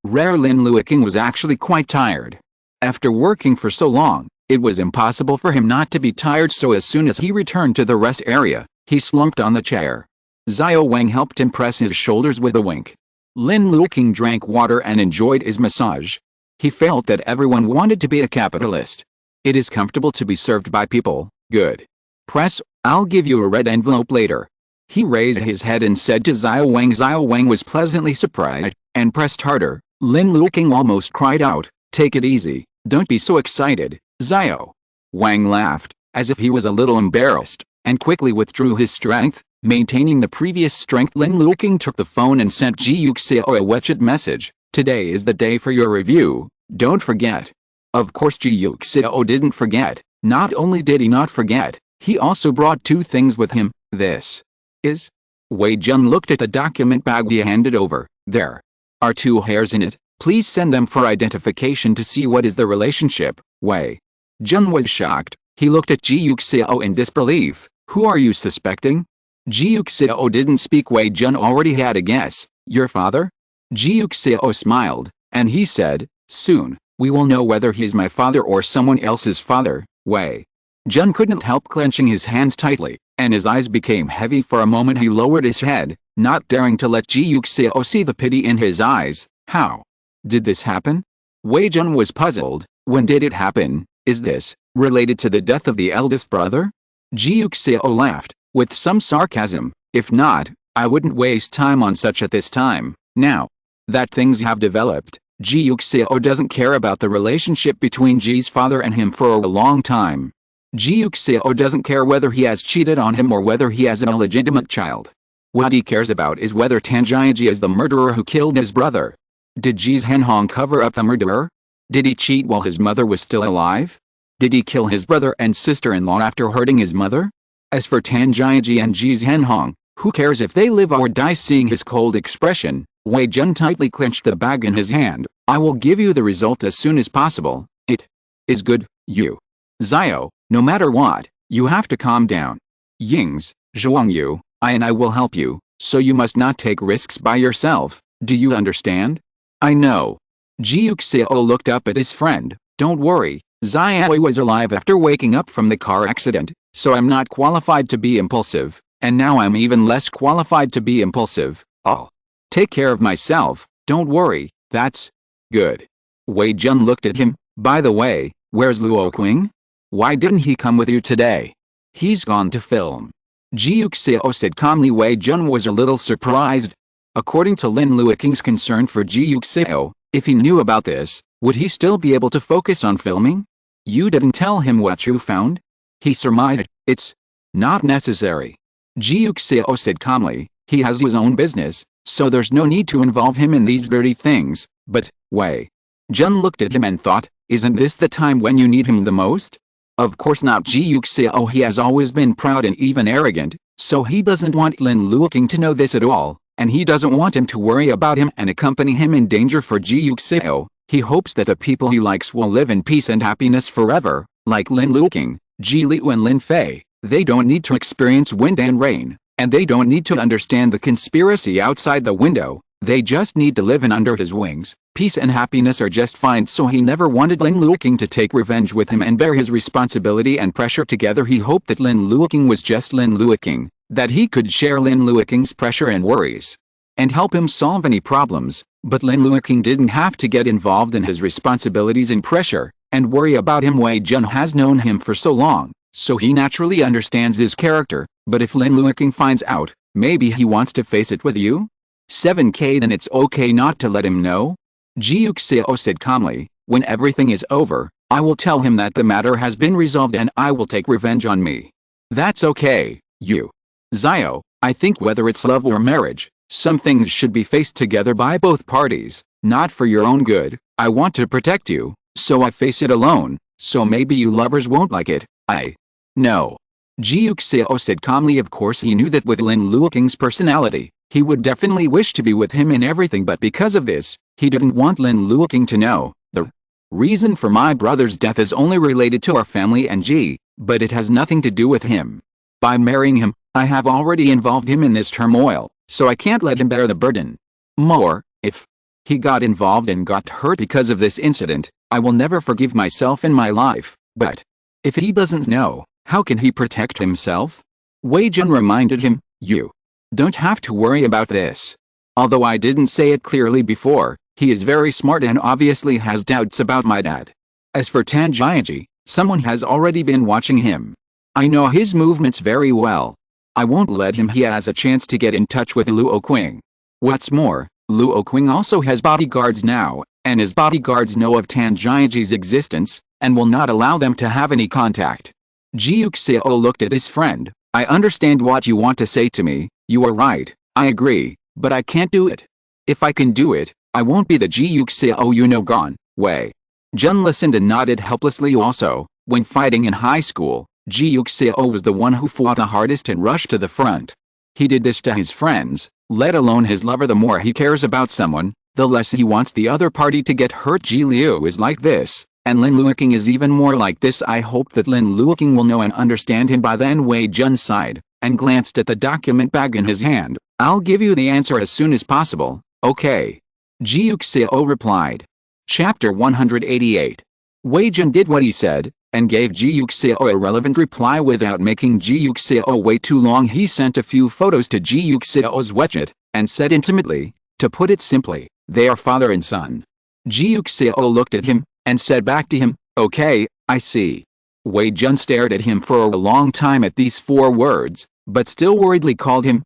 Rare. Lin Luoqing was actually quite tired. After working for so long, it was impossible for him not to be tired, so as soon as he returned to the rest area, he slumped on the chair. Xiao Wang helped him press his shoulders with a wink. Lin Luoqing drank water and enjoyed his massage. He felt that everyone wanted to be a capitalist. It is comfortable to be served by people, good. Press, I'll give you a red envelope later. He raised his head and said to Xiao Wang. Xiao Wang was pleasantly surprised, and pressed harder. Lin Luoqing almost cried out, "Take it easy, don't be so excited, Xiao." Wang laughed, as if he was a little embarrassed, and quickly withdrew his strength, maintaining the previous strength. Lin Luoqing took the phone and sent Ji Yuxiao a WeChat message. "Today is the day for your review, don't forget." Of course Ji Yuxiao didn't forget. Not only did he not forget, he also brought 2 things with him. This is. Wei Jun looked at the document bag he handed over, There are two hairs in it. Please send them for identification to see what is the relationship. Wei Jun was shocked. He looked at Ji Yuxiao in disbelief. Who are you suspecting? Ji Yuxiao didn't speak. Wei Jun already had a guess. Your father? Ji Yuxiao smiled, and he said, soon, we will know whether he's my father or someone else's father. Wei Jun couldn't help clenching his hands tightly, and his eyes became heavy. For a moment he lowered his head, not daring to let Ji Yuxiao see the pity in his eyes. How did this happen? Wei Jun was puzzled. When did it happen? Is this related to the death of the eldest brother? Ji Yuxiao laughed, with some sarcasm. If not, I wouldn't waste time on such at this time. Now that things have developed, Ji Yuxiao doesn't care about the relationship between Ji's father and him for a long time. Ji Yuxiao doesn't care whether he has cheated on him or whether he has an illegitimate child. What he cares about is whether Tanjiaji is the murderer who killed his brother. Did Ji's Henhong cover up the murderer? Did he cheat while his mother was still alive? Did he kill his brother and sister-in-law after hurting his mother? As for Tanjiaji and Ji's Henhong, who cares if they live or die? Seeing his cold expression, Wei Jun tightly clenched the bag in his hand. I will give you the result as soon as possible. It is good, you. Xiao, no matter what, you have to calm down. Yings, Zhuangyu, I will help you, so you must not take risks by yourself. Do you understand? I know. Ji Yuxiao looked up at his friend. Don't worry, Xiao was alive after waking up from the car accident, so I'm not qualified to be impulsive, and now I'm even less qualified to be impulsive. I'll take care of myself, don't worry. That's good. Wei Jun looked at him. By the way, where's Luoqing? Why didn't he come with you today? He's gone to film. Ji Yuxiao said calmly. Wei Jun was a little surprised. According to Lin Luoqing's concern for Ji Yuxiao, if he knew about this, would he still be able to focus on filming? You didn't tell him what you found? He surmised. It's not necessary. Ji Yuxiao said calmly. He has his own business, so there's no need to involve him in these dirty things. But, Wei Jun looked at him and thought, isn't this the time when you need him the most? Of course not. Ji Yuxiao, he has always been proud and even arrogant, so he doesn't want Lin Luoqing to know this at all, and he doesn't want him to worry about him and accompany him in danger. For Ji Yuxiao, he hopes that the people he likes will live in peace and happiness forever, like Lin Luoqing, Ji Liu and Lin Fei. They don't need to experience wind and rain, and they don't need to understand the conspiracy outside the window. They just need to live in under his wings. Peace and happiness are just fine. So he never wanted Lin Luoqing to take revenge with him and bear his responsibility and pressure together. He hoped that Lin Luoqing was just Lin Luoqing, that he could share Lin Luoqing's pressure and worries, and help him solve any problems. But Lin Luoqing didn't have to get involved in his responsibilities and pressure, and worry about him. Wei Jun has known him for so long, so he naturally understands his character. But if Lin Luoqing finds out, maybe he wants to face it with you? 7K, then it's okay not to let him know? Ji Yuxiao said calmly. When everything is over, I will tell him that the matter has been resolved and I will take revenge on me. That's okay, you. Xiao, I think whether it's love or marriage, some things should be faced together by both parties, not for your own good. I want to protect you, so I face it alone, so maybe you lovers won't like it. I know. Ji Yuxiao said calmly. Of course he knew that with Lin Luoqing's personality, he would definitely wish to be with him in everything, but because of this, he didn't want Lin Luoqing to know. The reason for my brother's death is only related to our family and Ji, but it has nothing to do with him. By marrying him, I have already involved him in this turmoil, so I can't let him bear the burden. More, if he got involved and got hurt because of this incident, I will never forgive myself in my life. But if he doesn't know, how can he protect himself? Wei Jun reminded him. You don't have to worry about this. Although I didn't say it clearly before, he is very smart and obviously has doubts about my dad. As for Tanjiaji, someone has already been watching him. I know his movements very well. I won't let him. He has a chance to get in touch with Luoqing. What's more, Luoqing also has bodyguards now, and his bodyguards know of Tanjiaji's existence, and will not allow them to have any contact. Ji Yuxiao looked at his friend. I understand what you want to say to me. You are right, I agree, but I can't do it. If I can do it, I won't be the Ji Yuxiao you know. Gone. Wei Jun listened and nodded helplessly. Also, when fighting in high school, Ji Yuxiao was the one who fought the hardest and rushed to the front. He did this to his friends, Let alone his lover. The more he cares about someone, the less he wants the other party to get hurt. Ji Liu is like this, and Lin Luoqing is even more like this. I hope that Lin Luoqing will know and understand him by then. Wei Jun sighed, and glanced at the document bag in his hand. I'll give you the answer as soon as possible, okay? Ji Yuxiao replied. Chapter 188. Wei Jun did what he said, and gave Ji Yuxiao a relevant reply without making Ji Yuxiao wait too long. He sent a few photos to Ji Yuxiao's WeChat, and said intimately, to put it simply, they are father and son. Ji Yuxiao looked at him, and said back to him, okay, I see. Wei Jun stared at him for a long time at these 4 words, but still worriedly called him,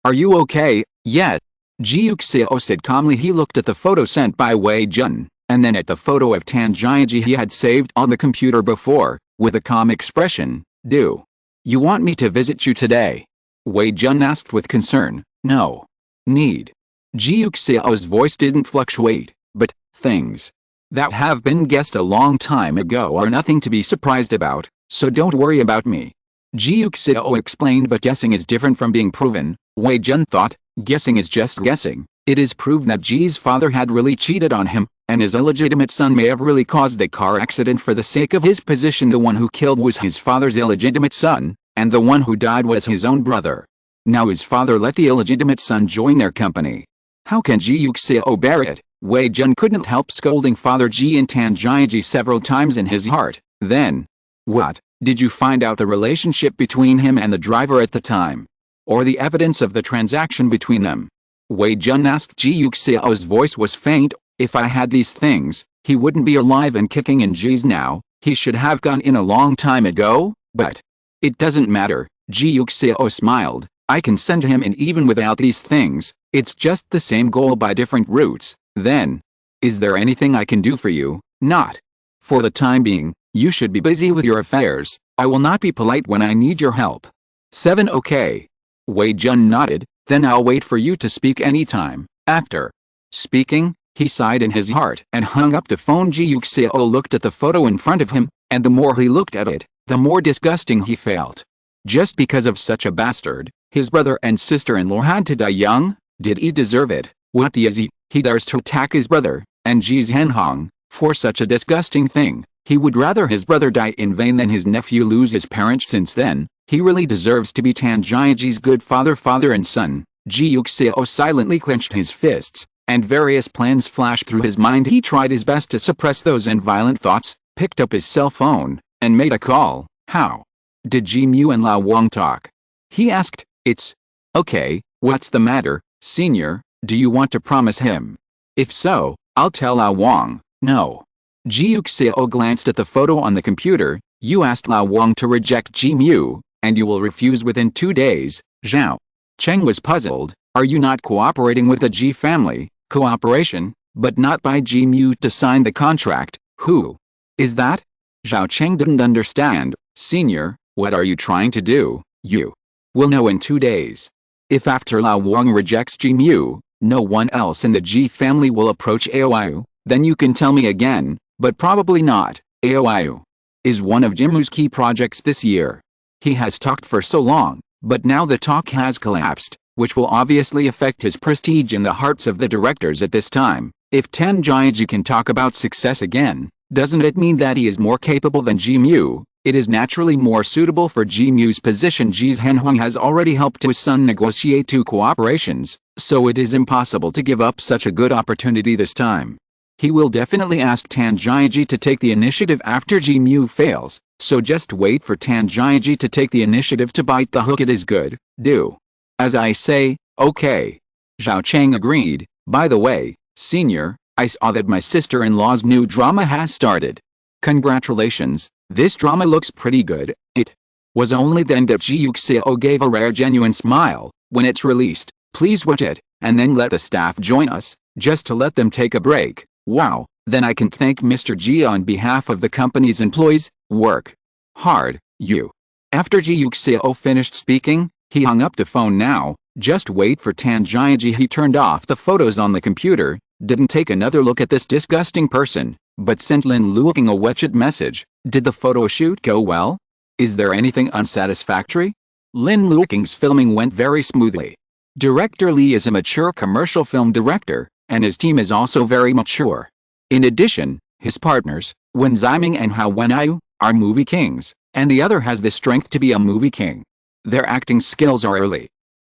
Are you okay, yet? Ji Yuxiao said calmly. He looked at the photo sent by Wei Jun, and then at the photo of Tan Jiaji he had saved on the computer before, with a calm expression. Do you want me to visit you today? Wei Jun asked with concern. No need. Ji Yuxiao's voice didn't fluctuate, but things that have been guessed a long time ago are nothing to be surprised about, so don't worry about me. Ji Yuxiao explained. But guessing is different from being proven. Wei Jun thought, guessing is just guessing. It is proven that Ji's father had really cheated on him, and his illegitimate son may have really caused the car accident for the sake of his position. The one who killed was his father's illegitimate son, and the one who died was his own brother. Now his father let the illegitimate son join their company. How can Ji Yuxiao bear it? Wei Jun couldn't help scolding Father Ji and Tan Jiaji several times in his heart. Then, what? Did you find out the relationship between him and the driver at the time? Or the evidence of the transaction between them? Wei Jun asked. Ji Yuxiao's voice was faint. If I had these things, he wouldn't be alive and kicking in Ji's now. He should have gone in a long time ago, but it doesn't matter. Ji Yuxiao smiled. I can send him in even without these things. It's just the same goal by different routes. Then, is there anything I can do for you? Not. For the time being, you should be busy with your affairs. I will not be polite when I need your help. 7. Okay. Wei Jun nodded. Then I'll wait for you to speak anytime. After speaking, he sighed in his heart and hung up the phone. Ji Yuxiao looked at the photo in front of him, and the more he looked at it, the more disgusting he felt. Just because of such a bastard, his brother and sister-in-law had to die young? Did he deserve it? What the is he? He dares to attack his brother, and Ji's Henhong, for such a disgusting thing. He would rather his brother die in vain than his nephew lose his parents. Since then, he really deserves to be Tan Jiaji's good father and son. Ji Yuxiao silently clenched his fists, and various plans flashed through his mind. He tried his best to suppress those and violent thoughts, picked up his cell phone, and made a call. How did Ji Mu and Luoqing talk? He asked. It's okay. What's the matter, senior? Do you want to promise him? If so, I'll tell Luoqing. No. Ji Yuxiao glanced at the photo on the computer. You asked Luoqing to reject Ji Mu, and you will refuse within 2 days. Zhao Cheng was puzzled. Are you not cooperating with the Ji family? Cooperation, but not by Ji Mu to sign the contract. Who is that? Zhao Cheng didn't understand. Senior, what are you trying to do? You will know in 2 days. If after Luoqing rejects Ji Mu, no one else in the Ji family will approach Aoyu, then you can tell me again, but probably not. Aoyu is one of Jimu's key projects this year. He has talked for so long, but now the talk has collapsed, which will obviously affect his prestige in the hearts of the directors at this time. If Tan Jiaji can talk about success again, doesn't it mean that he is more capable than Ji Mu? It is naturally more suitable for Ji Mu's position. Ji's Henhong has already helped his son negotiate 2 cooperations, so it is impossible to give up such a good opportunity this time. He will definitely ask Tan Jiaji to take the initiative after Ji Mu fails, so just wait for Tan Jiaji to take the initiative to bite the hook. It is good. Do as I say. Okay. Zhao Cheng agreed. By the way, senior, I saw that my sister-in-law's new drama has started. Congratulations. This drama looks pretty good. It was only then that Ji Yuxiao gave a rare genuine smile. When it's released, please watch it, and then let the staff join us, just to let them take a break. Wow, then I can thank Mr. Ji on behalf of the company's employees. Work hard, you. After Ji Yuxiao finished speaking, he hung up the phone. Now, just wait for Tan Jiaji. He turned off the photos on the computer, didn't take another look at this disgusting person, but sent Lin Luoqing a WeChat message. Did the photo shoot go well? Is there anything unsatisfactory? Lin Luoqing's filming went very smoothly. Director Li is a mature commercial film director, and his team is also very mature. In addition, his partners, Wen Ziming and Hao Wenyu, are movie kings, and the other has the strength to be a movie king. Their acting skills are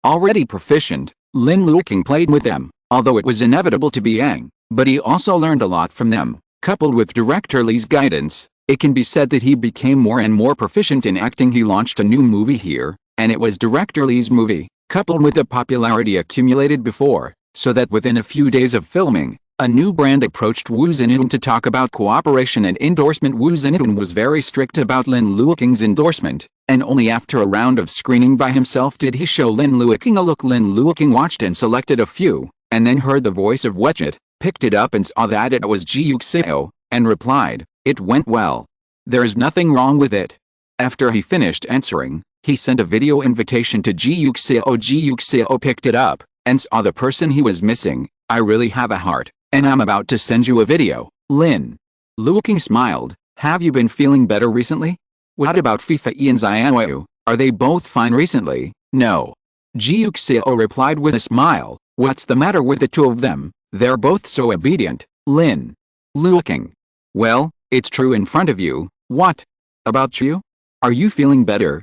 already proficient. Lin Luoqing played with them, although it was inevitable to be Yang, but he also learned a lot from them. Coupled with director Li's guidance, it can be said that he became more and more proficient in acting. He launched a new movie here, and it was director Li's movie, coupled with the popularity accumulated before, so that within a few days of filming, a new brand approached Wu Zhenhun to talk about cooperation and endorsement. Wu Zhenhun was very strict about Lin Luoqing's endorsement, and only after a round of screening by himself did he show Lin Luoqing a look. Lin Luoqing watched and selected a few, and then heard the voice of Wechet, picked it up and saw that it was Ji Yuxiao, and replied, "It went well. There is nothing wrong with it." After he finished answering, he sent a video invitation to Ji Yuxiao. Ji Yuxiao picked it up, and saw the person he was missing. "I really have a heart, and I'm about to send you a video." Lin Luoqing smiled. "Have you been feeling better recently? What about Fei and Xianyu? Are they both fine recently?" "No." Ji Yuxiao replied with a smile. "What's the matter with the two of them? They're both so obedient." Lin Luoqing: "Well, it's true in front of you. What about you? Are you feeling better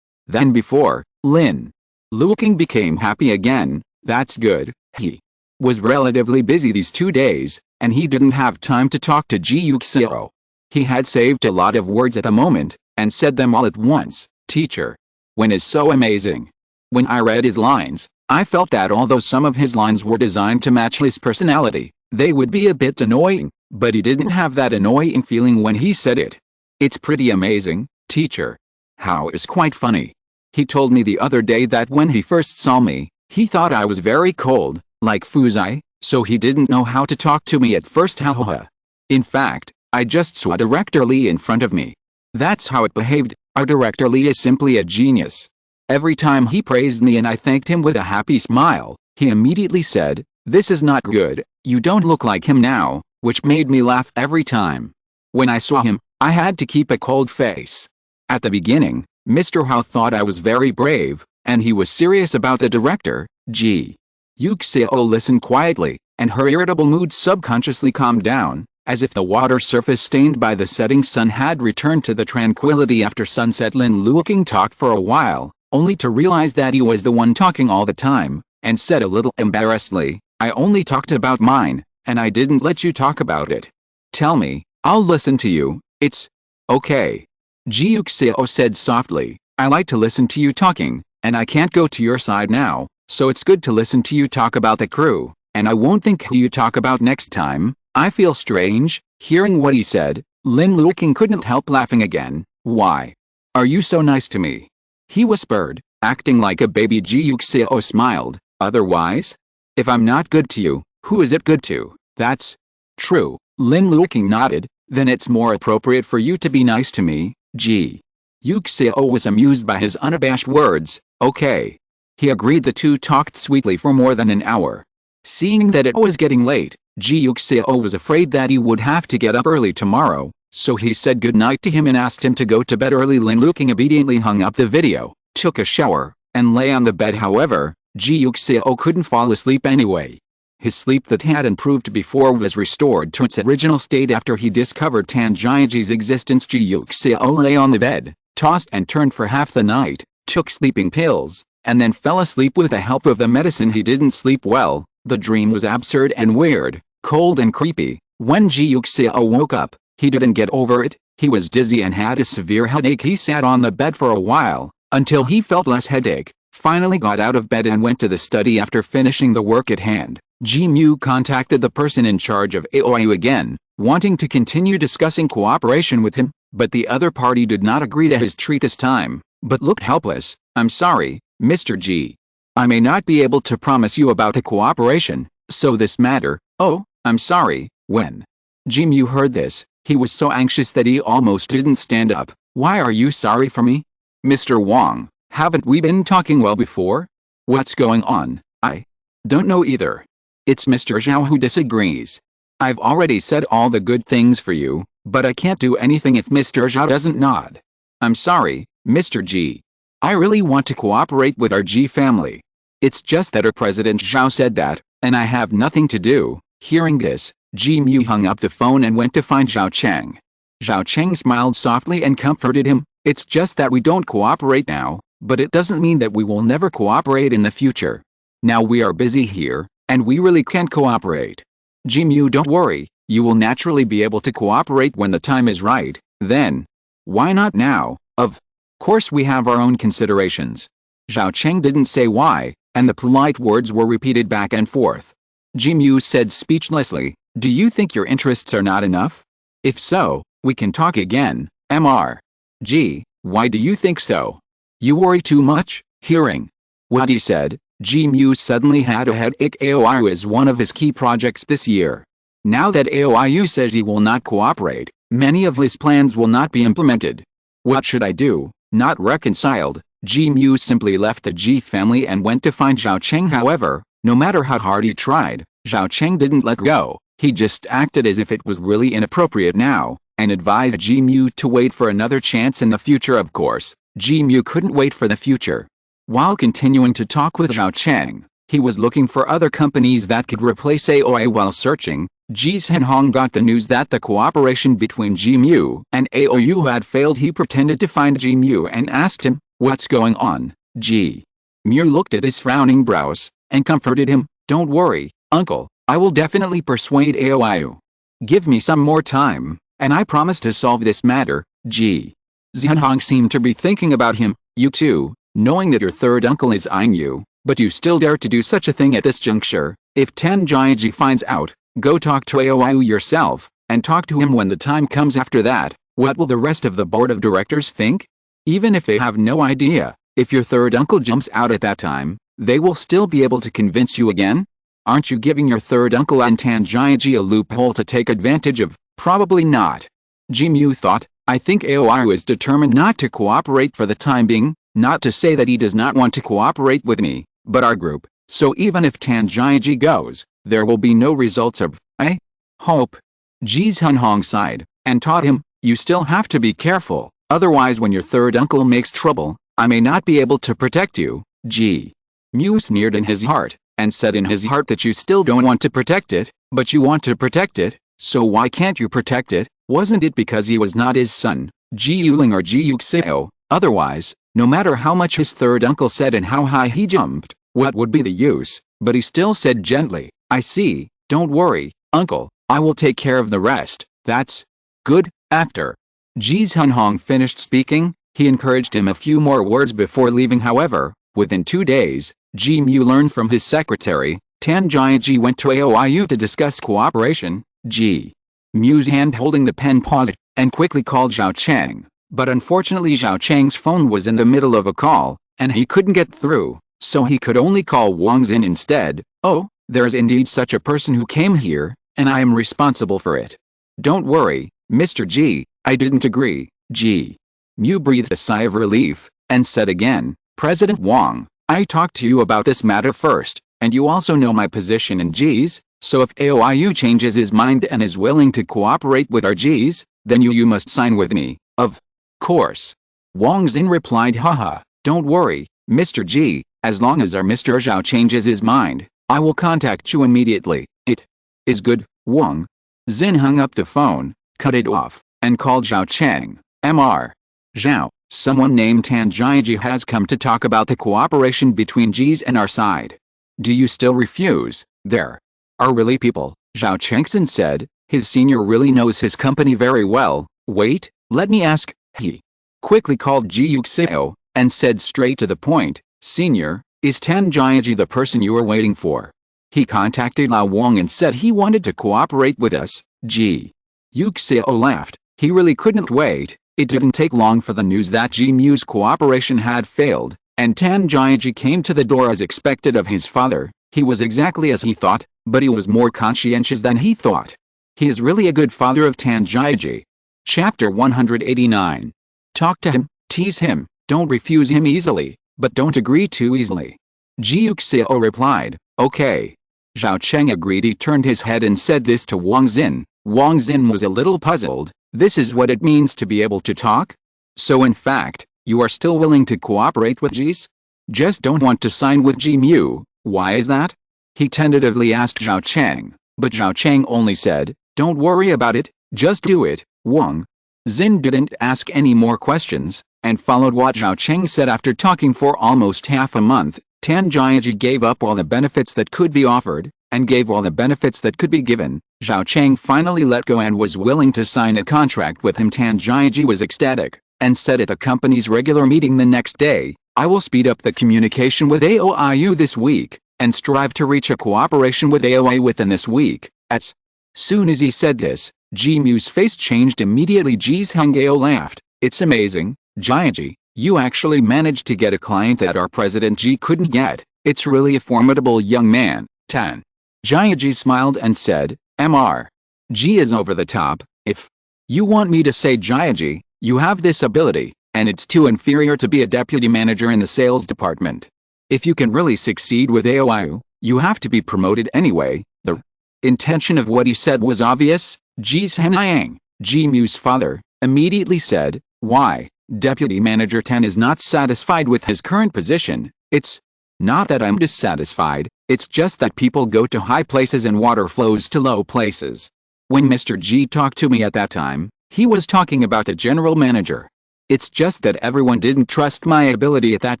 than before?" Lin Luoqing became happy again. "That's good." He was relatively busy these 2 days, and he didn't have time to talk to Ji Yuxiao. He had saved a lot of words at the moment, and said them all at once. "Teacher Wen is so amazing. When I read his lines, I felt that although some of his lines were designed to match his personality, they would be a bit annoying, but he didn't have that annoying feeling when he said it. It's pretty amazing, teacher. Hao is quite funny. He told me the other day that when he first saw me, he thought I was very cold, like Fuzai, so he didn't know how to talk to me at first. Haha. In fact, I just saw Director Li in front of me. That's how it behaved. Our Director Li is simply a genius. Every time he praised me and I thanked him with a happy smile, he immediately said, 'This is not good, you don't look like him now,' which made me laugh every time. When I saw him, I had to keep a cold face. At the beginning, Mr. Hao thought I was very brave, and he was serious about the director. Ji Yuxiao listened quietly, and her irritable mood subconsciously calmed down, as if the water surface stained by the setting sun had returned to the tranquility after sunset. Lin Luoqing talked for a while, only to realize that he was the one talking all the time, and said a little embarrassedly, "I only talked about mine, and I didn't let you talk about it. Tell me, I'll listen to you." "It's okay," Ji Yuxiao said softly. "I like to listen to you talking, and I can't go to your side now, so it's good to listen to you talk about the crew, and I won't think who you talk about next time." I feel strange. Hearing what he said, Lin Luoqing couldn't help laughing again. "Why are you so nice to me?" he whispered, acting like a baby. Ji Yuxiao smiled. "Otherwise? If I'm not good to you, who is it good to?" "That's true." Lin Luoqing nodded. "Then it's more appropriate for you to be nice to me." Ji Yuxiao was amused by his unabashed words. "Okay." He agreed. The two talked sweetly for more than an hour. Seeing that it was getting late, Ji Yuxiao was afraid that he would have to get up early tomorrow, so he said goodnight to him and asked him to go to bed early. Lin Luoqing obediently hung up the video, took a shower, and lay on the bed. However, Ji Yuxiao couldn't fall asleep anyway. His sleep that had improved before was restored to its original state after he discovered Tan Jiaji's existence. Ji Yuxiao lay on the bed, tossed and turned for half the night, took sleeping pills, and then fell asleep with the help of the medicine. He didn't sleep well. The dream was absurd and weird, cold and creepy. When Ji Yuxiao woke up, he didn't get over it. He was dizzy and had a severe headache. He sat on the bed for a while, until he felt less headache, finally got out of bed and went to the study. After finishing the work at hand, Ji Mu contacted the person in charge of Aoyu again, wanting to continue discussing cooperation with him, but the other party did not agree to his treat this time, but looked helpless. "I'm sorry, Mr. Ji. I may not be able to promise you about the cooperation, so this matter." "Oh, I'm sorry." When Ji Mu heard this, he was so anxious that he almost didn't stand up. "Why are you sorry for me? Mr. Wang, haven't we been talking well before? What's going on?" "I don't know either. It's Mr. Zhao who disagrees. I've already said all the good things for you, but I can't do anything if Mr. Zhao doesn't nod." "I'm sorry, Mr. Ji. I really want to cooperate with our Ji family. It's just that our President Zhao said that, and I have nothing to do. Hearing this, Ji Mu hung up the phone and went to find Zhao Cheng. Zhao Cheng smiled softly and comforted him. It's just that we don't cooperate now, but it doesn't mean that we will never cooperate in the future. Now we are busy here, and we really can't cooperate. Ji Mu, don't worry, you will naturally be able to cooperate when the time is right, then. Why not now? Of course we have our own considerations. Zhao Cheng didn't say why, and the polite words were repeated back and forth. Ji Mu said speechlessly, do you think your interests are not enough? If so, we can talk again, Mr. G, why do you think so? You worry too much? Hearing what he said, Ji Mu suddenly had a headache. AOIU is one of his key projects this year. Now that AOIU says he will not cooperate, many of his plans will not be implemented. What should I do? Not reconciled, Ji Mu simply left the Ji family and went to find Zhao Cheng. However, no matter how hard he tried, Zhao Cheng didn't let go. He just acted as if it was really inappropriate now, and advised Ji Mu to wait for another chance in the future. Of course, Ji Mu couldn't wait for the future. While continuing to talk with Zhao Cheng, he was looking for other companies that could replace AOI. While searching, Ji Zhenhong got the news that the cooperation between Ji Mu and AOU had failed. He pretended to find Ji Mu and asked him, what's going on? Ji Mu looked at his frowning brows and comforted him, don't worry, uncle, I will definitely persuade AOIU. Give me some more time, and I promise to solve this matter. Ji Zhenhong seemed to be thinking about him. You too, knowing that your third uncle is eyeing you, but you still dare to do such a thing at this juncture. If Tan Jiaji finds out, go talk to AOIU yourself, and talk to him when the time comes. After that, what will the rest of the board of directors think? Even if they have no idea, if your third uncle jumps out at that time, they will still be able to convince you again? Aren't you giving your third uncle and Tan Jiaji a loophole to take advantage of? Probably not. Ji Mu thought, I think AOIU is determined not to cooperate for the time being, not to say that he does not want to cooperate with me, but our group, so even if Tan Jiaji goes, there will be no results of, I hope. Ji Zhenhong sighed, and taught him, you still have to be careful, otherwise when your third uncle makes trouble, I may not be able to protect you. Ji Mu sneered in his heart, and said in his heart that you still don't want to protect it, but you want to protect it, so why can't you protect it? Wasn't it because he was not his son, Ji Yuling or Ji Yuxiao? Otherwise, no matter how much his third uncle said and how high he jumped, what would be the use? But he still said gently, I see, don't worry, uncle, I will take care of the rest. That's good. After Ji Zhenhong finished speaking, he encouraged him a few more words before leaving. However, within 2 days, Ji Mu learned from his secretary, Tan Jiaji went to AOIU to discuss cooperation. Ji Mu's hand holding the pen paused, and quickly called Zhao Cheng, but unfortunately Zhao Cheng's phone was in the middle of a call, and he couldn't get through, so he could only call Wang Xin instead. Oh, there is indeed such a person who came here, and I am responsible for it. Don't worry, Mr. Ji, I didn't agree. Ji Mu breathed a sigh of relief, and said again, President Wang, I talked to you about this matter first, and you also know my position in G's, so if AOIU changes his mind and is willing to cooperate with our G's, then you must sign with me. Of course. Wang Xin replied, haha, don't worry, Mr. Ji, as long as our Mr. Zhao changes his mind, I will contact you immediately. It is good. Wang Xin hung up the phone, cut it off, and called Zhao Cheng. Mr. Zhao, someone named Tan Jiaji has come to talk about the cooperation between G's and our side. Do you still refuse? There are really people, Zhao Chengxin said. His senior really knows his company very well. Wait, let me ask. He quickly called Ji Yuxiao, and said straight to the point, Senior, is Tan Jiaji the person you are waiting for? He contacted Lao Wang and said he wanted to cooperate with us. Ji Yuxiao laughed. He really couldn't wait. It didn't take long for the news that Ji Mu's cooperation had failed, and Tan Jiaji came to the door as expected of his father. He was exactly as he thought, but he was more conscientious than he thought. He is really a good father of Tan Jiaji. Chapter 189. Talk to him, tease him, don't refuse him easily, but don't agree too easily. Ji Yuxiao replied, okay. Zhao Cheng agreed. He turned his head and said this to Wang Xin. Wang Xin was a little puzzled. This is what it means to be able to talk? So in fact, you are still willing to cooperate with G's? Just don't want to sign with Ji Mu. Why is that? He tentatively asked Zhao Chang, but Zhao Chang only said, don't worry about it, just do it. Wang Xin didn't ask any more questions, and followed what Zhao Chang said. After talking for almost half a month, Tan Jiaji gave up all the benefits that could be offered, and gave all the benefits that could be given. Zhao Chang finally let go and was willing to sign a contract with him. Tan Jiaji was ecstatic, and said at the company's regular meeting the next day, I will speed up the communication with AOIU this week, and strive to reach a cooperation with AOI within this week. As soon as he said this, Ji Mu's face changed immediately. Ji Hongao laughed. It's amazing, Jiaji, you actually managed to get a client that our president Ji couldn't get. It's really a formidable young man. Tan Jiaji smiled and said, Mr. Ji is over the top. If you want me to say, Jiaji, you have this ability, and it's too inferior to be a deputy manager in the sales department. If you can really succeed with AOIU, you have to be promoted anyway. The intention of what he said was obvious. Ji Zhenliang, Ji Mu's father, immediately said, why, Deputy Manager Tan is not satisfied with his current position. It's not that I'm dissatisfied, it's just that people go to high places and water flows to low places. When Mr. Ji talked to me at that time, he was talking about the general manager. It's just that everyone didn't trust my ability at that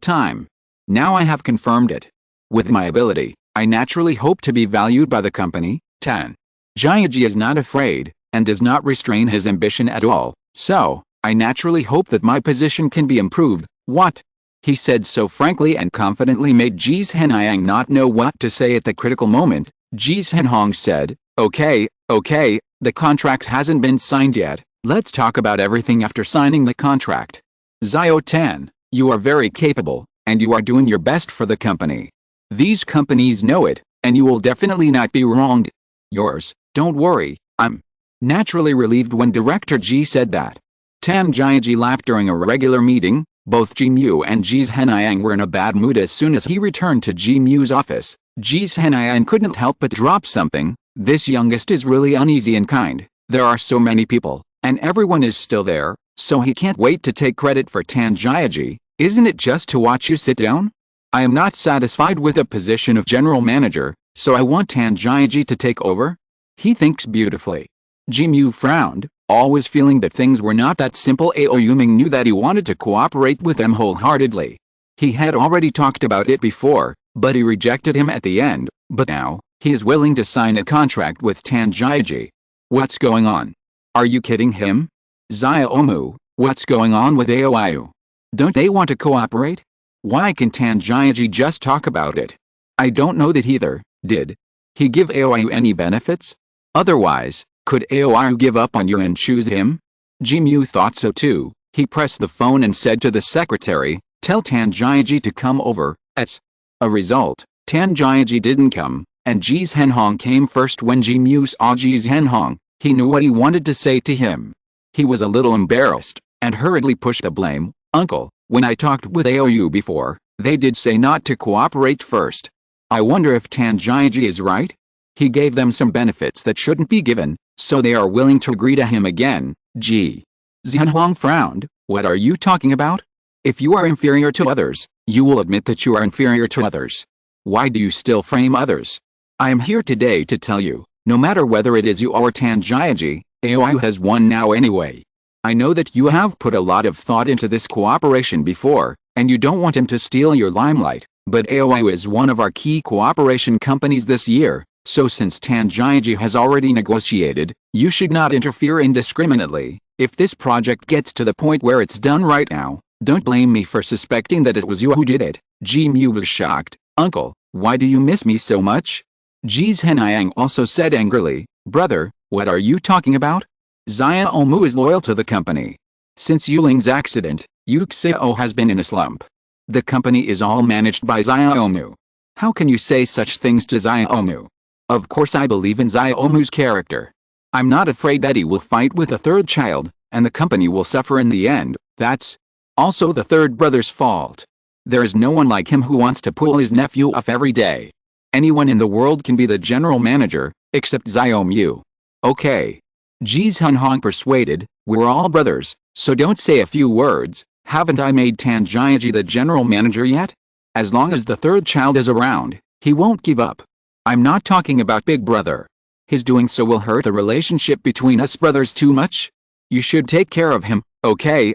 time. Now I have confirmed it. With my ability, I naturally hope to be valued by the company. Tan Jiaji is not afraid, and does not restrain his ambition at all, so, I naturally hope that my position can be improved. What? He said so frankly and confidently made Ji Zhenliang not know what to say at the critical moment. Ji Zhenhong said, okay, the contract hasn't been signed yet, let's talk about everything after signing the contract. Xiao Tan, you are very capable, and you are doing your best for the company. These companies know it, and you will definitely not be wronged. Yours, don't worry. I'm naturally relieved when Director Ji said that. Tan Jiaji laughed. During a regular meeting, both Ji Mu and Ji Zhenliang were in a bad mood. As soon as he returned to Ji Mu's office, Ji Zhenliang couldn't help but drop something. This youngest is really uneasy and kind. There are so many people, and everyone is still there, so he can't wait to take credit for Tan Jiaji. Isn't it just to watch you sit down? I am not satisfied with the position of general manager, so I want Tan Jiaji to take over. He thinks beautifully. Ji Mu frowned, always feeling that things were not that simple. AOIU Ming knew that he wanted to cooperate with them wholeheartedly. He had already talked about it before, but he rejected him at the end. But now, he is willing to sign a contract with Tan Jiaji. What's going on? Are you kidding him? Xiaomu, what's going on with AOIU? Don't they want to cooperate? Why can Tan Jiaji just talk about it? I don't know that either. Did he give AOIU any benefits? Otherwise, could AOIU give up on you and choose him? Ji Mu thought so too. He pressed the phone and said to the secretary, tell Tan Jiaji to come over. As a result, Tan Jiaji didn't come, and Ji Zhenhong came first. When Ji Mu saw Ji Zhenhong, he knew what he wanted to say to him. He was a little embarrassed, and hurriedly pushed the blame. Uncle, when I talked with AOIU before, they did say not to cooperate first. I wonder if Tan Jiaji is right? He gave them some benefits that shouldn't be given, so they are willing to agree to him again. Ji Zhenhong frowned. What are you talking about? If you are inferior to others, you will admit that you are inferior to others. Why do you still frame others? I am here today to tell you, no matter whether it is you or Tan Jiaji, AOIU has won now anyway. I know that you have put a lot of thought into this cooperation before, and you don't want him to steal your limelight, but AOIU is one of our key cooperation companies this year. So since Tan Jiaji has already negotiated, you should not interfere indiscriminately. If this project gets to the point where it's done right now, don't blame me for suspecting that it was you who did it. Ji Mu was shocked. Uncle, why do you miss me so much? Ji Zhenliang also said angrily, brother, what are you talking about? Xiaomu is loyal to the company. Since Yuling's accident, Yuxiao has been in a slump. The company is all managed by Xiaomu. How can you say such things to Xiaomu? Of course I believe in Xiaomu's character. I'm not afraid that he will fight with a third child, and the company will suffer in the end. That's also the third brother's fault. There is no one like him who wants to pull his nephew off every day. Anyone in the world can be the general manager, except Xiaomu. Okay. Ji Zhenhong persuaded, we're all brothers, so don't say a few words. Haven't I made Tan Jiaji the general manager yet? As long as the third child is around, he won't give up. I'm not talking about Big Brother. His doing so will hurt the relationship between us brothers too much. You should take care of him, okay,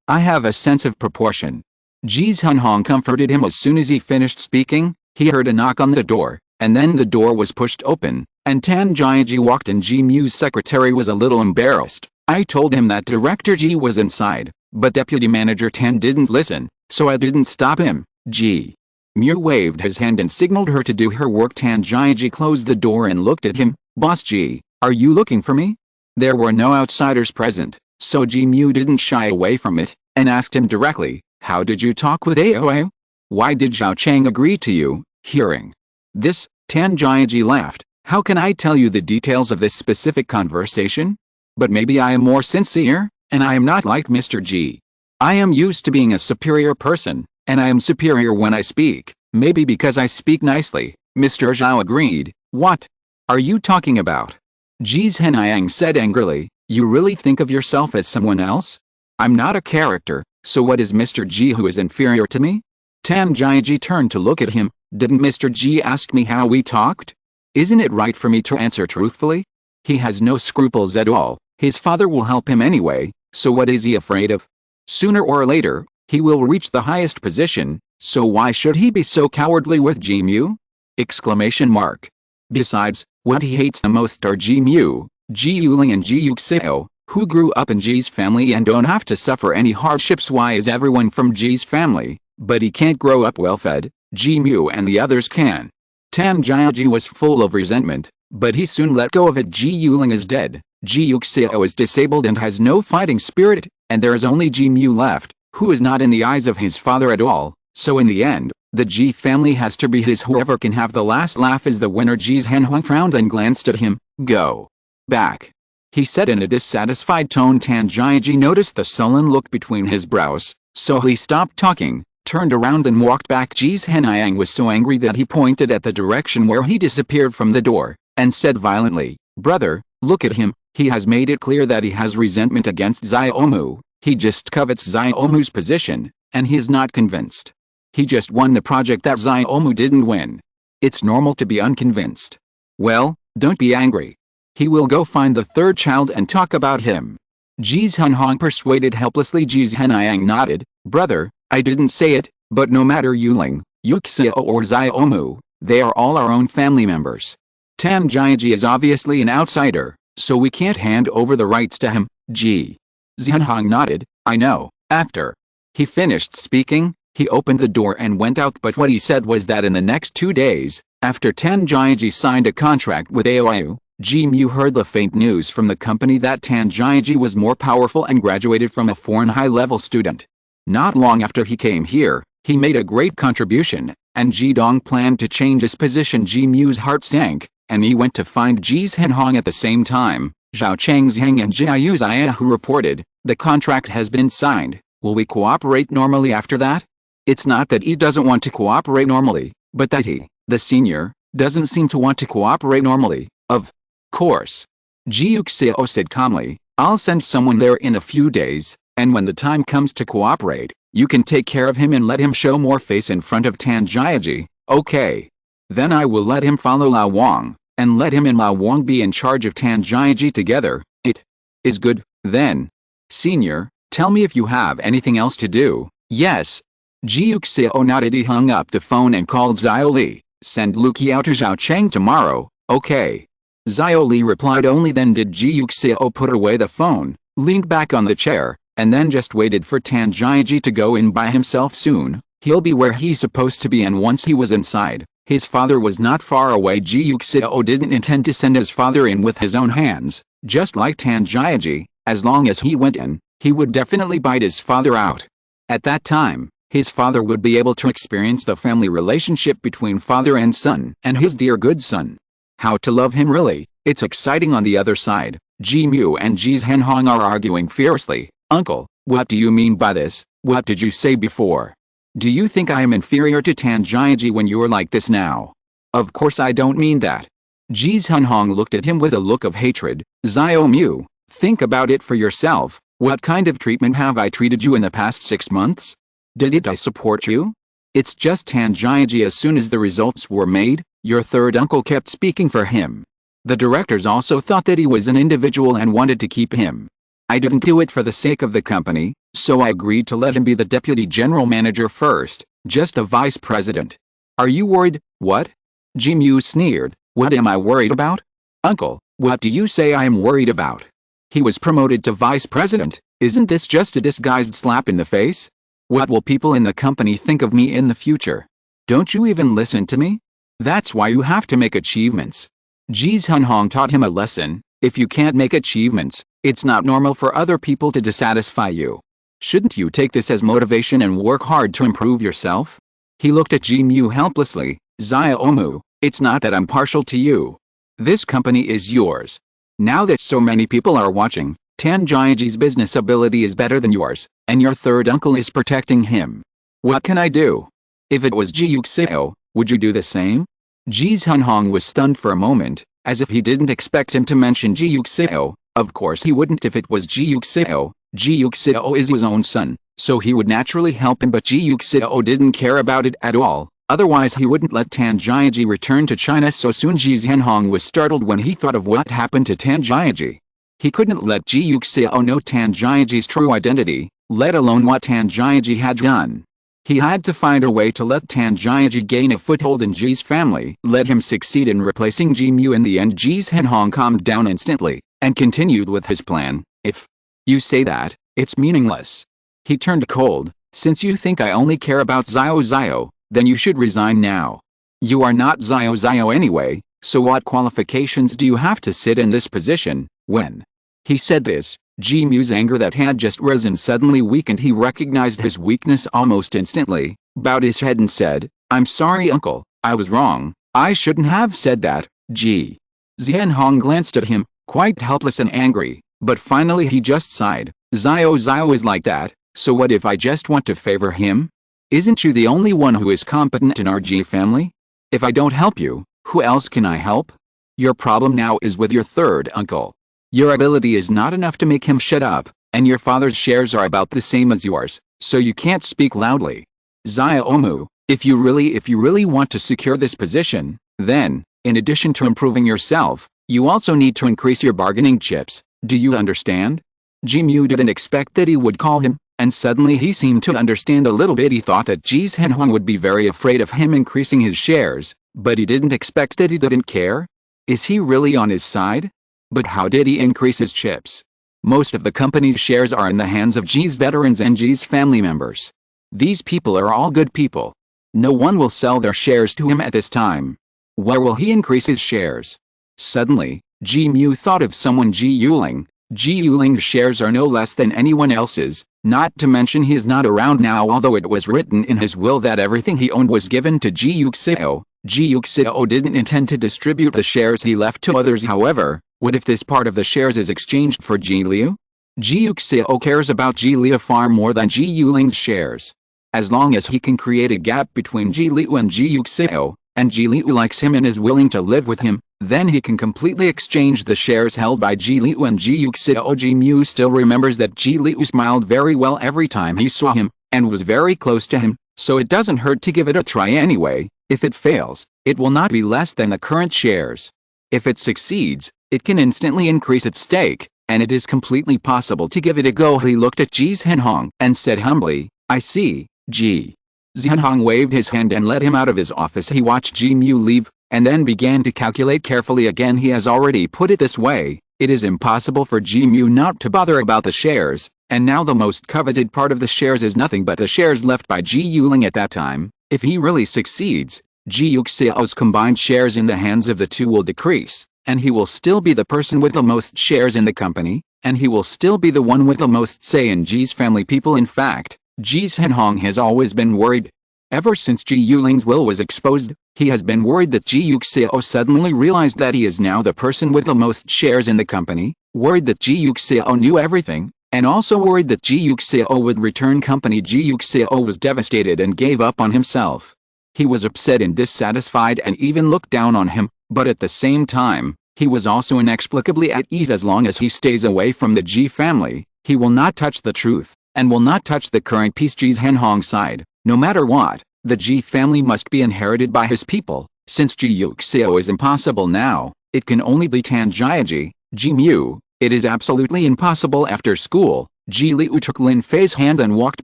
I have a sense of proportion. Ji Yuxiao comforted him. As soon as he finished speaking, he heard a knock on the door, and then the door was pushed open, and Tan Jiaji walked in. Ji Mu's secretary was a little embarrassed. I told him that Director Ji was inside, but Deputy Manager Tan didn't listen, so I didn't stop him. Ji Mu waved his hand and signaled her to do her work. Tan Jiaji closed the door and looked at him. Boss Ji, are you looking for me? There were no outsiders present, so Ji Mu didn't shy away from it, and asked him directly, how did you talk with Ao? Why did Zhao Cheng agree to you? Hearing this, Tan Jiaji laughed. How can I tell you the details of this specific conversation? But maybe I am more sincere, and I am not like Mr. Ji. I am used to being a superior person, and I am superior when I speak, maybe because I speak nicely. Mr. Zhao agreed. What are you talking about? Ji Yuxiao said angrily. You really think of yourself as someone else? I'm not a character, so what is Mr. Ji who is inferior to me? Tan Jiaji turned to look at him. Didn't Mr. Ji ask me how we talked? Isn't it right for me to answer truthfully? He has no scruples at all. His father will help him anyway, so what is he afraid of? Sooner or later, he will reach the highest position, so why should he be so cowardly with Ji Mu? Exclamation mark. Besides, what he hates the most are Ji Mu, Ji Yuling and Ji Yuxiao, who grew up in Ji's family and don't have to suffer any hardships. Why is everyone from Ji's family, but he can't grow up well-fed? Ji Mu and the others can. Tan Jiaji was full of resentment, but he soon let go of it. Ji Yuling is dead, Ji Yuxiao is disabled and has no fighting spirit, and there is only Ji Mu left, who is not in the eyes of his father at all, so in the end, the Ji family has to be his. Whoever can have the last laugh is the winner. Ji Yuxiao frowned and glanced at him. Go back, he said in a dissatisfied tone. Tan Jiaji noticed the sullen look between his brows, so he stopped talking, turned around and walked back. Ji Yuxiao was so angry that he pointed at the direction where he disappeared from the door, and said violently, brother, look at him, he has made it clear that he has resentment against Xiaomu. He just covets Xiaomu's position, and he is not convinced. He just won the project that Xiaomu didn't win. It's normal to be unconvinced. Well, don't be angry. He will go find the third child and talk about him. Ji Yuxiao persuaded helplessly. Ji Yuxiao nodded. Brother, I didn't say it, but no matter Yuling, Yuxiao or Xiaomu, they are all our own family members. Tan Jiaji is obviously an outsider, so we can't hand over the rights to him. Ji Yuxiao nodded. I know. After he finished speaking, he opened the door and went out. But what he said was that in the next 2 days, after Tan Jiaji signed a contract with Ao, Ji Mu heard the faint news from the company that Tan Jiaji was more powerful and graduated from a foreign high-level student. Not long after he came here, he made a great contribution, and Ji Dong planned to change his position. Ji Mu's heart sank, and he went to find Ji Yuxiao at the same time. Zhao Chengxiang and Ji Yuxiao reported, the contract has been signed. Will we cooperate normally after that? It's not that he doesn't want to cooperate normally, but that he, the senior, doesn't seem to want to cooperate normally. Of course. Ji Yuxiao said calmly, I'll send someone there in a few days, and when the time comes to cooperate, you can take care of him and let him show more face in front of Tan Jiaji. Okay. Then I will let him follow Lao Wang, and let him and Lao Wang be in charge of Tan Jiaji together. It is good, then. Senior, tell me if you have anything else to do. Yes. Ji Yuxiao nodded. He hung up the phone and called Xiao Li. Send Luoqing to Zhao Cheng tomorrow. Okay. Xiao Li replied. Only then did Ji Yuxiao put away the phone, leaned back on the chair, and then just waited for Tan Jiaji to go in by himself. Soon, he'll be where he's supposed to be. And once he was inside, his father was not far away. Ji Yuxiao didn't intend to send his father in with his own hands, just like Tan Jiaji. As long as he went in, he would definitely bite his father out. At that time, his father would be able to experience the family relationship between father and son, and his dear good son. How to love him really. It's exciting. On the other side, Ji Mu and Ji Yuxiao are arguing fiercely. Uncle, what do you mean by this? What did you say before? Do you think I am inferior to Tan Jiaji when you're like this now? Of course I don't mean that. Ji Yuxiao looked at him with a look of hatred. Xiaomu, think about it for yourself. What kind of treatment have I treated you in the past 6 months? Didn't I support you? It's just Tan Jiaji. As soon as the results were made, your third uncle kept speaking for him. The directors also thought that he was an individual and wanted to keep him. I didn't do it for the sake of the company, so I agreed to let him be the deputy general manager first, just a vice president. Are you worried? What? Ji Mu sneered. What am I worried about? Uncle, what do you say I am worried about? He was promoted to vice president. Isn't this just a disguised slap in the face? What will people in the company think of me in the future? Don't you even listen to me? That's why you have to make achievements. Ji Yuxiao taught him a lesson. If you can't make achievements, it's not normal for other people to dissatisfy you. Shouldn't you take this as motivation and work hard to improve yourself? He looked at Ji Mu helplessly. Xiaomu, it's not that I'm partial to you. This company is yours. Now that so many people are watching, Tan Jiaji's business ability is better than yours, and your third uncle is protecting him. What can I do? If it was Ji Yuxiao, would you do the same? Ji Yuxiao was stunned for a moment, as if he didn't expect him to mention Ji Yuxiao. Of course he wouldn't if it was Ji Yuxiao. Ji Yuxiao is his own son, so he would naturally help him, but Ji Yuxiao didn't care about it at all. Otherwise he wouldn't let Tan Jiaji return to China so soon. Ji Yuxiao was startled when he thought of what happened to Tan Jiaji. He couldn't let Ji Yuxiao know Tan Jiaji's true identity, let alone what Tan Jiaji had done. He had to find a way to let Tan Jiaji gain a foothold in Ji's family. Let him succeed in replacing Ji Mu. In the end, Ji Yuxiao calmed down instantly, and continued with his plan. If you say that, it's meaningless. He turned cold. Since you think I only care about Xiao, then you should resign now. You are not Xiao anyway, so what qualifications do you have to sit in this position? When he said this, Ji Mu's anger that had just risen suddenly weakened. He recognized his weakness almost instantly, bowed his head and said, I'm sorry uncle, I was wrong, I shouldn't have said that. Ji Yuxiao glanced at him, quite helpless and angry, but finally he just sighed. Xiao is like that, so what if I just want to favor him? Isn't you the only one who is competent in our Ji family? If I don't help you, who else can I help? Your problem now is with your third uncle. Your ability is not enough to make him shut up, and your father's shares are about the same as yours, so you can't speak loudly. Xiaomu, if you really want to secure this position, then, in addition to improving yourself, you also need to increase your bargaining chips. Do you understand? Ji Mu didn't expect that he would call him, and suddenly he seemed to understand a little bit. He thought that Ji Yuxiao would be very afraid of him increasing his shares, but he didn't expect that he didn't care. Is he really on his side? But how did he increase his chips? Most of the company's shares are in the hands of Ji's veterans and Ji's family members. These people are all good people. No one will sell their shares to him at this time. Where will he increase his shares? Suddenly, Ji Mu thought of someone. Ji Yuling. Ji Yuling's shares are no less than anyone else's, not to mention he is not around now, although it was written in his will that everything he owned was given to Ji Yuxiao. Ji Yuxiao didn't intend to distribute the shares he left to others. However, what if this part of the shares is exchanged for Ji Liu? Ji Yuxiao cares about Ji Liu far more than Ji Yuling's shares. As long as he can create a gap between Ji Liu and Ji Yuxiao, and Ji Liu likes him and is willing to live with him, then he can completely exchange the shares held by Ji Liu and Ji Yuxiao. Ji Mu still remembers that Ji Liu smiled very well every time he saw him, and was very close to him, so it doesn't hurt to give it a try anyway. If it fails, it will not be less than the current shares. If it succeeds, it can instantly increase its stake, and it is completely possible to give it a go. He looked at Ji Yuxiao and said humbly, I see. Ji Yuxiao waved his hand and led him out of his office. He watched Ji Mu leave, and then began to calculate carefully. Again, he has already put it this way, it is impossible for Ji Mu not to bother about the shares, and now the most coveted part of the shares is nothing but the shares left by Ji Yuling at that time. If he really succeeds, Ji Yuxiao's combined shares in the hands of the two will decrease, and he will still be the person with the most shares in the company, and he will still be the one with the most say in Ji's family. People, in fact, Ji Yuxiao has always been worried. Ever since Ji Yuling's will was exposed, he has been worried that Ji Yuxiao suddenly realized that he is now the person with the most shares in the company, worried that Ji Yuxiao knew everything, and also worried that Ji Yuxiao would return company. Ji Yuxiao was devastated and gave up on himself. He was upset and dissatisfied and even looked down on him, but at the same time, he was also inexplicably at ease. As long as he stays away from the Ji family, he will not touch the truth, and will not touch the current peace. Ji Yuxiao's side, no matter what, The Ji family must be inherited by his people. Since Ji Yuxiao is impossible now, it can only be Tan Jiaji, Ji Mu. It is absolutely impossible after school. Ji Liu took Lin Fei's hand and walked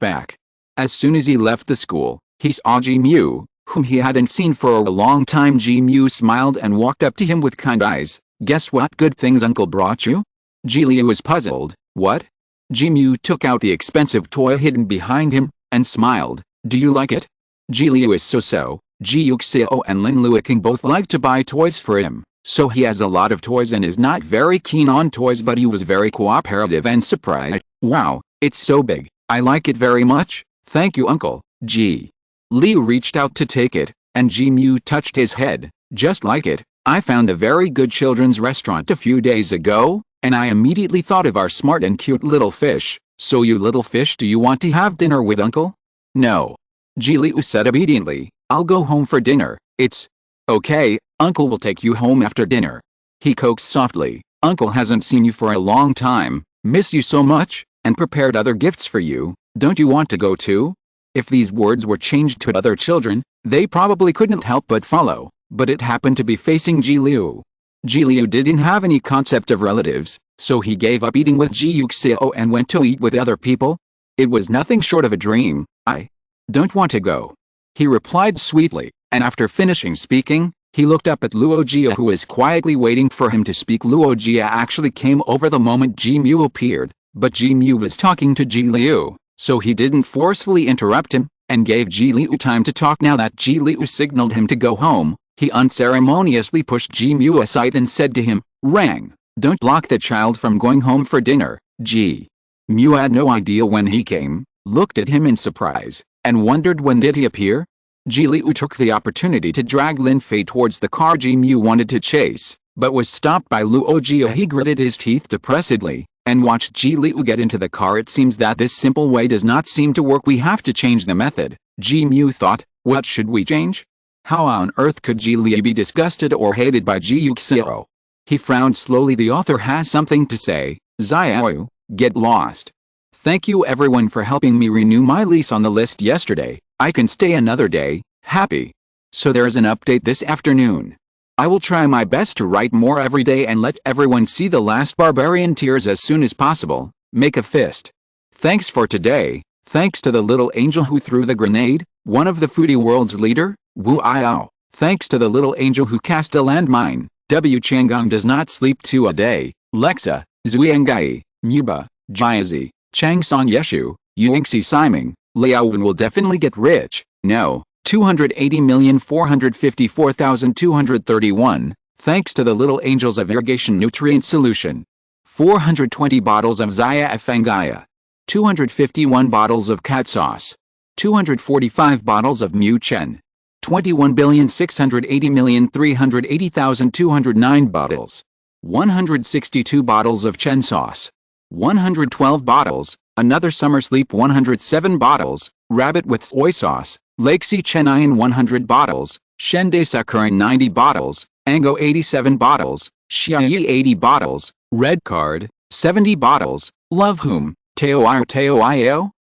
back. As soon as he left the school, he saw Ji Mu, whom he hadn't seen for a long time. Ji Mu smiled and walked up to him with kind eyes. "Guess what good things uncle brought you?" Ji Liu was puzzled. "What?" Ji Mu took out the expensive toy hidden behind him, and smiled. "Do you like it?" Ji Liu is so-so. Ji Yuxiao and Lin Luoqing both like to buy toys for him, so he has a lot of toys and is not very keen on toys, but he was very cooperative and surprised. "Wow, it's so big. I like it very much. Thank you uncle." Ji Liu reached out to take it, and Ji Mu touched his head. "Just like it. I found a very good children's restaurant a few days ago, and I immediately thought of our smart and cute little fish. So you little fish, do you want to have dinner with uncle?" "No." Ji Liu said obediently. "I'll go home for dinner." "It's okay, uncle will take you home after dinner." He coaxed softly. "Uncle hasn't seen you for a long time, miss you so much, and prepared other gifts for you. Don't you want to go too?" If these words were changed to other children, they probably couldn't help but follow, but it happened to be facing Ji Liu. Ji Liu didn't have any concept of relatives, so he gave up eating with Ji Yuxiao and went to eat with other people. It was nothing short of a dream. "I don't want to go," he replied sweetly, and after finishing speaking, he looked up at Luojia, who was quietly waiting for him to speak. Luojia actually came over the moment Ji Mu appeared, but Ji Mu was talking to Ji Liu, so he didn't forcefully interrupt him, and gave Ji Liu time to talk. Now that Ji Liu signaled him to go home, he unceremoniously pushed Ji Mu aside and said to him, "Rang, don't block the child from going home for dinner." Ji Mu had no idea when he came, looked at him in surprise, and wondered when did he appear. Ji Liu took the opportunity to drag Lin Fei towards the car Ji Mu wanted to chase, but was stopped by Luojia. He gritted his teeth depressedly, and watched Ji Liu get into the car. It seems that this simple way does not seem to work. We have to change the method. Ji Mu thought, what should we change? How on earth could Ji Liu be disgusted or hated by Ji Yuxiao? He frowned slowly. The author has something to say. Xiao, get lost. Thank you everyone for helping me renew my lease on the list yesterday. I can stay another day, happy. So there's an update this afternoon. I will try my best to write more every day and let everyone see the last barbarian tears as soon as possible. Make a fist. Thanks for today. Thanks to the little angel who threw the grenade, one of the foodie world's leader, Wu Iao. Thanks to the little angel who cast a landmine. W Chang'an does not sleep 2 a day. Lexa, Zuiangai, Muba, Jiazi, Changsong Yeshu, Yuangxi Siming, Liaowen will definitely get rich. No. 280,454,231, thanks to the little angels of irrigation nutrient solution. 420 bottles of Zaya Fangaya. 251 bottles of cat sauce. 245 bottles of Mu Chen. 21,680,380,209 bottles. 162 bottles of Chen sauce. 112 bottles, another summer sleep 107 bottles, rabbit with soy sauce. Lakesi Chenian 100 bottles, Shende Sakurin 90 bottles, Ango 87 bottles, Xiaoyi 80 bottles, Red Card, 70 bottles, Love Whom, Teo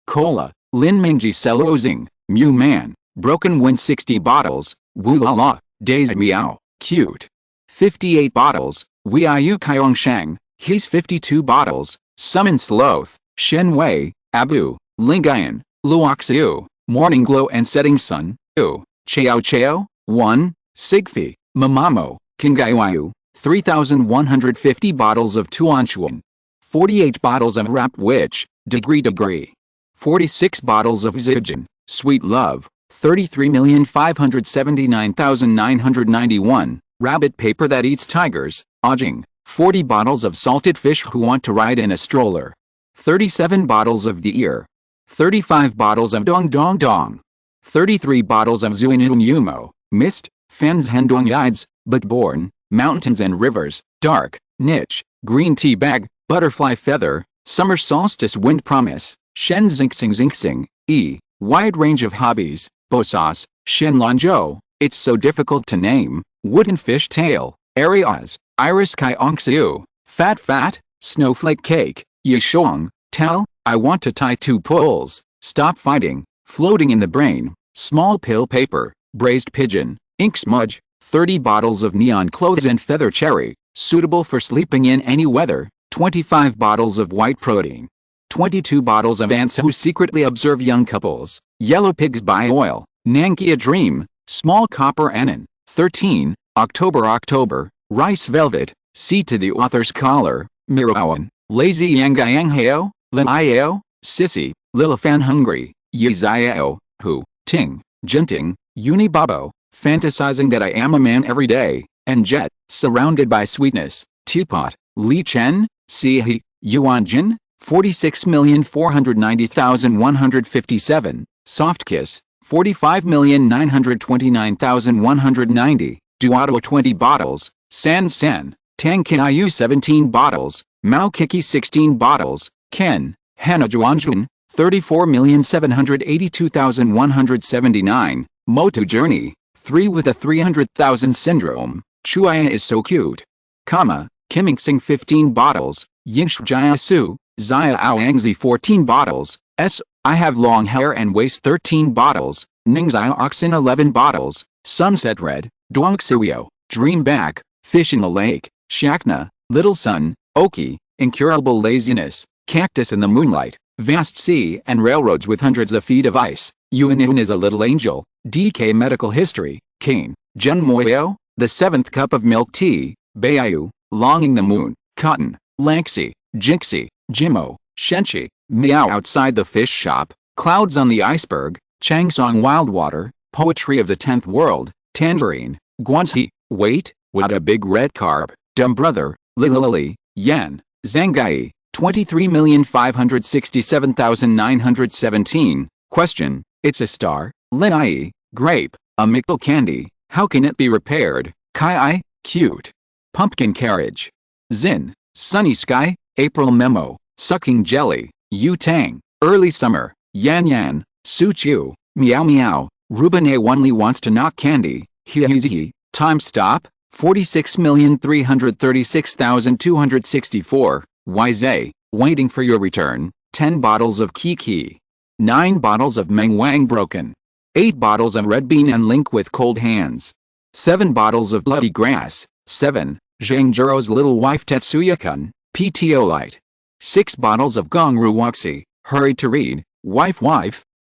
Cola, Lin Mingji Selozing, Mu Man, Broken Wind 60 bottles, Wu La La, Daisy Meow, Cute. 58 bottles, Weiyu Kaiyongshang, He's 52 bottles, Summon Sloth, Shen Wei, Abu, Lingayan, Luoxiu. Morning Glow and Setting Sun, Chao, 1, Sigfi, Mamamo, Kingaiwayu, 3,150 bottles of Tuanchuan, 48 bottles of Rap Witch, Degree, 46 bottles of Zijin, Sweet Love, 33,579,991, Rabbit Paper That Eats Tigers, Ajing, 40 bottles of Salted Fish Who Want to Ride in a Stroller, 37 bottles of Deer, 35 bottles of Dong Dong Dong, 33 bottles of Zuinun Yumo, Mist, Fens Hendong Yides, Bookborn, Mountains and Rivers, Dark, Niche, Green Tea Bag, Butterfly Feather, Summer Solstice Wind Promise, Shen Xing, Wide Range of Hobbies, Bosas, Shen Lanzhou, It's So Difficult to Name, Wooden Fish Tail, Arias, Iris Kai Ongxiu, Fat, Snowflake Cake, Yishuang, Tell, I Want to Tie 2 Poles, Stop Fighting, Floating in the Brain, small pill paper, braised pigeon, ink smudge, 30 bottles of neon clothes and feather cherry, suitable for sleeping in any weather, 25 bottles of white protein, 22 bottles of ants who secretly observe young couples, yellow pigs by oil, Nankia dream, small copper anon, 13, October, rice velvet, see to the author's collar, Mirawan, lazy Yangyang Heo, Lin Iao, Sissy, Lilifan hungry, Yi Xiao, Hu, Ting, Jinting, Unibabo, fantasizing that I am a man every day, and Jet, surrounded by sweetness, Teapot, Li Chen, Sihi, Yuan Jin, 46,490,157, Soft Kiss, 45,929,190, Duato 20 bottles, San San, Tang Kinayu 17 bottles, Mao Kiki 16 bottles, Ken, Hana Juanjun, 34,782,179, Motu Journey, 3 with a 300,000 syndrome, Chuaya is so cute. Comma, Kimingsing 15 bottles, Yingsh Jiasu, Zia Aoangzi 14 bottles, S. I have long hair and waist 13 bottles, Ningzia Oxen 11 bottles, Sunset Red, Duangsuyo, Dream Back, Fish in the Lake, Shakna, Little Sun, Oki, Incurable Laziness, Cactus in the Moonlight, Vast Sea and Railroads with hundreds of feet of ice, Yuanun is a little angel, DK Medical History, Kane, Jen Moyo, The Seventh Cup of Milk Tea, Bayu, Longing the Moon, Cotton, Lanxi, Jinxie, Jimo, Shenchi, Meow Outside the Fish Shop, Clouds on the Iceberg, Changsong Wildwater, Poetry of the Tenth World, Tangerine, Guanxi, Wait, What a Big Red Carb, Dumb Brother, Lilili, Yan, Zangai, 23,567,917, Question, It's a Star, Lin Ai, Grape, a Mictal Candy, How can it be repaired, Kai I, Cute, Pumpkin Carriage, Zin, Sunny Sky, April Memo, Sucking Jelly, Yu Tang, Early Summer, Yan Yan, Su Chu, Meow Meow, Ruben A. Only wants to knock candy, Hihizi, Time Stop, 46,336,264, YZ, Waiting for Your Return, 10 bottles of Kiki, 9 bottles of Meng Wang Broken, 8 bottles of Red Bean and Link with Cold Hands, 7 bottles of Bloody Grass, 7, Zhang Juro's Little Wife Tetsuya-kun, PTO Light, 6 bottles of Gong Ruoxi, Hurry to Read, Wife,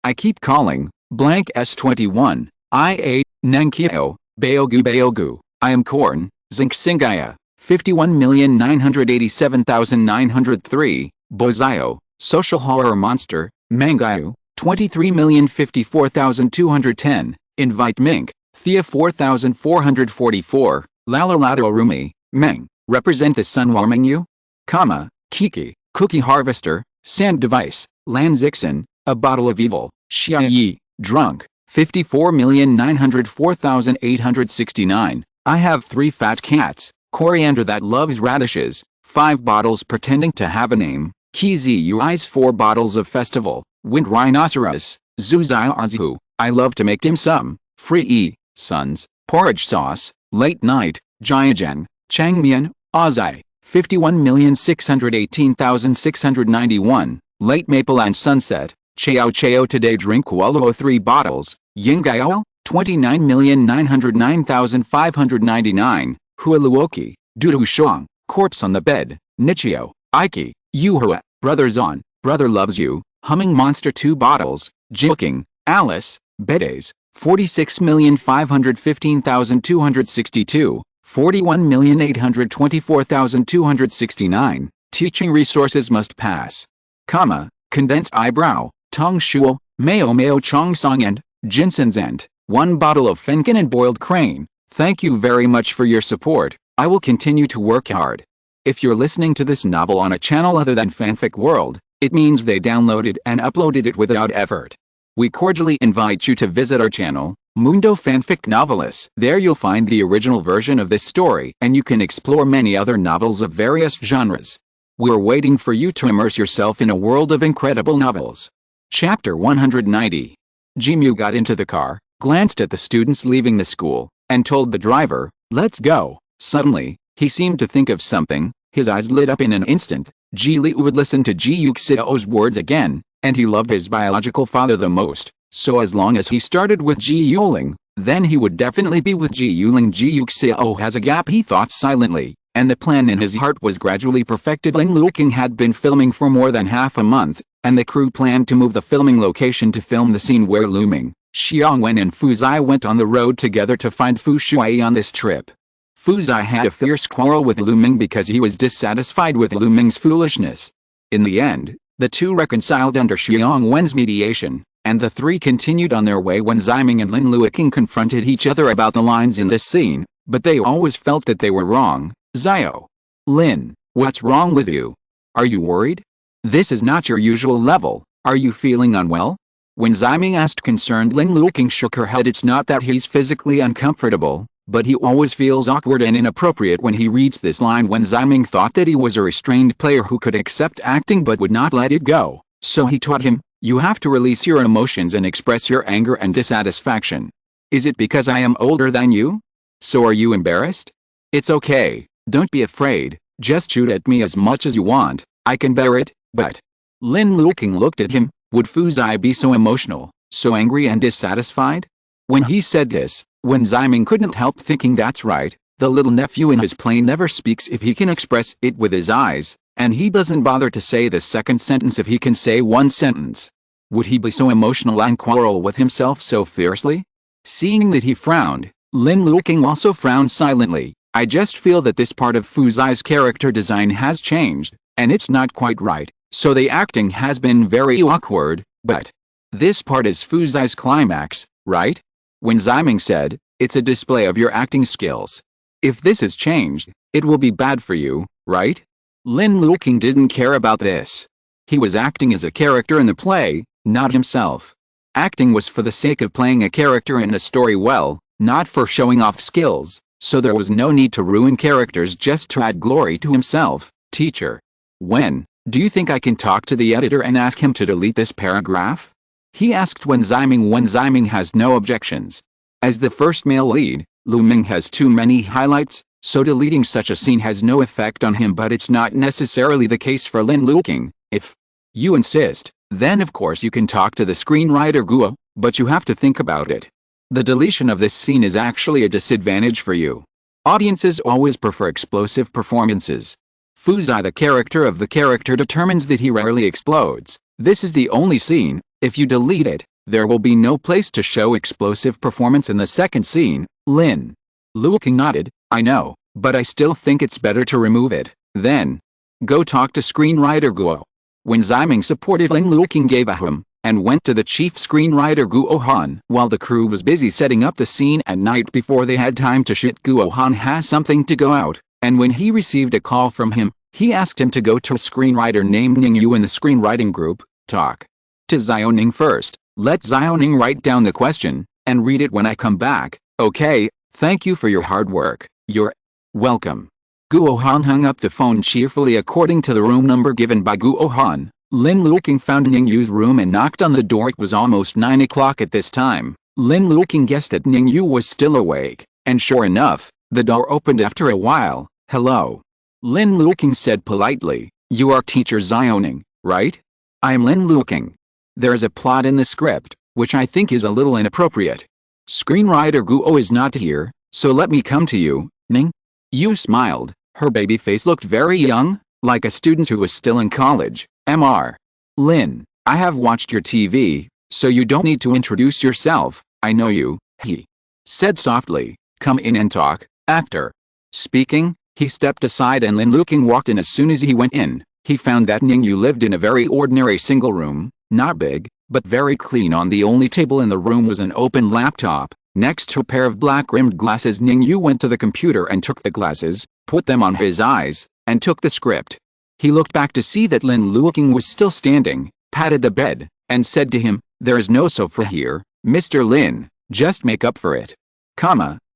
I Keep Calling, Blank S21, I8, Nankyo, Baogu, I Am Corn, Zinc Singaya, 51,987,903, Bozayo, Social Horror Monster, Mangayu, 23,054,210, Invite Mink, Thea 4,444, Lalalado Rumi, Meng, Represent the Sun Warming You? Comma, Kiki, Cookie Harvester, Sand Device, Lan Zixen, A Bottle of Evil, Xia Yi, Drunk, 54,904,869, I Have 3 Fat Cats, Coriander That Loves Radishes, 5 bottles Pretending to Have a Name, Kizi Ui's 4 bottles of Festival, Wind Rhinoceros, Zuzai Azu, I Love to Make Dim Sum, Free E, Sons, Porridge Sauce, Late Night, Jiajian, Changmian, Ozai, 51,618,691, Late Maple and Sunset, Chao Today Drink Wallo 3 bottles, Yingayao, 29,909,599, Hua Luoqi, Dudu Shuang, Corpse on the Bed, Nichio, Aiki, Yuhua, Brothers On, Brother Loves You, Humming Monster 2 bottles, Jilking, Alice, Bedes, 46,515,262, 41,824,269, Teaching Resources Must Pass, comma, Condensed Eyebrow, Tong Shuo, Mayo Chong Song and, Jinsens and, 1 bottle of Fenkin and Boiled Crane. Thank you very much for your support. I will continue to work hard. If you're listening to this novel on a channel other than Fanfic World, it means they downloaded and uploaded it without effort. We cordially invite you to visit our channel, Mundo Fanfic Novelis. There you'll find the original version of this story and you can explore many other novels of various genres. We're waiting for you to immerse yourself in a world of incredible novels. Chapter 190. Jimu got into the car, glanced at the students leaving the school, and told the driver, "Let's go." Suddenly, he seemed to think of something, his eyes lit up in an instant. Ji Liu would listen to Ji Yuxiao's words again, and he loved his biological father the most. So as long as he started with Ji Yuling, then he would definitely be with Ji Yuling. Ji Yuxiao has a gap, he thought silently, and the plan in his heart was gradually perfected. Lin Luoqing had been filming for more than half a month, and the crew planned to move the filming location to film the scene where Lu Ming, Xiangwen and Fu Zai went on the road together to find Fu Shui on this trip. Fu Zai had a fierce quarrel with Lu Ming because he was dissatisfied with Lu Ming's foolishness. In the end, the two reconciled under Xiangwen's mediation, and the three continued on their way when Ziming and Lin Luoqing confronted each other about the lines in this scene, but they always felt that they were wrong. Zio. Lin, what's wrong with you? Are you worried? This is not your usual level, are you feeling unwell? When Ziming asked concerned, Lin Luoqing shook her head. It's not that he's physically uncomfortable, but he always feels awkward and inappropriate when he reads this line. When Ziming thought that he was a restrained player who could accept acting but would not let it go, so he taught him, you have to release your emotions and express your anger and dissatisfaction. Is it because I am older than you? So are you embarrassed? It's okay, don't be afraid, just shoot at me as much as you want, I can bear it, but... Lin Luoqing looked at him. Would Fu Zai be so emotional, so angry and dissatisfied? When he said this, when Ziming couldn't help thinking that's right, the little nephew in his plane never speaks if he can express it with his eyes, and he doesn't bother to say the second sentence if he can say one sentence. Would he be so emotional and quarrel with himself so fiercely? Seeing that he frowned, Lin Luoqing also frowned silently. I just feel that this part of Fu Zai's character design has changed, and it's not quite right. So the acting has been very awkward, but this part is Fu Zai's climax, right? When Ziming said, it's a display of your acting skills. If this is changed, it will be bad for you, right? Lin Luoqing didn't care about this. He was acting as a character in the play, not himself. Acting was for the sake of playing a character in a story well, not for showing off skills, so there was no need to ruin characters just to add glory to himself. Teacher. Do you think I can talk to the editor and ask him to delete this paragraph? He asked when Ziming has no objections. As the first male lead, Lu Ming has too many highlights, so deleting such a scene has no effect on him, but it's not necessarily the case for Lin Luoqing. If you insist, then of course you can talk to the screenwriter Guo, but you have to think about it. The deletion of this scene is actually a disadvantage for you. Audiences always prefer explosive performances. Fu Zai, the character of the character, determines that he rarely explodes. This is the only scene. If you delete it, there will be no place to show explosive performance in the second scene. Lin Luoqing nodded. I know, but I still think it's better to remove it. Then, go talk to screenwriter Guo. When Ziming supported Lin Luoqing gave a hum, and went to the chief screenwriter Guo Han. While the crew was busy setting up the scene at night before they had time to shoot, Guo Han has something to go out. And when he received a call from him, he asked him to go to a screenwriter named Ning Yu in the screenwriting group, talk to Xiaoning first, let Xiaoning write down the question, and read it when I come back. Okay, thank you for your hard work, you're welcome. Guo Han hung up the phone cheerfully. According to the room number given by Guo Han, Lin Luoqing found Ning Yu's room and knocked on the door. It was almost 9 o'clock at this time. Lin Luoqing guessed that Ning Yu was still awake, and sure enough, the door opened after a while. Hello. Lin Luoqing said politely, you are teacher Xiaoning, right? I'm Lin Luoqing. There's a plot in the script, which I think is a little inappropriate. Screenwriter Guo is not here, so let me come to you. Ning Yu smiled. Her baby face looked very young, like a student who was still in college. Mr. Lin, I have watched your TV, so you don't need to introduce yourself. I know you, he said softly. Come in and talk. After speaking, he stepped aside and Lin Luoqing walked in. As soon as he went in, he found that Ning Yu lived in a very ordinary single room, not big, but very clean. On the only table in the room was an open laptop. Next to a pair of black-rimmed glasses, Ning Yu went to the computer and took the glasses, put them on his eyes, and took the script. He looked back to see that Lin Luoqing was still standing, patted the bed, and said to him, there is no sofa here, Mr. Lin, just make up for it.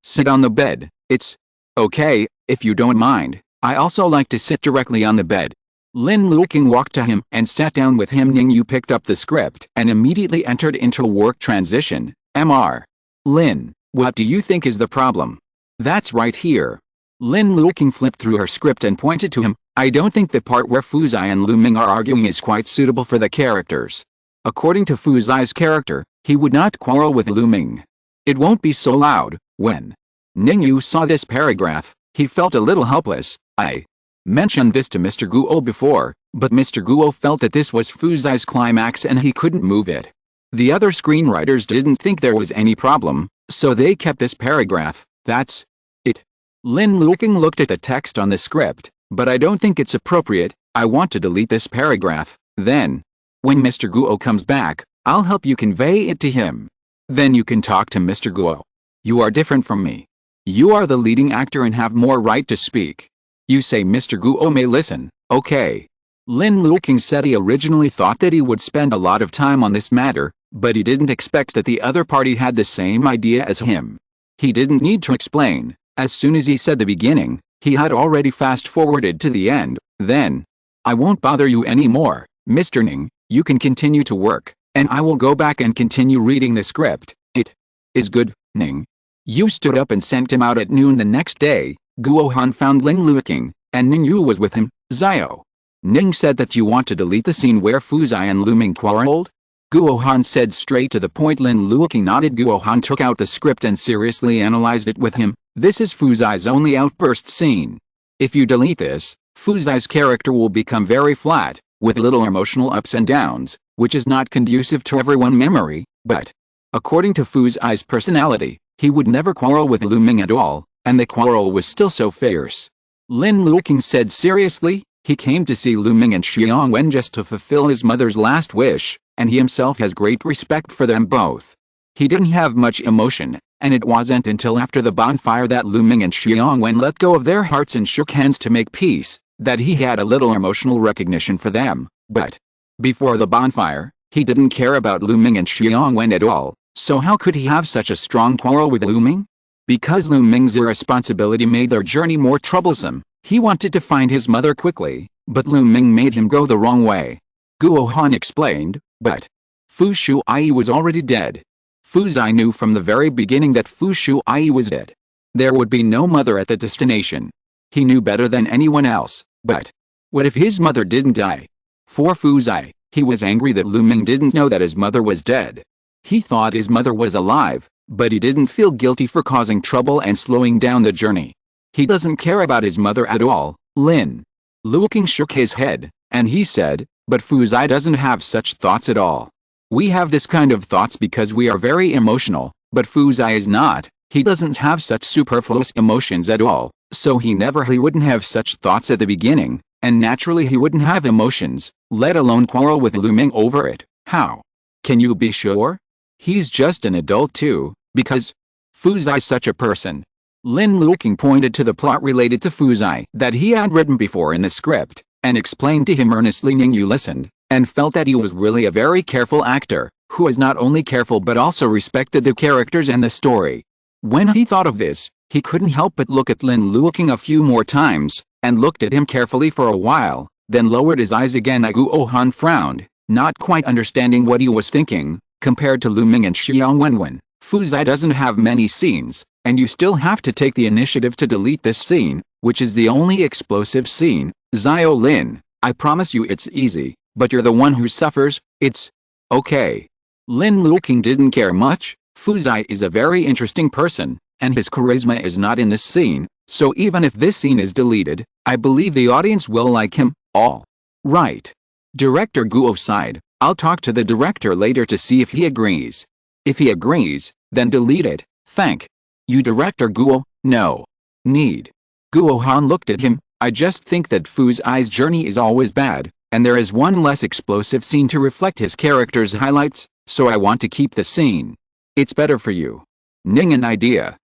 Sit on the bed. It's okay, if you don't mind. I also like to sit directly on the bed. Lin Luoqing walked to him and sat down with him. Ning Yu picked up the script and immediately entered into a work transition. Mr. Lin, what do you think is the problem? That's right here. Lin Luoqing flipped through her script and pointed to him. I don't think the part where Fu Zai and Lu Ming are arguing is quite suitable for the characters. According to Fu Zai's character, he would not quarrel with Lu Ming. It won't be so loud. When Ningyu saw this paragraph, he felt a little helpless. I mentioned this to Mr. Guo before, but Mr. Guo felt that this was Fu Zai's climax and he couldn't move it. The other screenwriters didn't think there was any problem, so they kept this paragraph. That's it. Lin Luoqing looked at the text on the script, but I don't think it's appropriate. I want to delete this paragraph. Then, when Mr. Guo comes back, I'll help you convey it to him. Then you can talk to Mr. Guo. You are different from me. You are the leading actor and have more right to speak. You say Mr. Guo may listen, okay? Lin Luoqing said he originally thought that he would spend a lot of time on this matter, but he didn't expect that the other party had the same idea as him. He didn't need to explain. As soon as he said the beginning, he had already fast-forwarded to the end. Then, I won't bother you anymore, Mr. Ning. You can continue to work, and I will go back and continue reading the script. It is good, Ning. Yu stood up and sent him out at noon the next day. Guo Han found Lin Luoqing, and Ning Yu was with him. Xiao. Ning said that you want to delete the scene where Fu Zai and Lu Ming quarreled? Guo Han said straight to the point. Lin Luoqing nodded. Guo Han took out the script and seriously analyzed it with him. This is Fu Zai's only outburst scene. If you delete this, Fu Zai's character will become very flat, with little emotional ups and downs, which is not conducive to everyone's memory, but according to Fu Zai's personality, he would never quarrel with Lu Ming at all, and the quarrel was still so fierce. Lin Luoqing said seriously, he came to see Lu Ming and Xiang Wen just to fulfill his mother's last wish, and he himself has great respect for them both. He didn't have much emotion, and it wasn't until after the bonfire that Lu Ming and Xiang Wen let go of their hearts and shook hands to make peace, that he had a little emotional recognition for them. But before the bonfire, he didn't care about Lu Ming and Xiang Wen at all, so how could he have such a strong quarrel with Lu Ming? Because Lu Ming's irresponsibility made their journey more troublesome, he wanted to find his mother quickly, but Lu Ming made him go the wrong way. Guo Han explained, but Fu Shuai was already dead. Fu Zai knew from the very beginning that Fu Shuai was dead. There would be no mother at the destination. He knew better than anyone else, but what if his mother didn't die? For Fu Zai, he was angry that Lu Ming didn't know that his mother was dead. He thought his mother was alive, but he didn't feel guilty for causing trouble and slowing down the journey. He doesn't care about his mother at all. Lin Luoqing shook his head, and he said, but Fu Zai doesn't have such thoughts at all. We have this kind of thoughts because we are very emotional, but Fu Zai is not. He doesn't have such superfluous emotions at all, so he wouldn't have such thoughts at the beginning, and naturally he wouldn't have emotions, let alone quarrel with Lu Ming over it. How can you be sure? He's just an adult too, because Fu Zai's such a person. Lin Luoqing pointed to the plot related to Fu Zai that he had written before in the script, and explained to him earnestly. Ningyu listened, and felt that he was really a very careful actor, who was not only careful but also respected the characters and the story. When he thought of this, he couldn't help but look at Lin Luoqing a few more times, and looked at him carefully for a while, then lowered his eyes again. Guo Han frowned, not quite understanding what he was thinking. Compared to Lu Ming and Xiang Wen, Fu Zai doesn't have many scenes, and you still have to take the initiative to delete this scene, which is the only explosive scene. Xiao Lin, I promise you it's easy, but you're the one who suffers. It's okay. Lin Luoqing didn't care much. Fu Zai is a very interesting person, and his charisma is not in this scene, so even if this scene is deleted, I believe the audience will like him. All right. Director Guo sighed. I'll talk to the director later to see if he agrees. If he agrees, then delete it. Thank you, Director Guo. No need. Guo Han looked at him. I just think that Fu Zai's journey is always bad, and there is one less explosive scene to reflect his character's highlights, so I want to keep the scene. It's better for you. Ning, an idea.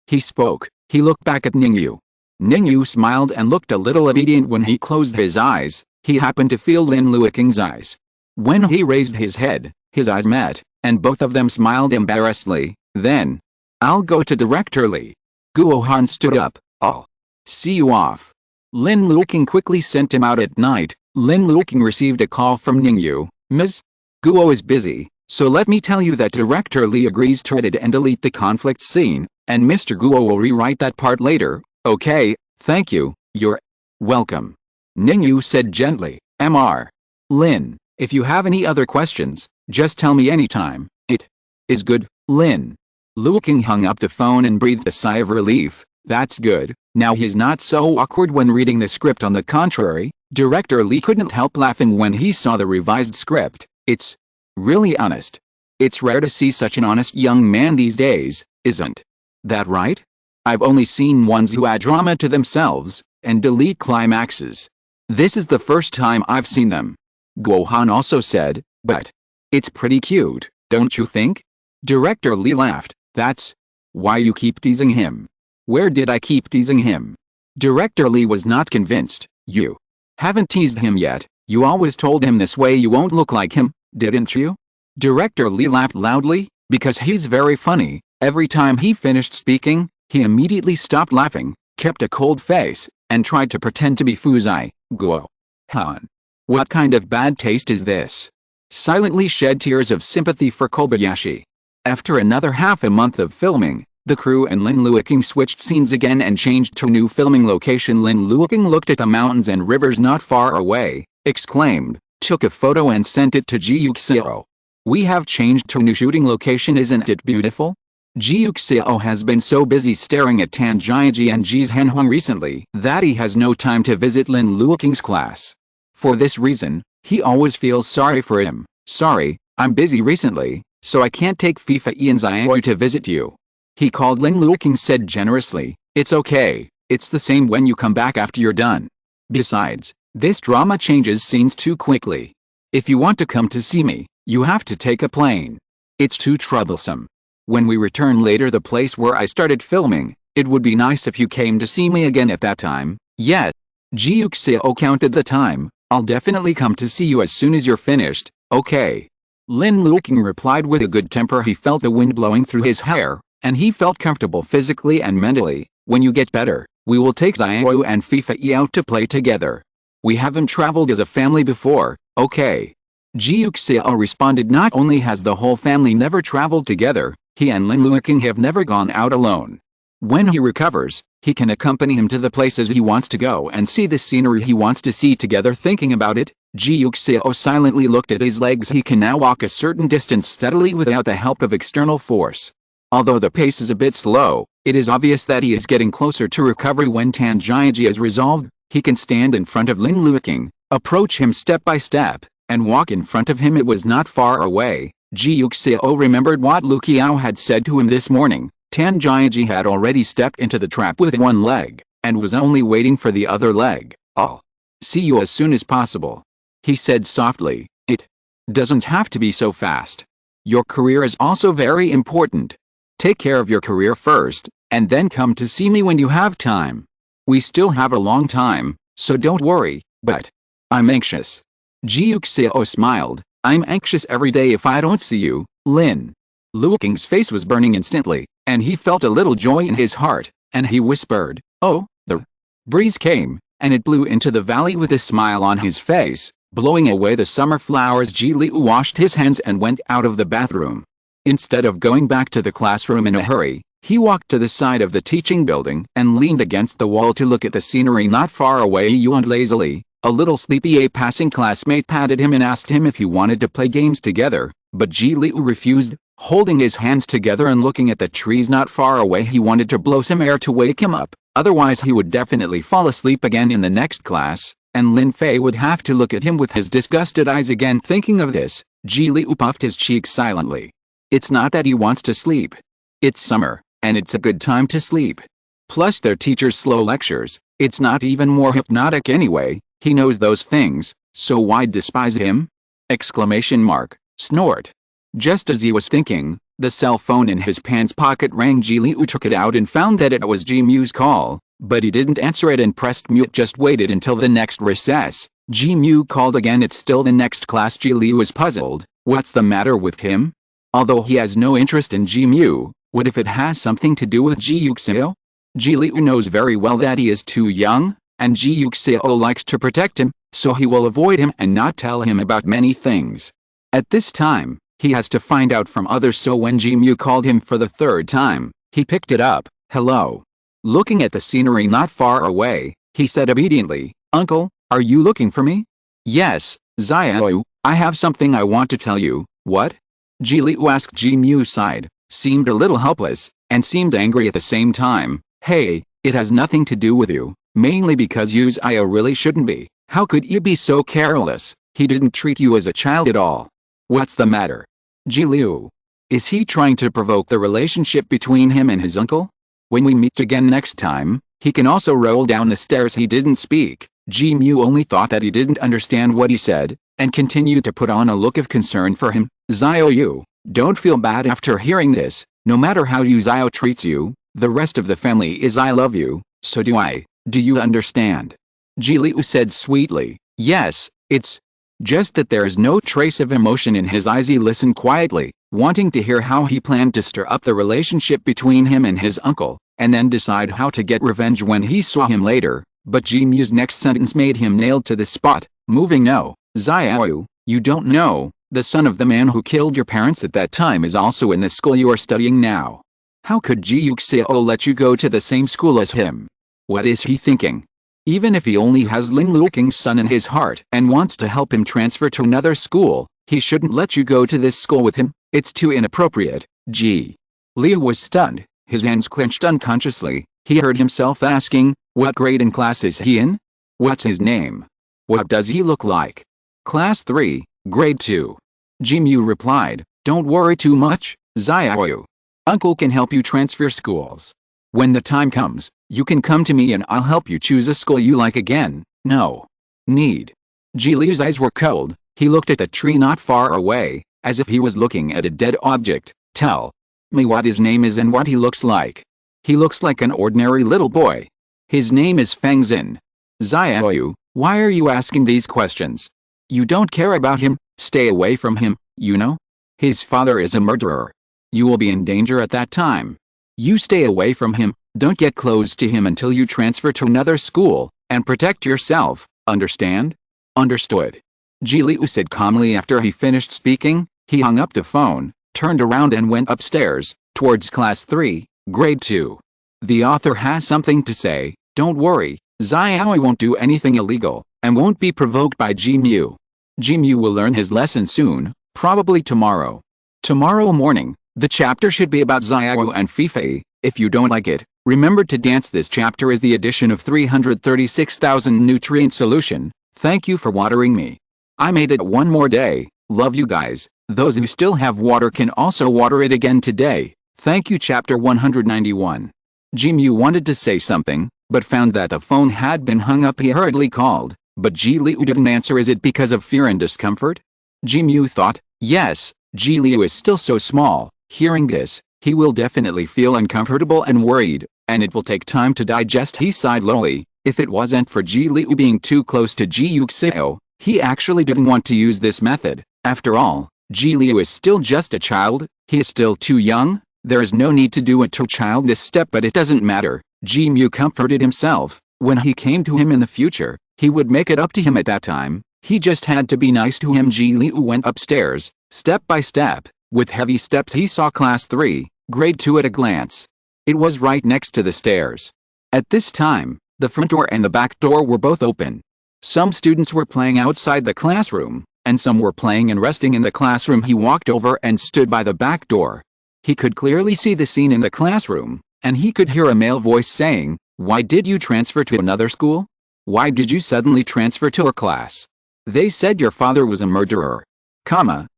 He spoke. He looked back at Ningyu. Ningyu smiled and looked a little obedient. When he closed his eyes, he happened to feel Lin Luoqing's eyes. When he raised his head, his eyes met, and both of them smiled embarrassedly. Then, I'll go to Director Li. Guo Han stood up. I'll see you off. Lin Luoqing quickly sent him out at night. Lin Luoqing received a call from Ningyu. Ms. Guo is busy, so let me tell you that Director Li agrees to edit and delete the conflict scene, and Mr. Guo will rewrite that part later. Okay, thank you, you're welcome. Ningyu said gently. Mr. Lin If you have any other questions, just tell me anytime. It is good. Lin Luoqing hung up the phone and breathed a sigh of relief. That's good. Now he's not so awkward when reading the script. On the contrary, director Lee couldn't help laughing when he saw the revised script. It's really honest. It's rare to see such an honest young man these days, isn't that right? I've only seen ones who add drama to themselves and delete climaxes. This is the first time I've seen them. Guohan also said, but it's pretty cute, don't you think? Director Lee laughed. That's why you keep teasing him. Where did I keep teasing him? Director Lee was not convinced. You haven't teased him yet. You always told him this way you won't look like him, didn't you? Director Lee laughed loudly, because he's very funny. Every time he finished speaking, he immediately stopped laughing, kept a cold face, and tried to pretend to be Fuzai. Guo-han. What kind of bad taste is this? Silently shed tears of sympathy for Kobayashi. After another half a month of filming, the crew and Lin Luoqing switched scenes again and changed to a new filming location. Lin Luoqing looked at the mountains and rivers not far away, exclaimed, took a photo and sent it to Ji Yuxiao. We have changed to a new shooting location, isn't it beautiful? Ji Yuxiao has been so busy staring at Tan Jiaji and Ji's Henhuang recently that he has no time to visit Lin Luoqing's class. For this reason, he always feels sorry for him. Sorry, I'm busy recently, so I can't take FIFA Ian Xiao to visit you. He called. Lin Luoqing said generously, it's okay, it's the same when you come back after you're done. Besides, this drama changes scenes too quickly. If you want to come to see me, you have to take a plane. It's too troublesome. When we return later the place where I started filming, it would be nice if you came to see me again at that time. Yes. Ji Yuxiao counted the time. I'll definitely come to see you as soon as you're finished, okay? Lin Luoqing replied with a good temper. He felt the wind blowing through his hair, and he felt comfortable physically and mentally. When you get better, we will take Xiao and FIFA out to play together. We haven't traveled as a family before, okay? Ji Yuxiao responded. Not only has the whole family never traveled together, he and Lin Luoqing have never gone out alone. When he recovers, he can accompany him to the places he wants to go and see the scenery he wants to see together. Thinking about it, Ji Yuxiao silently looked at his legs. He can now walk a certain distance steadily without the help of external force. Although the pace is a bit slow, it is obvious that he is getting closer to recovery. When Tan Jiaji is resolved, he can stand in front of Lin Luoqing, approach him step by step, and walk in front of him. It was not far away. Ji Yuxiao remembered what Luoqiao had said to him this morning. Tan Jiaji had already stepped into the trap with one leg, and was only waiting for the other leg. I'll see you as soon as possible, he said softly. It doesn't have to be so fast. Your career is also very important. Take care of your career first, and then come to see me when you have time. We still have a long time, so don't worry, but I'm anxious. Ji Yuxiao smiled. I'm anxious every day if I don't see you. Lin Luoqing's face was burning instantly, and he felt a little joy in his heart, and he whispered, oh. The breeze came, and it blew into the valley with a smile on his face, blowing away the summer flowers. Ji Liu washed his hands and went out of the bathroom. Instead of going back to the classroom in a hurry, he walked to the side of the teaching building and leaned against the wall to look at the scenery not far away. He yawned lazily. A little sleepy. A passing classmate patted him and asked him if he wanted to play games together, but Ji Liu refused. Holding his hands together and looking at the trees not far away, he wanted to blow some air to wake him up, otherwise he would definitely fall asleep again in the next class, and Lin Fei would have to look at him with his disgusted eyes again. Thinking of this, Ji Liu puffed his cheeks silently. It's not that he wants to sleep. It's summer, and it's a good time to sleep. Plus their teacher's slow lectures, it's not even more hypnotic anyway. He knows those things, so why despise him? Exclamation mark, snort. Just as he was thinking, the cell phone in his pants pocket rang. Ji Liu took it out and found that it was Ji Mu's call, but he didn't answer it and pressed mute. Just waited until the next recess. Ji Mu called again. It's still the next class. Ji Liu was puzzled. What's the matter with him? Although he has no interest in Ji Mu, what if it has something to do with Ji Yuxiao? Ji Liu knows very well that he is too young, and Ji Yuxiao likes to protect him, so he will avoid him and not tell him about many things. At this time, he has to find out from others. So when Ji Mu called him for the third time, he picked it up. Hello. Looking at the scenery not far away, he said obediently, Uncle, are you looking for me? Yes, Xiao, I have something I want to tell you. What? Ji Liu asked. Ji Mu sighed, seemed a little helpless, and seemed angry at the same time. Hey, it has nothing to do with you, mainly because you Xiao really shouldn't be. How could you be so careless? He didn't treat you as a child at all. What's the matter? Ji Liu. Is he trying to provoke the relationship between him and his uncle? When we meet again next time, he can also roll down the stairs. He didn't speak. Ji Mu only thought that he didn't understand what he said, and continued to put on a look of concern for him. Xiao, you don't feel bad after hearing this. No matter how you Xiao treats you, the rest of the family is I love you, so do I. Do you understand? Ji Liu said sweetly. Yes, it's just that there is no trace of emotion in his eyes. He listened quietly, wanting to hear how he planned to stir up the relationship between him and his uncle, and then decide how to get revenge when he saw him later. But Ji Mu's next sentence made him nailed to the spot. Moving no, Xiao, you don't know, the son of the man who killed your parents at that time is also in the school you are studying now. How could Ji Yuxiao let you go to the same school as him? What is he thinking? Even if he only has Lin Luoqing's son in his heart and wants to help him transfer to another school, he shouldn't let you go to this school with him. It's too inappropriate. Ji Liu was stunned, his hands clenched unconsciously. He heard himself asking, what grade and class is he in? What's his name? What does he look like? Class 3, grade 2. Ji Mu replied, don't worry too much, Xiao. Uncle can help you transfer schools. When the time comes, you can come to me and I'll help you choose a school you like again. No need. Ji Liu's eyes were cold. He looked at the tree not far away, as if he was looking at a dead object. Tell me what his name is and what he looks like. He looks like an ordinary little boy. His name is Feng Xin. Xiao, why are you asking these questions? You don't care about him. Stay away from him, you know? His father is a murderer. You will be in danger at that time. You stay away from him. Don't get close to him until you transfer to another school, and protect yourself, understand? Understood. Ji Liu said calmly after he finished speaking. He hung up the phone, turned around and went upstairs, towards class 3, grade 2. The author has something to say. Don't worry, Xiao won't do anything illegal, and won't be provoked by Ji Mu. Ji Mu will learn his lesson soon, probably tomorrow. Tomorrow morning, the chapter should be about Xiao and Fei. If you don't like it, remember to dance. This chapter is the addition of 336,000 nutrient solution. Thank you for watering me. I made it one more day. Love you guys. Those who still have water can also water it again today. Thank you. Chapter 191. Ji Mu wanted to say something, but found that the phone had been hung up. He hurriedly called, but Ji Liu didn't answer. Is it because of fear and discomfort? Ji Mu thought. Yes, Ji Liu is still so small. Hearing this, he will definitely feel uncomfortable and worried, and it will take time to digest. He sighed lowly. If it wasn't for Ji Liu being too close to Ji Yuxiao, he actually didn't want to use this method. After all, Ji Liu is still just a child. He is still too young. There is no need to do it to a child this step, but it doesn't matter. Ji Mu comforted himself. When he came to him in the future, he would make it up to him at that time. He just had to be nice to him. Ji Liu went upstairs, step by step. With heavy steps he saw class 3, grade 2 at a glance. It was right next to the stairs. At this time, the front door and the back door were both open. Some students were playing outside the classroom, and some were playing and resting in the classroom. He walked over and stood by the back door. He could clearly see the scene in the classroom, and he could hear a male voice saying, "Why did you transfer to another school? Why did you suddenly transfer to our class? They said your father was a murderer.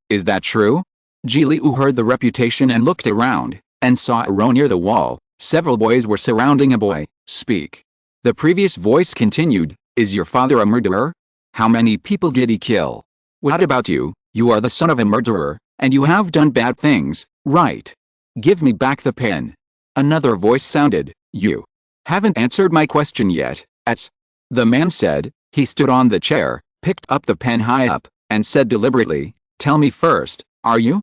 Is that true?" Ji Liu heard the reputation and looked around, and saw a row near the wall. Several boys were surrounding a boy. Speak. The previous voice continued, "Is your father a murderer? How many people did he kill? What about you? You are the son of a murderer, and you have done bad things, right? Give me back the pen." Another voice sounded, "You haven't answered my question yet." The man said. He stood on the chair, picked up the pen high up, and said deliberately, "Tell me first, are you?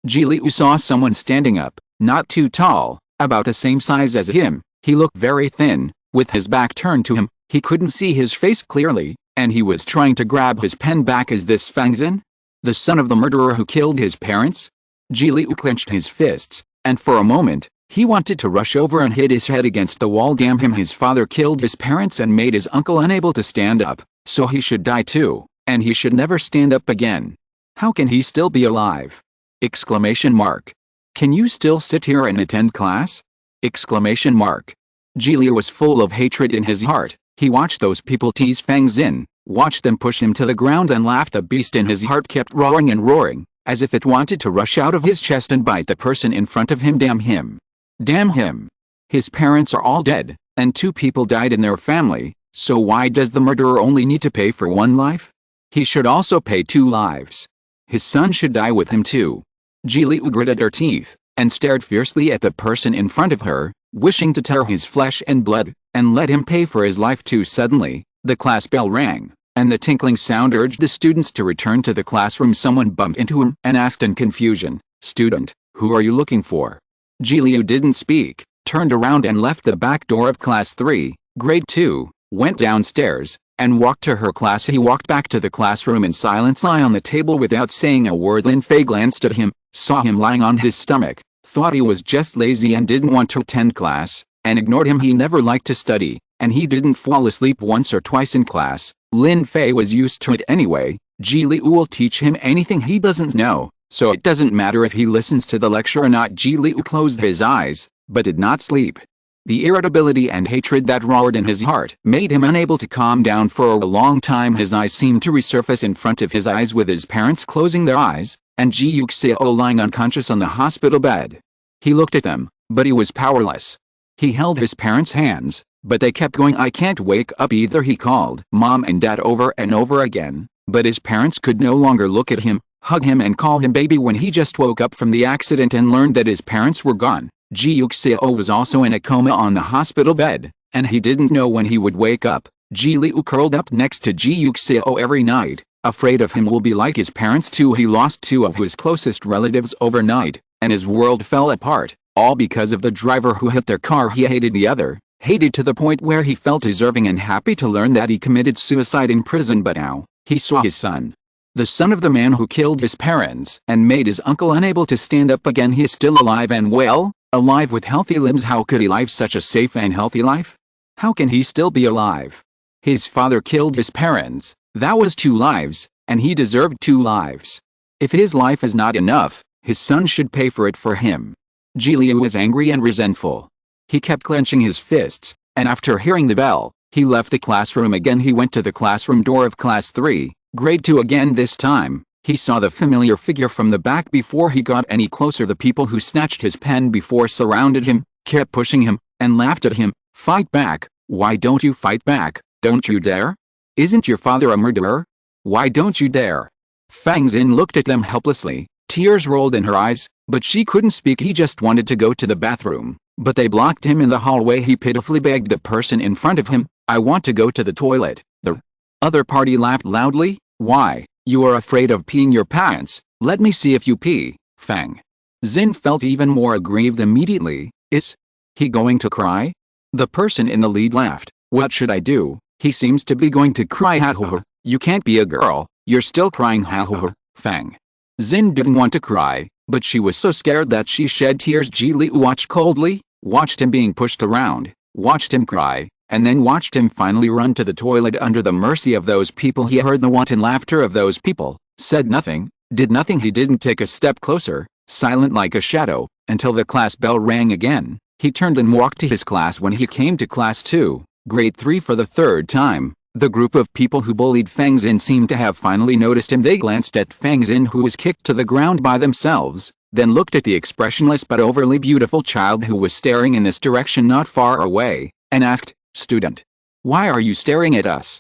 Ji Liu saw someone standing up, not too tall, about the same size as him. He looked very thin, with his back turned to him. He couldn't see his face clearly, and he was trying to grab his pen back. Is this Feng Xin, the son of the murderer who killed his parents? Ji Liu clenched his fists, and for a moment, he wanted to rush over and hit his head against the wall. Damn him, his father killed his parents and made his uncle unable to stand up, so he should die too. and he should never stand up again. How can he still be alive? Exclamation mark. Can you still sit here and attend class? Exclamation mark. Ji Liu was full of hatred in his heart. He watched those people tease Feng Xin, watched them push him to the ground and laughed. The beast in his heart kept roaring and roaring, as if it wanted to rush out of his chest and bite the person in front of him. Damn him. Damn him. His parents are all dead, and 2 people died in their family, so why does the murderer only need to pay for 1 life? He should also pay 2 lives. His son should die with him too. Ji Liu gritted her teeth, and stared fiercely at the person in front of her, wishing to tear his flesh and blood, and let him pay for his life too. Suddenly, the class bell rang, and the tinkling sound urged the students to return to the classroom. Someone bumped into him and asked in confusion, "Student, who are you looking for?" Ji Liu didn't speak, turned around and left the back door of class 3, grade 2, went downstairs, and walked to her class. He walked back to the classroom in silence, lay on the table without saying a word. Lin Fei glanced at him, saw him lying on his stomach, thought he was just lazy and didn't want to attend class, and ignored him. He never liked to study, and he didn't fall asleep once or twice in class. Lin Fei was used to it anyway. Ji Liu will teach him anything he doesn't know, so it doesn't matter if he listens to the lecture or not. Ji Liu closed his eyes, but did not sleep. The irritability and hatred that roared in his heart made him unable to calm down for a long time. His eyes seemed to resurface in front of his eyes with his parents closing their eyes, and Ji Yuxiao lying unconscious on the hospital bed. He looked at them, but he was powerless. He held his parents' hands, but they kept going. "I can't wake up either," he called Mom and Dad over and over again, but his parents could no longer look at him, hug him and call him baby when he just woke up from the accident and learned that his parents were gone. Ji Yuxiao was also in a coma on the hospital bed, and he didn't know when he would wake up. Ji Liu curled up next to Ji Yuxiao every night, afraid of him will be like his parents too. He lost 2 of his closest relatives overnight, and his world fell apart, all because of the driver who hit their car. He hated the other, hated to the point where he felt deserving and happy to learn that he committed suicide in prison. But now, he saw his son. The son of the man who killed his parents and made his uncle unable to stand up again. He is still alive and well, alive with healthy limbs. How could he live such a safe and healthy life? How can he still be alive? His father killed his parents, that was 2 lives, and he deserved 2 lives. If his life is not enough, his son should pay for it for him. Ji Liu was angry and resentful. He kept clenching his fists, and after hearing the bell, he left the classroom again. He went to the classroom door of class 3, grade 2 again. This time, he saw the familiar figure from the back. Before he got any closer, the people who snatched his pen before surrounded him, kept pushing him, and laughed at him. "Fight back! Why don't you fight back? Don't you dare? Isn't your father a murderer? Why don't you dare?" Feng Xin looked at them helplessly. Tears rolled in her eyes, but she couldn't speak. He just wanted to go to the bathroom, but they blocked him in the hallway. He pitifully begged the person in front of him, "I want to go to the toilet." The other party laughed loudly. "Why? You are afraid of peeing your pants? Let me see if you pee." Feng Xin felt even more aggrieved immediately. Is he going to cry? The person in the lead laughed. "What should I do? He seems to be going to cry." "You can't be a girl, you're still crying." Feng Xin didn't want to cry, but she was so scared that she shed tears. Ji Liu watched coldly, watched him being pushed around, watched him cry, and then watched him finally run to the toilet under the mercy of those people. He heard the wanton laughter of those people, said nothing, did nothing. He didn't take a step closer, silent like a shadow, until the class bell rang again. He turned and walked to his class. When he came to class 2, grade 3 for the 3rd time, the group of people who bullied Feng Xin seemed to have finally noticed him. They glanced at Feng Xin, who was kicked to the ground by themselves, then looked at the expressionless but overly beautiful child who was staring in this direction not far away, and asked, "Student, why are you staring at us?"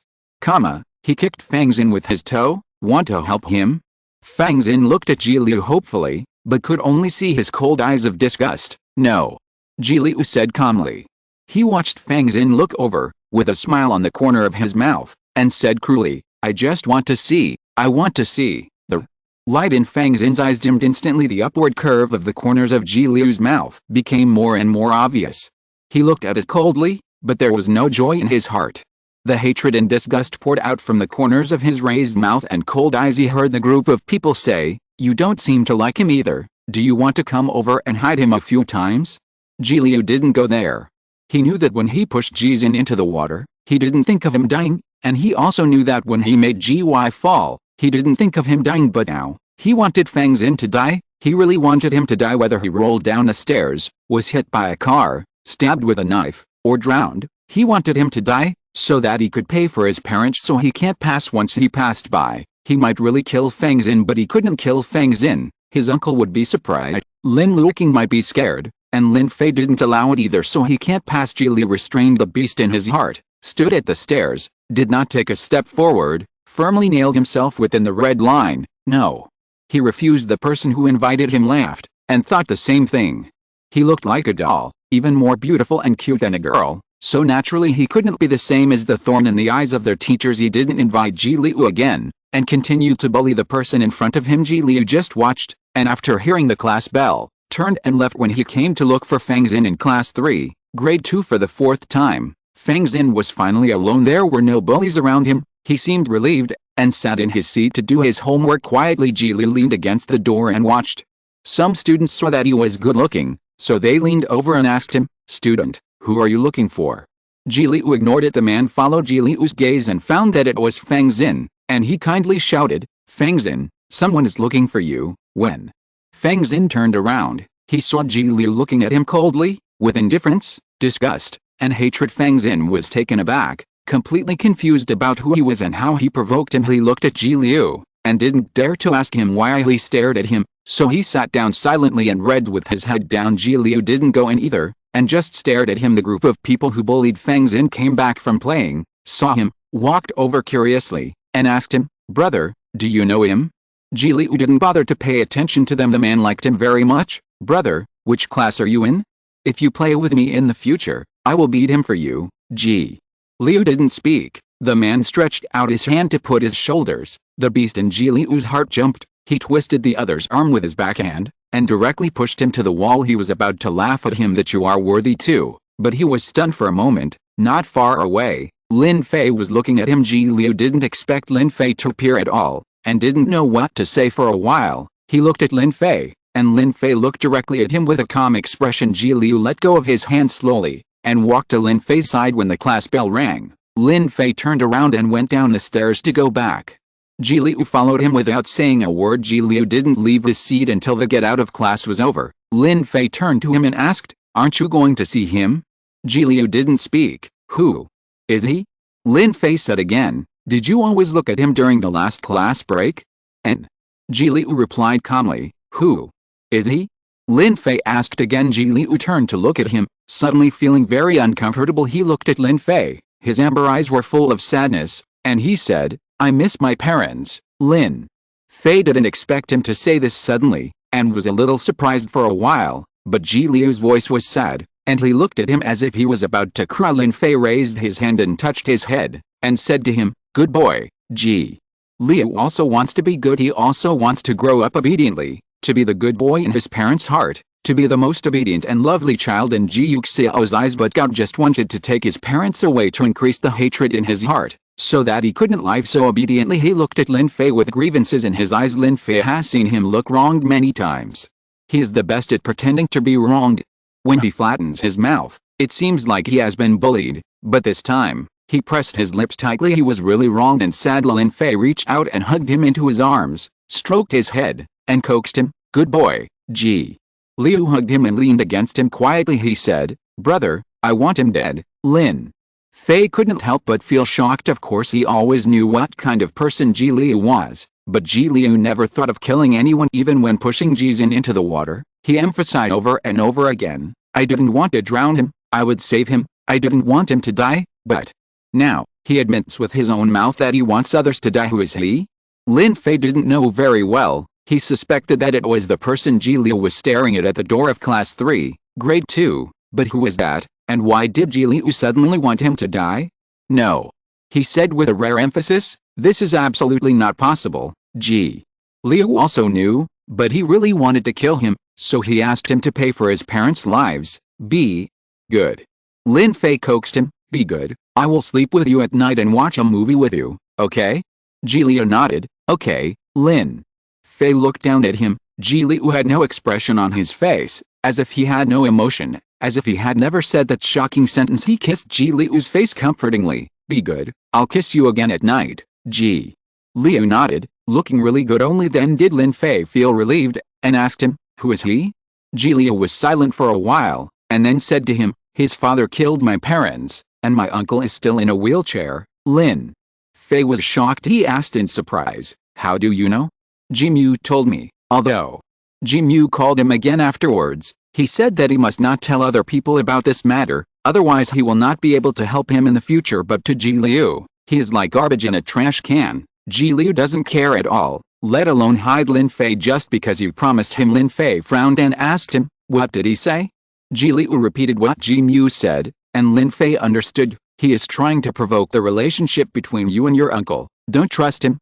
He kicked Feng Xin with his toe. "Want to help him?" Feng Xin looked at Ji Liu hopefully, but could only see his cold eyes of disgust. "No," Ji Liu said calmly. He watched Feng Xin look over, with a smile on the corner of his mouth, and said cruelly, "I just want to see, I want to see." The light in Feng Xin's eyes dimmed instantly. The upward curve of the corners of Ji Liu's mouth became more and more obvious. He looked at it coldly, but there was no joy in his heart. The hatred and disgust poured out from the corners of his raised mouth and cold eyes. He heard the group of people say, "You don't seem to like him either. Do you want to come over and hide him a few times?" Ji Liu didn't go there. He knew that when he pushed Ji Xin into the water, he didn't think of him dying, And he also knew that when he made Ji fall, he didn't think of him dying, but now, he wanted Feng Xin to die. He really wanted him to die, whether he rolled down the stairs, was hit by a car, stabbed with a knife, or drowned. He wanted him to die, so that he could pay for his parents so he can't pass. Once he passed by, he might really kill Feng Xin, but he couldn't kill Feng Xin. His uncle would be surprised, Lin Luoqing might be scared, and Lin Fei didn't allow it either, so he can't pass. Ji Liu restrained the beast in his heart, stood at the stairs, did not take a step forward, firmly nailed himself within the red line. No. He refused. The person who invited him laughed, and thought the same thing. He looked like a doll, even more beautiful and cute than a girl, so naturally he couldn't be the same as the thorn in the eyes of their teachers. He didn't invite Ji Liu again, and continued to bully the person in front of him. Ji Liu just watched, and after hearing the class bell, turned and left. When he came to look for Feng Xin in class 3, grade 2 for the 4th time, Feng Xin was finally alone. There were no bullies around him. He seemed relieved, and sat in his seat to do his homework quietly. Ji Liu leaned against the door and watched. Some students saw that he was good looking, so they leaned over and asked him, "Student, who are you looking for?" Ji Liu ignored it. The man followed Ji Liu's gaze and found that it was Feng Xin, and he kindly shouted, "Feng Xin, someone is looking for you." When Feng Xin turned around, he saw Ji Liu looking at him coldly, with indifference, disgust, and hatred. Feng Xin was taken aback, completely confused about who he was and how he provoked him. He looked at Ji Liu, and didn't dare to ask him why he stared at him, so he sat down silently and read with his head down. Ji Liu didn't go in either, and just stared at him. The group of people who bullied Feng Xin came back from playing, saw him, walked over curiously, and asked him, "Brother, do you know him?" Ji Liu didn't bother to pay attention to them. The man liked him very much. "Brother, which class are you in? If you play with me in the future, I will beat him for you." Ji Liu didn't speak. The man stretched out his hand to put his shoulders. The beast in Ji Liu's heart jumped. He twisted the other's arm with his backhand, and directly pushed him to the wall. He was about to laugh at him that you are worthy too, but he was stunned for a moment. Not far away, Lin Fei was looking at him. Ji Liu didn't expect Lin Fei to appear at all, and didn't know what to say for a while. He looked at Lin Fei, and Lin Fei looked directly at him with a calm expression. Ji Liu let go of his hand slowly, and walked to Lin Fei's side. When the class bell rang, Lin Fei turned around and went down the stairs to go back. Ji Liu followed him without saying a word. Ji Liu didn't leave his seat until the get out of class was over. Lin Fei turned to him and asked, "Aren't you going to see him?" Ji Liu didn't speak. "Who is he?" Lin Fei said again. "Did you always look at him during the last class break?" And Ji Liu replied calmly, "Who is he?" Lin Fei asked again. Ji Liu turned to look at him, suddenly feeling very uncomfortable. He looked at Lin Fei. His amber eyes were full of sadness, and he said, "I miss my parents." Lin Fei didn't expect him to say this suddenly, and was a little surprised for a while, but Ji Liu's voice was sad, and he looked at him as if he was about to cry. Lin Fei raised his hand and touched his head, and said to him, "Good boy, Ji Liu also wants to be good. He also wants to grow up obediently, to be the good boy in his parents' heart, to be the most obedient and lovely child in Ji Yuxiao's eyes." But God just wanted to take his parents away to increase the hatred in his heart, so that he couldn't live so obediently. He looked at Lin Fei with grievances in his eyes. Lin Fei has seen him look wronged many times. He is the best at pretending to be wronged. When he flattens his mouth, it seems like he has been bullied, but this time, he pressed his lips tightly. He was really wronged and sad. Lin Fei reached out and hugged him into his arms, stroked his head, and coaxed him. "Good boy, Ji." Liu hugged him and leaned against him quietly. He said, "Brother, I want him dead." Lin Fei couldn't help but feel shocked. Of course he always knew what kind of person Ji Liu was, but Ji Liu never thought of killing anyone. Even when pushing Ji Xin into the water, he emphasized over and over again, "I didn't want to drown him, I would save him, I didn't want him to die." But now, he admits with his own mouth that he wants others to die. Who is he? Lin Fei didn't know very well. He suspected that it was the person Ji Liu was staring at the door of class 3, grade 2, but who was that, and why did Ji Liu suddenly want him to die? "No," he said with a rare emphasis, "this is absolutely not possible." Ji Liu also knew, but he really wanted to kill him, so he asked him to pay for his parents' lives. "Be good." Lin Fei coaxed him, "Be good, I will sleep with you at night and watch a movie with you, okay?" Ji Liu nodded. "Okay." Lin Fei looked down at him. Ji Liu had no expression on his face, as if he had no emotion, as if he had never said that shocking sentence. He kissed Ji Liu's face comfortingly. Be good, I'll kiss you again at night, Ji. Leyu nodded, looking really good. Only then did Lin Fei feel relieved, and asked him, who is he? Ji Liu was silent for a while, and then said to him, his father killed my parents, and my uncle is still in a wheelchair. Lin Fei was shocked. He asked in surprise, how do you know? Ji Mu told me, although Ji Mu called him again afterwards. He said that he must not tell other people about this matter, otherwise he will not be able to help him in the future. But to Ji Liu, he is like garbage in a trash can. Ji Liu doesn't care at all, let alone hide Lin Fei just because you promised him. Lin Fei frowned and asked him, what did he say? Ji Liu repeated what Ji Mu said, and Lin Fei understood. He is trying to provoke the relationship between you and your uncle. Don't trust him.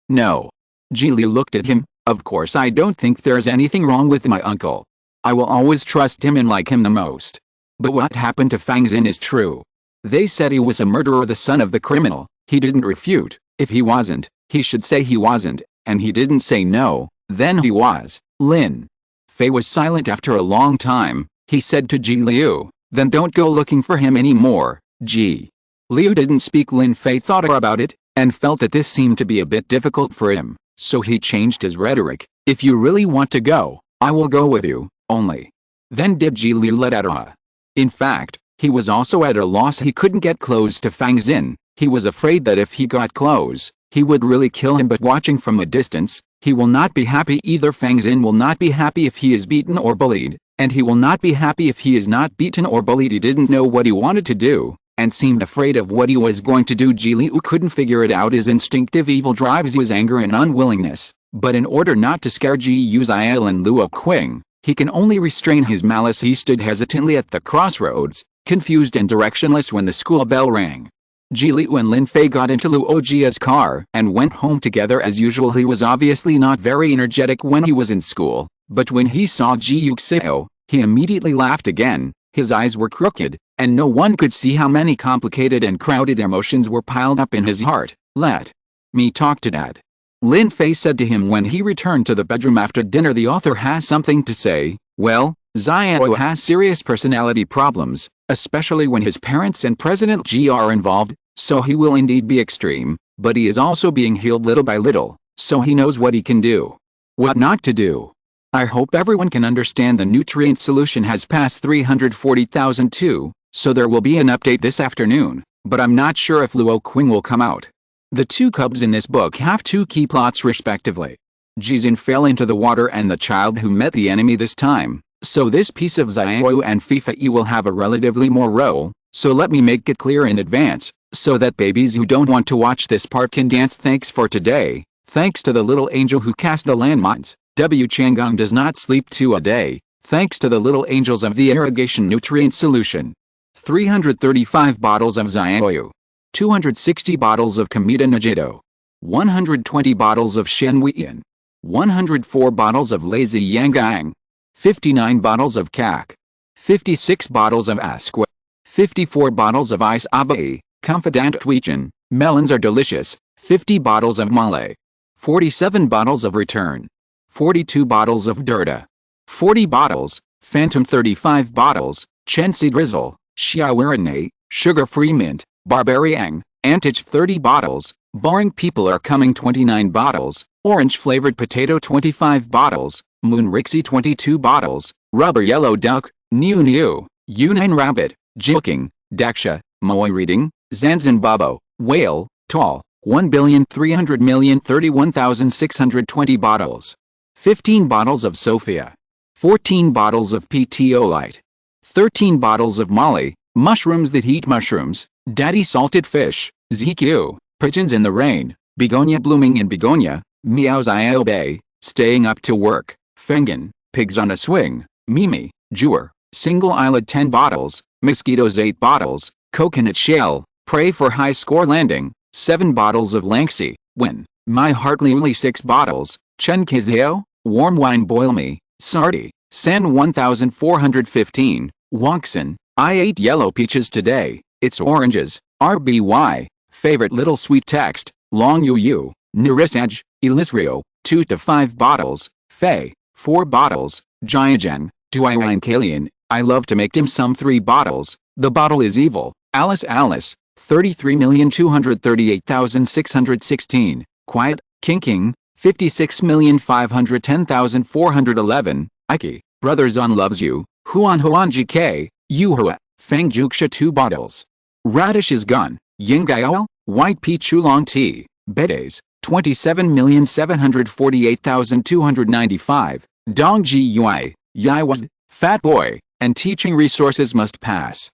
No. Ji Liu looked at him. Of course I don't think there's anything wrong with my uncle. I will always trust him and like him the most. But what happened to Fang Xin is true. They said he was a murderer, the son of the criminal. He didn't refute. If he wasn't, he should say he wasn't, and he didn't say no, then he was. Lin Fei was silent after a long time. He said to Ji Liu, then don't go looking for him anymore. Ji Liu didn't speak. Lin Fei thought about it, and felt that this seemed to be a bit difficult for him, so he changed his rhetoric. If you really want to go, I will go with you. Only then did Ji Liu let out a. In fact, he was also at a loss. He couldn't get close to Fang Xin. He was afraid that if he got close, he would really kill him. But watching from a distance, he will not be happy either. Fang Xin will not be happy if he is beaten or bullied, and he will not be happy if he is not beaten or bullied. He didn't know what he wanted to do, and seemed afraid of what he was going to do. Ji Liu couldn't figure it out. His instinctive evil drives his anger and unwillingness, but in order not to scare Ji Yuxiao and Lin Luoqing, he can only restrain his malice. He stood hesitantly at the crossroads, confused and directionless when the school bell rang. Ji Liu and Lin Fei got into Luojia's car and went home together as usual. He was obviously not very energetic when he was in school, but when he saw Ji Yuxiao, he immediately laughed again. His eyes were crooked, and no one could see how many complicated and crowded emotions were piled up in his heart. Let me talk to Dad, Lin Fei said to him when he returned to the bedroom after dinner. The author has something to say. Well, Xiao has serious personality problems, especially when his parents and President Ji are involved, so he will indeed be extreme, but he is also being healed little by little, so he knows what he can do, what not to do. I hope everyone can understand. The nutrient solution has passed 340,000 too, so there will be an update this afternoon, but I'm not sure if Luoqing will come out. The two cubs in this book have two key plots respectively. Jizin fell into the water and the child who met the enemy this time, so this piece of Xiao and Fifei will have a relatively more role, so let me make it clear in advance, so that babies who don't want to watch this part can dance. Thanks for today. Thanks to the little angel who cast the landmines. W. Chang'an does not sleep 2 a day, thanks to the little angels of the irrigation nutrient solution. 335 bottles of Xiao. 260 bottles of Kamita Najito. 120 bottles of Shenhuiyan. 104 bottles of Lazy Yangang. 59 bottles of Kak. 56 bottles of Asqua. 54 bottles of Ice Abai, Confidant Tweechin, melons are delicious. 50 bottles of Malay. 47 bottles of Return. 42 bottles of Durda. 40 bottles, Phantom 35 bottles, Chensi Drizzle, Xiaoirane, Sugar-Free Mint, Barbariang, Antich 30 bottles, Boring People Are Coming 29 bottles, Orange-Flavored Potato 25 bottles, Moon Rixie 22 bottles, Rubber Yellow Duck, Niu, Yunnan Rabbit, Jilking, Daksha, Moai Reading, Zanzan Babo, Whale, Tall, 1,300,031,620 bottles. 15 bottles of Sophia. 14 bottles of PTO Light. 13 bottles of Molly, Mushrooms that Eat Mushrooms, Daddy Salted Fish, ZQ, Pigeons in the Rain, Begonia Blooming in Begonia, Meows Io Bay, Staying Up to Work, Fengen, Pigs on a Swing, Mimi, Jewer, Single Eyelid 10 bottles, Mosquitoes 8 bottles, Coconut Shell, Pray for High Score Landing, 7 bottles of Lanxi, Win, My Heart Liuli 6 bottles, Chen Kizio, Warm Wine Boil Me, Sardi, San 1415, Wonkson, I ate yellow peaches today, it's oranges, RBY, Favorite Little Sweet Text, Long Yu, Nirisaj, Elisrio, 2 to 5 bottles, Fei, 4 bottles, Jiajen, Duian Kalian, I love to make dim sum 3 bottles, The Bottle is Evil, Alice, 33,238,616, quiet, King, 56,510,411, Ike, Brothers on Loves You, Huan GK, Yuhua, Feng Juxia 2 bottles. Radish is gone, Yingao, White Peach Oolong Tea, Bedes, 27,748,295, Dongji Yui, Yaiwas, Fat Boy, and Teaching Resources Must Pass.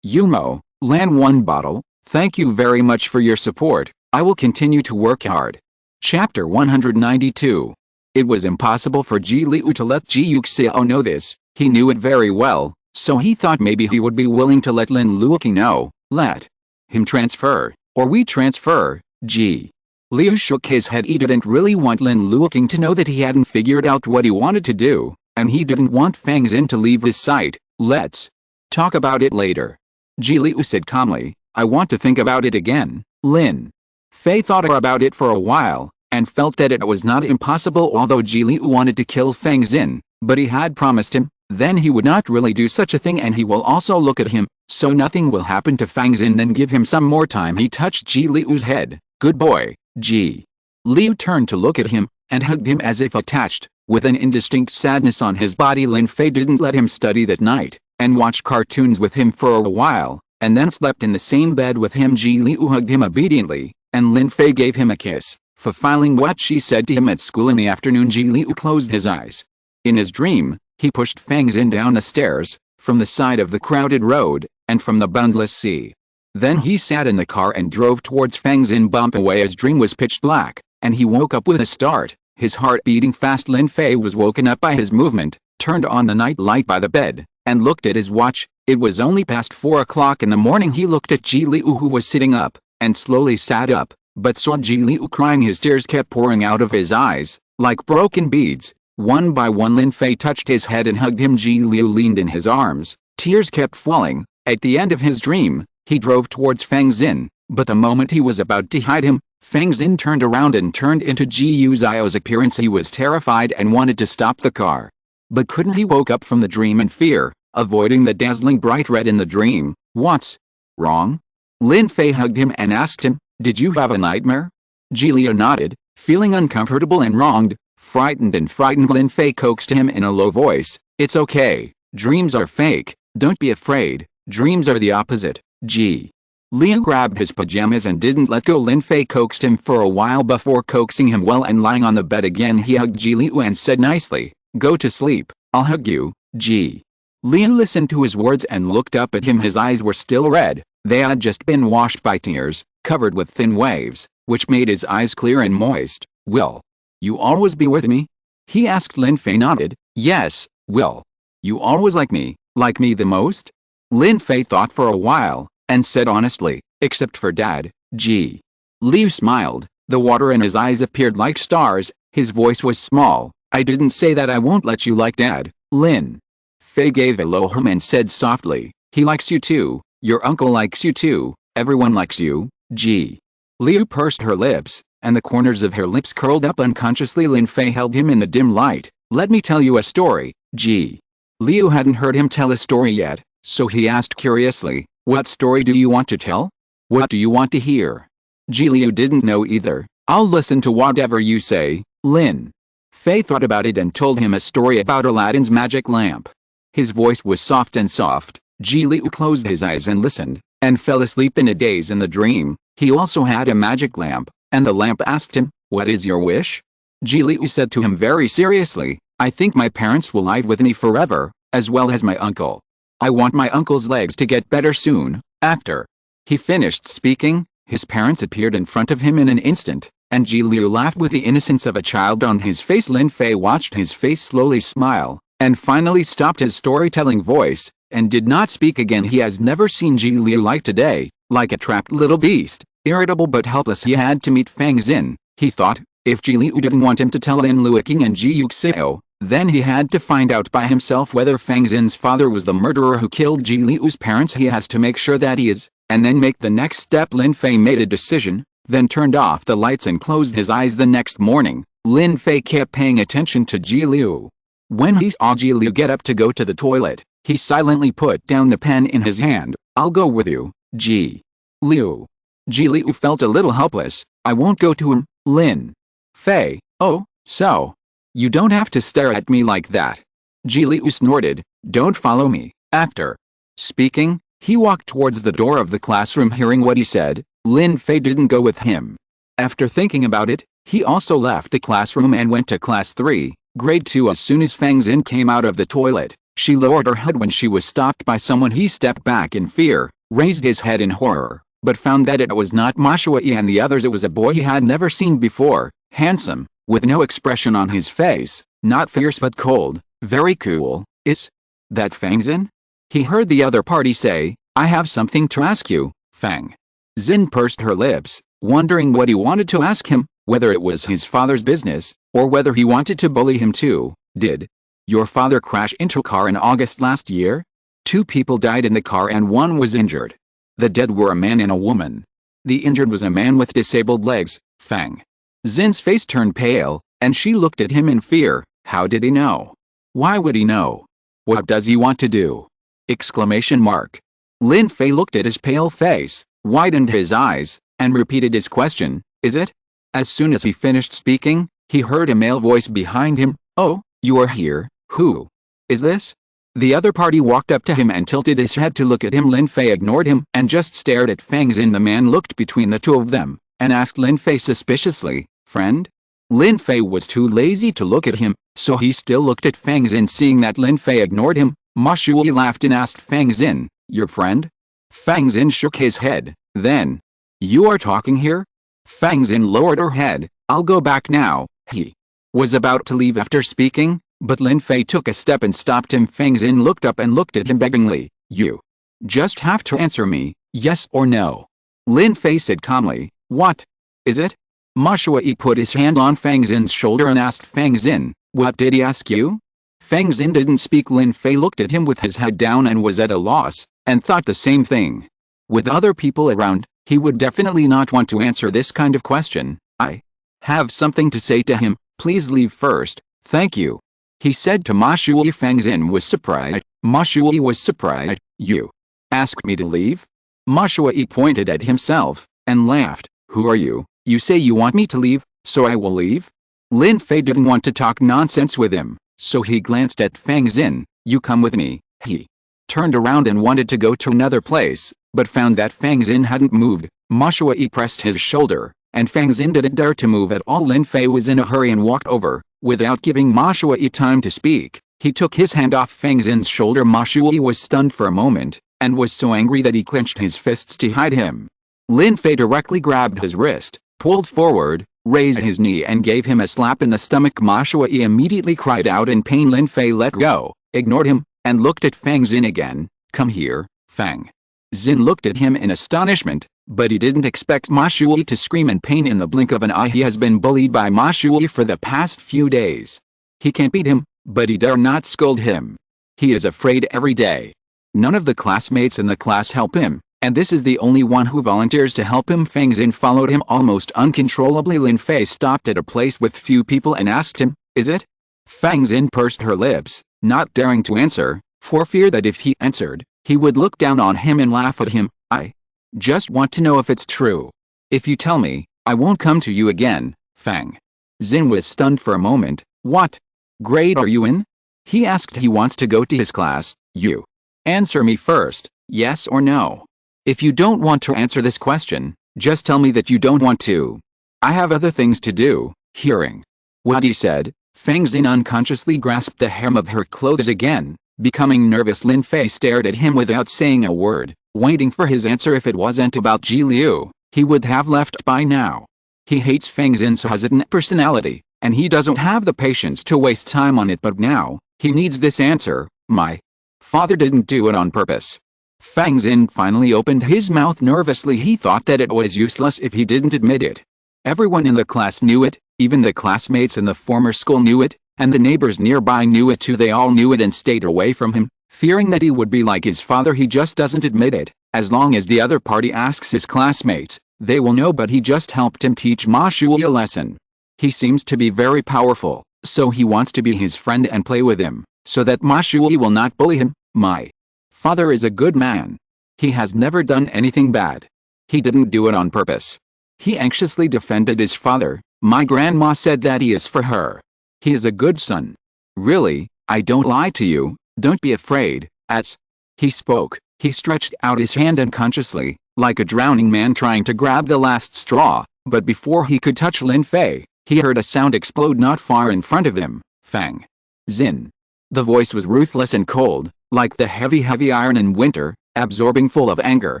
Yumo, Lan 1 bottle, thank you very much for your support, I will continue to work hard. Chapter 192. It was impossible for Ji Liu to let Ji Yuxiao know this, he knew it very well, so he thought maybe he would be willing to let Lin Luoqing know, let him transfer, or we transfer, Ji. Liu shook his head. He didn't really want Lin Luoqing to know that he hadn't figured out what he wanted to do, and he didn't want Fang Xin to leave his sight. Let's talk about it later. Ji Liu said calmly, I want to think about it again. Lin Fei thought about it for a while, and felt that it was not impossible although Ji Liu wanted to kill Fang Xin, but he had promised him, then he would not really do such a thing and he will also look at him, so nothing will happen to Fang Xin. Then give him some more time. He touched Ji Liu's head. Good boy, Ji. Liu turned to look at him, and hugged him as if attached, with an indistinct sadness on his body. Lin Fei didn't let him study that night, and watched cartoons with him for a while, and then slept in the same bed with him. Ji Liu hugged him obediently, and Lin Fei gave him a kiss, fulfilling what she said to him at school. In the afternoon Ji Liu closed his eyes. In his dream, he pushed Fang Xin down the stairs, from the side of the crowded road, and from the boundless sea. Then he sat in the car and drove towards Fang Xin. Bump away. His dream was pitch black, and he woke up with a start, his heart beating fast. Lin Fei was woken up by his movement, turned on the night light by the bed, and looked at his watch. It was only past 4 o'clock in the morning. He looked at Ji Liu, who was sitting up, and slowly sat up, but saw Ji Liu crying. His tears kept pouring out of his eyes, like broken beads. One by one Lin Fei touched his head and hugged him. Ji Liu leaned in his arms, tears kept falling. At the end of his dream, he drove towards Fang Xin, but the moment he was about to hide him, Fang Xin turned around and turned into Ji Yuxiao's appearance. He was terrified and wanted to stop the car, but couldn't. He woke up from the dream in fear, avoiding the dazzling bright red in the dream. What's wrong? Lin Fei hugged him and asked him, did you have a nightmare? Ji Liu nodded, feeling uncomfortable and wronged. Frightened and frightened, Lin Fei coaxed him in a low voice, it's okay, dreams are fake, don't be afraid, dreams are the opposite. Ji Liu grabbed his pajamas and didn't let go. Lin Fei coaxed him for a while before coaxing him well and lying on the bed again. He hugged Ji Liu and said nicely, go to sleep, I'll hug you. Ji Liu listened to his words and looked up at him. His eyes were still red, they had just been washed by tears, covered with thin waves, which made his eyes clear and moist. Will you always be with me? He asked. Lin Fei nodded, yes, will you always like me the most? Lin Fei thought for a while, and said honestly, except for Dad. Ji Liu smiled, the water in his eyes appeared like stars, his voice was small, I didn't say that I won't let you like Dad. Lin Fei gave a low hum and said softly, he likes you too, your uncle likes you too, everyone likes you. Ji Liu pursed her lips, and the corners of her lips curled up unconsciously. Lin Fei held him in the dim light. Let me tell you a story. Ji Liu hadn't heard him tell a story yet, so he asked curiously, what story do you want to tell? What do you want to hear? Ji Liu didn't know either. I'll listen to whatever you say. Lin Fei thought about it and told him a story about Aladdin's magic lamp. His voice was soft and soft. Ji Liu closed his eyes and listened, and fell asleep in a daze. In the dream, he also had a magic lamp, and the lamp asked him, what is your wish? Ji Liu said to him very seriously, I think my parents will live with me forever, as well as my uncle. I want my uncle's legs to get better soon. After he finished speaking, his parents appeared in front of him in an instant, and Ji Liu laughed with the innocence of a child on his face. Lin Fei watched his face slowly smile, and finally stopped his storytelling voice, and did not speak again. He has never seen Ji Liu like today, like a trapped little beast, irritable but helpless. He had to meet Fang Xin, he thought. If Ji Liu didn't want him to tell Lin Luoqing and Ji Yuxiao, then he had to find out by himself whether Fang Xin's father was the murderer who killed Ji Liu's parents. He has to make sure that he is, and then make the next step. Lin Fei made a decision, then turned off the lights and closed his eyes. The next morning, Lin Fei kept paying attention to Ji Liu. When he saw Ji Liu get up to go to the toilet, he silently put down the pen in his hand. I'll go with you, Ji Leyu. Ji Liu felt a little helpless. I won't go to him, Lin Fei. Oh, so. You don't have to stare at me like that. Ji Liu snorted. Don't follow me. After speaking, he walked towards the door of the classroom. Hearing what he said, Lin Fei didn't go with him. After thinking about it, he also left the classroom and went to class 3, grade 2. As soon as Fang Xin came out of the toilet, she lowered her head when she was stopped by someone. He stepped back in fear, raised his head in horror, but found that it was not Ma Shuai and the others. It was a boy he had never seen before, handsome, with no expression on his face, not fierce but cold, very cool. Is that Fang Xin? He heard the other party say, I have something to ask you. Fang Xin pursed her lips, wondering what he wanted to ask him, whether it was his father's business, or whether he wanted to bully him too. Did your father crash into a car in August last year? 2 people died in the car and 1 was injured. The dead were a man and a woman. The injured was a man with disabled legs. Fang Xin's face turned pale, and she looked at him in fear. How did he know? Why would he know? What does he want to do? Exclamation mark. Lin Fei looked at his pale face, widened his eyes, and repeated his question, is it? As soon as he finished speaking, he heard a male voice behind him. Oh, you are here. Who is this? The other party walked up to him and tilted his head to look at him. Lin Fei ignored him and just stared at Fang Xin. The man looked between the 2 of them, and asked Lin Fei suspiciously, friend? Lin Fei was too lazy to look at him, so he still looked at Fang Xin. Seeing that Lin Fei ignored him, Ma Shuai laughed and asked Fang Xin, your friend? Fang Xin shook his head. Then, you are talking here? Fang Xin lowered her head. I'll go back now. He was about to leave after speaking, but Lin Fei took a step and stopped him. Fang Xin looked up and looked at him beggingly. You just have to answer me, yes or no. Lin Fei said calmly. What is it? Ma Shuai put his hand on Fang Xin's shoulder and asked Fang Xin, what did he ask you? Fang Xin didn't speak. Lin Fei looked at him with his head down and was at a loss, and thought the same thing. With other people around, he would definitely not want to answer this kind of question. I have something to say to him. Please leave first, thank you. He said to Ma Shuai. Fang Xin was surprised. Ma Shuai was surprised. You ask me to leave? Ma Shuai pointed at himself, and laughed. Who are you? You say you want me to leave, so I will leave? Lin Fei didn't want to talk nonsense with him, so he glanced at Fang Xin. You come with me. He turned around and wanted to go to another place, but found that Fang Xin hadn't moved. Ma Shuai pressed his shoulder, and Fang Xin didn't dare to move at all. Lin Fei was in a hurry and walked over. Without giving Ma Shuai time to speak, he took his hand off Fang Xin's shoulder. Ma Shuai was stunned for a moment, and was so angry that he clenched his fists to hide him. Lin Fei directly grabbed his wrist, pulled forward, raised his knee and gave him a slap in the stomach. Ma Shuai immediately cried out in pain. Lin Fei let go, ignored him, and looked at Fang Xin again. Come here, Fang Xin looked at him in astonishment, but he didn't expect Ma Shuai to scream in pain in the blink of an eye. He has been bullied by Ma Shuai for the past few days. He can't beat him, but he dare not scold him. He is afraid every day. None of the classmates in the class help him, and this is the only one who volunteers to help him. Fang Xin followed him almost uncontrollably. Lin Fei stopped at a place with few people and asked him, is it? Fang Xin pursed her lips, not daring to answer, for fear that if he answered, he would look down on him and laugh at him. I just want to know if it's true. If you tell me, I won't come to you again. Fang Xin was stunned for a moment. What grade are you in? He asked. He wants to go to his class. You answer me first, yes or no. If you don't want to answer this question, just tell me that you don't want to. I have other things to do. Hearing what he said, Fang Xin unconsciously grasped the hem of her clothes again. Becoming nervous, Lin Fei stared at him without saying a word, waiting for his answer. If it wasn't about Ji Liu, he would have left by now. He hates Fang Xin's hesitant personality, and he doesn't have the patience to waste time on it. But now, he needs this answer. My father didn't do it on purpose. Fang Xin finally opened his mouth nervously. He thought that it was useless if he didn't admit it. Everyone in the class knew it, even the classmates in the former school knew it, and the neighbors nearby knew it too. They all knew it and stayed away from him, fearing that he would be like his father. He just doesn't admit it. As long as the other party asks his classmates, they will know. But he just helped him teach Ma Shuai a lesson. He seems to be very powerful, so he wants to be his friend and play with him, so that Ma Shuai will not bully him. My father is a good man. He has never done anything bad. He didn't do it on purpose. He anxiously defended his father. My grandma said that he is for her. He is a good son. Really, I don't lie to you, don't be afraid. As he spoke, he stretched out his hand unconsciously, like a drowning man trying to grab the last straw, but before he could touch Lin Fei, he heard a sound explode not far in front of him. Fang. Zin. The voice was ruthless and cold, like the heavy iron in winter, absorbing, full of anger,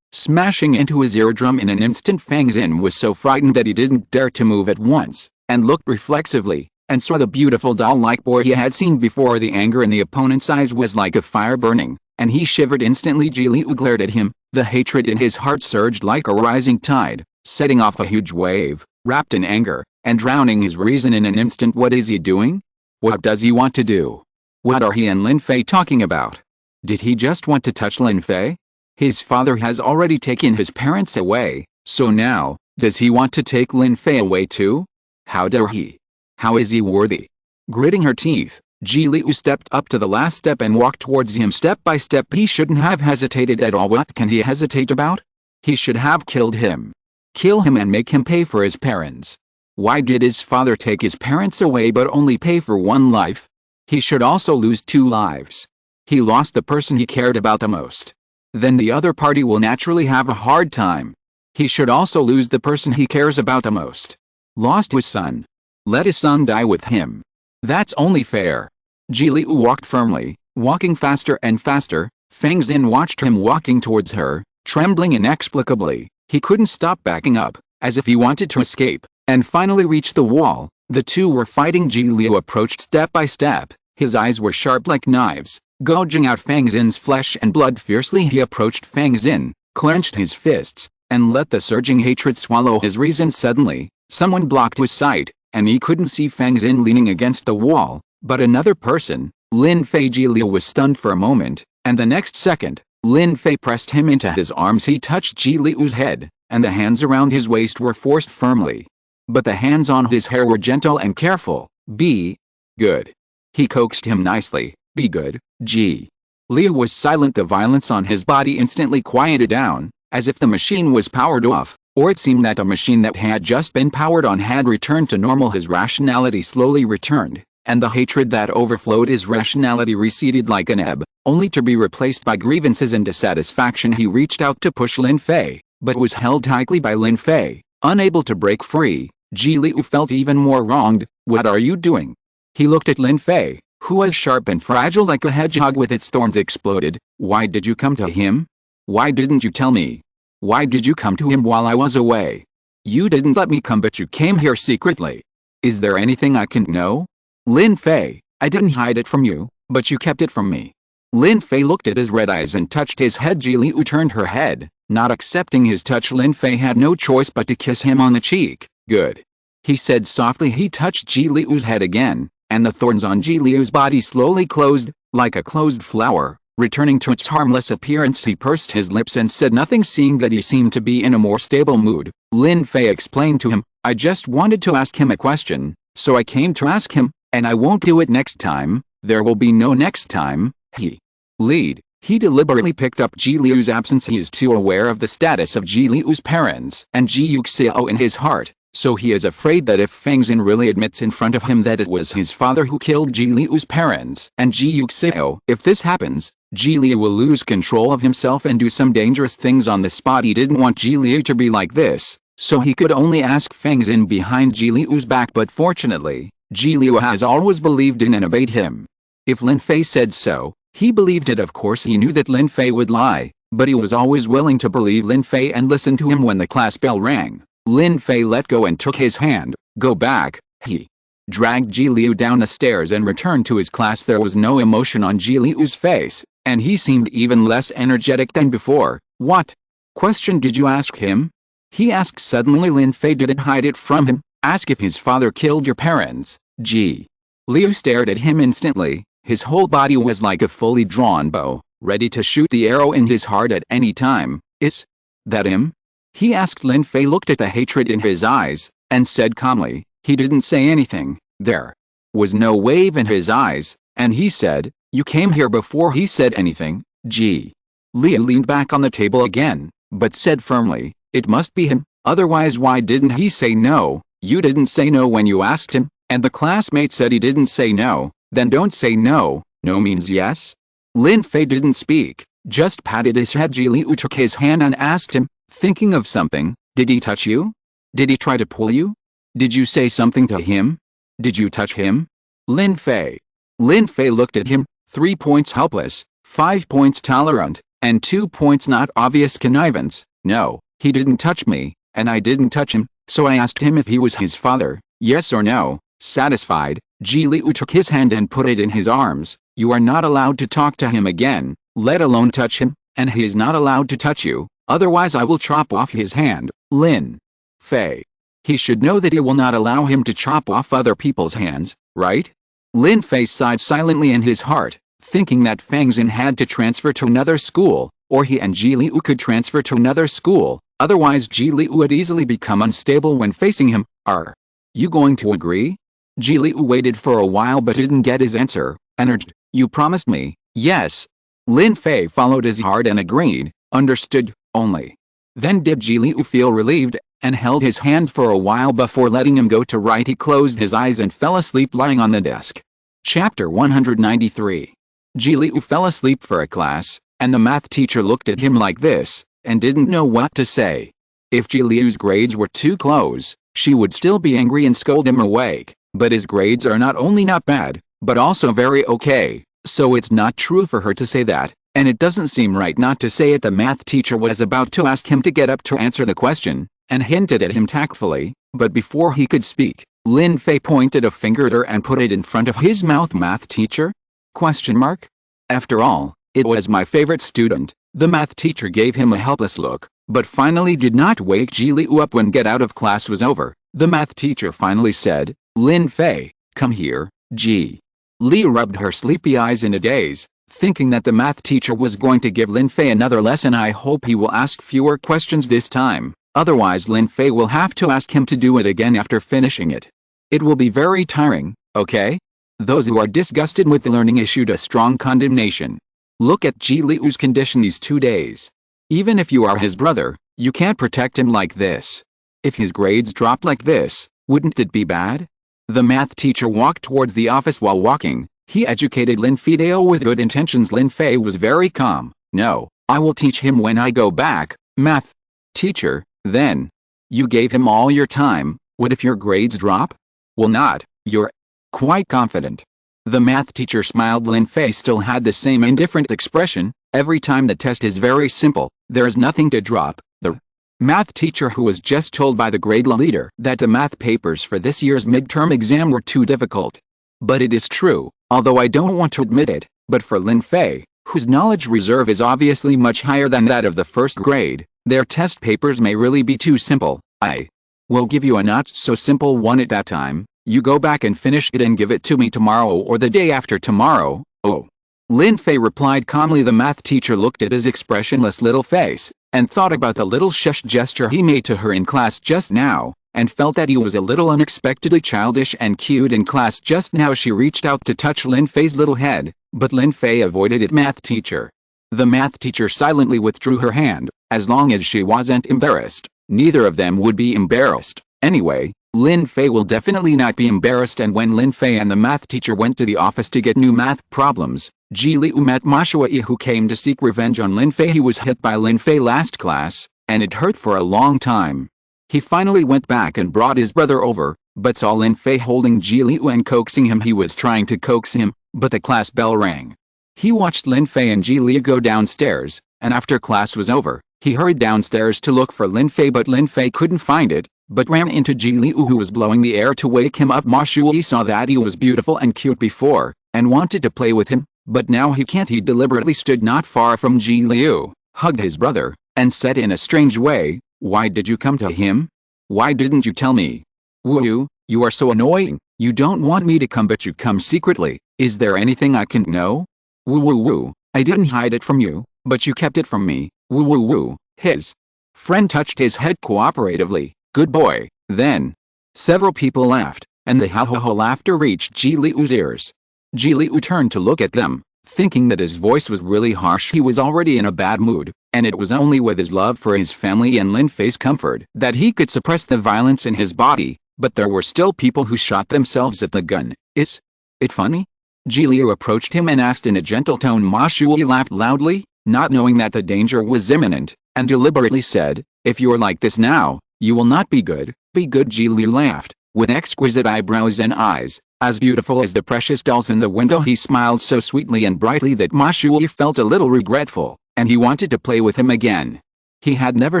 smashing into his eardrum in an instant. Fang Zin was so frightened that he didn't dare to move at once, and looked reflexively, and saw the beautiful doll-like boy he had seen before. The anger in the opponent's eyes was like a fire burning, and he shivered instantly. Ji Liu glared at him, the hatred in his heart surged like a rising tide, setting off a huge wave, wrapped in anger, and drowning his reason in an instant. What is he doing? What does he want to do? What are he and Lin Fei talking about? Did he just want to touch Lin Fei? His father has already taken his parents away, so now, does he want to take Lin Fei away too? How dare he? How is he worthy? Gritting her teeth, Ji Liu stepped up to the last step and walked towards him step by step. He shouldn't have hesitated at all. What can he hesitate about? He should have killed him. Kill him and make him pay for his parents. Why did his father take his parents away but only pay for one life? He should also lose 2 lives. He lost the person he cared about the most. Then the other party will naturally have a hard time. He should also lose the person he cares about the most. Lost his son. Let his son die with him. That's only fair. Ji Liu walked firmly, walking faster and faster. Fang Zin watched him walking towards her, trembling inexplicably. He couldn't stop backing up, as if he wanted to escape, and finally reached the wall. The two were fighting. Ji Liu approached step by step. His eyes were sharp like knives, gouging out Fang Zin's flesh and blood fiercely. He approached Fang Zin, clenched his fists, and let the surging hatred swallow his reason. Suddenly, someone blocked his sight, and he couldn't see Fang Zin leaning against the wall, but another person, Lin Fei. Ji Liu was stunned for a moment, and the next second, Lin Fei pressed him into his arms. He touched Ji Liu's head, and the hands around his waist were forced firmly. But the hands on his hair were gentle and careful. Be good. He coaxed him nicely. Be good, Ji. Liu was silent. The violence on his body instantly quieted down, as if the machine was powered off, or it seemed that the machine that had just been powered on had returned to normal. His rationality slowly returned, and the hatred that overflowed his rationality receded like an ebb, only to be replaced by grievances and dissatisfaction. He reached out to push Lin Fei, but was held tightly by Lin Fei, unable to break free. Ji Liu felt even more wronged. What are you doing? He looked at Lin Fei, who was sharp and fragile like a hedgehog with its thorns exploded. Why did you come to him? Why didn't you tell me? Why did you come to him while I was away? You didn't let me come, but you came here secretly. Is there anything I can know? Lin Fei, I didn't hide it from you, but you kept it from me. Lin Fei looked at his red eyes and touched his head. Ji Liu turned her head, not accepting his touch. Lin Fei had no choice but to kiss him on the cheek. Good. He said softly. He touched Ji Liu's head again, and the thorns on Ji Liu's body slowly closed, like a closed flower, returning to its harmless appearance. He pursed his lips and said nothing. Seeing that he seemed to be in a more stable mood, Lin Fei explained to him, I just wanted to ask him a question, so I came to ask him, and I won't do it next time. There will be no next time. He deliberately picked up Ji Liu's absence. He is too aware of the status of Ji Liu's parents and Ji Yuxiao in his heart, so he is afraid that if Fang Zin really admits in front of him that it was his father who killed Ji Liu's parents and Ji Yuxiao, if this happens, Ji Liu will lose control of himself and do some dangerous things on the spot. He didn't want Ji Liu to be like this, so he could only ask Fang Zin behind Ji Liu's back. But fortunately, Ji Liu has always believed in and obeyed him. If Lin Fei said so, he believed it. Of course he knew that Lin Fei would lie, but he was always willing to believe Lin Fei and listen to him. When the class bell rang, Lin Fei let go and took his hand. Go back. He dragged Ji Liu down the stairs and returned to his class. There was no emotion on Ji Liu's face, and he seemed even less energetic than before. What question did you ask him? He asked suddenly. Lin Fei didn't hide it from him. Ask if his father killed your parents. Ji Liu stared at him instantly. His whole body was like a fully drawn bow, ready to shoot the arrow in his heart at any time. Is that him? He asked. Lin Fei looked at the hatred in his eyes, and said calmly. He didn't say anything. There was no wave in his eyes, and he said, you came here before he said anything. Ji Liu leaned back on the table again, but said firmly, It must be him, otherwise why didn't he say no? You didn't say no when you asked him, and the classmate said he didn't say no, then don't say no. No means yes? Lin Fei didn't speak, just patted his head. Ji Liu took his hand and asked him, thinking of something, did he touch you? Did he try to pull you? Did you say something to him? Did you touch him? Lin Fei. Lin Fei looked at him, 3 points helpless, 5 points tolerant, and 2 points not obvious connivance. No, he didn't touch me, and I didn't touch him, so I asked him if he was his father, yes or no. Satisfied, Ji Liu took his hand and put it in his arms. You are not allowed to talk to him again, let alone touch him, and he is not allowed to touch you, otherwise I will chop off his hand. Lin Fei. He should know that you will not allow him to chop off other people's hands, right? Lin Fei sighed silently in his heart, thinking that Fang Xin had to transfer to another school, or he and Ji Liu could transfer to another school, otherwise Ji Liu would easily become unstable when facing him. Are you going to agree? Ji Liu waited for a while but didn't get his answer, and urged, you promised me, yes. Lin Fei followed his heart and agreed, understood, only. Then did Ji Liu feel relieved, and held his hand for a while before letting him go to right. He closed his eyes and fell asleep lying on the desk. Chapter 193. Ji Liu fell asleep for a class, and the math teacher looked at him like this, and didn't know what to say. If Ji Liu's grades were too close, she would still be angry and scold him awake, but his grades are not only not bad, but also very okay, so it's not true for her to say that, and it doesn't seem right not to say it. The math teacher was about to ask him to get up to answer the question, and hinted at him tactfully, but before he could speak, Lin Fei pointed a finger at her and put it in front of his mouth. Math teacher? Question mark? After all, it was my favorite student. The math teacher gave him a helpless look, but finally did not wake Ji Liu up when get out of class was over. The math teacher finally said, Lin Fei, come here. Ji Liu rubbed her sleepy eyes in a daze, thinking that the math teacher was going to give Lin Fei another lesson. I hope he will ask fewer questions this time. Otherwise Lin Fei will have to ask him to do it again after finishing it. It will be very tiring, okay? Those who are disgusted with the learning issued a strong condemnation. Look at Ji Liu's condition these 2 days. Even if you are his brother, you can't protect him like this. If his grades dropped like this, wouldn't it be bad? The math teacher walked towards the office. While walking, he educated Lin Fei with good intentions. Lin Fei was very calm. No, I will teach him when I go back. Math teacher. Then, you gave him all your time. What if your grades drop? Will not. You're quite confident. The math teacher smiled. Lin Fei still had the same indifferent expression. Every time the test is very simple, there is nothing to drop. The math teacher, who was just told by the grade leader that the math papers for this year's midterm exam were too difficult. But it is true, although I don't want to admit it, but for Lin Fei, whose knowledge reserve is obviously much higher than that of the first grade, their test papers may really be too simple. I will give you a not-so-simple one at that time. You go back and finish it and give it to me tomorrow or the day after tomorrow. Oh. Lin Fei replied calmly. The math teacher looked at his expressionless little face, and thought about the little shush gesture he made to her in class just now, and felt that he was a little unexpectedly childish and cute in class just now. She reached out to touch Lin Fei's little head, but Lin Fei avoided it. Math teacher. The math teacher silently withdrew her hand. As long as she wasn't embarrassed, neither of them would be embarrassed. Anyway, Lin Fei will definitely not be embarrassed. And when Lin Fei and the math teacher went to the office to get new math problems, Ji Liu met Ma Shuai, who came to seek revenge on Lin Fei. He was hit by Lin Fei last class, and it hurt for a long time. He finally went back and brought his brother over, but saw Lin Fei holding Ji Liu and coaxing him. He was trying to coax him, but the class bell rang. He watched Lin Fei and Ji Liu go downstairs, and after class was over, he hurried downstairs to look for Lin Fei, but Lin Fei couldn't find it, but ran into Ji Liu, who was blowing the air to wake him up. Ma Shuai saw that he was beautiful and cute before, and wanted to play with him, but now he can't. He deliberately stood not far from Ji Liu, hugged his brother, and said in a strange way, "Why did you come to him? Why didn't you tell me? Woo, you are so annoying. You don't want me to come but you come secretly. Is there anything I can know? Woo, I didn't hide it from you, but you kept it from me. Woo. His friend touched his head cooperatively. Good boy. Then, several people laughed, and the ha-ha-ha laughter reached Ji Liu's ears. Ji Liu turned to look at them, thinking that his voice was really harsh. He was already in a bad mood, and it was only with his love for his family and Lin Fei's comfort that he could suppress the violence in his body, but there were still people who shot themselves at the gun. Is it funny? Ji Liu approached him and asked in a gentle tone. Ma Shuyi laughed loudly, not knowing that the danger was imminent, and deliberately said, "If you are like this now, you will not be good." Be good. Ji Liu laughed, with exquisite eyebrows and eyes, as beautiful as the precious dolls in the window. He smiled so sweetly and brightly that Ma Shuyi felt a little regretful, and he wanted to play with him again. He had never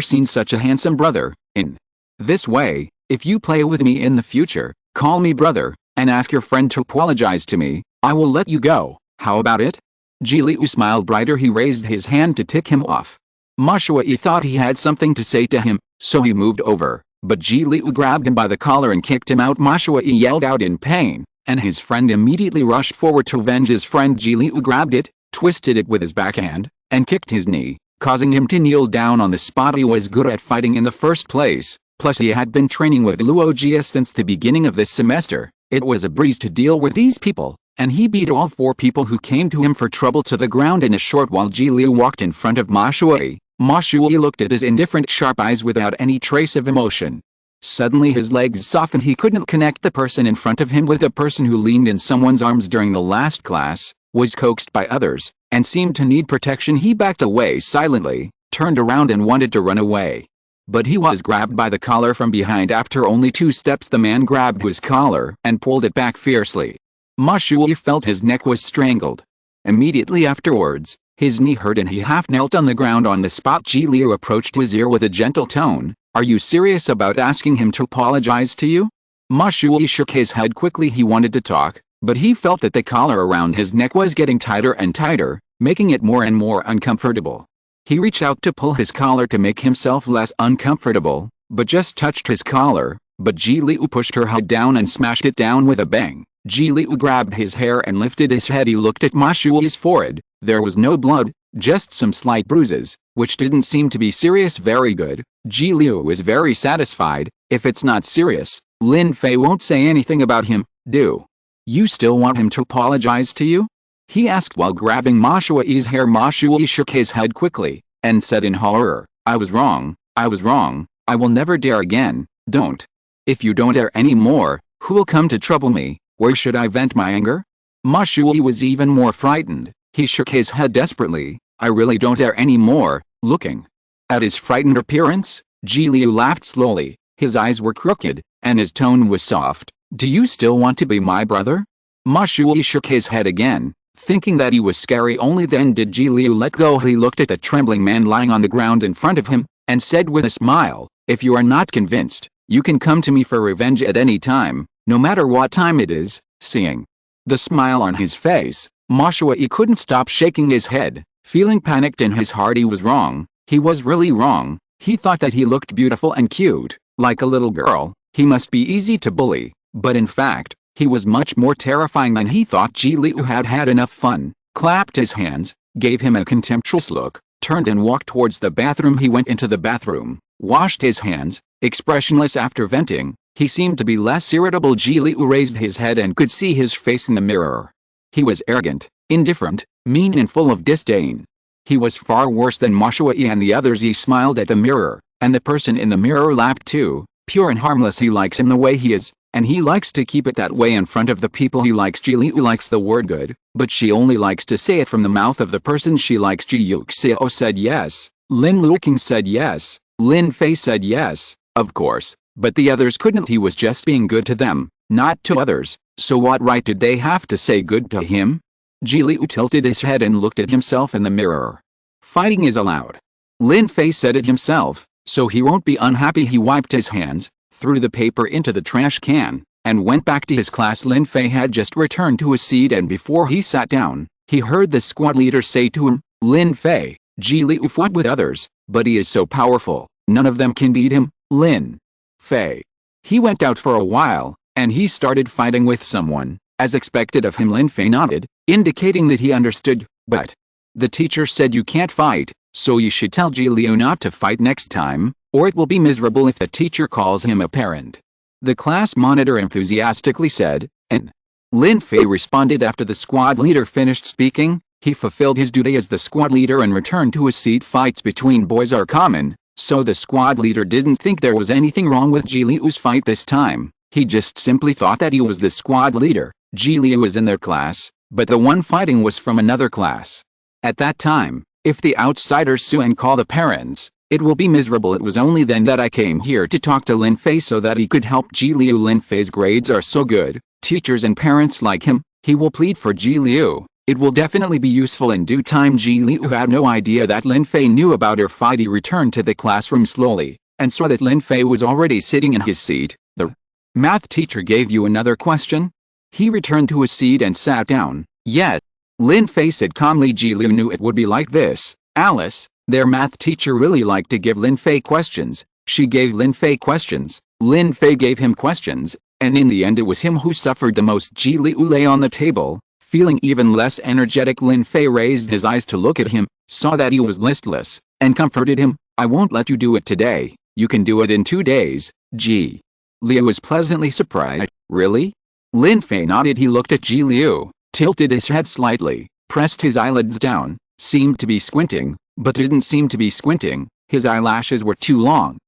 seen such a handsome brother. In this way, if you play with me in the future, call me brother, and ask your friend to apologize to me, I will let you go. How about it? Ji Liu smiled brighter. He raised his hand to tick him off. Ma Shuyi thought he had something to say to him, so he moved over, but Ji Liu grabbed him by the collar and kicked him out. Ma Shuyi yelled out in pain, and his friend immediately rushed forward to avenge his friend. Ji Liu grabbed it, twisted it with his backhand, and kicked his knee, causing him to kneel down on the spot. He was good at fighting in the first place, plus he had been training with Luoqing since the beginning of this semester. It was a breeze to deal with these people, and he beat all 4 people who came to him for trouble to the ground in a short while. Ji Liu walked in front of Ma Shuyi. Ma Shuyi looked at his indifferent sharp eyes without any trace of emotion. Suddenly his legs softened. He couldn't connect the person in front of him with the person who leaned in someone's arms during the last class, was coaxed by others, and seemed to need protection. He backed away silently, turned around and wanted to run away. But he was grabbed by the collar from behind. After only 2 steps the man grabbed his collar and pulled it back fiercely. Ma Shuyi felt his neck was strangled. Immediately afterwards, his knee hurt and he half knelt on the ground on the spot. Ji Liu approached his ear with a gentle tone. Are you serious about asking him to apologize to you? Ma Shuyi shook his head quickly. He wanted to talk, but he felt that the collar around his neck was getting tighter and tighter, making it more and more uncomfortable. He reached out to pull his collar to make himself less uncomfortable, but just touched his collar, but Ji Liu pushed her head down and smashed it down with a bang. Ji Liu grabbed his hair and lifted his head. He looked at Ma Shuyi's forehead. There was no blood, just some slight bruises, which didn't seem to be serious. Very good. Ji Liu is very satisfied. If it's not serious, Lin Fei won't say anything about him. Do you still want him to apologize to you? He asked while grabbing Ma Shuyi's hair. Ma Shuyi shook his head quickly, and said in horror, I was wrong, I was wrong, I will never dare again. Don't. If you don't dare anymore, who will come to trouble me? Where should I vent my anger? Ma Shuyi was even more frightened. He shook his head desperately. I really don't dare anymore. Looking at his frightened appearance, Ji Liu laughed slowly. His eyes were crooked, and his tone was soft. Do you still want to be my brother? Ma Shuyi shook his head again, thinking that he was scary. Only then did Ji Liu let go. He looked at the trembling man lying on the ground in front of him, and said with a smile, if you are not convinced, you can come to me for revenge at any time, no matter what time it is. Seeing the smile on his face, Ma Shuyi couldn't stop shaking his head, feeling panicked in his heart. He was wrong. He was really wrong. He thought that he looked beautiful and cute, like a little girl. He must be easy to bully, but in fact, he was much more terrifying than he thought. Ji Liu had had enough fun, clapped his hands, gave him a contemptuous look, turned and walked towards the bathroom. He went into the bathroom, washed his hands, expressionless after venting. He seemed to be less irritable. Ji Liu raised his head and could see his face in the mirror. He was arrogant, indifferent, mean and full of disdain. He was far worse than Ma Shuyi and the others. He smiled at the mirror, and the person in the mirror laughed too. Pure and harmless. He likes him the way he is, and he likes to keep it that way in front of the people he likes. Ji Liu likes the word good, but she only likes to say it from the mouth of the person she likes. Ji Yuxiao said yes. Lin Luoqing said yes. Lin Fei said yes, of course, but the others couldn't. He was just being good to them, not to others, so what right did they have to say good to him? Ji Liu tilted his head and looked at himself in the mirror. Fighting is allowed. Lin Fei said it himself, so he won't be unhappy. He wiped his hands, threw the paper into the trash can, and went back to his class. Lin Fei had just returned to his seat, and before he sat down, he heard the squad leader say to him, Lin Fei, Ji Liu fought with others, but he is so powerful, none of them can beat him. Lin Fei. He went out for a while, and he started fighting with someone, as expected of him. Lin Fei nodded, indicating that he understood, but the teacher said you can't fight, so you should tell Ji Liu not to fight next time, or it will be miserable if the teacher calls him a parent. The class monitor enthusiastically said, and Lin Fei responded after the squad leader finished speaking, He fulfilled his duty as the squad leader and returned to his seat. Fights between boys are common, so the squad leader didn't think there was anything wrong with Ji Liu's fight this time. He just simply thought that he was the squad leader. Ji Liu was in their class, but the one fighting was from another class. At that time, if the outsiders sue and call the parents, it will be miserable. It was only then that I came here to talk to Lin Fei so that he could help Ji Liu. Lin Fei's grades are so good, teachers and parents like him. He will plead for Ji Liu. It will definitely be useful in due time. Ji Liu had no idea that Lin Fei knew about her fight. He returned to the classroom slowly, and saw that Lin Fei was already sitting in his seat. The math teacher gave you another question? He returned to his seat and sat down. Yes. Lin Fei said calmly. Ji Liu knew it would be like this. Alice, their math teacher, really liked to give Lin Fei questions. She gave Lin Fei questions. Lin Fei gave him questions, and in the end it was him who suffered the most. Ji Liu lay on the table, feeling even less energetic. Lin Fei raised his eyes to look at him, saw that he was listless, and comforted him. I won't let you do it today. You can do it in 2 days. Ji Liu was pleasantly surprised. Really? Lin Fei nodded. He looked at Ji Liu, tilted his head slightly, pressed his eyelids down, seemed to be squinting, but didn't seem to be squinting. His eyelashes were too long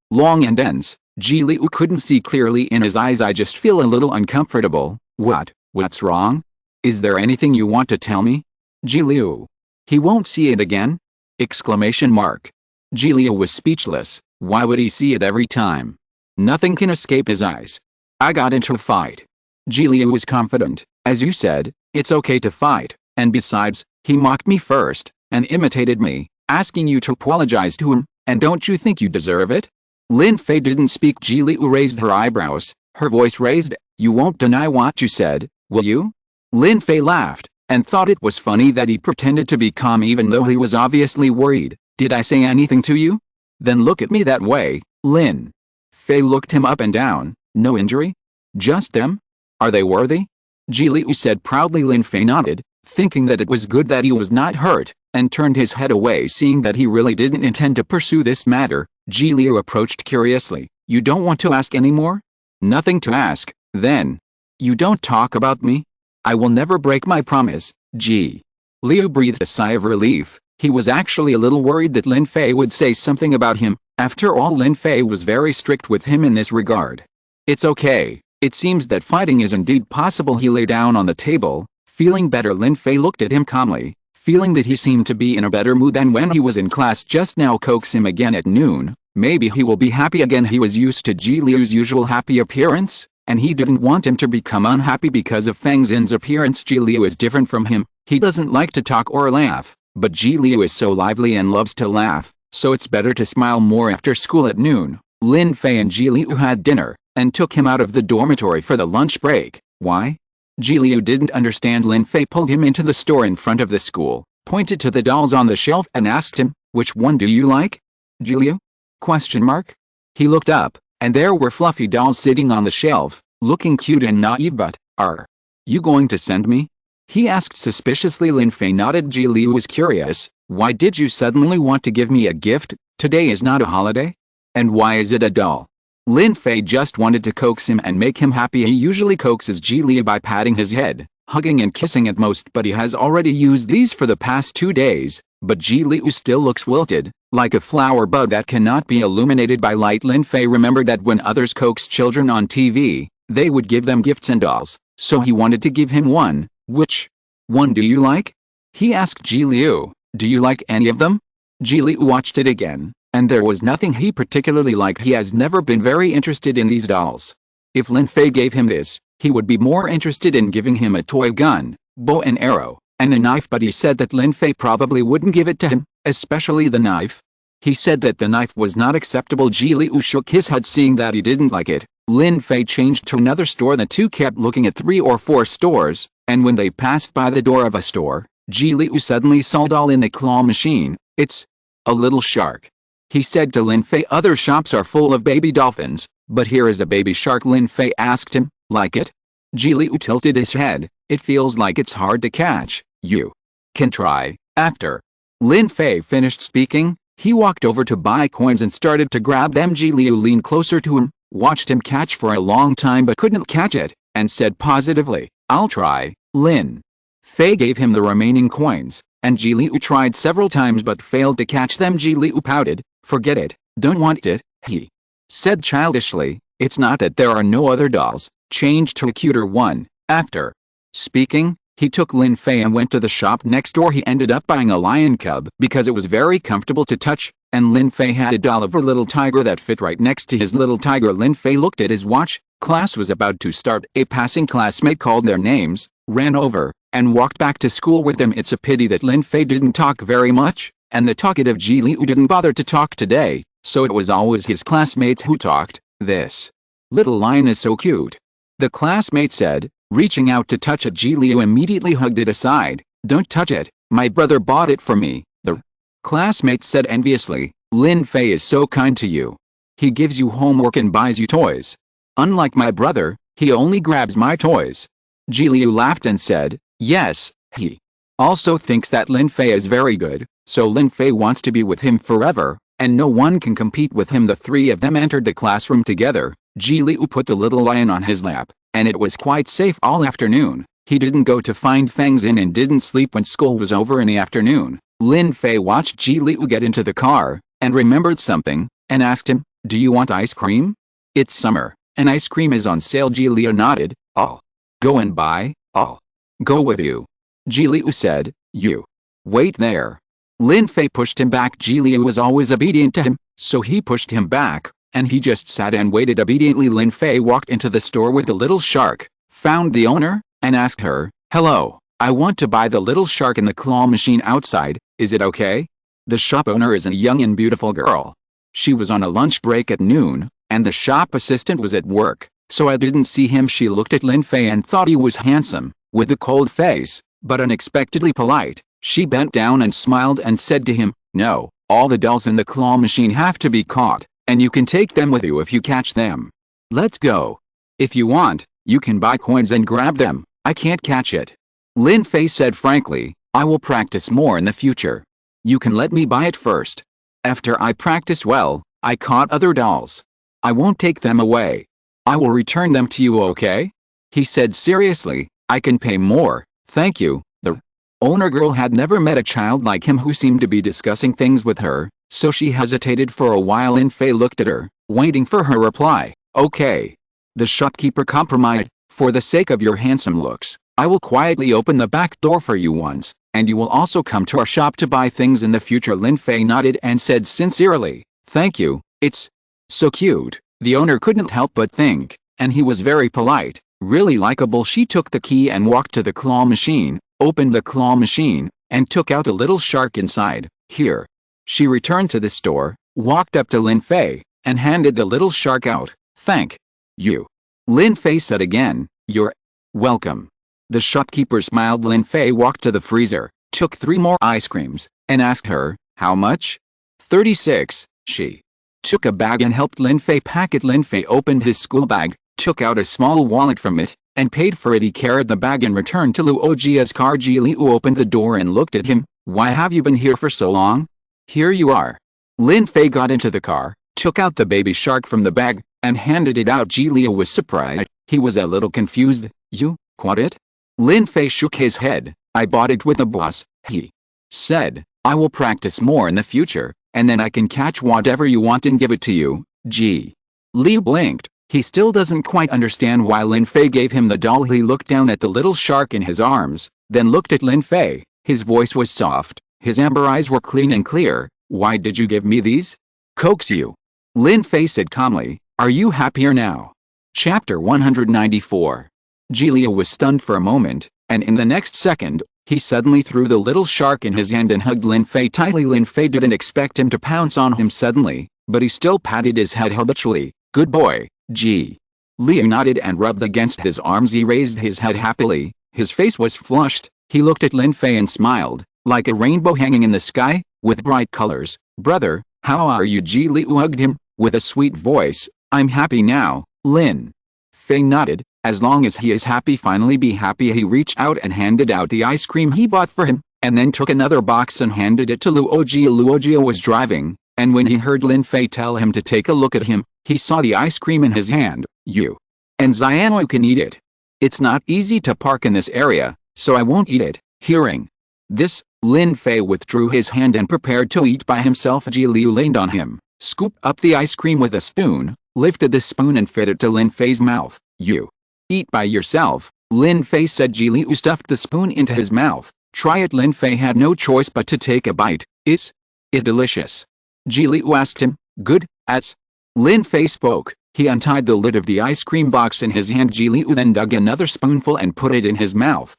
and dense. Ji Liu couldn't see clearly in his eyes. I just feel a little uncomfortable. What's wrong? Is there anything you want to tell me? Ji Liu. He won't see it again? Exclamation mark. Ji Liu was speechless. Why would he see it every time? Nothing can escape his eyes. I got into a fight. Ji Liu was confident. As you said, it's okay to fight, and besides, he mocked me first, and imitated me, asking you to apologize to him, and don't you think you deserve it? Lin Fei didn't speak. Ji Liu raised her eyebrows, her voice raised. You won't deny what you said, will you? Lin Fei laughed, and thought it was funny that he pretended to be calm even though he was obviously worried. Did I say anything to you? Then look at me that way. Lin Fei looked him up and down. No injury? Just them? Are they worthy? Ji Liu said proudly. Lin Fei nodded, thinking that it was good that he was not hurt, and turned his head away, seeing that he really didn't intend to pursue this matter. Ji Liu approached curiously. You don't want to ask anymore? Nothing to ask, then. You don't talk about me? I will never break my promise. Ji Liu breathed a sigh of relief. He was actually a little worried that Lin Fei would say something about him. After all, Lin Fei was very strict with him in this regard. It's okay. It seems that fighting is indeed possible. He lay down on the table, feeling better. Lin Fei looked at him calmly, feeling that he seemed to be in a better mood than when he was in class just now. Coax him again at noon. Maybe he will be happy again. He was used to Ji Liu's usual happy appearance, and he didn't want him to become unhappy because of Feng Xin's appearance. Ji Liu is different from him. He doesn't like to talk or laugh, but Ji Liu is so lively and loves to laugh, so it's better to smile more. After school at noon, Lin Fei and Ji Liu had dinner, and took him out of the dormitory for the lunch break. Why? Ji Liu didn't understand. Lin Fei pulled him into the store in front of the school, pointed to the dolls on the shelf and asked him, which one do you like? Ji Liu? Question mark? He looked up, and there were fluffy dolls sitting on the shelf, looking cute and naive. But, are you going to send me? He asked suspiciously. Lin Fei nodded. Ji Liu was curious. Why did you suddenly want to give me a gift? Today is not a holiday? And why is it a doll? Lin Fei just wanted to coax him and make him happy. He usually coaxes Ji Liu by patting his head, hugging and kissing at most, but he has already used these for the past 2 days. But Ji Liu still looks wilted, like a flower bud that cannot be illuminated by light. Lin Fei remembered that when others coaxed children on TV, they would give them gifts and dolls, so he wanted to give him one. Which one do you like? He asked Ji Liu. Do you like any of them? Ji Liu watched it again, and there was nothing he particularly liked. He has never been very interested in these dolls. If Lin Fei gave him this, he would be more interested in giving him a toy gun, bow and arrow, and a knife, but he said that Lin Fei probably wouldn't give it to him, especially the knife. He said that the knife was not acceptable. Ji Liu shook his head, seeing that he didn't like it. Lin Fei changed to another store. The two kept looking at 3 or 4 stores, and when they passed by the door of a store, Ji Liu suddenly saw a doll in the claw machine. It's a little shark. He said to Lin Fei, other shops are full of baby dolphins, but here is a baby shark. Lin Fei asked him, like it? Ji Liu tilted his head. It feels like it's hard to catch. You can try. After Lin Fei finished speaking, he walked over to buy coins and started to grab them. Ji Liu leaned closer to him, watched him catch for a long time but couldn't catch it, and said positively, I'll try. Lin Fei gave him the remaining coins, and Ji Liu tried several times but failed to catch them. Ji Liu pouted. Forget it, don't want it, he said childishly. It's not that there are no other dolls, change to a cuter one. After speaking, he took Lin Fei and went to the shop next door. He ended up buying a lion cub because it was very comfortable to touch, and Lin Fei had a doll of her little tiger that fit right next to his little tiger. Lin Fei looked at his watch. Class was about to start. A passing classmate called their names, ran over, and walked back to school with them. It's a pity that Lin Fei didn't talk very much, and the talkative Ji Liu didn't bother to talk today, so it was always his classmates who talked. This little lion is so cute, the classmate said, reaching out to touch it. Ji Liu immediately hugged it aside. Don't touch it, my brother bought it for me, the classmate said enviously. Lin Fei is so kind to you. He gives you homework and buys you toys. Unlike my brother, he only grabs my toys. Ji Liu laughed and said, yes, he also thinks that Lin Fei is very good, so Lin Fei wants to be with him forever, and no one can compete with him. The three of them entered the classroom together. Ji Liu put the little lion on his lap, and it was quite safe all afternoon. He didn't go to find Feng's Inn and didn't sleep when school was over in the afternoon. Lin Fei watched Ji Liu get into the car, and remembered something, and asked him, do you want ice cream? It's summer, and ice cream is on sale. Ji Liu nodded. I'll go and buy. I'll go with you. Ji Liu said. You wait there. Lin Fei pushed him back. Ji Liu was always obedient to him, so he pushed him back, and he just sat and waited obediently. Lin Fei walked into the store with the little shark, found the owner, and asked her, hello, I want to buy the little shark in the claw machine outside, is it okay? The shop owner is a young and beautiful girl. She was on a lunch break at noon, and the shop assistant was at work, so I didn't see him. She looked at Lin Fei and thought he was handsome, with a cold face, but unexpectedly polite. She bent down and smiled and said to him, no, all the dolls in the claw machine have to be caught, and you can take them with you if you catch them. Let's go. If you want, you can buy coins and grab them. I can't catch it. Lin Fei said frankly, I will practice more in the future. You can let me buy it first. After I practice well, I caught other dolls. I won't take them away. I will return them to you, okay? He said seriously, I can pay more, thank you. The owner girl had never met a child like him who seemed to be discussing things with her, so she hesitated for a while. Lin Fei looked at her, waiting for her reply. Okay. The shopkeeper compromised, for the sake of your handsome looks, I will quietly open the back door for you once, and you will also come to our shop to buy things in the future. Lin Fei nodded and said sincerely, thank you, it's so cute. The owner couldn't help but think, and he was very polite, really likable. She took the key and walked to the claw machine, opened the claw machine, and took out a little shark inside. Here. She returned to the store, walked up to Lin Fei, and handed the little shark out. Thank you. Lin Fei said again, you're welcome. The shopkeeper smiled. Lin Fei walked to the freezer, took 3 more ice creams, and asked her, how much? 36. She took a bag and helped Lin Fei pack it. Lin Fei opened his school bag, took out a small wallet from it, and paid for it. He carried the bag and returned to Luojia's car. Ji Liu opened the door and looked at him. Why have you been here for so long? Here you are. Lin Fei got into the car, took out the baby shark from the bag, and handed it out. Ji Liu was surprised. He was a little confused. You caught it? Lin Fei shook his head. I bought it with the boss, he said. I will practice more in the future, and then I can catch whatever you want and give it to you. Ji Liu blinked. He still doesn't quite understand why Lin Fei gave him the doll. He looked down at the little shark in his arms, then looked at Lin Fei. His voice was soft. His amber eyes were clean and clear. Why did you give me these? Coax you. Lin Fei said calmly. Are you happier now? Chapter 194. Ji Liu was stunned for a moment, and in the next second, he suddenly threw the little shark in his hand and hugged Lin Fei tightly. Lin Fei didn't expect him to pounce on him suddenly, but he still patted his head habitually. Good boy. Ji Liu nodded and rubbed against his arms. He raised his head happily. His face was flushed. He looked at Lin Fei and smiled, like a rainbow hanging in the sky, with bright colors. Brother, how are you? Ji Liu hugged him, with a sweet voice. I'm happy now. Lin Fei nodded. As long as he is happy, finally be happy. He reached out and handed out the ice cream he bought for him, and then took another box and handed it to Luojia. Luojia was driving, and when he heard Lin Fei tell him to take a look at him, he saw the ice cream in his hand. You and Xianwu can eat it. It's not easy to park in this area, so I won't eat it. Hearing this, Lin Fei withdrew his hand and prepared to eat by himself. Ji Liu leaned on him, scooped up the ice cream with a spoon, lifted the spoon and fed it to Lin Fei's mouth. You eat by yourself, Lin Fei said. Ji Liu stuffed the spoon into his mouth. Try it. Lin Fei had no choice but to take a bite. Is it delicious? Ji Liu asked him. Good, as Lin Fei spoke, he untied the lid of the ice cream box in his hand. Ji Liu then dug another spoonful and put it in his mouth.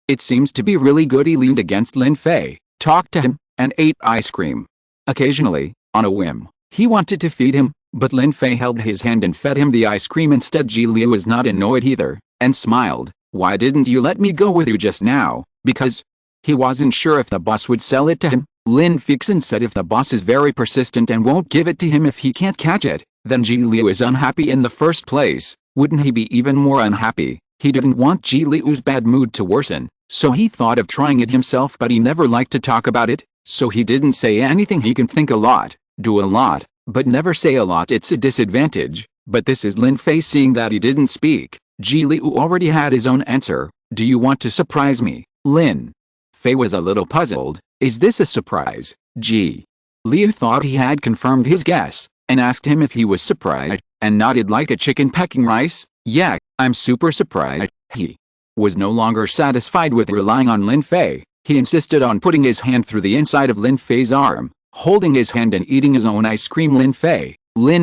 It seems to be really good. He leaned against Lin Fei, talked to him, and ate ice cream. Occasionally, on a whim, he wanted to feed him, but Lin Fei held his hand and fed him the ice cream instead. Ji Liu was not annoyed either, and smiled. Why didn't you let me go with you just now? Because he wasn't sure if the boss would sell it to him. Lin Fei said if the boss is very persistent and won't give it to him if he can't catch it, then Ji Liu is unhappy in the first place. Wouldn't he be even more unhappy? He didn't want Ji Liu's bad mood to worsen, so he thought of trying it himself, but he never liked to talk about it, so he didn't say anything. He can think a lot, do a lot, but never say a lot. It's a disadvantage, but this is Lin Fei. Seeing that he didn't speak, Ji Liu already had his own answer. Do you want to surprise me? Lin Fei was a little puzzled. Is this a surprise? Ji Liu thought he had confirmed his guess, and asked him if he was surprised, and nodded like a chicken pecking rice. Yeah, I'm super surprised. He was no longer satisfied with relying on Lin Fei. He insisted on putting his hand through the inside of Lin Fei's arm, holding his hand and eating his own ice cream. Lin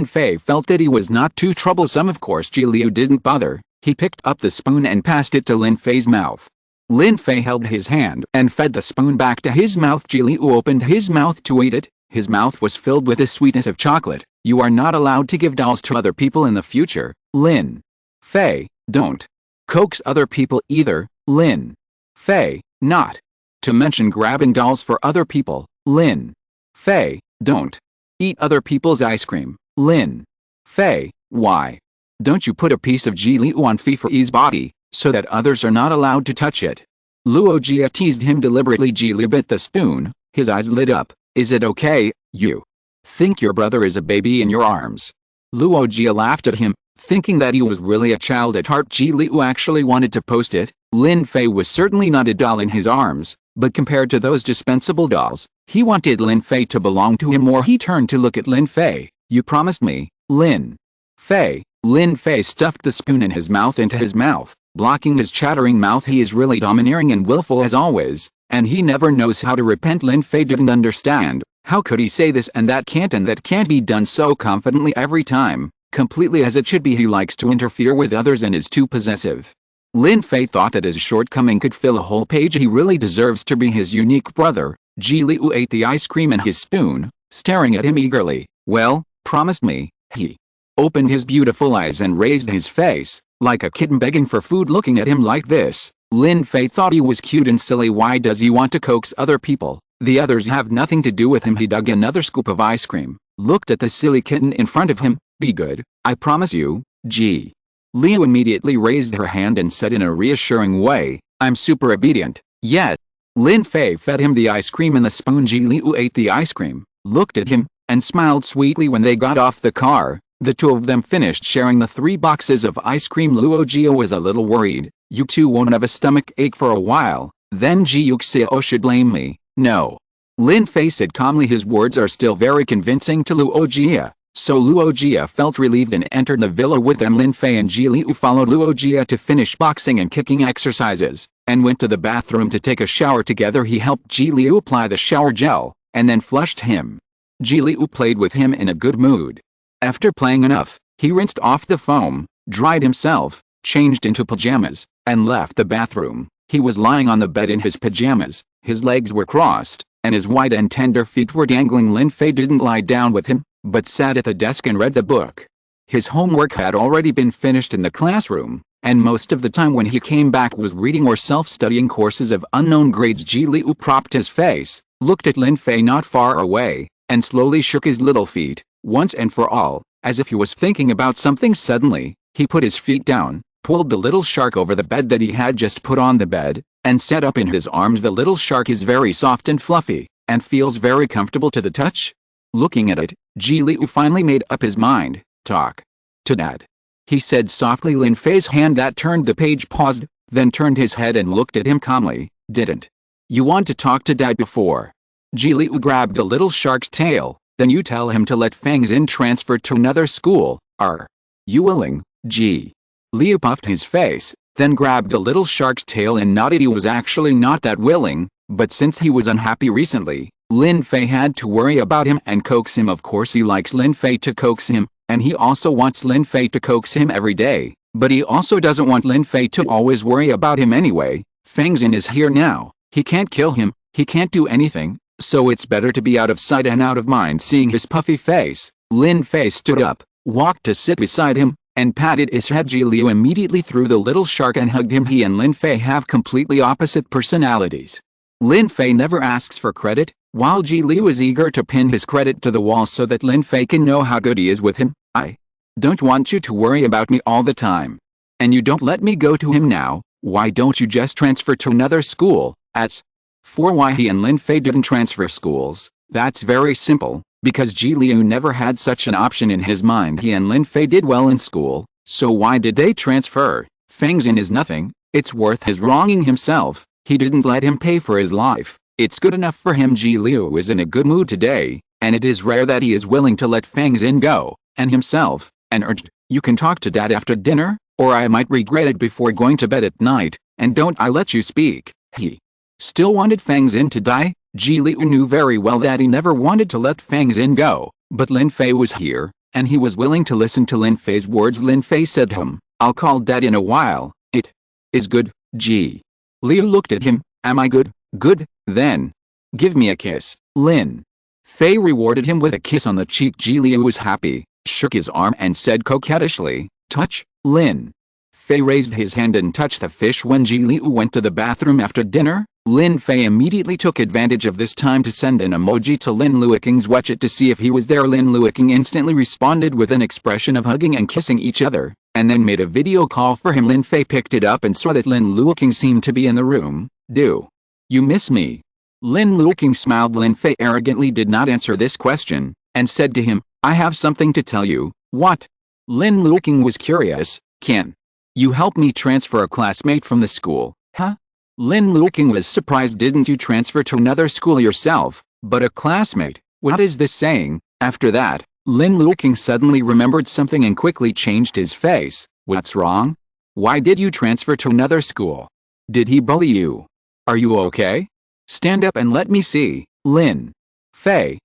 Fei felt that he was not too troublesome. Of course Ji Liu didn't bother. He picked up the spoon and passed it to Lin Fei's mouth. Lin Fei held his hand and fed the spoon back to his mouth. Ji Liu opened his mouth to eat it. His mouth was filled with the sweetness of chocolate. You are not allowed to give dolls to other people in the future, Lin Fei. Don't coax other people either, Lin Fei. Not to mention grabbing dolls for other people, Lin Fei. Don't eat other people's ice cream, Lin Fei. Why don't you put a piece of Ji Liu on Fei's body, so that others are not allowed to touch it? Luoqing teased him deliberately. Ji Liu bit the spoon. His eyes lit up. Is it okay, you think your brother is a baby in your arms? Luoqing laughed at him, thinking that he was really a child at heart. Ji Liu actually wanted to post it. Lin Fei was certainly not a doll in his arms, but compared to those dispensable dolls, he wanted Lin Fei to belong to him more. He turned to look at Lin Fei. You promised me, Lin Fei. Lin Fei stuffed the spoon in his mouth into his mouth, blocking his chattering mouth. He is really domineering and willful as always, and he never knows how to repent. Lin Fei didn't understand. How could he say this and that can't be done so confidently every time, completely as it should be? He likes to interfere with others and is too possessive. Lin Fei thought that his shortcoming could fill a whole page. He really deserves to be his unique brother. Ji Liu ate the ice cream in his spoon, staring at him eagerly. Well, promised me. He opened his beautiful eyes and raised his face, like a kitten begging for food. Looking at him like this, Lin Fei thought he was cute and silly. Why does he want to coax other people? The others have nothing to do with him. He dug another scoop of ice cream, looked at the silly kitten in front of him. Be good, I promise you. Ji Liu immediately raised her hand and said in a reassuring way, I'm super obedient. Yes. Lin Fei fed him the ice cream in the spoon. Ji Liu ate the ice cream, looked at him, and smiled sweetly. When they got off the car, the two of them finished sharing the 3 boxes of ice cream. Luoqing was a little worried. You two won't have a stomach ache for a while, then Ji Yuxiao should blame me. No. Lin Fei said calmly. His words are still very convincing to Luoqing, so Luoqing felt relieved and entered the villa with them. Lin Fei and Ji Liu followed Luoqing to finish boxing and kicking exercises, and went to the bathroom to take a shower together. He helped Ji Liu apply the shower gel, and then flushed him. Ji Liu played with him in a good mood. After playing enough, he rinsed off the foam, dried himself, changed into pajamas, and left the bathroom. He was lying on the bed in his pajamas. His legs were crossed, and his white and tender feet were dangling. Lin Fei didn't lie down with him, but sat at the desk and read the book. His homework had already been finished in the classroom, and most of the time when he came back was reading or self-studying courses of unknown grades. Ji Liu propped his face, looked at Lin Fei not far away, and slowly shook his little feet, once and for all, as if he was thinking about something. Suddenly, he put his feet down, pulled the little shark over the bed that he had just put on the bed, and sat up in his arms. The little shark is very soft and fluffy, and feels very comfortable to the touch. Looking at it, Ji Liu finally made up his mind. Talk to Dad, he said softly. Lin Fei's hand that turned the page paused, then turned his head and looked at him calmly. Didn't You want to talk to Dad before. Ji Liu grabbed the little shark's tail, then you tell him to let Feng Xin transfer to another school. Are you willing? Ji Liu puffed his face, then grabbed the little shark's tail and nodded. He was actually not that willing, but since he was unhappy recently, Lin Fei had to worry about him and coax him. Of course he likes Lin Fei to coax him, and he also wants Lin Fei to coax him every day, but he also doesn't want Lin Fei to always worry about him anyway. Feng Xin is here now, he can't kill him, he can't do anything, so it's better to be out of sight and out of mind. Seeing his puffy face, Lin Fei stood up, walked to sit beside him, and patted his head. Ji Liu immediately threw the little shark and hugged him. He and Lin Fei have completely opposite personalities. Lin Fei never asks for credit, while Ji Liu is eager to pin his credit to the wall so that Lin Fei can know how good he is with him. I don't want you to worry about me all the time. And you don't let me go to him now. Why don't you just transfer to another school? As for why he and Lin Fei didn't transfer schools, that's very simple, because Ji Liu never had such an option in his mind. He and Lin Fei did well in school, so why did they transfer? Feng Xin is nothing, it's worth his wronging himself. He didn't let him pay for his life. It's good enough for him. Ji Liu is in a good mood today, and it is rare that he is willing to let Feng Xin go, and himself, and urged, you can talk to Dad after dinner, or I might regret it before going to bed at night, and don't I let you speak. He still wanted Feng Xin to die. Ji Liu knew very well that he never wanted to let Feng Xin go, but Lin Fei was here, and he was willing to listen to Lin Fei's words. Lin Fei said I'll call Dad in a while. It is good. Ji Liu looked at him. Am I good? Good, then. Give me a kiss. Lin Fei rewarded him with a kiss on the cheek. Ji Liu was happy, shook his arm and said coquettishly, touch. Lin Fei raised his hand and touched the fish. When Ji Liu went to the bathroom after dinner, Lin Fei immediately took advantage of this time to send an emoji to Lin Luoqing's WeChat to see if he was there. Lin Luoqing instantly responded with an expression of hugging and kissing each other, and then made a video call for him. Lin Fei picked it up and saw that Lin Luoqing seemed to be in the room. Do you miss me? Lin Luoqing smiled. Lin Fei arrogantly did not answer this question, and said to him, I have something to tell you. What? Lin Luoqing was curious. Can you help me transfer a classmate from the school? Huh? Lin Luoqing was surprised. Didn't you transfer to another school yourself, but a classmate? What is this saying? After that, Lin Luoqing suddenly remembered something and quickly changed his face. What's wrong? Why did you transfer to another school? Did he bully you? Are you okay? Stand up and let me see. Lin Fei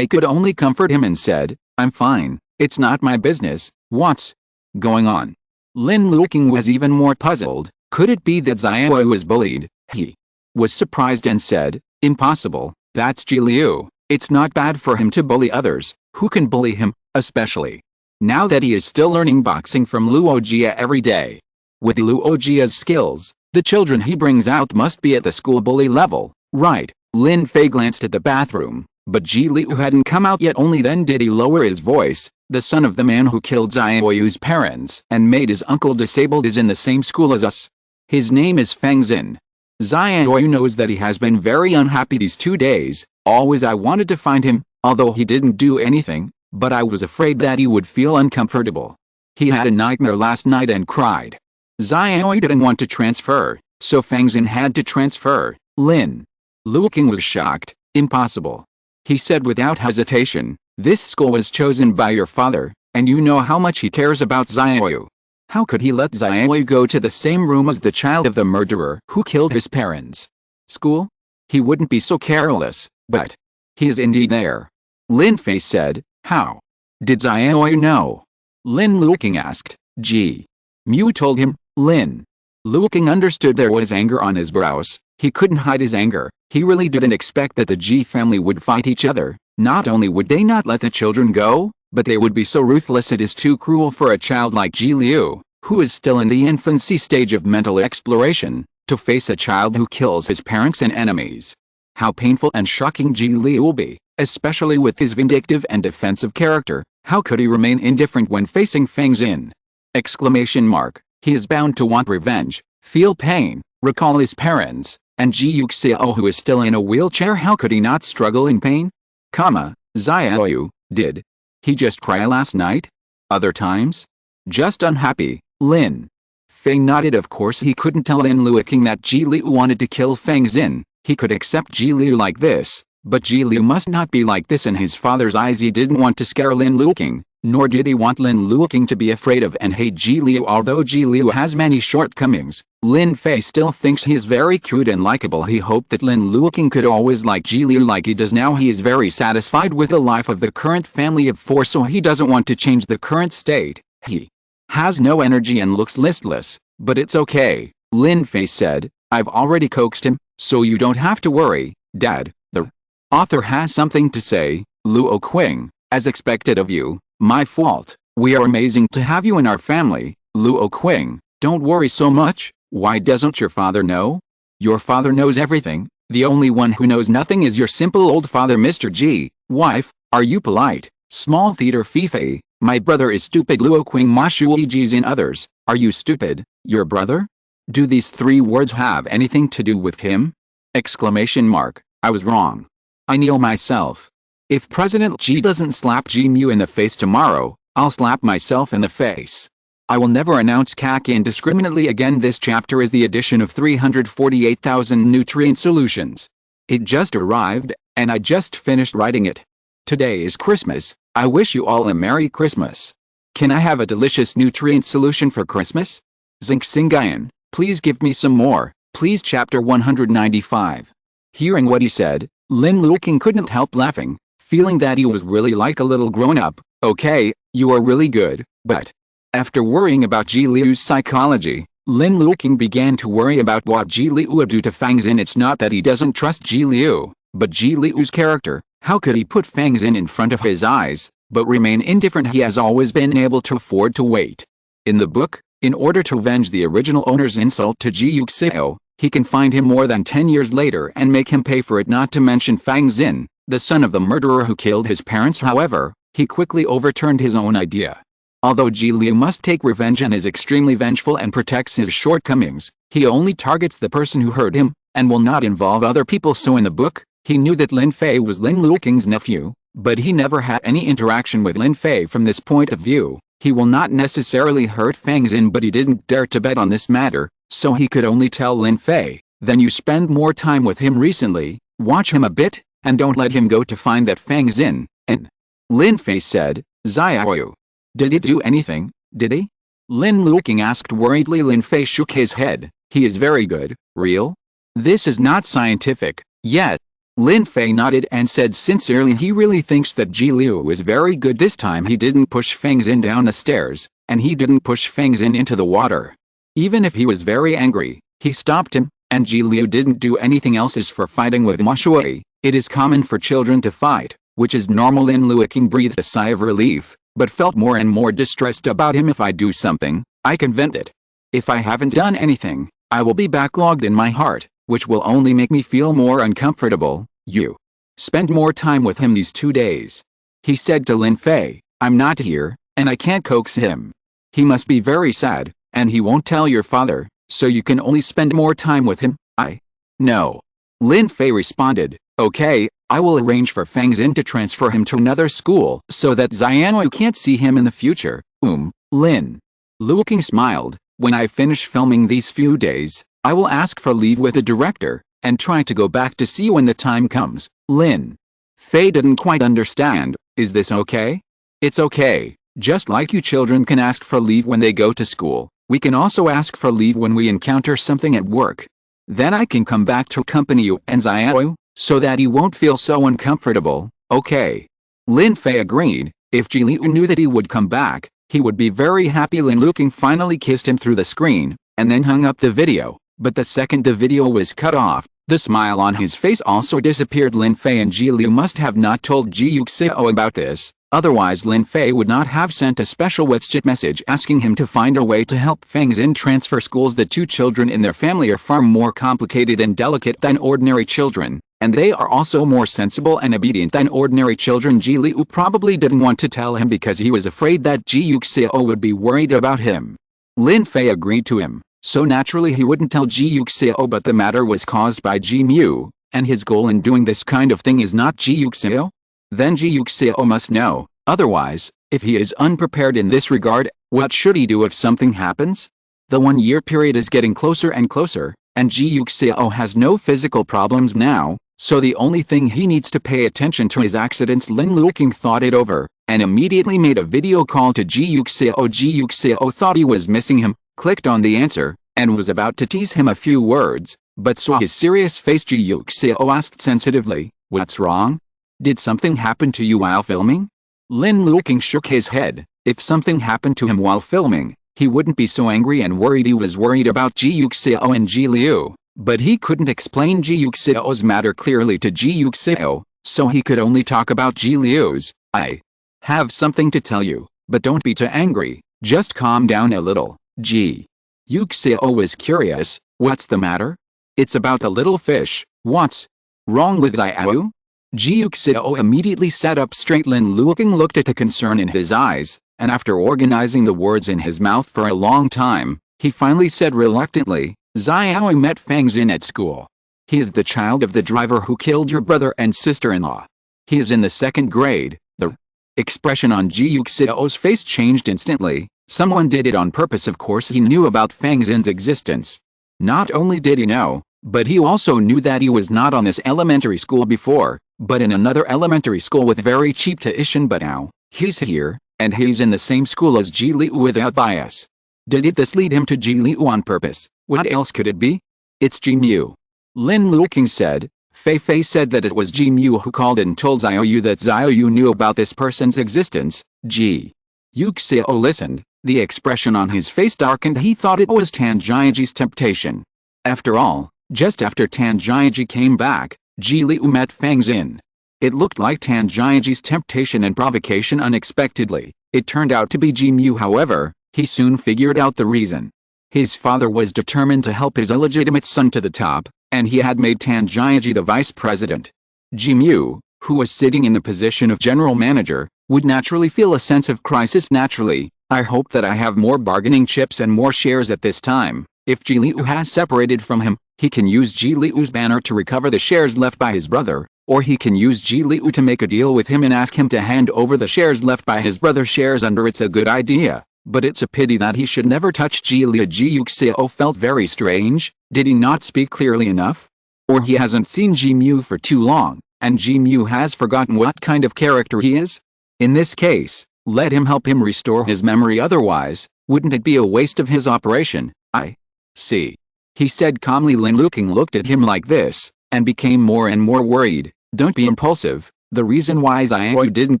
could only comfort him and said, I'm fine, it's not my business. What's going on? Lin Luoqing was even more puzzled. Could it be that Xiao was bullied? He was surprised and said, impossible, that's Ji Liu. It's not bad for him to bully others. Who can bully him, especially now that he is still learning boxing from Luoqing every day? With Luoqing's skills, the children he brings out must be at the school bully level, right? Lin Fei glanced at the bathroom, but Ji Liu hadn't come out yet. Only then did he lower his voice. The son of the man who killed Xiaoyu's parents and made his uncle disabled is in the same school as us. His name is Feng Xin. Xiaoyu knows that he has been very unhappy these 2 days. Always I wanted to find him, although he didn't do anything, but I was afraid that he would feel uncomfortable. He had a nightmare last night and cried. Xiaoyu didn't want to transfer, so Feng Xin had to transfer. Lin Luoqing was shocked. Impossible. He said without hesitation, this school was chosen by your father, and you know how much he cares about Xiaoyu. How could he let Xiaoyu go to the same room as the child of the murderer who killed his parents? School? He wouldn't be so careless, but he is indeed there. Lin Fei said. How did Xiaoyu know? Lin Luoqing asked. Ji Mu told him. Lin Luoqing understood there was anger on his brows. He couldn't hide his anger. He really didn't expect that the Ji family would fight each other. Not only would they not let the children go, but they would be so ruthless. It is too cruel for a child like Ji Liu, who is still in the infancy stage of mental exploration, to face a child who kills his parents and enemies. How painful and shocking Ji Liu will be, especially with his vindictive and defensive character. How could he remain indifferent when facing Feng Xin? Exclamation mark. He is bound to want revenge, feel pain, recall his parents, and Ji Yuxiao who is still in a wheelchair. How could he not struggle in pain? Xiaoyu, did he just cry last night? Other times? Just unhappy. Lin Fei nodded. Of course he couldn't tell Lin Luoqing that Ji Liu wanted to kill Feng Xin, He could accept Ji Liu like this, but Ji Liu must not be like this in his father's eyes. He didn't want to scare Lin Luoqing, nor did he want Lin Luoqing to be afraid of and hate Ji Liu. Although Ji Liu has many shortcomings, Lin Fei still thinks he is very cute and likable. He hoped that Lin Luoqing could always like Ji Liu like he does now. He is very satisfied with the life of the current family of four, so he doesn't want to change the current state. He has no energy and looks listless, but it's okay, Lin Fei said. I've already coaxed him, so you don't have to worry, Dad. The author has something to say. Luoqing, as expected of you, my fault. We are amazing to have you in our family. Luoqing, don't worry so much. Why doesn't your father know? Your father knows everything. The only one who knows nothing is your simple old father, Mr. Ji. Wife, are you polite? Small theater Fifei. My brother is stupid. Luoqing ma shui jis in others. Are you stupid? Your brother? Do these three words have anything to do with him? Exclamation mark. I was wrong. I kneel myself. If President Ji doesn't slap Ji Mu in the face tomorrow, I'll slap myself in the face. I will never announce CAC indiscriminately again. This chapter is the edition of 348,000 nutrient solutions. It just arrived, and I just finished writing it. Today is Christmas. I wish you all a Merry Christmas. Can I have a delicious nutrient solution for Christmas? Zinc Singayan, please give me some more, please. Chapter 195. Hearing what he said, Lin Luoqing couldn't help laughing, feeling that he was really like a little grown-up. Okay, you are really good, but... After worrying about Ji Liu's psychology, Lin Luoqing began to worry about what Ji Liu would do to Fang Xin. It's not that he doesn't trust Ji Liu, but Ji Liu's character. How could he put Fang Xin in front of his eyes, but remain indifferent? He has always been able to afford to wait. In the book, in order to avenge the original owner's insult to Ji Yuxiao, he can find him more than 10 years later and make him pay for it, not to mention Fang Xin, the son of the murderer who killed his parents. However, he quickly overturned his own idea. Although Ji Liu must take revenge and is extremely vengeful and protects his shortcomings, he only targets the person who hurt him, and will not involve other people. So in the book, he knew that Lin Fei was Lin Luoqing's nephew, but he never had any interaction with Lin Fei from this point of view. He will not necessarily hurt Fang Xin, but he didn't dare to bet on this matter, so he could only tell Lin Fei, then you spend more time with him recently, watch him a bit, and don't let him go to find that Fang Xin. And Lin Fei said, Xiaoyu. Did he do anything, did he? Lin Luoqing asked worriedly. Lin Fei shook his head. He is very good. Real? This is not scientific, yet. Lin Fei nodded and said sincerely he really thinks that Ji Liu is very good. This time he didn't push Fang Xin down the stairs, and he didn't push Fang Xin into the water. Even if he was very angry, he stopped him, and Ji Liu didn't do anything else. As for fighting with Ma Shui, it is common for children to fight, which is normal. Lin Luoqing breathed a sigh of relief, but felt more and more distressed about him. If I do something, I can vent it. If I haven't done anything, I will be backlogged in my heart, which will only make me feel more uncomfortable. You spend more time with him these 2 days. He said to Lin Fei, I'm not here, and I can't coax him. He must be very sad, and he won't tell your father, so you can only spend more time with him. I know. Lin Fei responded, okay, I will arrange for Fang Xin to transfer him to another school so that Xianyu can't see him in the future. Lin Luoqing smiled. When I finish filming these few days, I will ask for leave with the director, and try to go back to see when the time comes. Lin Fei didn't quite understand. Is this okay? It's okay. Just like you children can ask for leave when they go to school, we can also ask for leave when we encounter something at work. Then I can come back to accompany you and Xiaoyu, so that he won't feel so uncomfortable. Okay. Lin Fei agreed. If Ji Liu knew that he would come back, he would be very happy. Lin Luoqing finally kissed him through the screen, and then hung up the video. But the second the video was cut off, the smile on his face also disappeared. Lin Fei and Ji Liu must have not told Ji Yuxiao about this, otherwise Lin Fei would not have sent a special WhatsApp message asking him to find a way to help Fang Xin transfer schools. The two children in their family are far more complicated and delicate than ordinary children, and they are also more sensible and obedient than ordinary children. Ji Liu probably didn't want to tell him because he was afraid that Ji Yuxiao would be worried about him. Lin Fei agreed to him, so naturally he wouldn't tell Ji Yuxiao, but the matter was caused by Ji Mu, and his goal in doing this kind of thing is not Ji Yuxiao? Then Ji Yuxiao must know, otherwise, if he is unprepared in this regard, what should he do if something happens? The 1-year period is getting closer and closer, And Ji Yuxiao has no physical problems now, so the only thing he needs to pay attention to is accidents. Lin Luoqing thought it over, and immediately made a video call to Ji Yuxiao. Ji Yuxiao thought he was missing him, clicked on the answer, and was about to tease him a few words, but saw his serious face. Ji Yuxiao asked sensitively, "What's wrong? Did something happen to you while filming?" Lin Luoqing shook his head. If something happened to him while filming, he wouldn't be so angry and worried. He was worried about Ji Yuxiao and Ji Leyu, but he couldn't explain Ji Yuxiao's matter clearly to Ji Yuxiao, so he could only talk about Ji Leyu's. "I have something to tell you, but don't be too angry, just calm down a little." Ji Yuxiao was curious. "What's the matter?" "It's about the little fish. What's wrong with Xiao?" Ji Yuxiao immediately sat up straight. Lin Luoqing looked at the concern in his eyes, and after organizing the words in his mouth for a long time, he finally said reluctantly, "Xiao met Fang Xin at school. He is the child of the driver who killed your brother and sister-in-law. He is in the 2nd grade. The expression on Ji Yuxiao's face changed instantly. Someone did it on purpose. Of course he knew about Fang Xin's existence. Not only did he know, but he also knew that he was not on this elementary school before, but in another elementary school with very cheap tuition. But now, he's here, and he's in the same school as Ji Leyu without bias. Did this lead him to Ji Leyu on purpose? What else could it be? It's Ji Mu." Lin Luoqing said. Fei said that it was Ji Mu who called and told Xiao that Xiao knew about this person's existence. Ji Yuxiao listened. The expression on his face darkened. He thought it was Tan Jiaji's temptation. After all, just after Tan Jiaji came back, Ji Leyu met Fang Xin. It looked like Tan Jiaji's temptation and provocation unexpectedly. It turned out to be Ji Mu. However, he soon figured out the reason. His father was determined to help his illegitimate son to the top, and he had made Tan Jiaji the vice president. Ji Mu, who was sitting in the position of general manager, would naturally feel a sense of crisis. Naturally, I hope that I have more bargaining chips and more shares at this time. If Ji Leyu has separated from him, he can use Ji Leyu's banner to recover the shares left by his brother, or he can use Ji Leyu to make a deal with him and ask him to hand over the shares left by his brother. Shares under. It's a good idea, but it's a pity that he should never touch Ji Leyu. Ji Yuxiao felt very strange. Did he not speak clearly enough? Or he hasn't seen Ji Mu for too long, and Ji Mu has forgotten what kind of character he is? In this case, let him help him restore his memory. Otherwise, wouldn't it be a waste of his operation? "I see," he said calmly. Lin Luoqing looked at him like this, and became more and more worried. "Don't be impulsive. The reason why Xiao didn't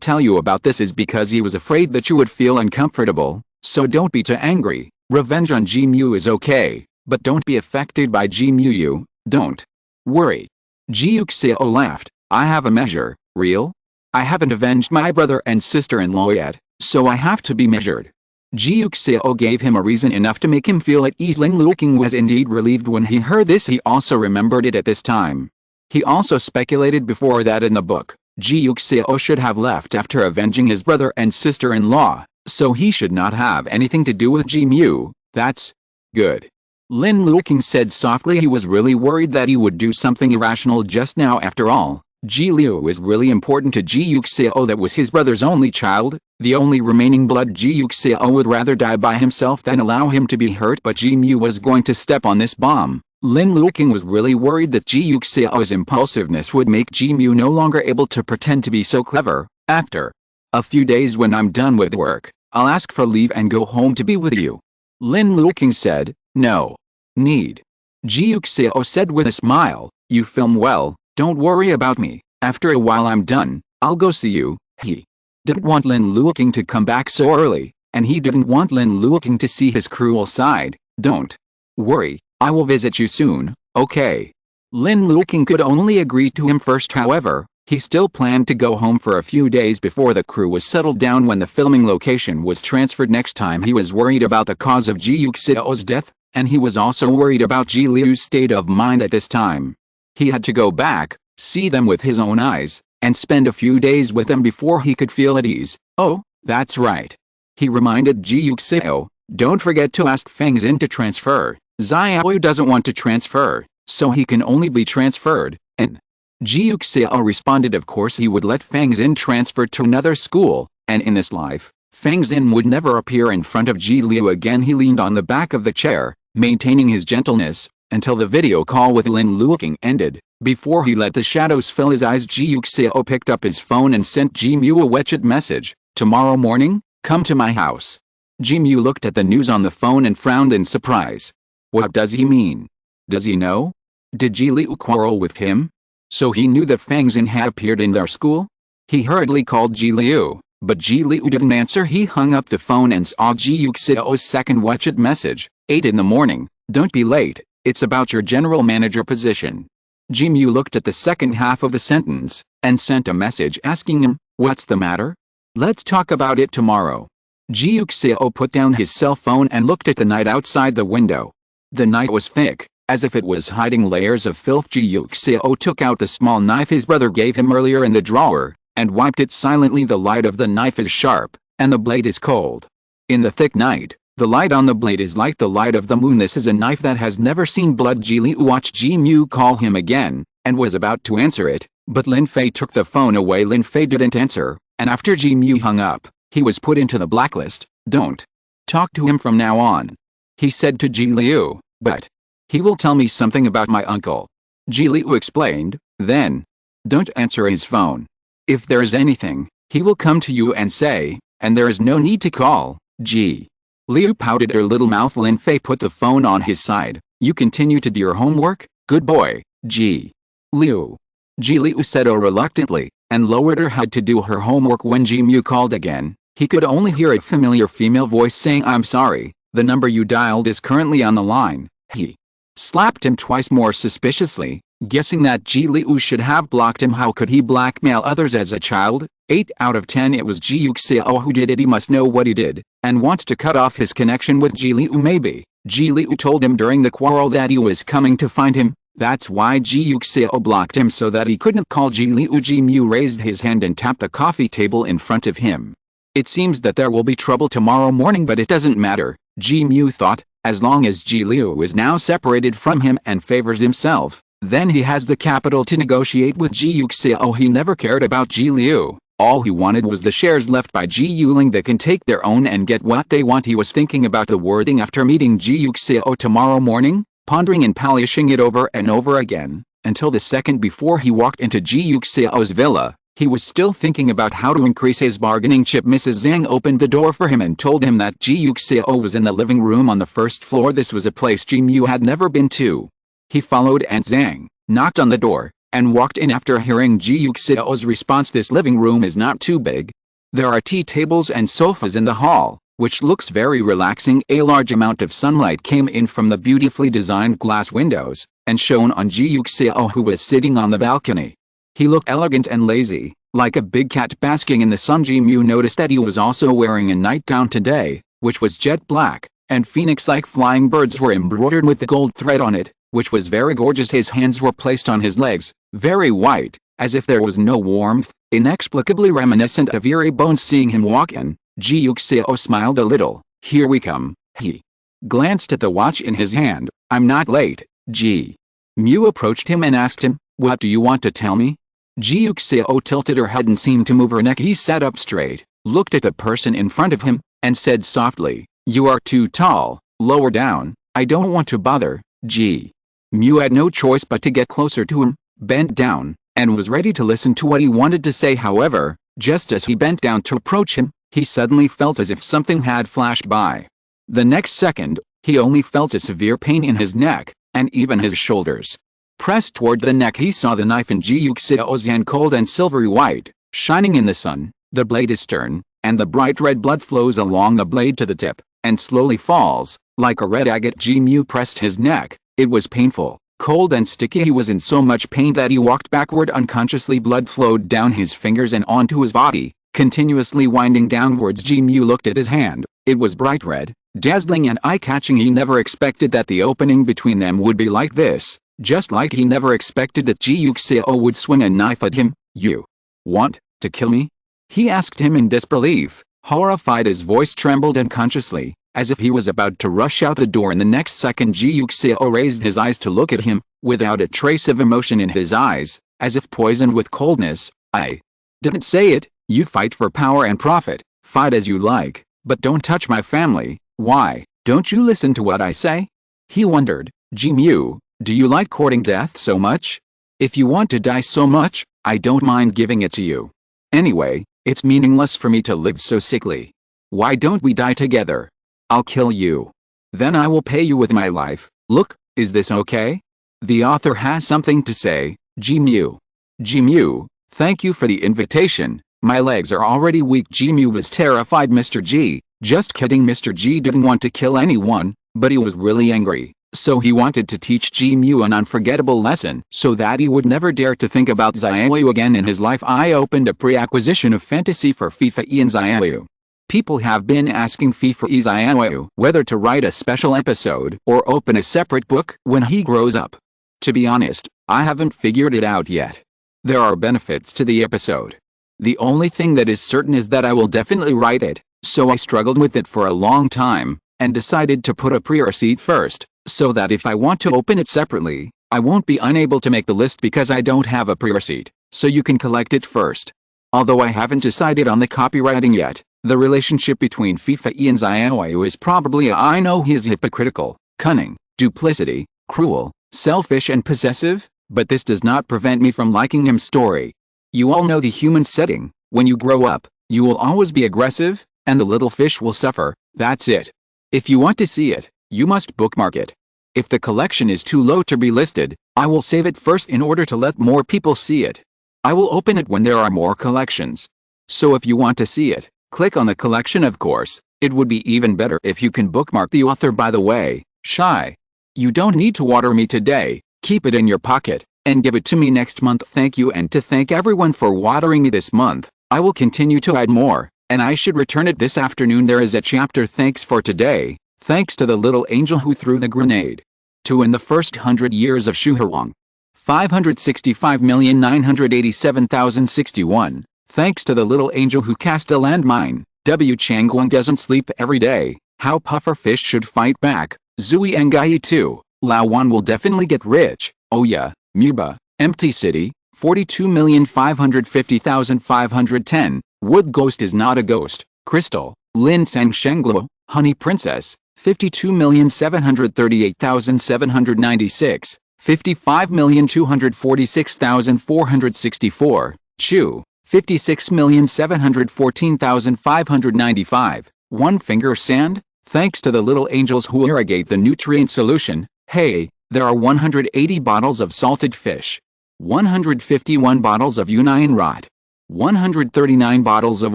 tell you about this is because he was afraid that you would feel uncomfortable, so don't be too angry. Revenge on Ji Mu is okay, but don't be affected by Ji Mu. Don't worry." Ji Yuxiao laughed. "I have a measure. Real? I haven't avenged my brother and sister-in-law yet, so I have to be measured." Ji Yuxiao gave him a reason enough to make him feel at ease. Lin Luoqing was indeed relieved when he heard this. He also remembered it at this time. He also speculated before that in the book, Ji Yuxiao should have left after avenging his brother and sister-in-law, so he should not have anything to do with Ji Mu. That's good. Lin Luoqing said softly. He was really worried that he would do something irrational just now. After all, Ji Leyu is really important to Ji Yuxiao. That was his brother's only child, the only remaining blood. Ji Yuxiao would rather die by himself than allow him to be hurt, but Ji Mu was going to step on this bomb. Lin Luoqing was really worried that Ji Yuxiao's impulsiveness would make Ji Mu no longer able to pretend to be so clever. "After a few days, when I'm done with work, I'll ask for leave and go home to be with you." Lin Luoqing said. "No need," Ji Yuxiao said with a smile. "You film well. Don't worry about me. After a while I'm done, I'll go see you." He didn't want Lin Luoqing to come back so early, and he didn't want Lin Luoqing to see his cruel side. "Don't worry, I will visit you soon, okay?" Lin Luoqing could only agree to him first. However, he still planned to go home for a few days before the crew was settled down. When the filming location was transferred next time, he was worried about the cause of Ji Yuxiao's death, and he was also worried about Ji Leyu's state of mind at this time. He had to go back, see them with his own eyes, and spend a few days with them before he could feel at ease. "Oh, that's right," he reminded Ji Yuxiao. "Don't forget to ask Fang Xin to transfer. Xiao doesn't want to transfer, so he can only be transferred." And Ji Yuxiao responded of course he would let Fang Xin transfer to another school, and in this life, Fang Xin would never appear in front of Ji Leyu again. He leaned on the back of the chair, maintaining his gentleness, until the video call with Lin Luoqing ended. Before he let the shadows fill his eyes, Ji Yuxiao picked up his phone and sent Ji Mu a WeChat message. Tomorrow morning, come to my house. Ji Mu looked at the news on the phone and frowned in surprise. What does he mean? Does he know? Did Ji Liu quarrel with him? So he knew that Fang Xin had appeared in their school? He hurriedly called Ji Liu, but Ji Liu didn't answer. He hung up the phone and saw Ji Yuxiao's second WeChat message. 8 in the morning, don't be late, it's about your general manager position. Ji Mu looked at the second half of the sentence, and sent a message asking him, what's the matter? Let's talk about it tomorrow. Ji Yuxiao put down his cell phone and looked at the night outside the window. The night was thick, as if it was hiding layers of filth. Ji Yuxiao took out the small knife his brother gave him earlier in the drawer, and wiped it silently. The light of the knife is sharp, and the blade is cold. In the thick night, the light on the blade is like the light of the moon. This is a knife that has never seen blood. Ji Liu watched Ji Mu call him again, and was about to answer it, but Lin Fei took the phone away. Lin Fei didn't answer, and after Ji Mu hung up, he was put into the blacklist. Don't talk to him from now on, he said to Ji Liu, but he will tell me something about my uncle. Ji Liu explained, then don't answer his phone. If there is anything, he will come to you and say, and there is no need to call. Ji Liu pouted her little mouth. Lin Fei put the phone on his side. You continue to do your homework, good boy, Ji Liu. Ji Liu said reluctantly, and lowered her head to do her homework. When Ji Mu called again, he could only hear a familiar female voice saying, I'm sorry, the number you dialed is currently on the line. He slapped him twice more suspiciously, guessing that Ji Liu should have blocked him. How could he blackmail others as a child? 8 out of 10. It was Ji Yuxiao who did it. He must know what he did, and wants to cut off his connection with Ji Liu. Maybe Ji Liu told him during the quarrel that he was coming to find him. That's why Ji Yuxiao blocked him, so that he couldn't call Ji Liu. Ji Mu raised his hand and tapped the coffee table in front of him. It seems that there will be trouble tomorrow morning, but it doesn't matter, Ji Mu thought, as long as Ji Liu is now separated from him and favors himself, then he has the capital to negotiate with Ji Yuxiao. He never cared about Ji Liu. All he wanted was the shares left by Ji Yuling. They can take their own and get what they want. He was thinking about the wording after meeting Ji Yuxiao tomorrow morning, pondering and polishing it over and over again, until the second before he walked into Ji Yuxiao's villa. He was still thinking about how to increase his bargaining chip. Mrs. Zhang opened the door for him and told him that Ji Yuxiao was in the living room on the first floor. This was a place Ji Mu had never been to. He followed Aunt Zhang, knocked on the door, and walked in. After hearing Ji Yuxiao's response, this living room is not too big. There are tea tables and sofas in the hall, which looks very relaxing. A large amount of sunlight came in from the beautifully designed glass windows, and shone on Ji Yuxiao, who was sitting on the balcony. He looked elegant and lazy, like a big cat basking in the sun. Ji Mu noticed that he was also wearing a nightgown today, which was jet black, and phoenix-like flying birds were embroidered with the gold thread on it, which was very gorgeous. His hands were placed on his legs, very white, as if there was no warmth, inexplicably reminiscent of eerie bones. Seeing him walk in, Ji Yuxiao smiled a little. Here we come. He glanced at the watch in his hand. I'm not late. Ji Mu approached him and asked him, what do you want to tell me? Ji Yuxiao tilted her head and seemed to move her neck. He sat up straight, looked at the person in front of him, and said softly, you are too tall, lower down, I don't want to bother. Ji Mu had no choice but to get closer to him, bent down, and was ready to listen to what he wanted to say. However, just as he bent down to approach him, he suddenly felt as if something had flashed by. The next second, he only felt a severe pain in his neck, and even his shoulders. Pressed toward the neck, he saw the knife in Ji Yuxiao's hand, cold and silvery white, shining in the sun. The blade is stern, and the bright red blood flows along the blade to the tip, and slowly falls, like a red agate. Ji Mu pressed his neck. It was painful, cold and sticky. He was in so much pain that he walked backward unconsciously. Blood flowed down his fingers and onto his body, continuously winding downwards. Ji Mu looked at his hand. It was bright red, dazzling and eye-catching. He never expected that the opening between them would be like this. Just like he never expected that Ji Yuxiao would swing a knife at him. You want to kill me? He asked him in disbelief. Horrified, his voice trembled unconsciously, as if he was about to rush out the door. In the next second, Ji Yuxiao raised his eyes to look at him, without a trace of emotion in his eyes, as if poisoned with coldness. I didn't say it. You fight for power and profit. Fight as you like, but don't touch my family. Why don't you listen to what I say? He wondered. Ji Mu, do you like courting death so much? If you want to die so much, I don't mind giving it to you. Anyway, it's meaningless for me to live so sickly. Why don't we die together? I'll kill you. Then I will pay you with my life. Look, is this okay? The author has something to say. Ji Mu. Ji Mu, thank you for the invitation. My legs are already weak. Ji Mu was terrified. Mr. Ji, just kidding. Mr. Ji didn't want to kill anyone, but he was really angry. So he wanted to teach Ji Mu an unforgettable lesson so that he would never dare to think about Xiaoyu again in his life. I opened a pre-acquisition of fantasy for FIFA and Xiaoyu. People have been asking FIFA and Xiaoyu whether to write a special episode or open a separate book when he grows up. To be honest, I haven't figured it out yet. There are benefits to the episode. The only thing that is certain is that I will definitely write it, so I struggled with it for a long time, and decided to put a pre-receipt first, so that if I want to open it separately, I won't be unable to make the list because I don't have a pre-receipt, so you can collect it first. Although I haven't decided on the copywriting yet, the relationship between FIFA and Xiaoyu is probably I know he is hypocritical, cunning, duplicity, cruel, selfish and possessive, but this does not prevent me from liking him story. You all know the human setting. When you grow up, you will always be aggressive, and the little fish will suffer. That's it. If you want to see it, you must bookmark it. If the collection is too low to be listed, I will save it first in order to let more people see it. I will open it when there are more collections. So if you want to see it, click on the collection. Of course, it would be even better if you can bookmark the author. By the way, Shy, you don't need to water me today. Keep it in your pocket and give it to me next month. Thank you, and to thank everyone for watering me this month. I will continue to add more, and I should return it this afternoon. There is a chapter. Thanks for today. Thanks to the little angel who threw the grenade. To in the first 100 years of Shuhuang. 565,987,061. Thanks to the little angel who cast a landmine. W. Changguang doesn't sleep every day. How puffer fish should fight back. Zui Engai 2. Lao Wan will definitely get rich. Oh yeah. Muba. Empty city. 42,550,510. Wood ghost is not a ghost. Crystal. Lin Sang Shengluo. Honey princess. 52,738,796. 55,246,464. Chu. 56,714,595. One finger sand. Thanks to the little angels who irrigate the nutrient solution. Hey, there are 180 bottles of salted fish. 151 bottles of Yunnan rot. 139 bottles of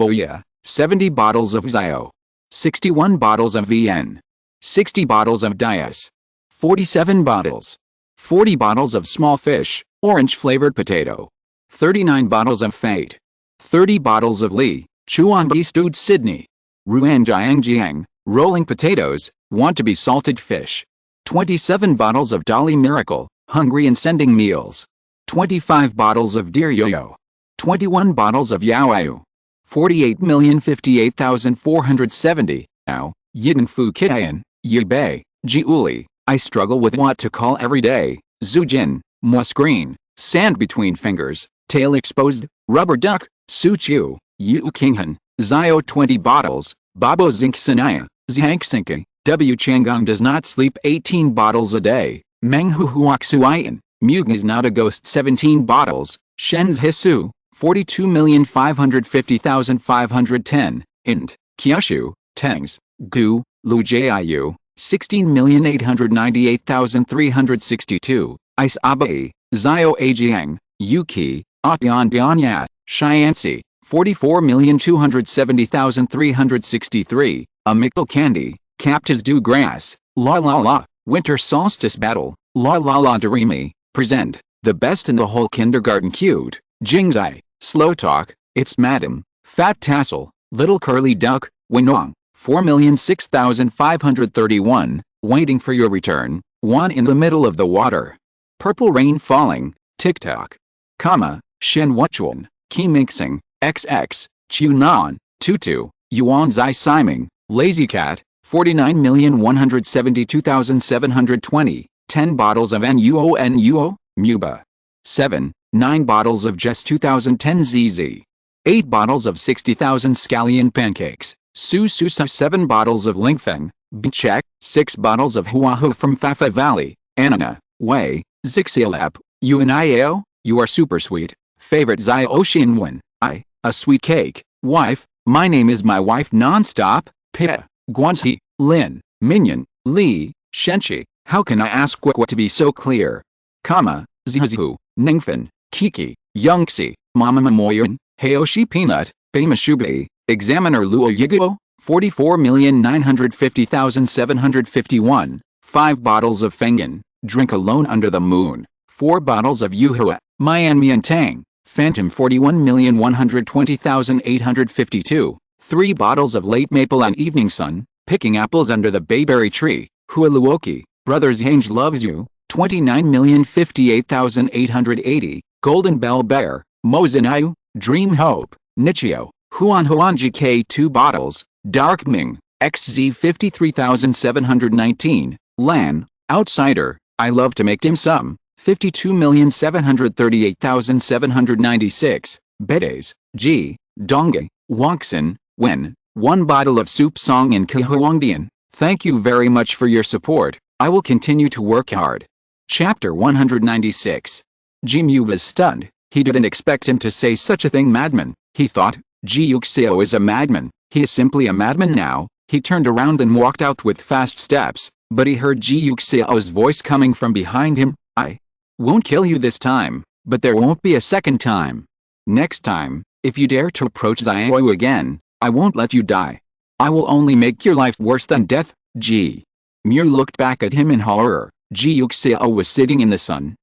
Oya. 70 bottles of Xiao. 61 bottles of VN. 60 bottles of Dias. 47 bottles. 40 bottles of small fish, orange-flavored potato. 39 bottles of Fate. 30 bottles of Li, Chuanbi stewed Sydney. Ruanjiang, rolling potatoes, want to be salted fish. 27 bottles of Dolly Miracle, hungry and sending meals. 25 bottles of Dear Yo-Yo. 21 bottles of Yaoyu. 48,058,470. Now, Yidin Fu Kian, Yibei, Jiuli. I struggle with what to call every day. Zujin, Moi screen, sand between fingers, tail exposed, rubber duck, Suchu, Yu Kinghan, Zio 20 bottles, Babo Zinc Sanaya, Zhank Sinki, W Changgang does not sleep 18 bottles a day, Meng Hu Huaxuayan, Mugen is not a ghost 17 bottles, Shen's Hisu, 42,550,510, Int, Kyushu, Tengs, Gu, Lu Jiu, 16,898,362, Ice Abai, Zio Ajiang, Yuki, Atian Bianya, Shiansi, 44,270,363, Amictal Candy, Captas Du Grass, La La La, Winter Solstice Battle, La La La Doremi, Present, the best in the whole kindergarten. Cute, Jingzai, Slow Talk, It's Madam, Fat Tassel, Little Curly Duck, Winong, 4,006,531, Waiting for Your Return, One in the Middle of the Water. Purple Rain Falling, TikTok, comma, Shen Wuchuan, Qi Mixing, XX, Chunan, Tutu, Yuan Zai Siming, Lazy Cat, 49,172,720, 10 bottles of NUO, Muba. 7, 9 bottles of Jess 2010 ZZ. 8 bottles of 60,000 scallion pancakes, Su 7 bottles of Lingfeng, Bichek, 6 bottles of Huahu from Fafa Valley, Anna, Wei, Zixilep, Uinio, you are super sweet. Favorite Zai Oceanwen, a sweet cake. Wife, my name is my wife nonstop. Pia, Guanxi, Lin, Minion, Li, Shenchi, how can I ask what to be so clear? Comma, Zizu, Ningfen, Kiki, Youngxi, Mama Moyun, Hayoshi Peanut, Beimashubi, Examiner Luo Yiguo, 44,950,751, 5 bottles of Fengen, Drink Alone Under the Moon, 4 bottles of Yuhua, Mian Mian Tang, Phantom 41,120,852, 3 bottles of Late Maple and Evening Sun, Picking Apples Under the Bayberry Tree, Hua Luoqing, Brothers Hange Loves You, 29,058,880, Golden Bell Bear, Mozinayu, Dream Hope, Nichio, Huan GK 2 bottles, Dark Ming, XZ 53,719, Lan, Outsider, I Love to Make Dim Sum, 52,738,796, Bedes, Ji, Dongge, Wakson, Wen, 1 bottle of Soup Song in Kahuangdian. Thank you very much for your support, I will continue to work hard. Chapter 196. Ji Mu was stunned, he didn't expect him to say such a thing. Madman, he thought, Ji Yuxiao is a madman, he is simply a madman now. He turned around and walked out with fast steps, but he heard Ji Yuxiao's voice coming from behind him. I won't kill you this time, but there won't be a second time. Next time, if you dare to approach Xiaoyu again, I won't let you die. I will only make your life worse than death. Ji Mu looked back at him in horror. Ji Yuxiao was sitting in the sun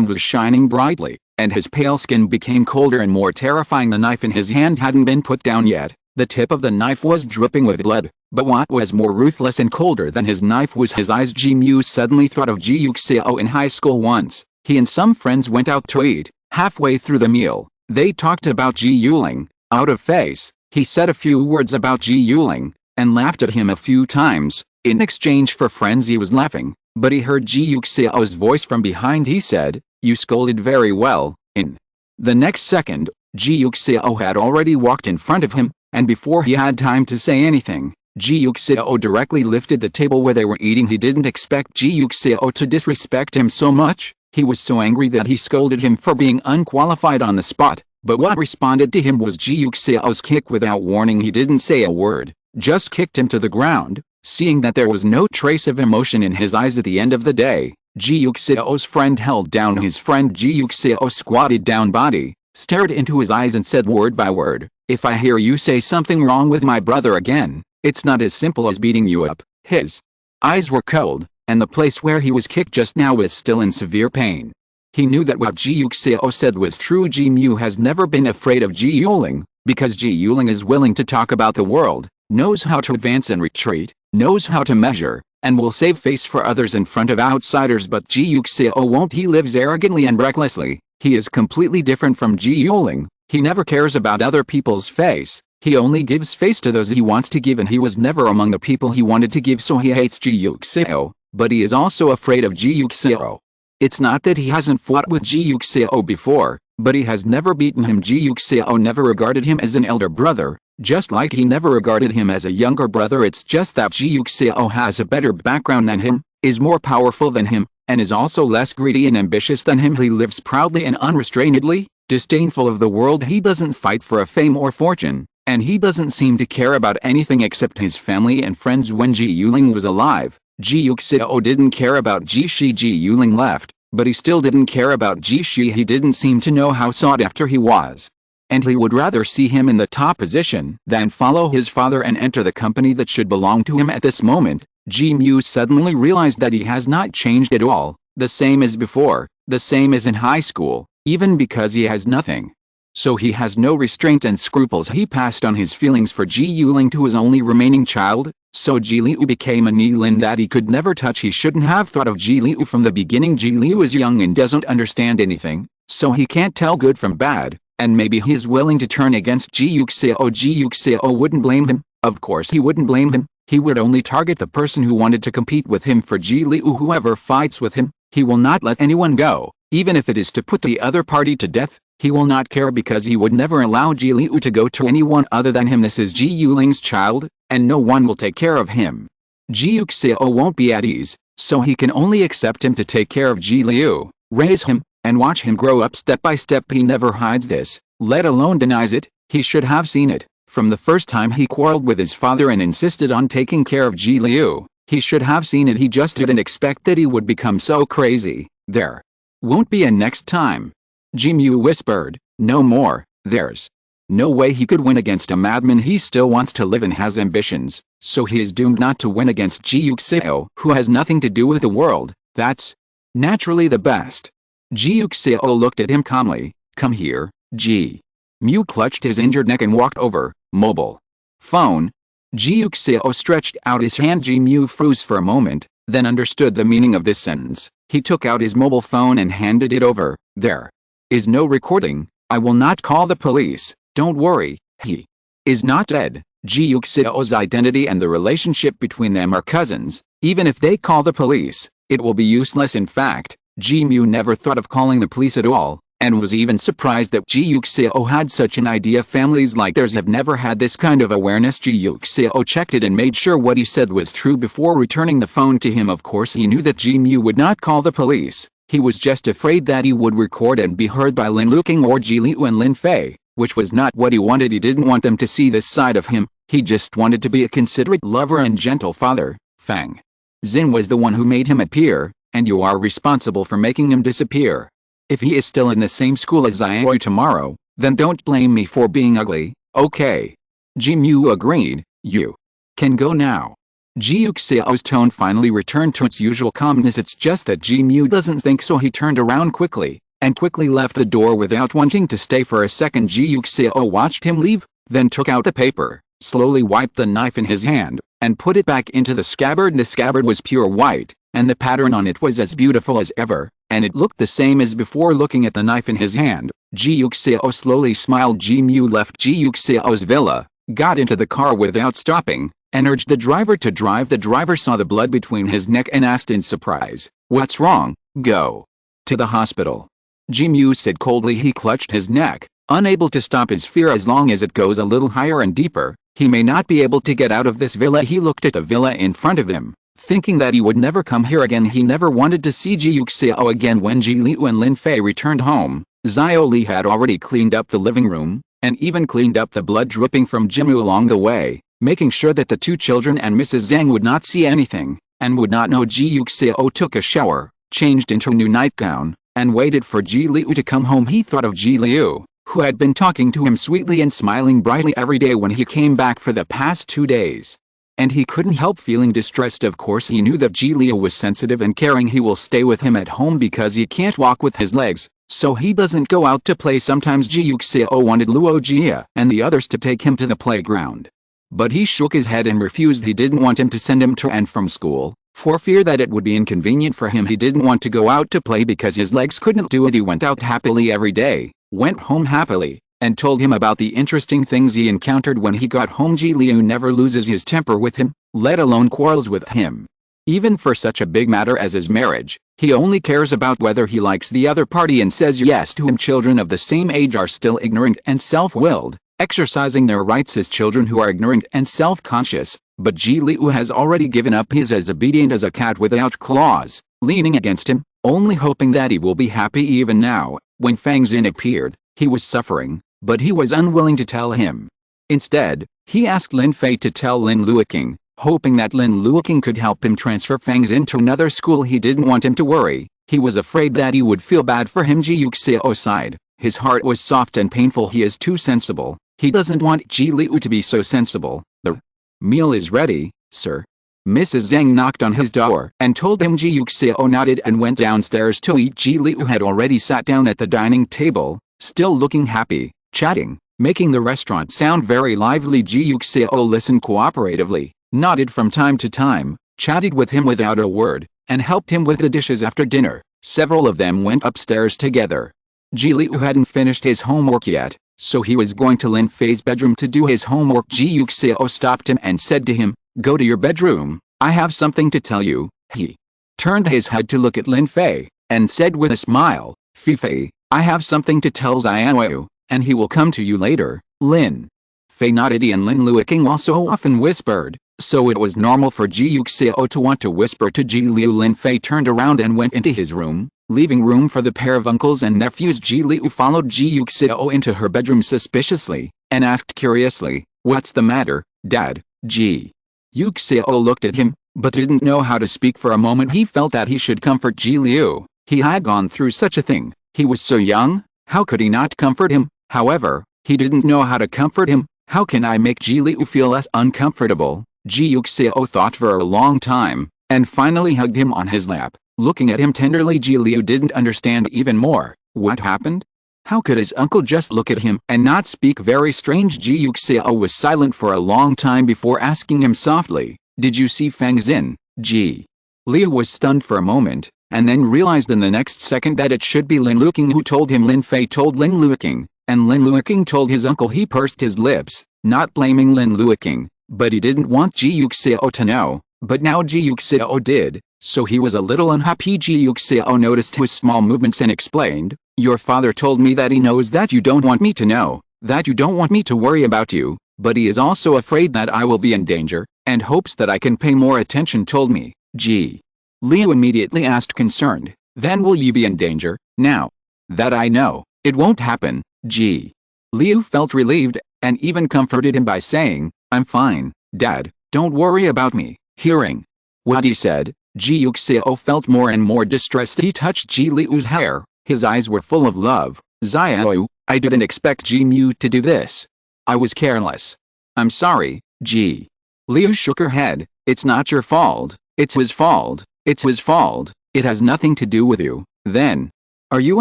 was shining brightly, and his pale skin became colder and more terrifying. The knife in his hand hadn't been put down yet, the tip of the knife was dripping with blood, but what was more ruthless and colder than his knife was his eyes. Ji Mu suddenly thought of Ji Yuxiao in high school once. He and some friends went out to eat. Halfway through the meal, they talked about Ji Yuling. Out of face, he said a few words about Ji Yuling, and laughed at him a few times. In exchange for friends he was laughing, but he heard Ji Yuxiao's voice from behind. He said, "You scolded very well." In the next second, Ji Yuxiao had already walked in front of him, and before he had time to say anything, Ji Yuxiao directly lifted the table where they were eating. He didn't expect Ji Yuxiao to disrespect him so much. He was so angry that he scolded him for being unqualified on the spot, but what responded to him was Ji Yuxiao's kick. Without warning, he didn't say a word, just kicked him to the ground. Seeing that there was no trace of emotion in his eyes at the end of the day, Ji Yuxiao's friend held down his friend. Ji Yuxiao squatted down body, stared into his eyes and said word by word, "If I hear you say something wrong with my brother again, it's not as simple as beating you up." His eyes were cold, and the place where he was kicked just now was still in severe pain. He knew that what Ji Yuxiao said was true. Ji Mu has never been afraid of Ji Yuling, because Ji Yuling is willing to talk about the world, knows how to advance and retreat, knows how to measure, and will save face for others in front of outsiders. But Ji Yuxiao won't. He lives arrogantly and recklessly. He is completely different from Ji Yuling. He never cares about other people's face. He only gives face to those he wants to give, and he was never among the people he wanted to give, so he hates Ji Yuxiao, but he is also afraid of Ji Yuxiao. It's not that he hasn't fought with Ji Yuxiao before, but he has never beaten him. Ji Yuxiao never regarded him as an elder brother, just like he never regarded him as a younger brother. It's just that Ji Yuxiao has a better background than him, is more powerful than him, and is also less greedy and ambitious than him. He lives proudly and unrestrainedly, disdainful of the world. He doesn't fight for a fame or fortune, and he doesn't seem to care about anything except his family and friends. When Ji Yuling was alive, Ji Yuxiao didn't care about Ji Shi. Ji Yuling left, but he still didn't care about Ji Shi. He didn't seem to know how sought after he was, and he would rather see him in the top position than follow his father and enter the company that should belong to him. At this moment, Ji Mu suddenly realized that he has not changed at all, the same as before, the same as in high school, even because he has nothing. So he has no restraint and scruples. He passed on his feelings for Ji Yuling to his only remaining child, so Ji Liu became a Nilin that he could never touch. He shouldn't have thought of Ji Liu from the beginning. Ji Liu is young and doesn't understand anything, so he can't tell good from bad, and maybe he's willing to turn against Ji Yuxiao. Ji Yuxiao wouldn't blame him. Of course he wouldn't blame him. He would only target the person who wanted to compete with him. For Ji Liu, whoever fights with him, he will not let anyone go, even if it is to put the other party to death. He will not care, because he would never allow Ji Liu to go to anyone other than him. This is Ji Yuling's child, and no one will take care of him. Ji Yuxiao won't be at ease, So he can only accept him to take care of Ji Liu, raise him, and watch him grow up step by step. He never hides this, let alone denies it. He should have seen it. From the first time he quarreled with his father and insisted on taking care of Ji Liu, he should have seen it. He just didn't expect that he would become so crazy. There won't be a next time. Ji Mu whispered, no more. There's no way he could win against a madman. He still wants to live and has ambitions, so he is doomed not to win against Ji Yuxiao, who has nothing to do with the world. That's naturally the best. Ji Yuxiao looked at him calmly. Come here, Ji. Mu clutched his injured neck and walked over. Mobile phone. Ji Yuxiao stretched out his hand. Ji Mu froze for a moment, then understood the meaning of this sentence. He took out his mobile phone and handed it over. There is no recording. I will not call the police. Don't worry, he is not dead. Ji Yuxiao's identity and the relationship between them are cousins. Even if they call the police, it will be useless. In fact, Ji Mu never thought of calling the police at all, and was even surprised that Ji Yuxiao had such an idea. Families like theirs have never had this kind of awareness. Ji Yuxiao checked it and made sure what he said was true before returning the phone to him. Of course he knew that Ji Mu would not call the police. He was just afraid that he would record and be heard by Lin Luoqing or Ji Liu and Lin Fei, which was not what he wanted. He didn't want them to see this side of him. He just wanted to be a considerate lover and gentle father. Fang Xin was the one who made him appear, and you are responsible for making him disappear. If he is still in the same school as I am tomorrow, then don't blame me for being ugly, okay? Ji Mu agreed. You can go now. Ji Yuxiao's tone finally returned to its usual calmness. It's just that Ji Mu doesn't think so. He turned around quickly, and quickly left the door without wanting to stay for a second. Ji Yuxiao watched him leave, then took out the paper, slowly wiped the knife in his hand, and put it back into the scabbard. The scabbard was pure white, and the pattern on it was as beautiful as ever, and it looked the same as before. Looking at the knife in his hand, Ji Yuxiao slowly smiled. Ji Mu left Ji Yuxiao's villa, got into the car without stopping, and urged the driver to drive. The driver saw the blood between his neck and asked in surprise, "What's wrong?" "Go to the hospital," Ji Mu said coldly. He clutched his neck, unable to stop his fear. As long as it goes a little higher and deeper, he may not be able to get out of this villa. He looked at the villa in front of him, thinking that he would never come here again. He never wanted to see Ji Yuxiao again. When Ji Liu and Lin Fei returned home, Xiao Li had already cleaned up the living room, and even cleaned up the blood dripping from Ji Mu along the way, making sure that the two children and Mrs. Zhang would not see anything, and would not know. Ji Yuxiao took a shower, changed into a new nightgown, and waited for Ji Liu to come home. He thought of Ji Liu, who had been talking to him sweetly and smiling brightly every day when he came back for the past 2 days. And he couldn't help feeling distressed. Of course he knew that Ji Liu was sensitive and caring. He will stay with him at home because he can't walk with his legs, so he doesn't go out to play. Sometimes Ji Yuxiao wanted Luo Jia and the others to take him to the playground, but he shook his head and refused. He didn't want him to send him to and from school, for fear that it would be inconvenient for him. He didn't want to go out to play because his legs couldn't do it. He went out happily every day, went home happily, and told him about the interesting things he encountered when he got home. Ji Liu never loses his temper with him, let alone quarrels with him. Even for such a big matter as his marriage, he only cares about whether he likes the other party and says yes to him. Children of the same age are still ignorant and self-willed, exercising their rights as children who are ignorant and self-conscious, but Ji Liu has already given up. He's as obedient as a cat without claws, leaning against him, only hoping that he will be happy. Even now, when Fang Xin appeared, he was suffering, but he was unwilling to tell him. Instead, he asked Lin Fei to tell Lin Luoqing, hoping that Lin Luoqing could help him transfer Fang Xin to another school. He didn't want him to worry. He was afraid that he would feel bad for him. Ji Yuxiao sighed. His heart was soft and painful. He is too sensible. He doesn't want Ji Liu to be so sensible. The meal is ready, sir. Mrs. Zhang knocked on his door and told him. Ji Yuxiao nodded and went downstairs to eat. Ji Liu had already sat down at the dining table, still looking happy, chatting, making the restaurant sound very lively. Ji Yuxiao listened cooperatively, nodded from time to time, chatted with him without a word, and helped him with the dishes after dinner. Several of them went upstairs together. Ji Liu hadn't finished his homework yet, so he was going to Lin Fei's bedroom to do his homework. Ji Yuxiao stopped him and said to him, "Go to your bedroom, I have something to tell you." He turned his head to look at Lin Fei, and said with a smile, "Fei, I have something to tell Xiao, and he will come to you later." Lin Fei nodded, and Lin Luoqing also often whispered, So it was normal for Ji Yuxiao to want to whisper to Ji Liu. Lin Fei turned around and went into his room, leaving room for the pair of uncles and nephews. Ji Liu followed Ji Yuxiao into her bedroom suspiciously, and asked curiously, "What's the matter, Dad?" Ji Yuxiao looked at him, but didn't know how to speak. For a moment he felt that he should comfort Ji Liu. He had gone through such a thing. He was so young, how could he not comfort him? However, he didn't know how to comfort him. How can I make Ji Liu feel less uncomfortable? Ji Yuxiao thought for a long time, and finally hugged him on his lap. Looking at him tenderly, Ji Liu didn't understand even more. What happened? How could his uncle just look at him and not speak? Very strange. Ji Yuxiao was silent for a long time before asking him softly, "Did you see Feng Xin?" Ji Liu was stunned for a moment, and then realized in the next second that it should be Lin Luoqing who told him. Lin Fei told Lin Luoqing, and Lin Luoqing told his uncle. He pursed his lips, not blaming Lin Luoqing, but he didn't want Ji Yuxiao to know. But now Ji Yuxiao did, so he was a little unhappy. Ji Yuxiao noticed his small movements and explained, "Your father told me that he knows that you don't want me to know, that you don't want me to worry about you, but he is also afraid that I will be in danger, and hopes that I can pay more attention." Told me. Ji Liu immediately asked, concerned, "Then will you be in danger, now that I know it won't happen?" Ji Liu felt relieved, and even comforted him by saying, "I'm fine, Dad, don't worry about me." Hearing what he said, Ji Yuxiao felt more and more distressed. He touched Ji Liu's hair, his eyes were full of love. "Xiao, I didn't expect Ji Mu to do this. I was careless. I'm sorry." Ji Liu shook her head. "It's not your fault, it's his fault, it's his fault, it has nothing to do with you." "Then, are you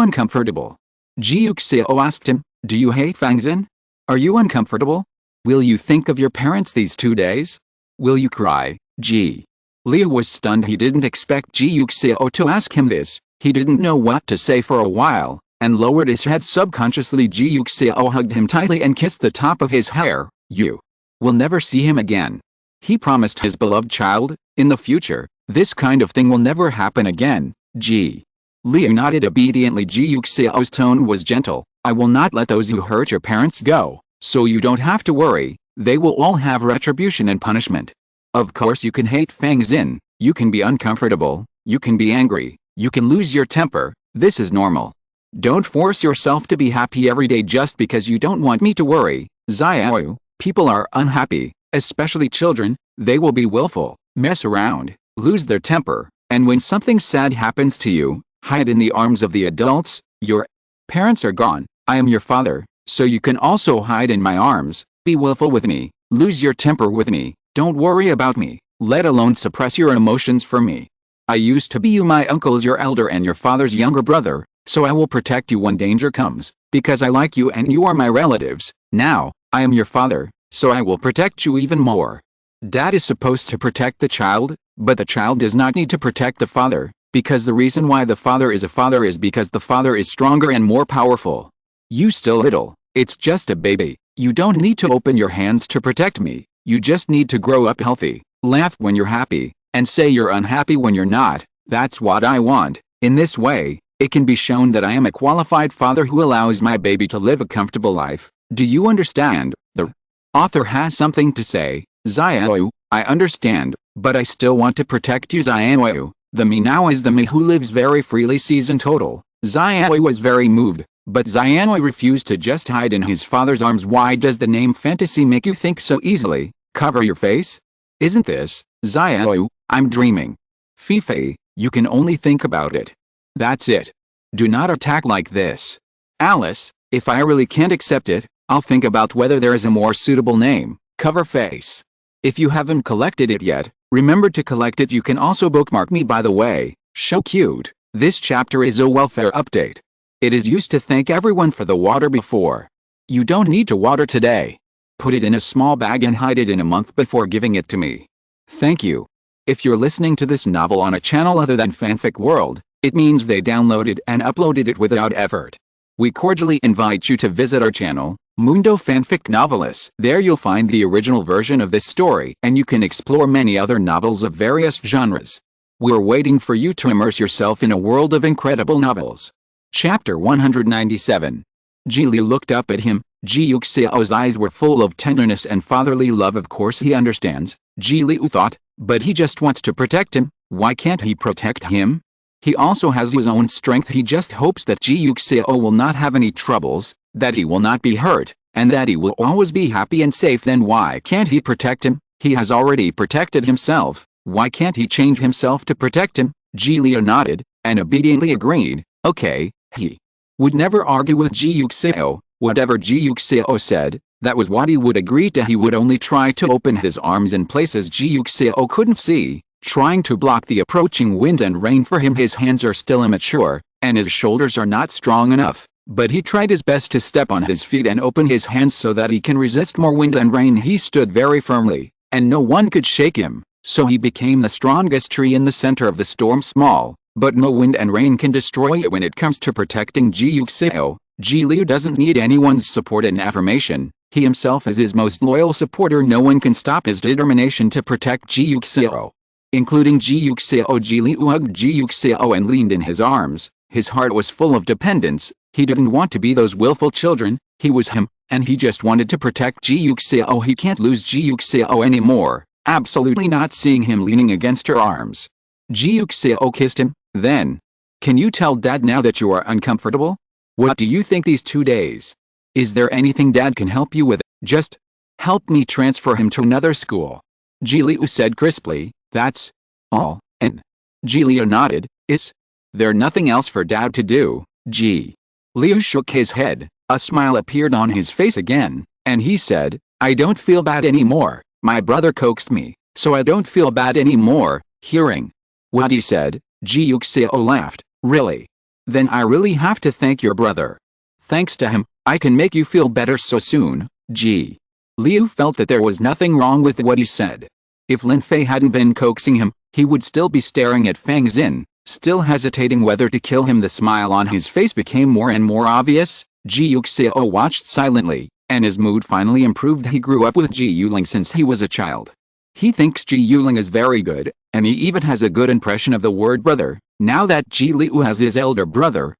uncomfortable?" Ji Yuxiao asked him. "Do you hate Feng Xin? Are you uncomfortable? Will you think of your parents these 2 days? Will you cry?" Ji Liu was stunned. He didn't expect Ji Yuxiao to ask him this. He didn't know what to say for a while, and lowered his head subconsciously. Ji Yuxiao hugged him tightly and kissed the top of his hair. "You will never see him again," he promised his beloved child. "In the future, this kind of thing will never happen again." Ji Liu nodded obediently. Ji Yuxiao's tone was gentle. "I will not let those who hurt your parents go, so you don't have to worry. They will all have retribution and punishment. Of course you can hate Feng Xin, you can be uncomfortable, you can be angry, you can lose your temper. This is normal. Don't force yourself to be happy every day just because you don't want me to worry." "Xiao, people are unhappy, especially children. They will be willful, mess around, lose their temper, and when something sad happens to you, hide in the arms of the adults. Your parents are gone. I am your father, so you can also hide in my arms. Be willful with me, lose your temper with me. Don't worry about me, let alone suppress your emotions for me. I used to be you, my uncle's your elder and your father's younger brother, so I will protect you when danger comes, because I like you and you are my relatives. Now, I am your father, so I will protect you even more." Dad is supposed to protect the child, but the child does not need to protect the father, because the reason why the father is a father is because the father is stronger and more powerful. "You still little, it's just a baby, you don't need to open your hands to protect me. You just need to grow up healthy, laugh when you're happy, and say you're unhappy when you're not. That's what I want." In this way, it can be shown that I am a qualified father who allows my baby to live a comfortable life. Do you understand? The author has something to say. "Xiao, I understand, but I still want to protect you." "Xiao, the me now is the me who lives very freely." Season total. Xiao was very moved, but Xiao refused to just hide in his father's arms. "Why does the name fantasy make you think so easily? Cover your face? Isn't this, Xiao, I'm dreaming? Fei, you can only think about it. That's it. Do not attack like this. Alice, if I really can't accept it, I'll think about whether there is a more suitable name." Cover face. If you haven't collected it yet, remember to collect it. You can also bookmark me, by the way. So cute. This chapter is a welfare update. It is used to thank everyone for the water before. You don't need to water today. Put it in a small bag and hide it in a month before giving it to me. Thank you. If you're listening to this novel on a channel other than Fanfic World, it means they downloaded and uploaded it without effort. We cordially invite you to visit our channel, Mundo Fanfic Novelists. There you'll find the original version of this story, and you can explore many other novels of various genres. We're waiting for you to immerse yourself in a world of incredible novels. Chapter 197. Ji Liu looked up at him. Ji Yuxiao's eyes were full of tenderness and fatherly love. Of course he understands. Ji Liu thought, but he just wants to protect him. Why can't he protect him? He also has his own strength. He just hopes that Ji Yuxiao will not have any troubles, that he will not be hurt, and that he will always be happy and safe. Then why can't he protect him? He has already protected himself. Why can't he change himself to protect him? Ji Liu nodded, and obediently agreed. Okay, he would never argue with Ji Yuxiao. Whatever Ji Yuxiao said, that was what he would agree to. He would only try to open his arms in places Ji Yuxiao couldn't see, trying to block the approaching wind and rain. For him, his hands are still immature, and his shoulders are not strong enough, but he tried his best to step on his feet and open his hands so that he can resist more wind and rain. He stood very firmly, and no one could shake him, so he became the strongest tree in the center of the storm. Small, but no wind and rain can destroy it. When it comes to protecting Ji Yuxiao, Ji Liu doesn't need anyone's support and affirmation. He himself is his most loyal supporter. No one can stop his determination to protect Ji Yuxiao. Including Ji Yuxiao. Ji Liu hugged Ji Yuxiao and leaned in his arms. His heart was full of dependence. He didn't want to be those willful children. He was him, and he just wanted to protect Ji Yuxiao. He can't lose Ji Yuxiao anymore. Absolutely not. Seeing him leaning against her arms, Ji Yuxiao kissed him. Then, can you tell Dad now that you are uncomfortable? What do you think these 2 days? Is there anything Dad can help you with? Just help me transfer him to another school. Ji Liu said crisply. That's all. And Ji Liu nodded. Is there nothing else for Dad to do? Ji Liu shook his head. A smile appeared on his face again, and he said, I don't feel bad anymore. My brother coaxed me, so I don't feel bad anymore. Hearing what he said, Ji Yuxiao laughed. Really? Then I really have to thank your brother. Thanks to him, I can make you feel better so soon. Ji Liu felt that there was nothing wrong with what he said. If Lin Fei hadn't been coaxing him, he would still be staring at Fang Xin, still hesitating whether to kill him. The smile on his face became more and more obvious. Ji Yuxiao watched silently, and his mood finally improved. He grew up with Ji Yuling since he was a child. He thinks Ji Yuling is very good, and he even has a good impression of the word brother. Now that Ji Liu has his elder brother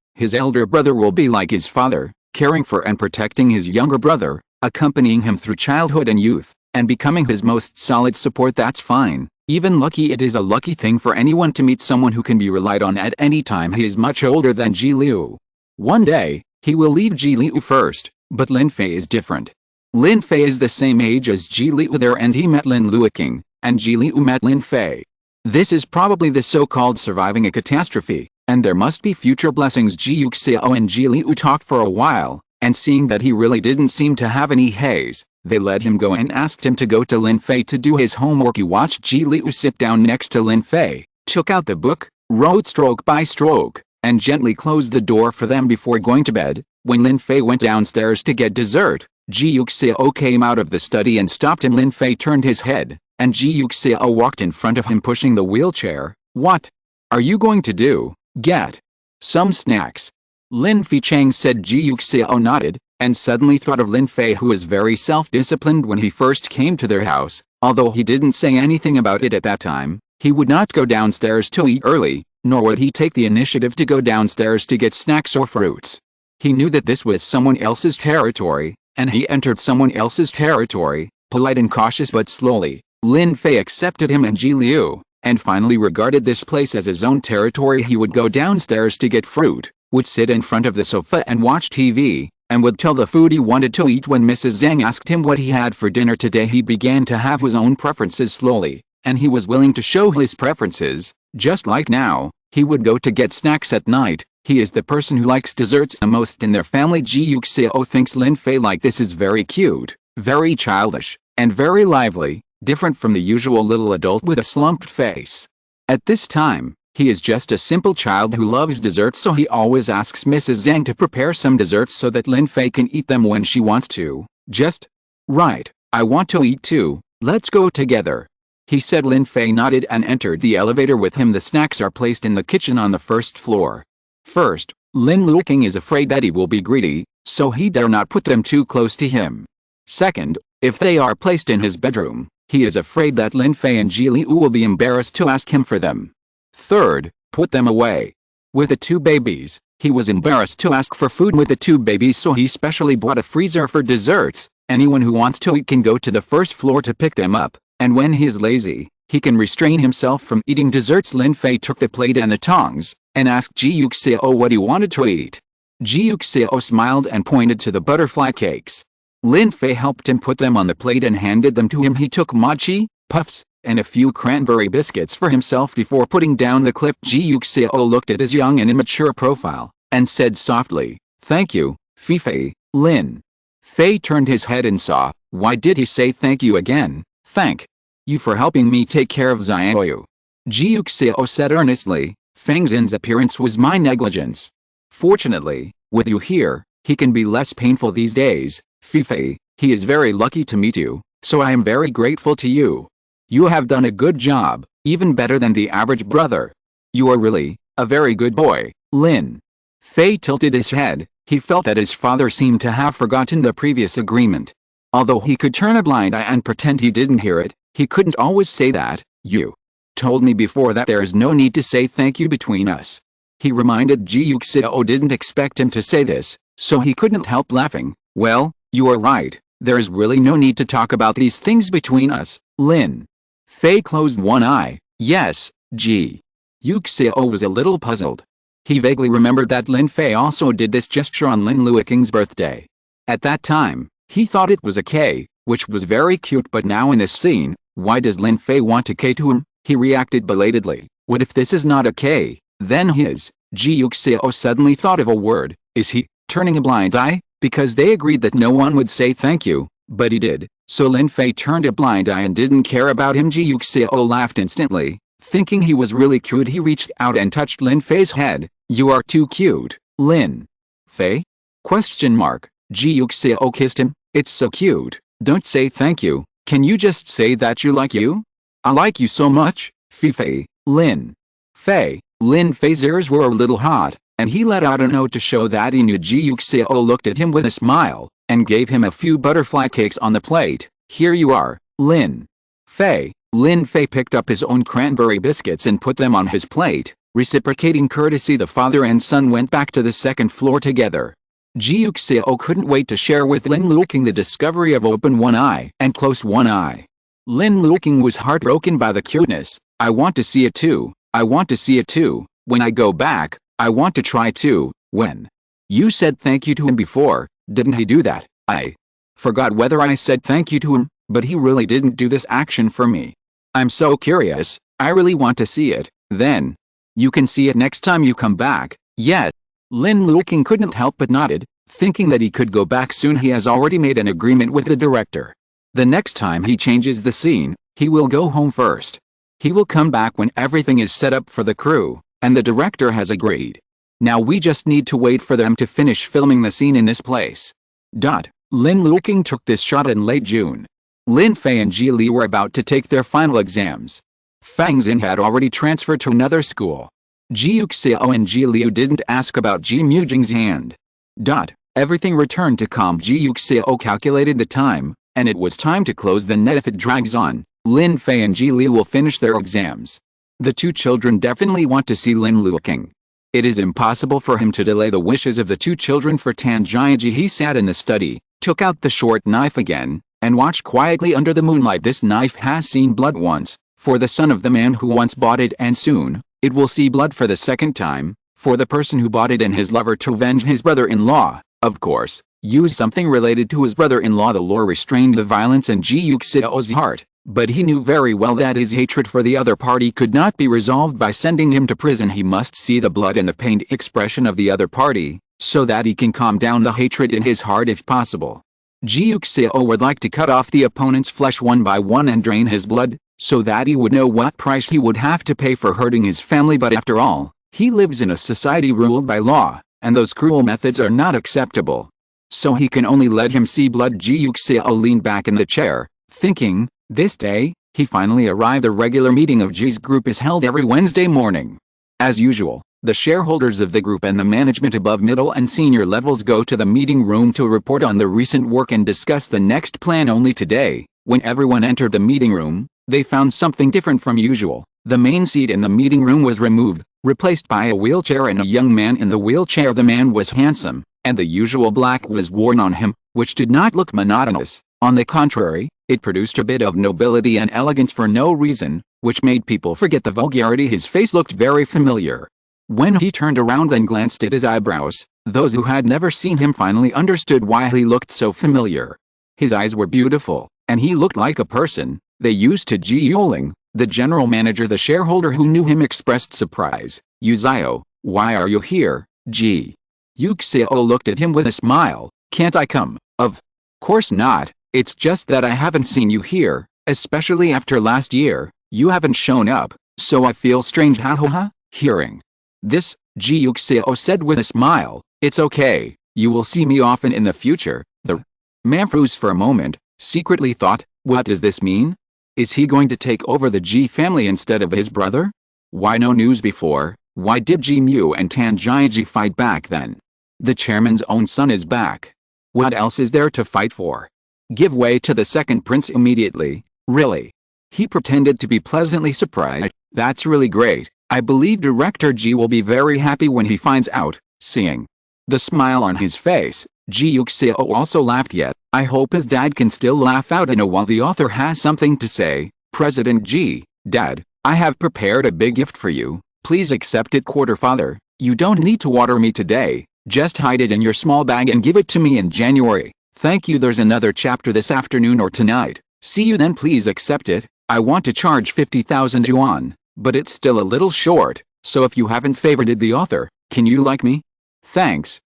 will be like his father, caring for and protecting his younger brother, accompanying him through childhood and youth, and becoming his most solid support. That's fine, even lucky. It is a lucky thing for anyone to meet someone who can be relied on at any time. He is much older than Ji Liu. One day, he will leave Ji Liu first, but Lin Fei is different. Lin Fei is the same age as Ji Liu there, and he met Lin Luoqing, and Ji Liu met Lin Fei. This is probably the so-called surviving a catastrophe, and there must be future blessings. Ji Yuxiao and Ji Liu talked for a while, and seeing that he really didn't seem to have any haze, they let him go and asked him to go to Lin Fei to do his homework. He watched Ji Liu sit down next to Lin Fei, took out the book, wrote stroke by stroke, and gently closed the door for them before going to bed. When Lin Fei went downstairs to get dessert, Ji Yuxiao came out of the study and stopped him. Lin Fei turned his head, and Ji Yuxiao walked in front of him pushing the wheelchair. What are you going to do? Get some snacks. Lin Fei Chang said. Ji Yuxiao nodded, and suddenly thought of Lin Fei, who was very self-disciplined when he first came to their house. Although he didn't say anything about it at that time, he would not go downstairs to eat early, nor would he take the initiative to go downstairs to get snacks or fruits. He knew that this was someone else's territory, and he entered someone else's territory, polite and cautious but slowly. Lin Fei accepted him and Ji Liu, and finally regarded this place as his own territory. He would go downstairs to get fruit, would sit in front of the sofa and watch TV, and would tell the food he wanted to eat. When Mrs. Zhang asked him what he had for dinner today, he began to have his own preferences slowly, and he was willing to show his preferences. Just like now, he would go to get snacks at night. He is the person who likes desserts the most in their family. Ji Yuxiao thinks Lin Fei like this is very cute, very childish, and very lively, different from the usual little adult with a slumped face. At this time, he is just a simple child who loves desserts, so he always asks Mrs. Zhang to prepare some desserts so that Lin Fei can eat them when she wants to. Just right, I want to eat too, let's go together, he said. Lin Fei nodded and entered the elevator with him. The snacks are placed in the kitchen on the first floor. First, Lin Luoqing is afraid that he will be greedy, so he dare not put them too close to him. Second, if they are placed in his bedroom, he is afraid that Lin Fei and Ji Liu will be embarrassed to ask him for them. Third, put them away. With the 2 babies, he was embarrassed to ask for food with the 2 babies, so he specially bought a freezer for desserts. Anyone who wants to eat can go to the first floor to pick them up. And when he is lazy, he can restrain himself from eating desserts. Lin Fei took the plate and the tongs, and asked Ji Yuxiao what he wanted to eat. Ji Yuxiao smiled and pointed to the butterfly cakes. Lin Fei helped him put them on the plate and handed them to him. He took mochi, puffs, and a few cranberry biscuits for himself before putting down the clip. Ji Yuxiao looked at his young and immature profile, and said softly, "Thank you, Fei." Lin Fei turned his head and saw, why did he say thank you again? "Thank you for helping me take care of Xiaoyu," Ji Yuxiao said earnestly. "Feng Xin's appearance was my negligence. Fortunately, with you here, he can be less painful these days. Fei, he is very lucky to meet you, so I am very grateful to you. You have done a good job, even better than the average brother. You are really a very good boy." Lin Fei tilted his head. He felt that his father seemed to have forgotten the previous agreement. Although he could turn a blind eye and pretend he didn't hear it, he couldn't always say that. "You told me before that there is no need to say thank you between us." He reminded Ji Yuxiao didn't expect him to say this, so he couldn't help laughing. "Well, you are right. There is really no need to talk about these things between us." Lin Fei closed one eye. Yes, Ji Yuxiao was a little puzzled. He vaguely remembered that Lin Fei also did this gesture on Lin Luoqing's birthday. At that time, he thought it was a K, which was very cute, but now in this scene, why does Lin Fei want a K to him? He reacted belatedly. What if this is not a K? Then Ji Yuxiao suddenly thought of a word. Is he turning a blind eye? Because they agreed that no one would say thank you, but he did. So Lin Fei turned a blind eye and didn't care about him. Ji Yuxiao laughed instantly. Thinking he was really cute, he reached out and touched Lin Fei's head. "You are too cute, Lin Fei?" Ji Yuxiao kissed him. "It's so cute. Don't say thank you. Can you just say that you like you? I like you so much, Fei." Lin Fei's ears were a little hot, and he let out a note to show that he knew. Ji Yuxiao looked at him with a smile, and gave him a few butterfly cakes on the plate. "Here you are, Lin Fei." Lin Fei picked up his own cranberry biscuits and put them on his plate. Reciprocating courtesy, the father and son went back to the second floor together. Ji Yuxiao couldn't wait to share with Lin Luoqing the discovery of open one eye and close one eye. Lin Luoqing was heartbroken by the cuteness. "I want to see it too. I want to see it too. When I go back, I want to try too." "When you said thank you to him before, didn't he do that?" "I forgot whether I said thank you to him, but he really didn't do this action for me. I'm so curious. I really want to see it." "Then you can see it next time you come back." "Yes." Lin Luoqing couldn't help but nodded, thinking that he could go back soon. He has already made an agreement with the director. The next time he changes the scene, he will go home first. He will come back when everything is set up for the crew, and the director has agreed. Now we just need to wait for them to finish filming the scene in this place. Lin Luoqing took this shot in late June. Lin Fei and Ji Li were about to take their final exams. Feng Xin had already transferred to another school. Ji Yuxiao and Ji Liu didn't ask about Ji Mujing's hand. Everything returned to calm. Ji Yuxiao calculated the time, and it was time to close the net. If it drags on, Lin Fei and Ji Liu will finish their exams. The two children definitely want to see Lin Luoqing. It is impossible for him to delay the wishes of the two children for Tan Jiaji. He sat in the study, took out the short knife again, and watched quietly under the moonlight. This knife has seen blood once, for the son of the man who once bought it, and soon, it will see blood for the second time, for the person who bought it and his lover to avenge his brother-in-law. Of course, use something related to his brother-in-law. The law restrained the violence in Ji Yuxiao's heart, but he knew very well that his hatred for the other party could not be resolved by sending him to prison. He must see the blood and the pained expression of the other party, so that he can calm down the hatred in his heart if possible. Ji Yuxiao would like to cut off the opponent's flesh one by one and drain his blood, so that he would know what price he would have to pay for hurting his family. But after all, he lives in a society ruled by law, and those cruel methods are not acceptable. So he can only let him see blood. Ji Yuxiao leaned back in the chair, thinking. This day, he finally arrived. A regular meeting of Ji's group is held every Wednesday morning. As usual, the shareholders of the group and the management above middle and senior levels go to the meeting room to report on the recent work and discuss the next plan. Only today, when everyone entered the meeting room, they found something different from usual. The main seat in the meeting room was removed, replaced by a wheelchair and a young man in the wheelchair. The man was handsome, and the usual black was worn on him, which did not look monotonous. On the contrary, It produced a bit of nobility and elegance for no reason, which made people forget the vulgarity. His face looked very familiar. When he turned around and glanced at his eyebrows, those who had never seen him finally understood why he looked so familiar. His eyes were beautiful, and he looked like a person. They used to Ji Yuxiao, the general manager. The shareholder who knew him expressed surprise. Yuxiao, why are you here? Ji Yuxiao looked at him with a smile. Can't I come? Of course not, it's just that I haven't seen you here, especially after last year. You haven't shown up, so I feel strange. Ha ha ha. Hearing this, Ji Yuxiao said with a smile, it's okay, you will see me often in the future. The man froze for a moment, secretly thought, what does this mean? Is he going to take over the Ji family instead of his brother? Why no news before? Why did Ji Mu and Tan Jiaji fight back then? The chairman's own son is back. What else is there to fight for? Give way to the second prince immediately, really. He pretended to be pleasantly surprised. That's really great. I believe Director Ji will be very happy when he finds out. Seeing the smile on his face, Ji Yuxiao also laughed. Yet, I hope his dad can still laugh out and know while the author has something to say. President Ji, Dad, I have prepared a big gift for you. Please accept it. Father, you don't need to water me today. Just hide it in your small bag and give it to me in January. Thank you. There's another chapter this afternoon or tonight. See you then. Please accept it. I want to charge 50,000 yuan, but it's still a little short, so if you haven't favorited the author, can you like me? Thanks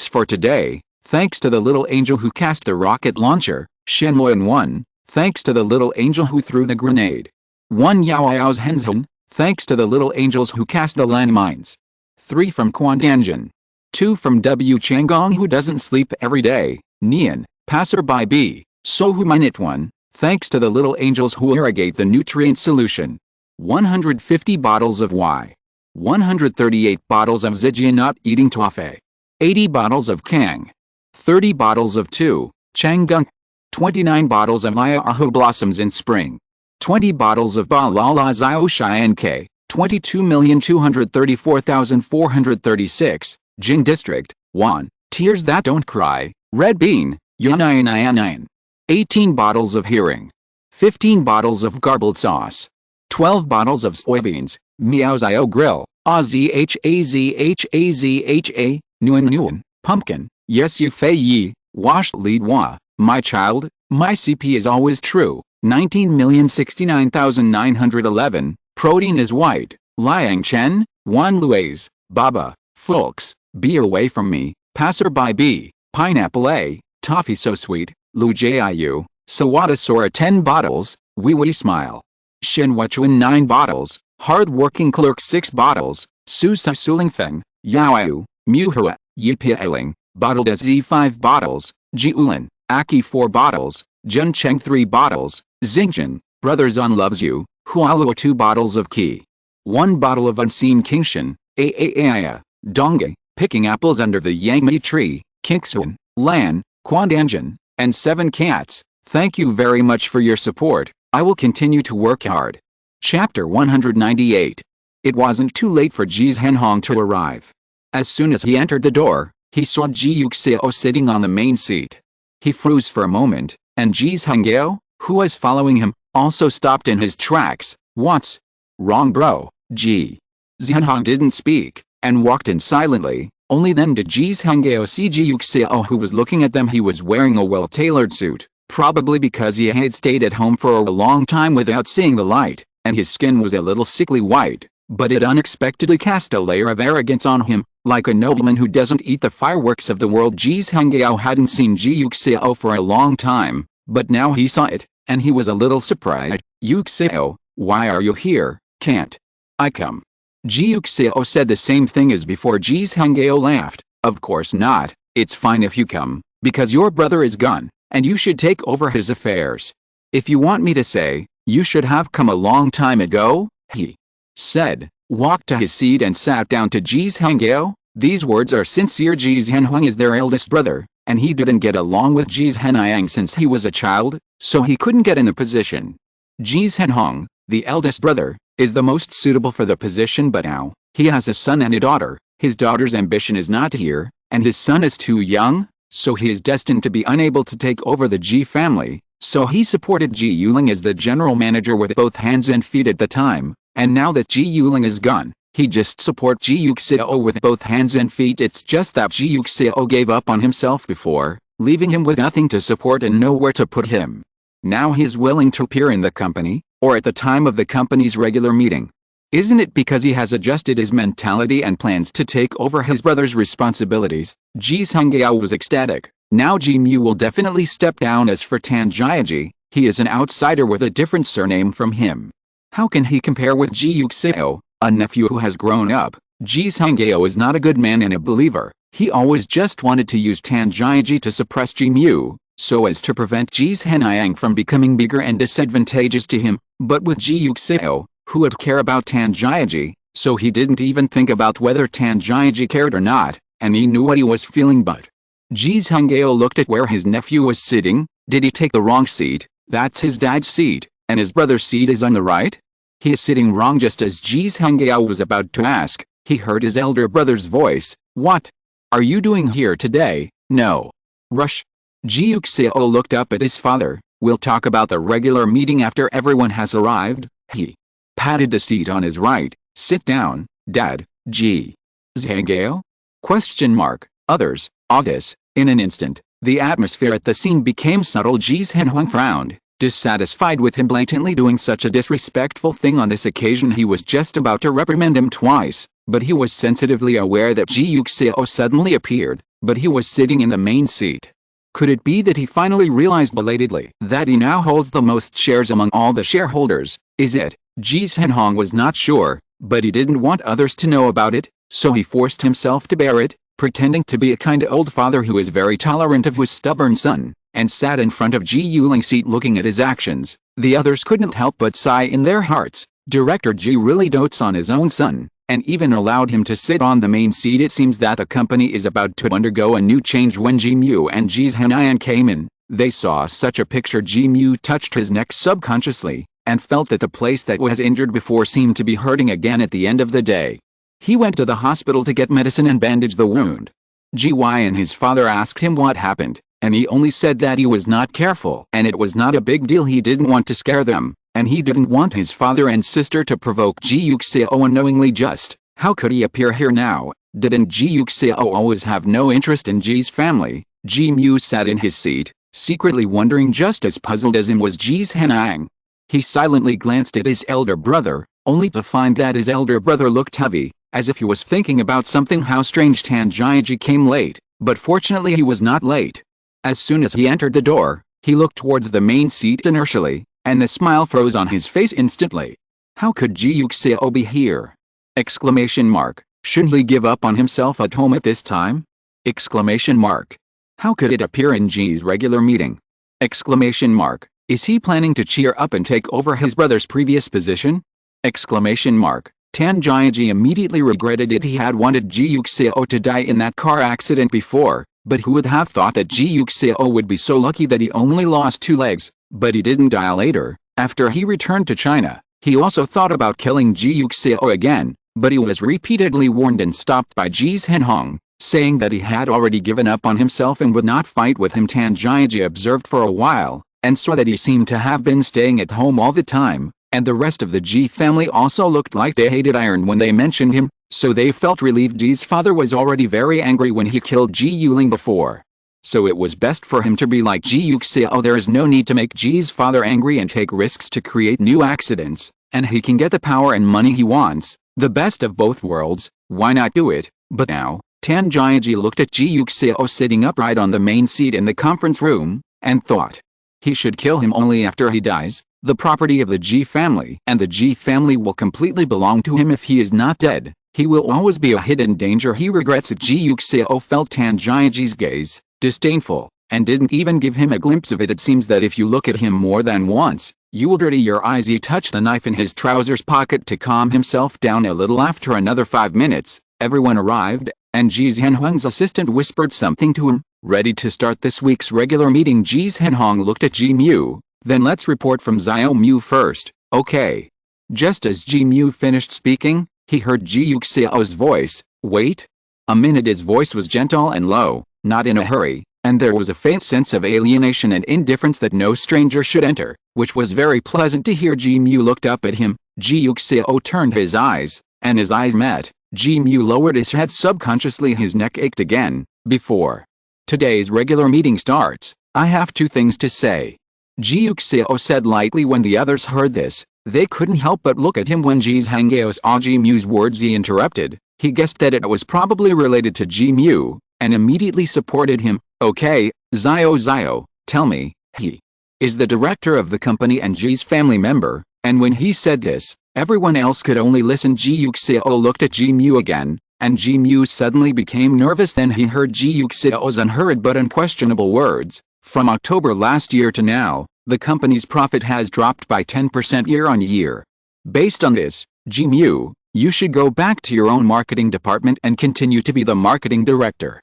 for today. Thanks to the little angel who cast the rocket launcher, Shenmoyan 1. Thanks to the little angel who threw the grenade. 1 Yao Yao's Henzhen. Thanks to the little angels who cast the landmines. 3 from Quandanjin. 2 from W Changgong who doesn't sleep every day. Nian, passerby B. Sohu Minute 1. Thanks to the little angels who irrigate the nutrient solution. 150 bottles of Y. 138 bottles of Zijian not eating toffee. 80 bottles of Kang. 30 bottles of 2, Changgung. 29 bottles of Liahu blossoms in spring. 20 bottles of Ba La La Zio Shian K. 22,234,436, Jing District, 1. Tears that don't cry, red bean, Yanayan. 18 bottles of hearing. 15 bottles of garbled sauce. 12 bottles of soybeans, Miao Zio grill, Azhazhazha, Nguyen, pumpkin, yes you fei yi, washed lead wa, my child, my CP is always true, 19,069,911, protein is white, Liang Chen, Wan Luis, Baba, folks, be away from me, passerby B, pineapple A, toffee so sweet, Lu Jiu, Sawada Sora 10 bottles, Wee smile. Shin Wachuan 9 bottles, hard-working clerk 6 bottles, Su Sa Sulingfeng, Yao, Muhua, Yipialing, bottled as Z 5 bottles, Ji Ulan, Aki 4 bottles, Jun Cheng 3 bottles, Xingjin, Brothers on Loves You, Hualuo 2 bottles of Qi. 1 bottle of Unseen Kingshan, Aaya, Dongge, picking apples under the Yangmi tree, Kinksuan, Lan, Quandanjin, and 7 cats. Thank you very much for your support. I will continue to work hard. Chapter 198. It wasn't too late for Ji's Henhong to arrive. As soon as he entered the door, he saw Ji Yuxiao sitting on the main seat. He froze for a moment, and Ji's Hengao, who was following him, also stopped in his tracks. What's wrong, bro? Ji Zhenhong didn't speak, and walked in silently. Only then did Ji's Hengao see Ji Yuxiao who was looking at them. He was wearing a well-tailored suit, probably because he had stayed at home for a long time without seeing the light, and his skin was a little sickly white, but it unexpectedly cast a layer of arrogance on him, like a nobleman who doesn't eat the fireworks of the world. Ji's Hengao hadn't seen Ji Yuxiao for a long time, but now he saw it, and he was a little surprised. Yuxiao, why are you here? Can't I come? Ji Yuxiao said the same thing as before. Ji's Hengao laughed. Of course not, it's fine if you come, because your brother is gone, and you should take over his affairs. If you want me to say, you should have come a long time ago, he said, walked to his seat and sat down to Ji's Hengao. These words are sincere. Ji's Henhuang is their eldest brother, and he didn't get along with Ji's Henayang since he was a child, so he couldn't get in the position. Ji's Henhong, the eldest brother, is the most suitable for the position, but now, he has a son and a daughter. His daughter's ambition is not here, and his son is too young, so he is destined to be unable to take over the Ji family, So he supported Ji Yuling as the general manager with both hands and feet at the time, and now that Ji Yuling is gone, he just support Ji Yuxiao with both hands and feet. It's just that Ji Yuxiao gave up on himself before, leaving him with nothing to support and nowhere to put him. Now he's willing to appear in the company, or at the time of the company's regular meeting. Isn't it because he has adjusted his mentality and plans to take over his brother's responsibilities? Ji Yuxiao was ecstatic. Now Ji Mu will definitely step down. As for Tan Jiaji, he is an outsider with a different surname from him. How can he compare with Ji Yuxiao, a nephew who has grown up? Ji Yuxiao is not a good man and a believer. He always just wanted to use Tan Jiaji to suppress Ji Mu, so as to prevent Ji Yuxiao from becoming bigger and disadvantageous to him. But with Ji Yuxiao, who would care about Tan Jiaji? So he didn't even think about whether Tan Jiaji cared or not, and he knew what he was feeling. But Ji Yuxiao looked at where his nephew was sitting. Did he take the wrong seat? That's his dad's seat, and his brother's seat is on the right? He is sitting wrong. Just as Ji Yuxiao was about to ask, he heard his elder brother's voice. What are you doing here today? No rush. Ji Yuxiao looked up at his father. We'll talk about the regular meeting after everyone has arrived. He patted the seat on his right. Sit down, Dad. Ji Yuxiao? Question mark. Others. August. In an instant, the atmosphere at the scene became subtle. Ji Yuxiao frowned, dissatisfied with him blatantly doing such a disrespectful thing on this occasion. He was just about to reprimand him twice, but he was sensitively aware that Ji Yuxiao suddenly appeared, but he was sitting in the main seat. Could it be that he finally realized belatedly that he now holds the most shares among all the shareholders? Is it? Ji Yuxiao was not sure, but he didn't want others to know about it, so he forced himself to bear it, pretending to be a kind old father who is very tolerant of his stubborn son, and sat in front of Ji Yuling's seat looking at his actions. The others couldn't help but sigh in their hearts. Director Ji really dotes on his own son, and even allowed him to sit on the main seat. It seems that the company is about to undergo a new change. When Ji Mu and Ji Yuxiao came in, they saw such a picture. Ji Mu touched his neck subconsciously, and felt that the place that was injured before seemed to be hurting again at the end of the day. He went to the hospital to get medicine and bandage the wound. Ji Yuxiao and his father asked him what happened, and he only said that he was not careful and it was not a big deal. He didn't want to scare them, and he didn't want his father and sister to provoke Ji Yuxiao unknowingly. Just how could he appear here now? Didn't Ji Yuxiao always have no interest in Ji's family? Ji Mu sat in his seat, secretly wondering. Just as puzzled as him was Ji Yuxiao. He silently glanced at his elder brother, only to find that his elder brother looked heavy, as if he was thinking about something. How strange. Tan Jiaji came late, but fortunately he was not late. As soon as he entered the door, he looked towards the main seat inertially, and the smile froze on his face instantly. How could Ji Yuxiao be here? Exclamation mark. Shouldn't he give up on himself at home at this time? Exclamation mark. How could it appear in Ji's regular meeting? Exclamation mark. Is he planning to cheer up and take over his brother's previous position? Exclamation mark. Tan Jiaji immediately regretted it. He had wanted Ji Yuxiao to die in that car accident before, but who would have thought that Ji Yuxiao would be so lucky that he only lost 2 legs, but he didn't die later. After he returned to China, he also thought about killing Ji Yuxiao again, but he was repeatedly warned and stopped by Ji Yuxiao, saying that he had already given up on himself and would not fight with him. Tan Jiaji observed for a while, and saw that he seemed to have been staying at home all the time, and the rest of the Ji family also looked like they hated iron when they mentioned him, so they felt relieved. Ji's father was already very angry when he killed Ji Yuling before. So it was best for him to be like Ji Yuxiao. There is no need to make Ji's father angry and take risks to create new accidents, and he can get the power and money he wants, the best of both worlds. Why not do it? But now, Tan Jiaji looked at Ji Yuxiao sitting upright on the main seat in the conference room, and thought, he should kill him only after he dies, the property of the Ji family, and the Ji family will completely belong to him if he is not dead. He will always be a hidden danger. He regrets it. Ji Yuxiao felt Tan Jiaji's gaze, disdainful, and didn't even give him a glimpse of it. It seems that if you look at him more than once, you will dirty your eyes. He touched the knife in his trousers pocket to calm himself down a little. After another 5 minutes, everyone arrived, and Ji Yuxiao's assistant whispered something to him. Ready to start this week's regular meeting? Ji Yuxiao looked at Ji Mu. Then let's report from Xiao Mu first, okay? Just as Ji Mu finished speaking, he heard Ji Yuxiao's voice. Wait a minute. His voice was gentle and low, not in a hurry, and there was a faint sense of alienation and indifference that no stranger should enter, which was very pleasant to hear. Ji Mu looked up at him. Ji Yuxiao turned his eyes, and his eyes met. Ji Mu lowered his head subconsciously. His neck ached again. Before today's regular meeting starts, I have two things to say. Ji Yuxiao said lightly. When the others heard this, they couldn't help but look at him. When Ji Yuxiao saw Ji Mu's words, he interrupted. He guessed that it was probably related to Ji Mu, and immediately supported him. Okay, Xiao, tell me, he is the director of the company and Ji's family member. And when he said this, everyone else could only listen. Ji Yuxiao looked at Ji Mu again, and Ji Mu suddenly became nervous. Then he heard Ji Yuxiao's unhurried but unquestionable words. From October last year to now, the company's profit has dropped by 10% year-on-year. Based on this, Ji Mu, you should go back to your own marketing department and continue to be the marketing director.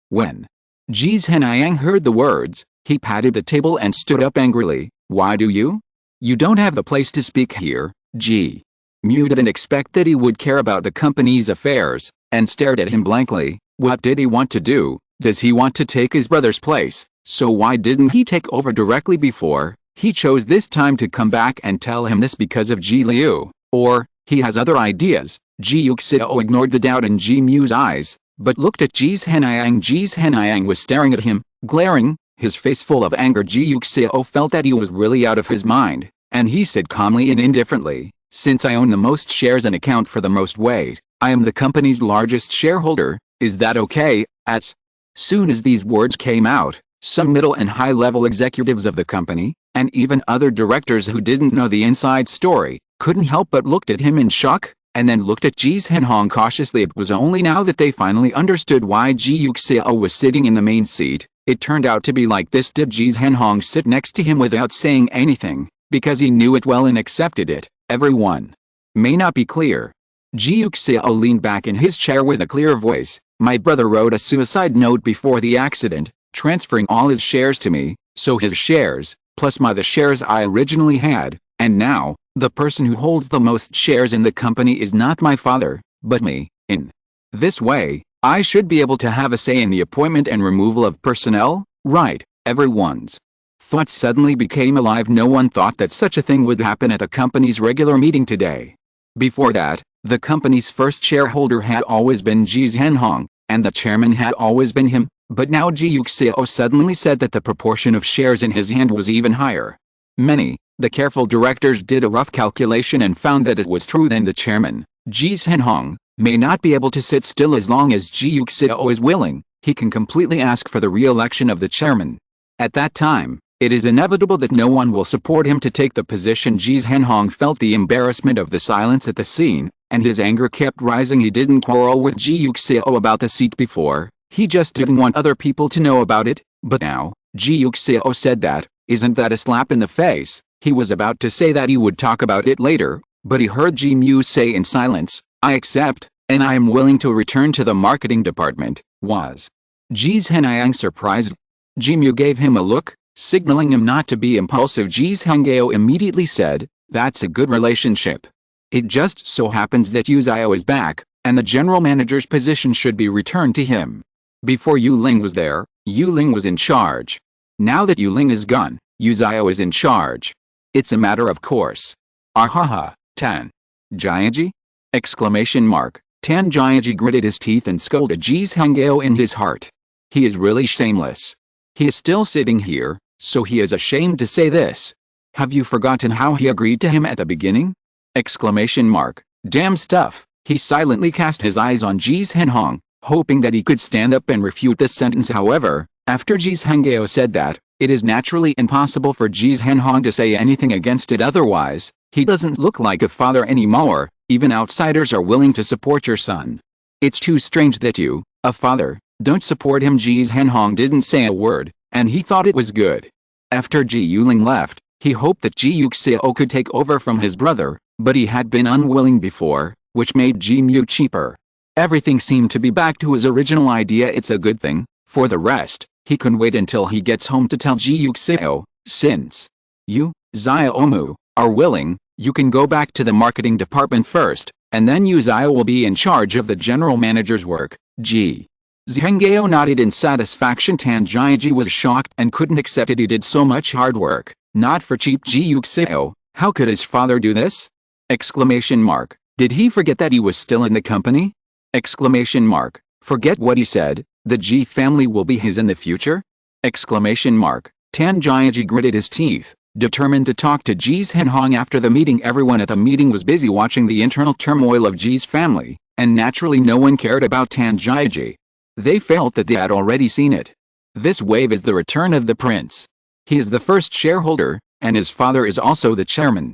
When Ji Yuxiao heard the words, he patted the table and stood up angrily. Why do you? You don't have the place to speak here. Ji Mu didn't expect that he would care about the company's affairs, and stared at him blankly. What did he want to do? Does he want to take his brother's place? So why didn't he take over directly before? He chose this time to come back and tell him this because of Ji Leyu, or he has other ideas. Ji Yuxiao ignored the doubt in Ji Mu's eyes, but looked at Ji Yuxiao. Ji Yuxiao was staring at him, glaring, his face full of anger. Ji Yuxiao felt that he was really out of his mind, and he said calmly and indifferently, since I own the most shares and account for the most weight, I am the company's largest shareholder. Is that okay? As soon as these words came out, some middle and high-level executives of the company, and even other directors who didn't know the inside story, couldn't help but looked at him in shock, and then looked at Ji Yuxiao cautiously. It was only now that they finally understood why Ji Yuxiao was sitting in the main seat. It turned out to be like this. Did Ji Yuxiao sit next to him without saying anything, because he knew it well and accepted it? Everyone may not be clear. Ji Yuxiao leaned back in his chair with a clear voice. My brother wrote a suicide note before the accident, transferring all his shares to me, so his shares, plus the shares I originally had, and now, the person who holds the most shares in the company is not my father, but me. In this way, I should be able to have a say in the appointment and removal of personnel, right? Everyone's thoughts suddenly became alive. No one thought that such a thing would happen at the company's regular meeting today. Before that, the company's first shareholder had always been Ji Yuxiao, and the chairman had always been him. But now Ji Yuxiao suddenly said that the proportion of shares in his hand was even higher. The careful directors did a rough calculation and found that it was true. Then the chairman, Ji Yuxiao, may not be able to sit still as long as Ji Yuxiao is willing. He can completely ask for the re-election of the chairman. At that time, it is inevitable that no one will support him to take the position. Ji Yuxiao felt the embarrassment of the silence at the scene, and his anger kept rising. He didn't quarrel with Ji Yuxiao about the seat before. He just didn't want other people to know about it. But now, Ji Yuxiao said that, isn't that a slap in the face? He was about to say that he would talk about it later, but he heard Ji Mu say in silence, I accept, and I am willing to return to the marketing department. Was Ji Yuxiao surprised? Ji Mu gave him a look, signaling him not to be impulsive. Ji Yuxiao immediately said, that's a good relationship. It just so happens that Yuxiao is back, and the general manager's position should be returned to him. Before Yu Ling was there, Yu Ling was in charge. Now that Yu Ling is gone, Yuxiao is in charge. It's a matter of course. Ahaha, Tan Jiaji? Exclamation mark. Tan Jiaji gritted his teeth and scolded Ji Yuxiao in his heart. He is really shameless. He is still sitting here, so he is ashamed to say this. Have you forgotten how he agreed to him at the beginning? Exclamation mark. Damn stuff. He silently cast his eyes on Ji Yuxiao, hoping that he could stand up and refute this sentence. However, after Ji Yuxiao said that, it is naturally impossible for Ji Yuxiao to say anything against it. Otherwise, he doesn't look like a father anymore. Even outsiders are willing to support your son. It's too strange that you, a father, don't support him. Ji Yuxiao didn't say a word, and he thought it was good. After Ji Yuling left, he hoped that Ji Yuxiao could take over from his brother, but he had been unwilling before, which made Ji Mu cheaper. Everything seemed to be back to his original idea. It's a good thing. For the rest, he can wait until he gets home to tell Ji Yuxiao, since you, Xiaomu, are willing, you can go back to the marketing department first, and then Yuxiao will be in charge of the general manager's work. Ji Zhengao nodded in satisfaction. Tan Jiaji was shocked and couldn't accept it. He did so much hard work, not for cheap. Ji Yuxiao, how could his father do this? Exclamation mark. Did he forget that he was still in the company? Exclamation mark. Forget what he said, the Ji family will be his in the future? Exclamation mark. Tan Jiaji gritted his teeth, determined to talk to Ji's Henhong after the meeting. Everyone at the meeting was busy watching the internal turmoil of Ji's family, and naturally no one cared about Tan Jiaji. They felt that they had already seen it. This wave is the return of the prince. He is the first shareholder, and his father is also the chairman.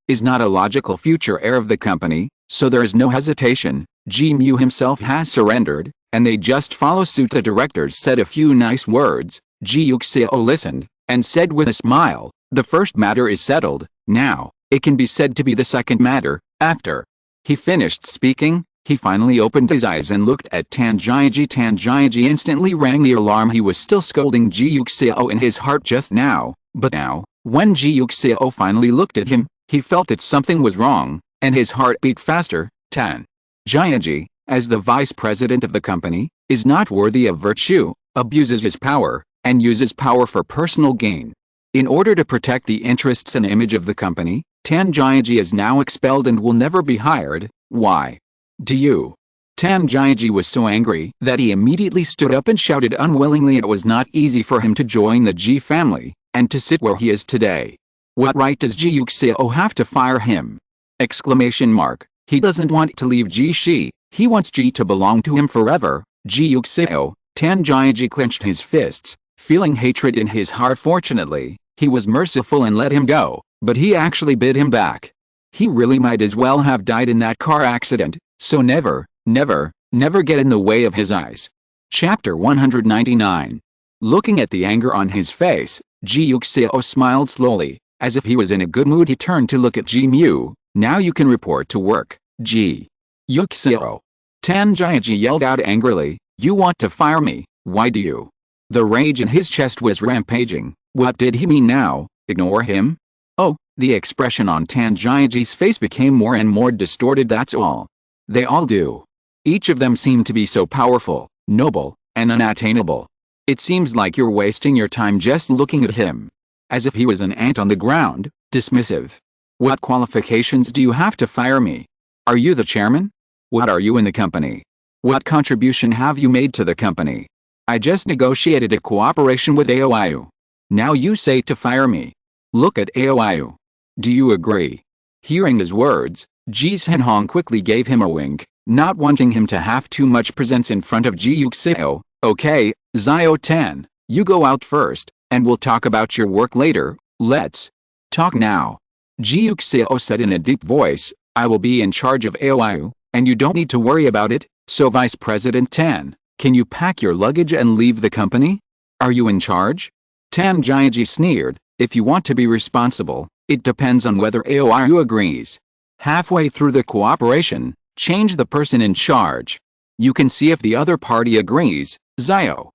Is not a logical future heir of the company, so there is no hesitation. Ji Mu himself has surrendered, and they just follow suit. The directors said a few nice words. Ji Yuxiao listened, and said with a smile, the first matter is settled, now, it can be said to be the second matter. After he finished speaking, he finally opened his eyes and looked at Tan Jiaji. Tan Jiaji instantly rang the alarm. He was still scolding Ji Yuxiao in his heart just now, but now, when Ji Yuxiao finally looked at him, he felt that something was wrong, and his heart beat faster. Tan Jiaji, as the vice president of the company, is not worthy of virtue, abuses his power, and uses power for personal gain. In order to protect the interests and image of the company, Tan Jiaji is now expelled and will never be hired. Why? Do you? Tan Jiaji was so angry that he immediately stood up and shouted unwillingly. It was not easy for him to join the Ji family, and to sit where he is today. What right does Ji Yuxiao have to fire him? Exclamation mark. He doesn't want to leave Ji Shi, he wants Ji to belong to him forever. Ji Yuxiao. Tan Jiaji clenched his fists, feeling hatred in his heart. Fortunately, he was merciful and let him go, but he actually bid him back. He really might as well have died in that car accident, so never, never, never get in the way of his eyes. Chapter 199. Looking at the anger on his face, Ji Yuxiao smiled slowly, as if he was in a good mood. He turned to look at Ji Mu. Now you can report to work, Ji Yuxiao. Tan Jiaji yelled out angrily, you want to fire me, why do you? The rage in his chest was rampaging. What did he mean now? Ignore him? Oh, the expression on Tan Jiaji's face became more and more distorted. That's all. They all do. Each of them seemed to be so powerful, noble, and unattainable. It seems like you're wasting your time just looking at him. As if he was an ant on the ground, dismissive. What qualifications do you have to fire me? Are you the chairman? What are you in the company? What contribution have you made to the company? I just negotiated a cooperation with AOIU. Now you say to fire me. Look at AOIU. Do you agree? Hearing his words, Ji Henhong quickly gave him a wink, not wanting him to have too much presence in front of Ji Yuxiao. Okay, Xiao Tan, you go out first, and we'll talk about your work later. Let's talk now. Ji Yuxiao said in a deep voice, I will be in charge of AOIU, and you don't need to worry about it, so Vice President Tan, can you pack your luggage and leave the company? Are you in charge? Tan Jiaji sneered, if you want to be responsible, it depends on whether AOIU agrees. Halfway through the cooperation, change the person in charge. You can see if the other party agrees. Xiao.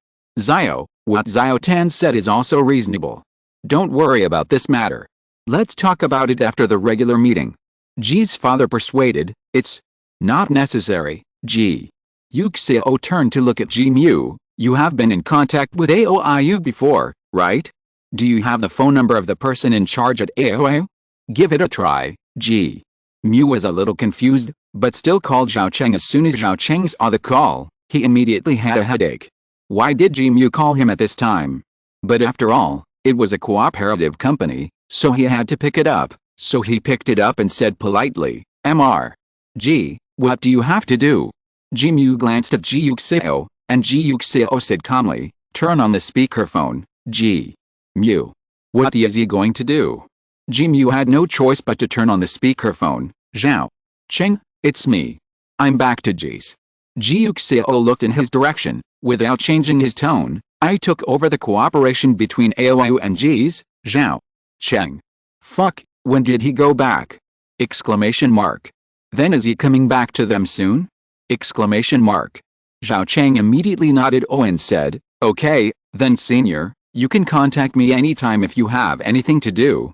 What Xiao Tan said is also reasonable. Don't worry about this matter. Let's talk about it after the regular meeting. Ji's father persuaded, it's not necessary. Ji Yuxiao turned to look at Ji Mu. You have been in contact with AOIU before, right? Do you have the phone number of the person in charge at AOIU? Give it a try. Ji Mu was a little confused, but still called Zhao Cheng. As soon as Zhao Cheng saw the call, he immediately had a headache. Why did Ji Mu call him at this time? But after all, it was a cooperative company, so he had to pick it up. So he picked it up and said politely, Mr. Ji, what do you have to do? Ji Mu glanced at Ji Yuxiao, and Ji Yuxiao said calmly, turn on the speakerphone. Ji Mu. What is he going to do? Ji Mu had no choice but to turn on the speakerphone. Zhao Cheng, it's me. I'm back to Ji's. Ji Yuxiao looked in his direction, without changing his tone. I took over the cooperation between AOIU and Ji's. Zhao Cheng. Fuck, when did he go back? Exclamation mark. Then is he coming back to them soon? Exclamation mark. Zhao Cheng immediately nodded and said, okay, then senior, you can contact me anytime if you have anything to do.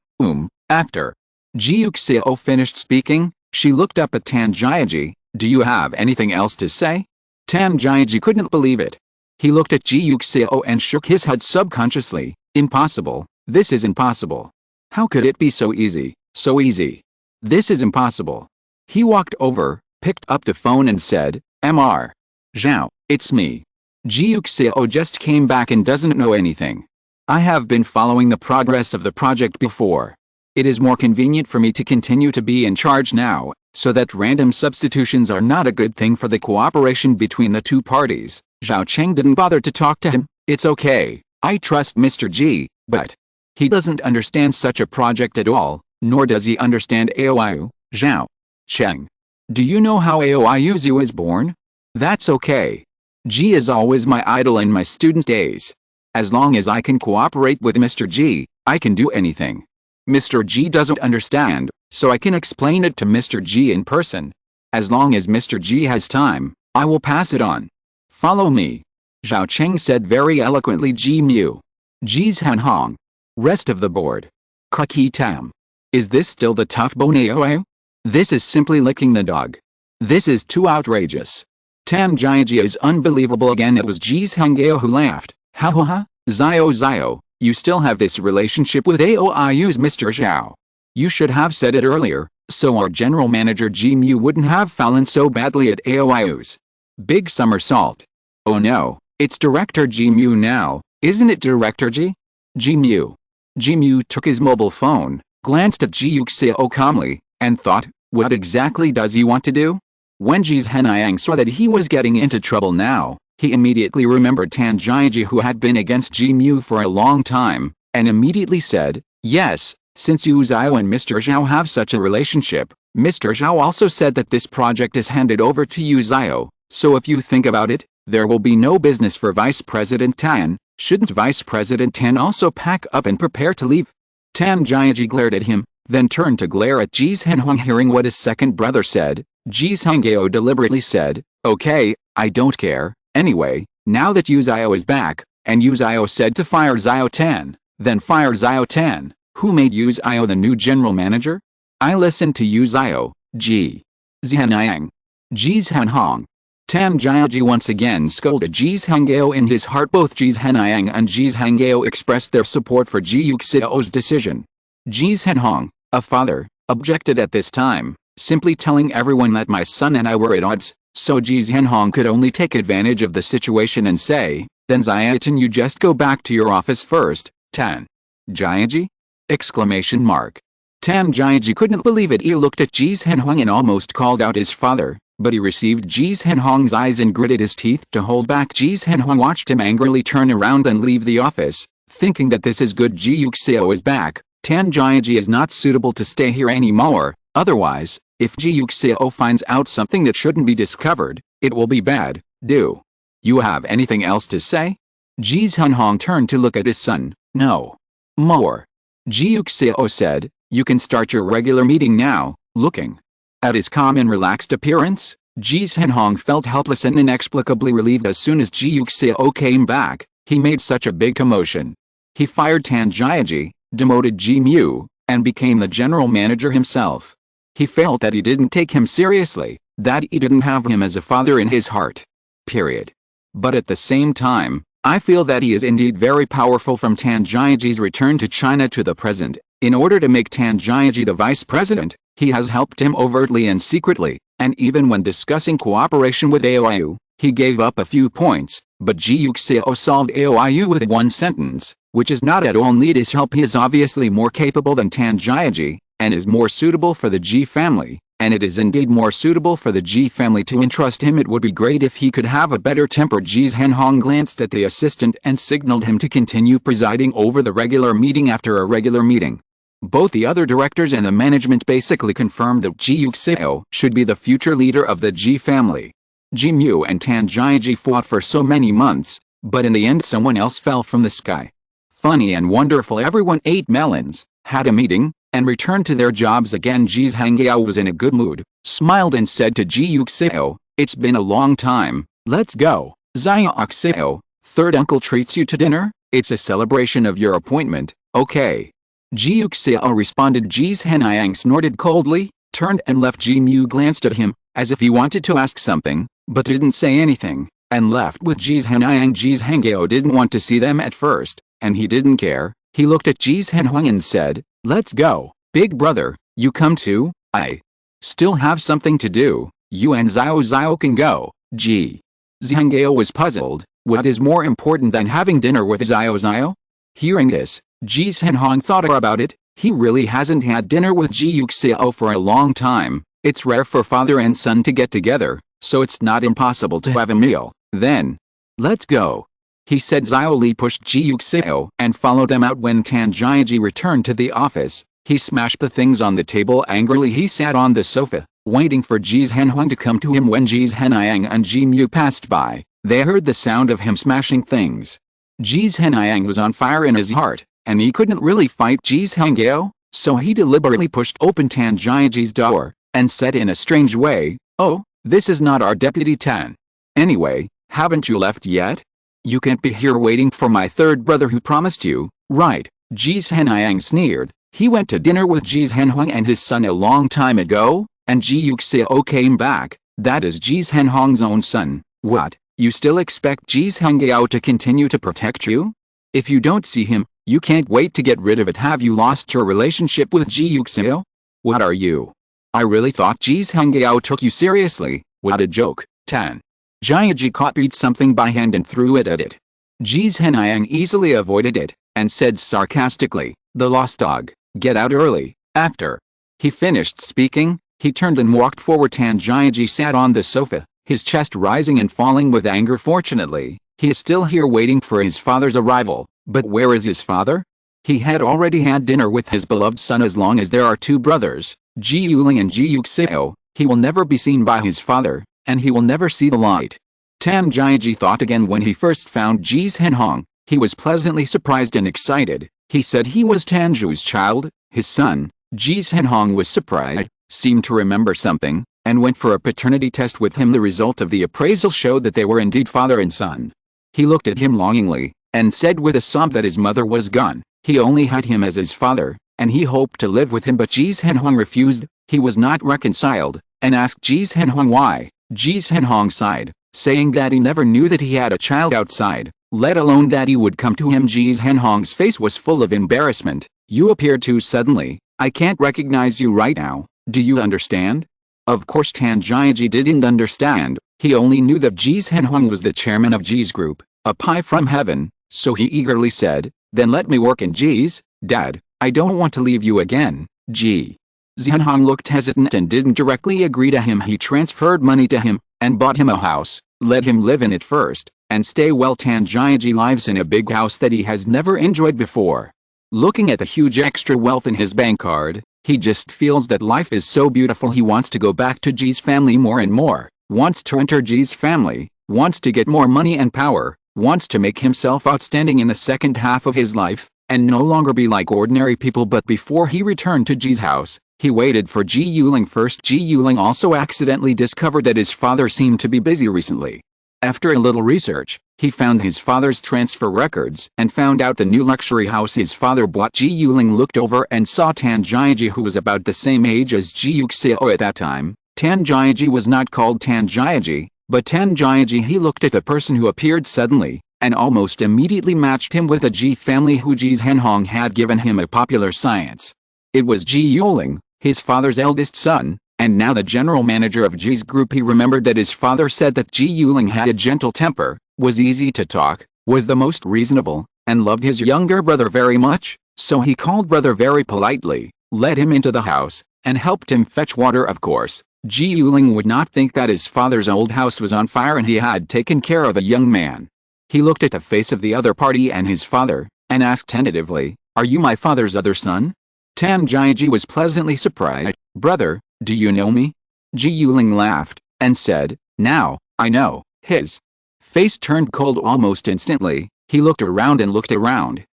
After Ji Yuxiao finished speaking, she looked up at Tan Jiaji, do you have anything else to say? Tame Jiaji couldn't believe it. He looked at Ji Yuxiao and shook his head subconsciously. Impossible. This is impossible. How could it be so easy? So easy. This is impossible. He walked over, picked up the phone and said, "Mr. Zhao, it's me. Ji Yuxiao just came back and doesn't know anything. I have been following the progress of the project before. It is more convenient for me to continue to be in charge now, so that random substitutions are not a good thing for the cooperation between the two parties." Zhao Cheng didn't bother to talk to him. "It's okay, I trust Mr. Ji, but he doesn't understand such a project at all, nor does he understand AOIU, Zhao Cheng. Do you know how AOIU is born? That's okay. Ji is always my idol in my student days. As long as I can cooperate with Mr. Ji, I can do anything. Mr. Ji doesn't understand, so I can explain it to Mr. Ji in person. As long as Mr. Ji has time, I will pass it on. Follow me," Zhao Cheng said very eloquently. Ji Mu. Ji's Han Hong. Rest of the board. Kaki Tam. Is this still the tough Boneo? This is simply licking the dog. This is too outrageous. Tame Jiaji is unbelievable again. It was Ji's Hangeo who laughed. Ha ha ha, Zio, you still have this relationship with AOIU's Mr. Zhao. You should have said it earlier, so our general manager Ji Mu wouldn't have fallen so badly at AOIU's. Big somersault. Oh no, it's Director Ji Mu now, isn't it Director Ji? Ji Mu. Ji Mu took his mobile phone, glanced at Ji Yuxiao calmly, and thought, what exactly does he want to do? When Ji's Henayang saw that he was getting into trouble now, he immediately remembered Tame Jiaji, who had been against Ji Mu for a long time, and immediately said, yes, since Yu Zhao and Mr. Zhao have such a relationship, Mr. Zhao also said that this project is handed over to Yu Zhao, so if you think about it, there will be no business for Vice President Tan. Shouldn't Vice President Tan also pack up and prepare to leave? Tame Jiaji glared at him, then turned to glare at Ji's Henhuang. Hearing what his second brother said, Ji's Hangeo deliberately said, okay, I don't care. Anyway, now that Yu Zhao is back, and Yu Zhao said to fire Zhao Tan, then fire Zhao Tan. Who made Yu Zhao the new general manager? I listened to Yu Zhao, Ji Zhenayang, Ji's Henhong. Tame Jiaji once again scolded Ji's Hangeo in his heart. Both Ji's Henayang and Ji's Hangeo expressed their support for Ji Yuxiao's decision. Ji's Henhong, a father, objected at this time, simply telling everyone that my son and I were at odds, so Ji's Henhong could only take advantage of the situation and say, then Ziatan, you just go back to your office first, Tame Jiaji? Exclamation mark. Tame Jiaji couldn't believe it. He looked at Ji's Henhong and almost called out his father, but he received Ji's Henhong's eyes and gritted his teeth to hold back. Ji's Henhong watched him angrily turn around and leave the office, thinking that this is good. Ji Yuxiao is back. Tame Jiaji is not suitable to stay here anymore, otherwise, if Ji Yuxiao finds out something that shouldn't be discovered, it will be bad. Do you have anything else to say? Ji's Henhong turned to look at his son. No more. Ji Yuxiao said, you can start your regular meeting now. Looking at his calm and relaxed appearance, Ji's Henhong felt helpless and inexplicably relieved. As soon as Ji Yuxiao came back, he made such a big commotion. He fired Tame Jiaji, demoted Ji Mu, and became the general manager himself. He felt that he didn't take him seriously, that he didn't have him as a father in his heart. Period. But at the same time, I feel that he is indeed very powerful. From Tame Jiaji's return to China to the present, in order to make Tame Jiaji the vice president, he has helped him overtly and secretly, and even when discussing cooperation with AOIU, he gave up a few points, but Ji Yuxiao solved AOIU with one sentence, which is not at all need his help. He is obviously more capable than Tame Jiaji, and is more suitable for the Ji family, and it is indeed more suitable for the Ji family to entrust him. It would be great if he could have a better temper. Ji's Henhong glanced at the assistant and signaled him to continue presiding over the regular meeting. After a regular meeting, both the other directors and the management basically confirmed that Ji Yuxiao should be the future leader of the Ji family. Ji Mu and Tame Jiaji fought for so many months, but in the end someone else fell from the sky. Funny and wonderful. Everyone ate melons, had a meeting, and returned to their jobs again. Ji's Hangao was in a good mood, smiled and said to Ji Yuxiao, it's been a long time, let's go. Zia Yuxiao, third uncle treats you to dinner, it's a celebration of your appointment, okay. Ji Yuxiao responded. Ji's Henayang snorted coldly, turned and left. Ji Mu glanced at him, as if he wanted to ask something, but didn't say anything, and left with Ji Zhenhang. Ji Zhenghao didn't want to see them at first, and he didn't care. He looked at Ji Zhenhang and said, "Let's go, big brother, you come too? I still have something to do. You and Xiao Xiao can go." Ji Zhenghao was puzzled. What is more important than having dinner with Xiao Xiao? Hearing this, Ji Zhenhang thought about it. He really hasn't had dinner with Ji Yuxiao for a long time. It's rare for father and son to get together, so it's not impossible to have a meal. Then, let's go, he said. Xiao Li pushed Ji Yuxiao and followed them out. When Tan Jiaji returned to the office, he smashed the things on the table angrily. He sat on the sofa, waiting for Ji Zhenhang to come to him. When Ji Zhenhang and Ji Mu passed by, they heard the sound of him smashing things. Ji Zhenhang was on fire in his heart, and he couldn't really fight Ji Zhenghao, so he deliberately pushed open Tan Jiaji's door, and said in a strange way, "Oh, this is not our deputy Tan. Anyway, haven't you left yet? You can't be here waiting for my third brother who promised you, right?" Ji Zhenhang sneered. He went to dinner with Ji Zhenhang and his son a long time ago, and Ji Yuxiao came back. That is Ji Zhenhang's own son. What, you still expect Ji Zhenghao to continue to protect you? If you don't see him, you can't wait to get rid of it. Have you lost your relationship with Ji Yuxiao? What are you? I really thought Ji Zhenghao took you seriously. What a joke. Tan Jiaji copied something by hand and threw it at it. Ji Zhenhang easily avoided it, and said sarcastically, "The lost dog, get out early." After he finished speaking, he turned and walked forward. Tan Jiaji sat on the sofa, his chest rising and falling with anger. Fortunately, he is still here waiting for his father's arrival. But where is his father? He had already had dinner with his beloved son. As long as there are two brothers, Ji Yuling and Ji Yuxiao, he will never be seen by his father, and he will never see the light. Tan Jiaji thought again. When he first found Ji Zhenhang, he was pleasantly surprised and excited. He said he was Tanju's child, his son. Ji Zhenhang was surprised, seemed to remember something, and went for a paternity test with him. The result of the appraisal showed that they were indeed father and son. He looked at him longingly, and said with a sob that his mother was gone. He only had him as his father, and he hoped to live with him. But Ji Zhenhang refused. He was not reconciled, and asked Ji Zhenhang why. Ji Zhenhang sighed, saying that he never knew that he had a child outside, let alone that he would come to him. Ji Zhenhang's face was full of embarrassment. "You appeared too suddenly. I can't recognize you right now. Do you understand?" Of course Tan Jiaji didn't understand. He only knew that Ji Zhenhang was the chairman of Ji's group, a pie from heaven, so he eagerly said, "Then let me work in Ji's, Dad. I don't want to leave you again." Ji Zhenhang looked hesitant and didn't directly agree to him. He transferred money to him, and bought him a house, let him live in it first, and stay well. Tan Jiaji lives in a big house that he has never enjoyed before. Looking at the huge extra wealth in his bank card, he just feels that life is so beautiful. He wants to go back to Ji's family more and more, wants to enter Ji's family, wants to get more money and power, wants to make himself outstanding in the second half of his life, and no longer be like ordinary people. But before he returned to Ji's house, he waited for Ji Yuling first. Ji Yuling also accidentally discovered that his father seemed to be busy recently. After a little research, he found his father's transfer records and found out the new luxury house his father bought. Ji Yuling looked over and saw Tan Jiaji, who was about the same age as Ji Yuxiao at that time. Tan Jiaji was not called Tan Jiaji, but Tan Jiaji. He looked at the person who appeared suddenly, and almost immediately matched him with a Ji family who Ji Zhenhang had given him a popular science. It was Ji Yuling, his father's eldest son, and now the general manager of Ji's group. He remembered that his father said that Ji Yuling had a gentle temper, was easy to talk, was the most reasonable, and loved his younger brother very much, so he called brother very politely, led him into the house, and helped him fetch water. Of course, Ji Yuling would not think that his father's old house was on fire and he had taken care of a young man. He looked at the face of the other party and his father, and asked tentatively, "Are you my father's other son?" Tan Jiaji was pleasantly surprised. "Brother, do you know me?" Ji Yuling laughed, and said, "Now, I know." His face turned cold almost instantly. He looked around,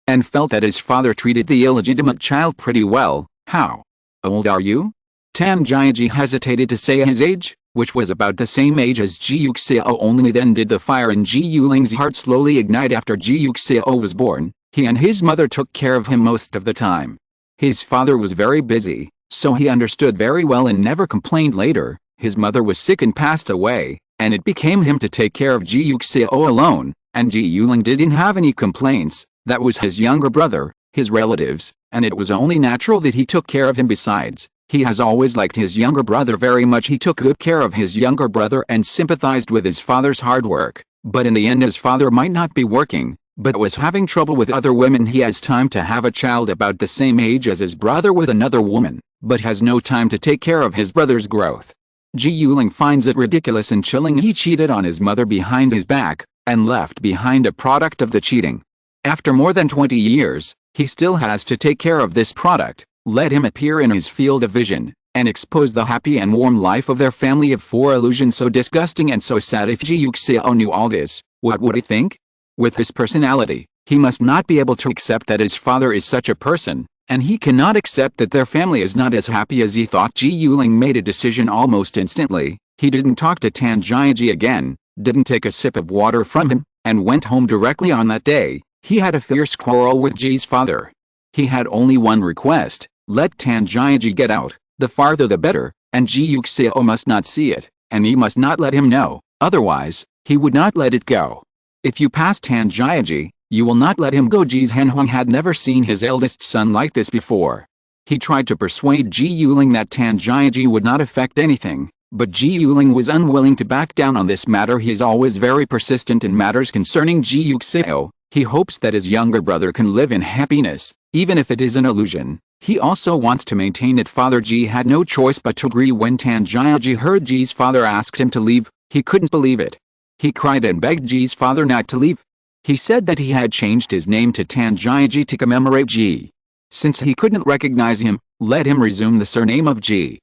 and felt that his father treated the illegitimate child pretty well. "How old are you?" Tan Jiaji hesitated to say his age, which was about the same age as Ji Yuxiao. Only then did the fire in Ji Yuling's heart slowly ignite. After Ji Yuxiao was born, he and his mother took care of him most of the time. His father was very busy, so he understood very well and never complained. Later, his mother was sick and passed away, and it became him to take care of Ji Yuxiao alone, and Ji Yuling didn't have any complaints. That was his younger brother, his relatives, and it was only natural that he took care of him. Besides, he has always liked his younger brother very much. He took good care of his younger brother and sympathized with his father's hard work, but in the end his father might not be working, but was having trouble with other women. He has time to have a child about the same age as his brother with another woman, but has no time to take care of his brother's growth. Ji Yuling finds it ridiculous and chilling he cheated on his mother behind his back, and left behind a product of the cheating. After more than 20 years, he still has to take care of this product, let him appear in his field of vision, and expose the happy and warm life of their family of 4 illusions. So disgusting and so sad. If Ji Yuxiao knew all this, what would he think? With his personality, he must not be able to accept that his father is such a person, and he cannot accept that their family is not as happy as he thought. Ji Yuling made a decision almost instantly. He didn't talk to Tan Jiaji again, didn't take a sip of water from him, and went home directly. On that day, he had a fierce quarrel with Ji's father. He had only one request: let Tan Jiaji get out, the farther the better, and Ji Yuxiao must not see it, and he must not let him know, otherwise, he would not let it go. If you pass Tan Jiaji, you will not let him go. Ji Zhenhuang had never seen his eldest son like this before. He tried to persuade Ji Yuling that Tan Jiaji would not affect anything, but Ji Yuling was unwilling to back down on this matter. He is always very persistent in matters concerning Ji Yuxiao. He hopes that his younger brother can live in happiness, even if it is an illusion. He also wants to maintain that Father Ji had no choice but to agree. When Tan Jiaji heard Ji's father asked him to leave, he couldn't believe it. He cried and begged Ji's father not to leave. He said that he had changed his name to Tan Jiaji to commemorate Ji. Since he couldn't recognize him, let him resume the surname of Ji.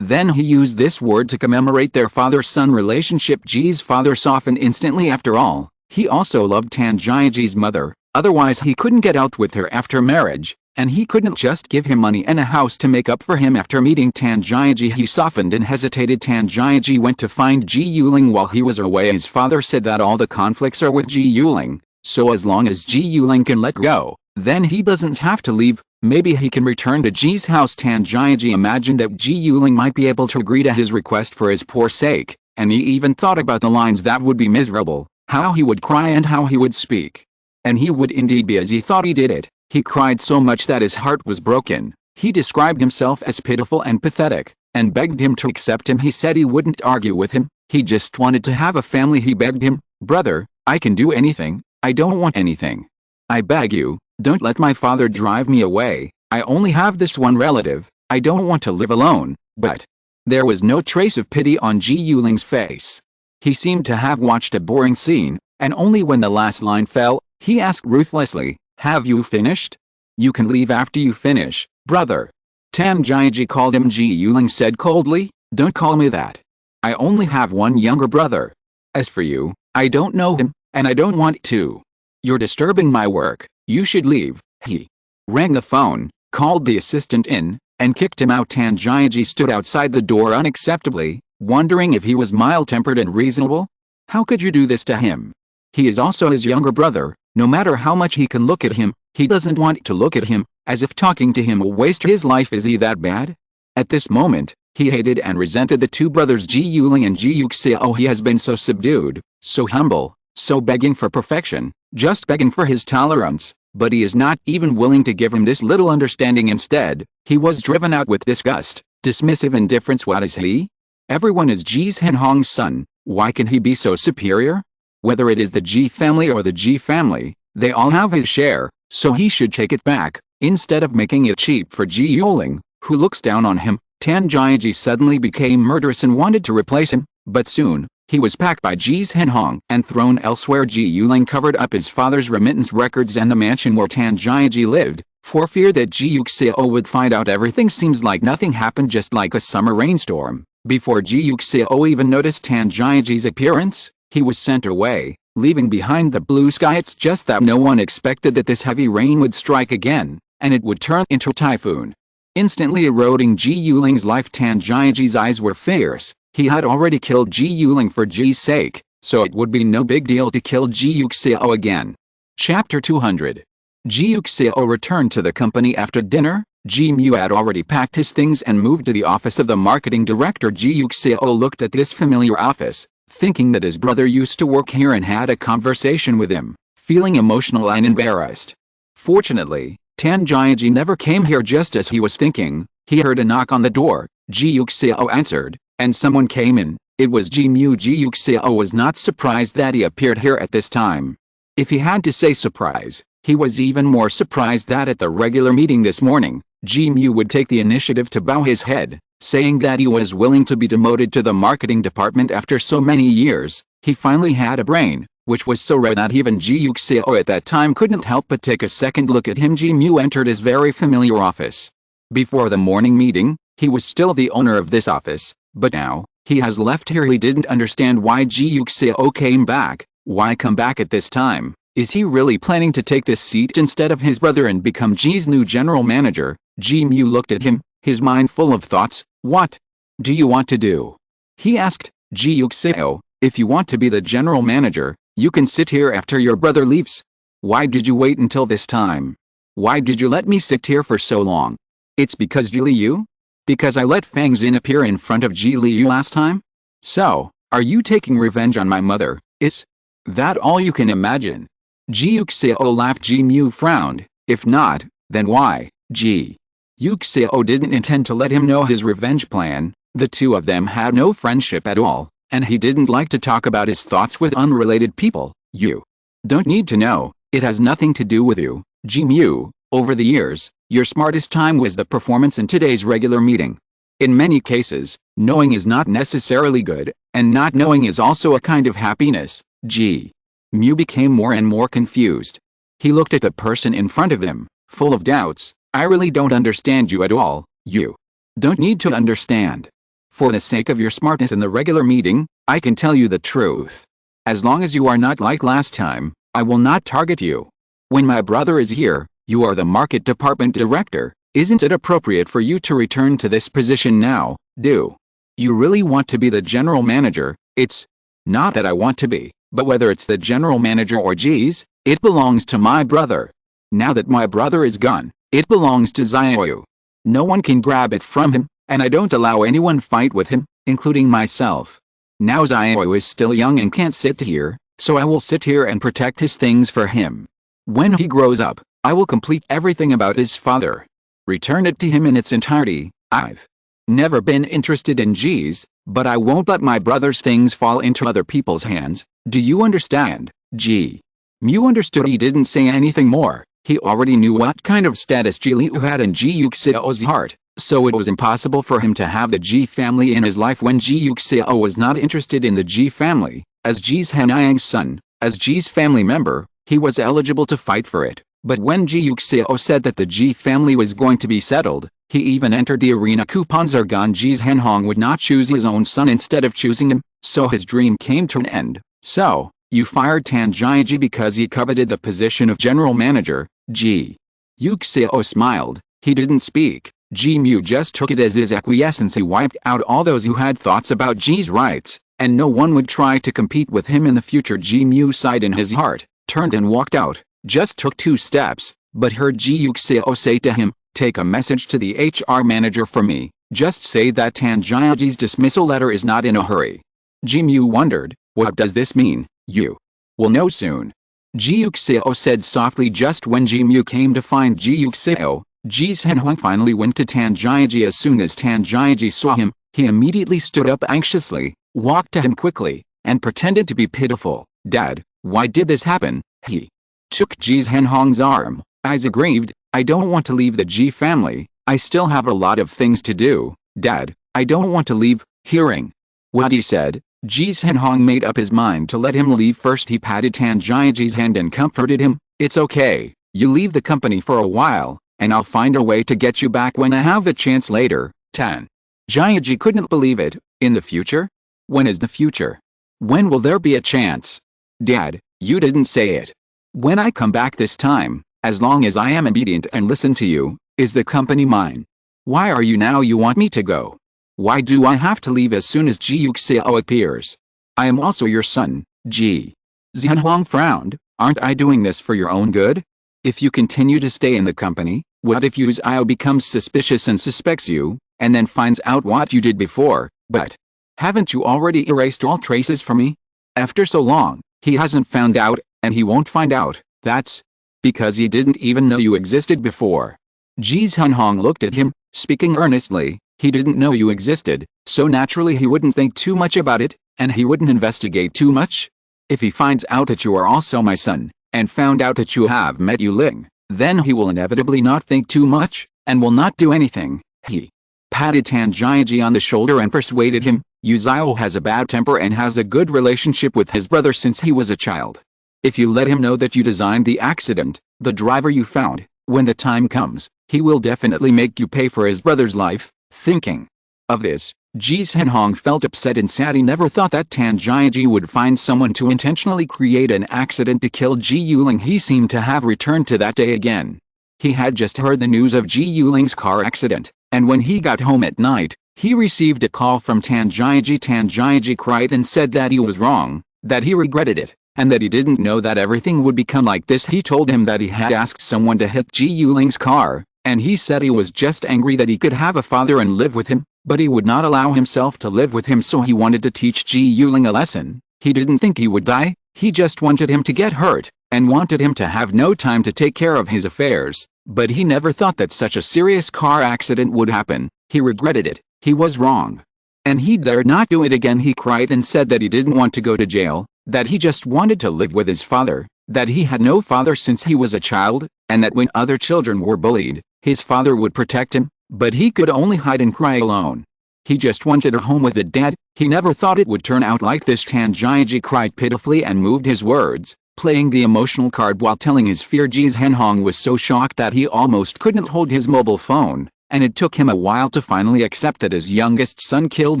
Then he used this word to commemorate their father-son relationship. Ji's father softened instantly. After all, he also loved Tan Jiaji's mother, otherwise he couldn't get out with her after marriage, and he couldn't just give him money and a house to make up for him. After meeting Tan Jiaji, he softened and hesitated. Tan Jiaji went to find Ji Yuling while he was away. His father said that all the conflicts are with Ji Yuling, so as long as Ji Yuling can let go, then he doesn't have to leave. Maybe he can return to Ji's house. Tan Jiaji imagined that Ji Yuling might be able to agree to his request for his poor sake, and he even thought about the lines that would be miserable, how he would cry and how he would speak. And he would indeed be as he thought. He did it. He cried so much that his heart was broken. He described himself as pitiful and pathetic, and begged him to accept him. He said he wouldn't argue with him, he just wanted to have a family. He begged him, "Brother, I can do anything, I don't want anything. I beg you, don't let my father drive me away. I only have this one relative, I don't want to live alone." But there was no trace of pity on Ji Yuling's face. He seemed to have watched a boring scene, and only when the last line fell, he asked ruthlessly, "Have you finished? You can leave after you finish, brother." Tan Jiaji called him. Ji Yuling said coldly, "Don't call me that. I only have one younger brother. As for you, I don't know him, and I don't want to. You're disturbing my work, you should leave." He rang the phone, called the assistant in, and kicked him out. Tan Jiaji stood outside the door unacceptably, wondering if he was mild-tempered and reasonable. How could you do this to him? He is also his younger brother. No matter how much he can look at him, he doesn't want to look at him, as if talking to him will waste his life. Is he that bad? At this moment, he hated and resented the two brothers Ji Yuling and Ji Yuxiao. He has been so subdued, so humble, so begging for perfection, just begging for his tolerance, but he is not even willing to give him this little understanding. Instead, he was driven out with disgust, dismissive indifference. What is he? Everyone is Ji Zhenhuang's son, why can he be so superior? Whether it is the Ji family or the Ji family, they all have his share, so he should take it back, instead of making it cheap for Ji Yuling, who looks down on him. Tan Jiaji suddenly became murderous and wanted to replace him, but soon, he was packed by Ji Zhenhuang and thrown elsewhere. Ji Yuling covered up his father's remittance records and the mansion where Tan Jiaji lived, for fear that Ji Yuxiao would find out everything. Seems like nothing happened, just like a summer rainstorm. Before Ji Yuxiao even noticed Tan Jiaji's appearance, he was sent away, leaving behind the blue sky. It's just that no one expected that this heavy rain would strike again, and it would turn into a typhoon, instantly eroding Ji Yuling's life. Tan Jiaji's eyes were fierce. He had already killed Ji Yuling for Ji's sake, so it would be no big deal to kill Ji Yuxiao again. Chapter 200. Ji Yuxiao returned to the company after dinner. Ji Mu had already packed his things and moved to the office of the marketing director. Ji Yuxiao looked at this familiar office, thinking that his brother used to work here and had a conversation with him, feeling emotional and embarrassed. Fortunately, Tan Jiaji never came here. Just as he was thinking, he heard a knock on the door. Ji Yuxiao answered, and someone came in. It was Ji Mu. Ji Yuxiao was not surprised that he appeared here at this time. If he had to say surprise, he was even more surprised that at the regular meeting this morning, Ji Mu would take the initiative to bow his head, saying that he was willing to be demoted to the marketing department after so many years. He finally had a brain, which was so rare that even Ji Yuxiao at that time couldn't help but take a second look at him. Ji Mu entered his very familiar office. Before the morning meeting, he was still the owner of this office, but now, he has left here. He didn't understand why Ji Yuxiao came back. Why come back at this time? Is he really planning to take this seat instead of his brother and become Ji's new general manager? Ji Mu looked at him, his mind full of thoughts. What do you want to do? He asked. Ji Yuxiao, if you want to be the general manager, you can sit here after your brother leaves. Why did you wait until this time? Why did you let me sit here for so long? It's because Ji Leyu? Because I let Fang Xin appear in front of Ji Leyu last time? So, are you taking revenge on my mother? Is that all you can imagine? Ji Yuxiao laughed. Ji Mu frowned. If not, then why? Ji Yuxiao didn't intend to let him know his revenge plan. The two of them had no friendship at all, and he didn't like to talk about his thoughts with unrelated people. You don't need to know. It has nothing to do with you. Ji Mu, over the years, your smartest time was the performance in today's regular meeting. In many cases, knowing is not necessarily good, and not knowing is also a kind of happiness. Ji Mu became more and more confused. He looked at the person in front of him, full of doubts. I really don't understand you at all. You don't need to understand. For the sake of your smartness in the regular meeting, I can tell you the truth. As long as you are not like last time, I will not target you. When my brother is here, you are the market department director. Isn't it appropriate for you to return to this position now? Do you really want to be the general manager? It's not that I want to be, but whether it's the general manager or Ji's, it belongs to my brother. Now that my brother is gone, it belongs to Xiaoyu. No one can grab it from him, and I don't allow anyone fight with him, including myself. Now Xiaoyu is still young and can't sit here, so I will sit here and protect his things for him. When he grows up, I will complete everything about his father. Return it to him in its entirety. I've never been interested in Ji's, but I won't let my brother's things fall into other people's hands. Do you understand? Ji Mu understood. He didn't say anything more. He already knew what kind of status Ji Leyu had in Ji Yuxiao's heart, so it was impossible for him to have the Ji family in his life when Ji Yuxiao was not interested in the Ji family. As Ji's Hanyang's son, as Ji's family member, he was eligible to fight for it. But when Ji Yuxiao said that the Ji family was going to be settled, he even entered the arena. Coupons are gone. Ji's Henhong would not choose his own son instead of choosing him, so his dream came to an end. So, you fired Tan Jiaji because he coveted the position of general manager. Ji Yuxiao smiled. He didn't speak. Ji Mu just took it as his acquiescence. He wiped out all those who had thoughts about Ji's rights, and no one would try to compete with him in the future. Ji Mu sighed in his heart, turned and walked out. Just took 2 steps, but heard Ji Yuxiao say to him, take a message to the HR manager for me. Just say that Tan Jiaji's dismissal letter is not in a hurry. Ji Mu wondered, what does this mean? You will know soon. Ji Yuxiao said softly. Just when Ji Mu came to find Ji Yuxiao, Ji's Henhong finally went to Tan Jiaji. As soon as Tan Jiaji saw him, he immediately stood up anxiously, walked to him quickly, and pretended to be pitiful. Dad, why did this happen? He took Ji's Henhong's arm, eyes aggrieved. I don't want to leave the Ji family. I still have a lot of things to do. Dad, I don't want to leave. Hearing what he said, Ji's Henhong made up his mind to let him leave. First he patted Tan Jiaji's hand and comforted him. It's okay. You leave the company for a while, and I'll find a way to get you back when I have the chance later. Tan Jiaji couldn't believe it. In the future? When is the future? When will there be a chance? Dad, you didn't say it. When I come back this time, as long as I am obedient and listen to you, is the company mine? Why are you now? You want me to go? Why do I have to leave as soon as Ji Yuxiao appears? I am also your son. Ji Zhenhuang frowned. Aren't I doing this for your own good? If you continue to stay in the company, What if Yuxiao becomes suspicious and suspects you, and then finds out what you did before? But haven't you already erased all traces from me? After so long, he hasn't found out, and he won't find out. That's because he didn't even know you existed before. Ji Yuxiao looked at him, speaking earnestly. He didn't know you existed, so naturally he wouldn't think too much about it, and he wouldn't investigate too much. If he finds out that you are also my son, and found out that you have met Yu Ling, then he will inevitably not think too much, and will not do anything. He patted Tan Jiaji on the shoulder and persuaded him. Yuxiao has a bad temper and has a good relationship with his brother since he was a child. If you let him know that you designed the accident, the driver you found, when the time comes, he will definitely make you pay for his brother's life. Thinking of this, Ji Yuxiao felt upset and sad. He never thought that Tan Jiaji would find someone to intentionally create an accident to kill Ji Yuling. He seemed to have returned to that day again. He had just heard the news of Ji Yuling's car accident, and when he got home at night, he received a call from Tan Jiaji. Tan Jiaji cried and said that he was wrong, that he regretted it, and that he didn't know that everything would become like this. He told him that he had asked someone to hit Ji Yuling's car, and he said he was just angry that he could have a father and live with him, but he would not allow himself to live with him, so he wanted to teach Ji Yuling a lesson. He didn't think he would die, he just wanted him to get hurt, and wanted him to have no time to take care of his affairs, but he never thought that such a serious car accident would happen. He regretted it, he was wrong. And he dared not do it again. He cried and said that he didn't want to go to jail, that he just wanted to live with his father, that he had no father since he was a child, and that when other children were bullied, his father would protect him, but he could only hide and cry alone. He just wanted a home with a dad. He never thought it would turn out like this. Tan Jiaji cried pitifully and moved his words, playing the emotional card while telling his fear. Ji Yuxiao was so shocked that he almost couldn't hold his mobile phone, and it took him a while to finally accept that his youngest son killed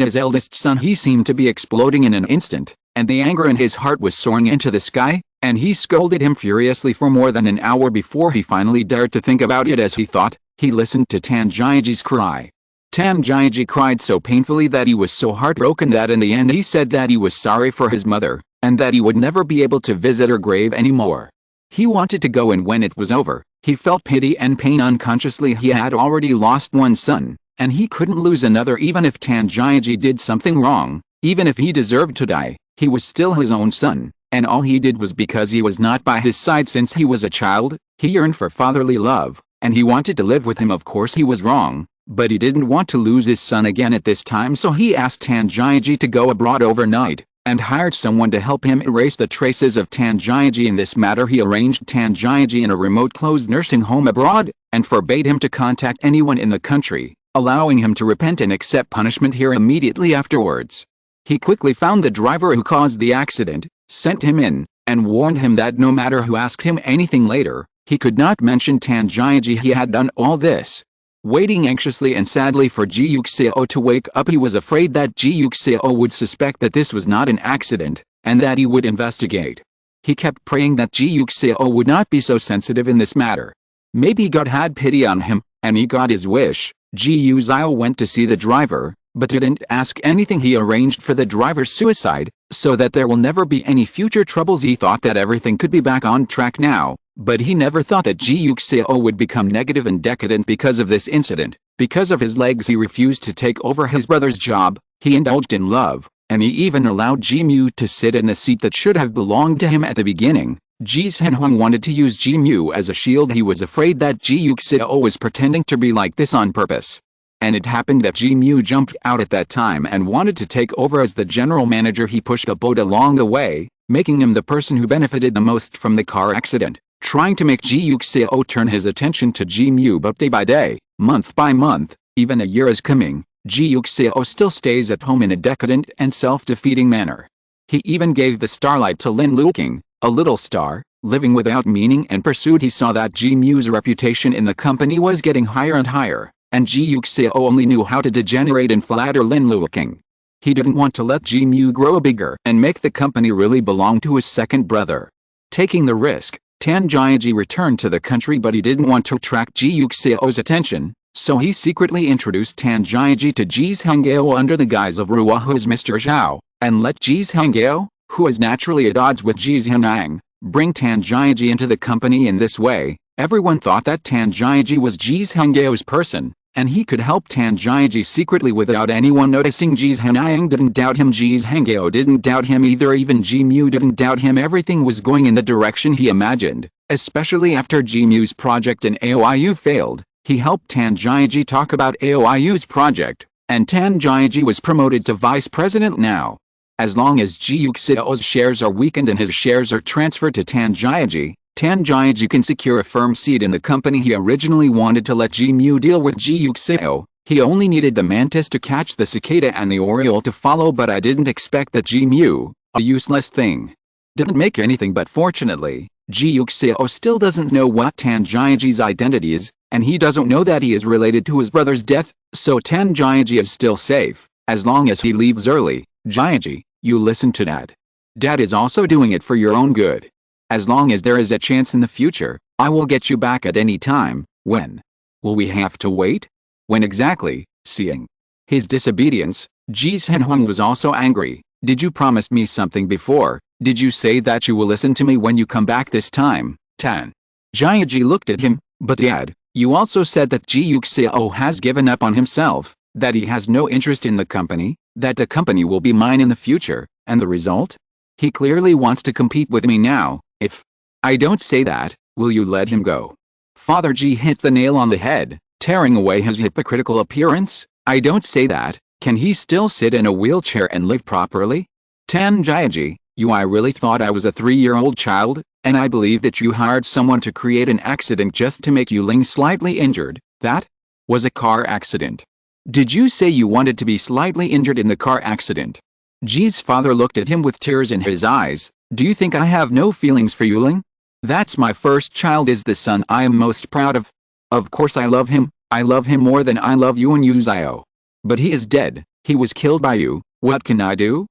his eldest son. He seemed to be exploding in an instant, and the anger in his heart was soaring into the sky, and he scolded him furiously for more than an hour before he finally dared to think about it. As he thought, he listened to Tan Jiaji's cry. Tan Jiaji cried so painfully that he was so heartbroken that in the end he said that he was sorry for his mother, and that he would never be able to visit her grave anymore. He wanted to go, and when it was over, he felt pity and pain unconsciously. He had already lost one son, and he couldn't lose another. Even if Tan Jiaji did something wrong, even if he deserved to die, he was still his own son, and all he did was because he was not by his side since he was a child. He yearned for fatherly love, and he wanted to live with him. Of course he was wrong, but he didn't want to lose his son again at this time, so he asked Tan Jiaji to go abroad overnight, and hired someone to help him erase the traces of Tan Jiaji. In this matter, he arranged Tan Jiaji in a remote closed nursing home abroad, and forbade him to contact anyone in the country, allowing him to repent and accept punishment here immediately afterwards. He quickly found the driver who caused the accident, sent him in, and warned him that no matter who asked him anything later, he could not mention Tan Jiaji. He had done all this, waiting anxiously and sadly for Ji Yuxiao to wake up. He was afraid that Ji Yuxiao would suspect that this was not an accident, and that he would investigate. He kept praying that Ji Yuxiao would not be so sensitive in this matter. Maybe God had pity on him, and he got his wish. Ji Yuxiao went to see the driver, but didn't ask anything. He arranged for the driver's suicide, so that there will never be any future troubles. He thought that everything could be back on track now, but he never thought that Ji Yuxiao would become negative and decadent because of this incident. Because of his legs, he refused to take over his brother's job. He indulged in love, and he even allowed Ji Mu to sit in the seat that should have belonged to him at the beginning. Ji Yuxiao wanted to use Ji Mu as a shield. He was afraid that Ji Yuxiao was pretending to be like this on purpose. And it happened that Ji Mu jumped out at that time and wanted to take over as the general manager. He pushed the boat along the way, making him the person who benefited the most from the car accident, trying to make Ji Yuxiao turn his attention to Ji Mu. But day by day, month by month, even a year is coming, Ji Yuxiao still stays at home in a decadent and self-defeating manner. He even gave the starlight to Lin Luoqing, a little star, living without meaning and pursuit. He saw that Ji Mu's reputation in the company was getting higher and higher, and Ji Yuxiao only knew how to degenerate and flatter Lin Luoqing. He didn't want to let Ji Mu grow bigger and make the company really belong to his second brother. Taking the risk, Tan Jiaji returned to the country, but he didn't want to attract Ji Yuxiao's attention, so he secretly introduced Tan Jiaji to Ji Yuxiao under the guise of Ruohu's Mr. Zhao, and let Ji Yuxiao, who is naturally at odds with Ji Yuxiao, bring Tan Jiaji into the company. In this way, Everyone thought that Tan Jiaji was Ji's Hangyo's person, and he could help Tan Jiaji secretly without anyone noticing. Ji's Hanayang didn't doubt him, Ji's Hangyo didn't doubt him either, even Ji Mu didn't doubt him. Everything was going in the direction he imagined, especially after Ji Mu's project in AOIU failed. He helped Tan Jiaji talk about AOIU's project, and Tan Jiaji was promoted to vice president now. As long as Ji Yuxiao's shares are weakened and his shares are transferred to Tan Jiaji can secure a firm seat in the company. He originally wanted to let Ji Mu deal with Ji Yuxiao. He only needed the mantis to catch the cicada and the oriole to follow, but I didn't expect that Ji Mu, a useless thing, didn't make anything. But fortunately, Ji Yuxiao still doesn't know what Tan Jiaji's identity is, and he doesn't know that he is related to his brother's death, so Tan Jiaji is still safe, as long as he leaves early. Jiaji, you listen to Dad. Dad is also doing it for your own good. As long as there is a chance in the future, I will get you back at any time. When? Will we have to wait? When exactly? Seeing his disobedience, Ji Zhenhuang was also angry. Did you promise me something before? Did you say that you will listen to me when you come back this time? Tan Jiaji looked at him. But Dad, you also said that Ji Yuxiao has given up on himself, that he has no interest in the company, that the company will be mine in the future, and the result? He clearly wants to compete with me now. If I don't say that, will you let him go? Father Ji hit the nail on the head, tearing away his hypocritical appearance. I don't say that. Can he still sit in a wheelchair and live properly? Tan Jiaji, I really thought I was a 3-year-old child, and I believe that you hired someone to create an accident just to make Ling slightly injured. That was a car accident. Did you say you wanted to be slightly injured in the car accident? Ji's father looked at him with tears in his eyes. Do you think I have no feelings for Ling? That's my first child, is the son I am most proud of. Of course I love him. I love him more than I love you and Yuxiao. But he is dead. He was killed by you. What can I do?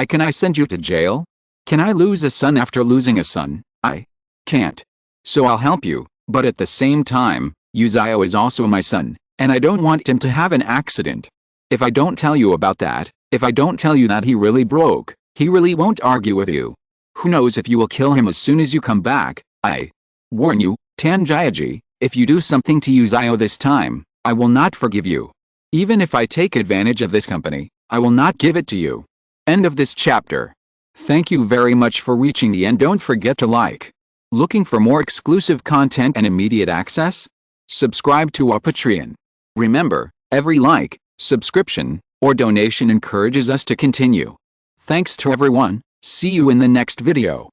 Can I send you to jail? Can I lose a son after losing a son? I can't. So I'll help you, but at the same time, Yuxiao is also my son, and I don't want him to have an accident. If I don't tell you about that, if I don't tell you that he really broke, he really won't argue with you. Who knows if you will kill him as soon as you come back. I warn you, Tan Jiaji, if you do something to Yuxiao this time, I will not forgive you. Even if I take advantage of this company, I will not give it to you. End of this chapter. Thank you very much for reaching the end. Don't forget to like. Looking for more exclusive content and immediate access? Subscribe to our Patreon. Remember, every like, subscription, or donation encourages us to continue. Thanks to everyone. See you in the next video.